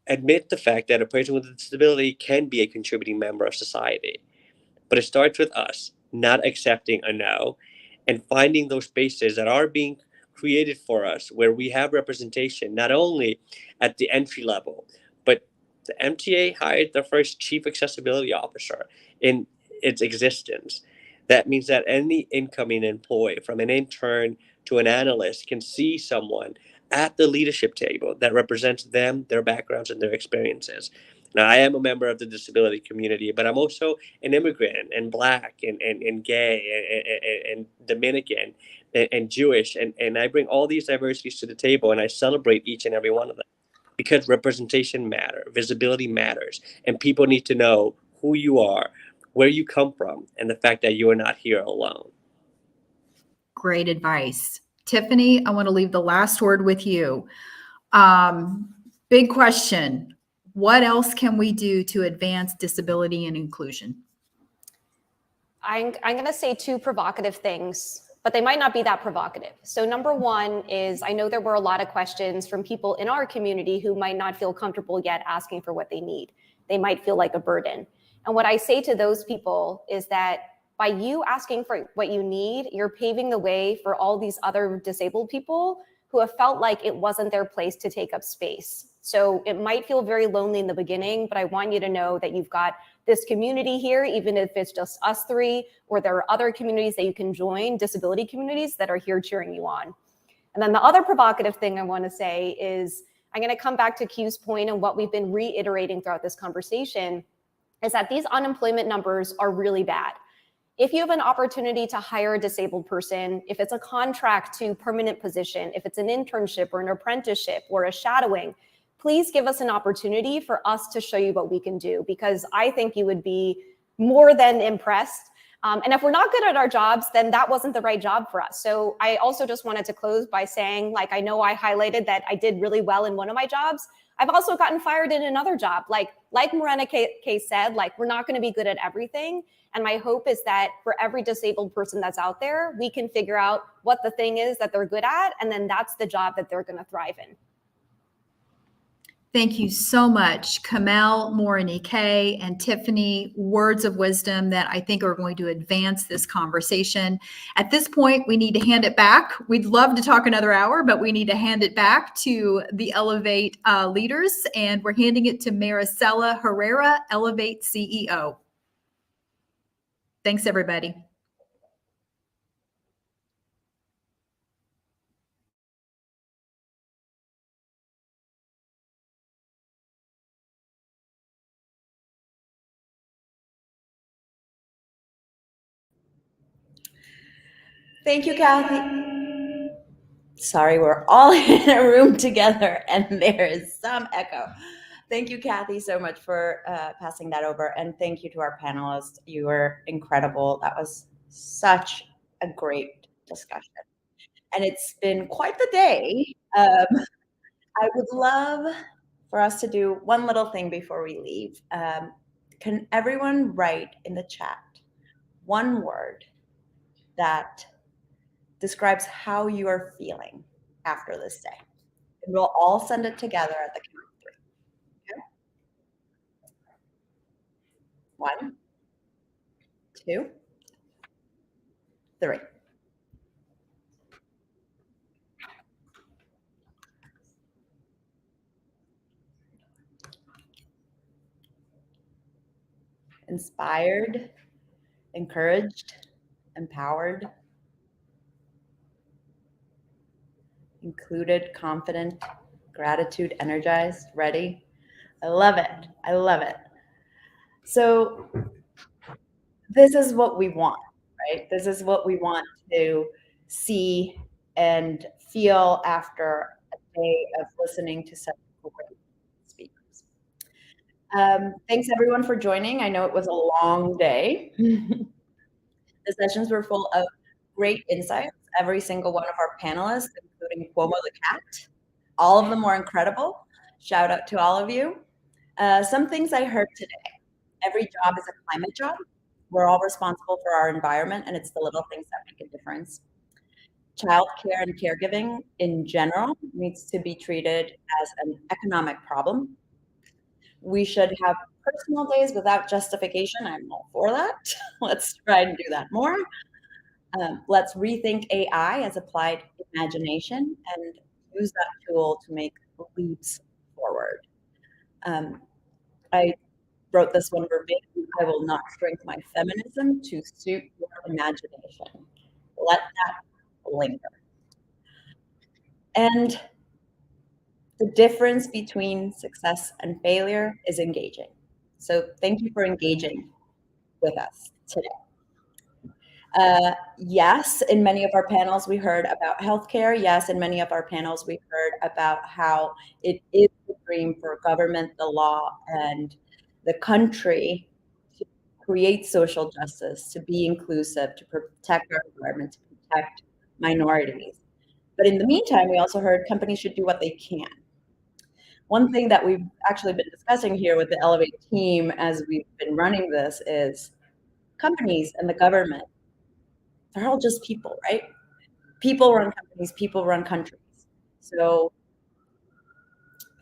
admit the fact that a person with a disability can be a contributing member of society. But it starts with us not accepting a no and finding those spaces that are being created for us where we have representation, not only at the entry level, but the MTA hired their first chief accessibility officer in its existence. That means that any incoming employee, from an intern to an analyst, can see someone at the leadership table that represents them, their backgrounds, and their experiences. Now, I am a member of the disability community, but I'm also an immigrant and Black and gay and Dominican and Jewish. And I bring all these diversities to the table, and I celebrate each and every one of them because representation matters, visibility matters, and people need to know who you are, where you come from, and the fact that you are not here alone. Great advice. Tiffany, I want to leave the last word with you. Big question. What else can we do to advance disability and inclusion? I'm going to say two provocative things, but they might not be that provocative. So number one is, I know there were a lot of questions from people in our community who might not feel comfortable yet asking for what they need. They might feel like a burden. And what I say to those people is that by you asking for what you need, you're paving the way for all these other disabled people who have felt like it wasn't their place to take up space. So it might feel very lonely in the beginning, but I want you to know that you've got this community here, even if it's just us three, or there are other communities that you can join, disability communities that are here cheering you on. And then the other provocative thing I want to say is, I'm going to come back to Q's point and what we've been reiterating throughout this conversation, is that these unemployment numbers are really bad. If you have an opportunity to hire a disabled person, if it's a contract to permanent position, if it's an internship or an apprenticeship or a shadowing, please give us an opportunity for us to show you what we can do, because I think you would be more than impressed. And if we're not good at our jobs, then that wasn't the right job for us. So I also just wanted to close by saying, like, I know I highlighted that I did really well in one of my jobs. I've also gotten fired in another job. Like Morena K said, like, we're not going to be good at everything. And my hope is that for every disabled person that's out there, we can figure out what the thing is that they're good at, and then that's the job that they're going to thrive in. Thank you so much, Kamel, Morani K, and Tiffany. Words of wisdom that I think are going to advance this conversation. At this point, we need to hand it back. We'd love to talk another hour, but we need to hand it back to the Elevate leaders, and we're handing it to Maricela Herrera, Elevate CEO. Thanks, everybody. Thank you, Kathy. Sorry, we're all in a room together and there is some echo. Thank you, Kathy, so much for passing that over. And thank you to our panelists. You were incredible. That was such a great discussion. And it's been quite the day. I would love for us to do one little thing before we leave. Can everyone write in the chat one word that describes how you are feeling after this day? And we'll all send it together at the count of 3. Okay? 1, 2, 3. Inspired, encouraged, empowered, included, confident, gratitude, energized, ready. I love it. I love it. So this is what we want, right? This is what we want to see and feel after a day of listening to such great speakers. Thanks everyone for joining. I know it was a long day. The sessions were full of great insights. Every single one of our panelists, including Cuomo the cat, all of them were incredible. Shout out to all of you. Some things I heard today. Every job is a climate job. We're all responsible for our environment, and it's the little things that make a difference. Childcare and caregiving in general needs to be treated as an economic problem. We should have personal days without justification. I'm all for that. Let's try and do that more. Let's rethink AI as applied imagination and use that tool to make leaps forward. I wrote this one verbatim. I will not shrink my feminism to suit your imagination. Let that linger. And the difference between success and failure is engaging. So thank you for engaging with us today. Yes, in many of our panels, we heard about healthcare. Yes, in many of our panels, we heard about how it is the dream for government, the law, and the country to create social justice, to be inclusive, to protect our environment, to protect minorities. But in the meantime, we also heard companies should do what they can. One thing that we've actually been discussing here with the Elevate team as we've been running this is companies and the government, they're all just people, right? People run companies, people run countries. So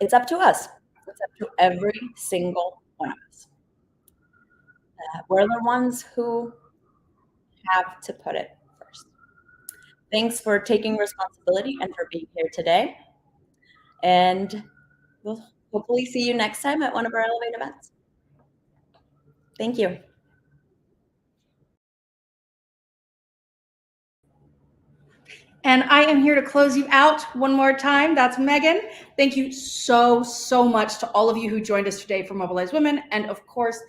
it's up to us. It's up to every single one of us. We're the ones who have to put it first. Thanks for taking responsibility and for being here today. And we'll hopefully see you next time at one of our Elevate events. Thank you. And I am here to close you out one more time. That's Megan. Thank you so, so much to all of you who joined us today for Mobilize Women. And of course,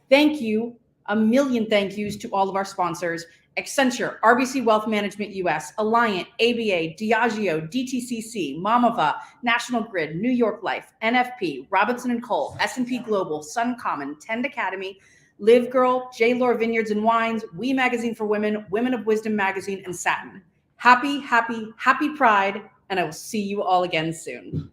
thank you, a million thank yous to all of our sponsors, Accenture, RBC Wealth Management US, Alliant, ABA, Diageo, DTCC, Mamava, National Grid, New York Life, NFP, Robinson & Cole, S&P Global, Suncommon, Tend Academy, Live Girl, J. Lore Vineyards and Wines, We Magazine for Women, Women of Wisdom Magazine, and Satin. Happy, happy, happy Pride, and I will see you all again soon.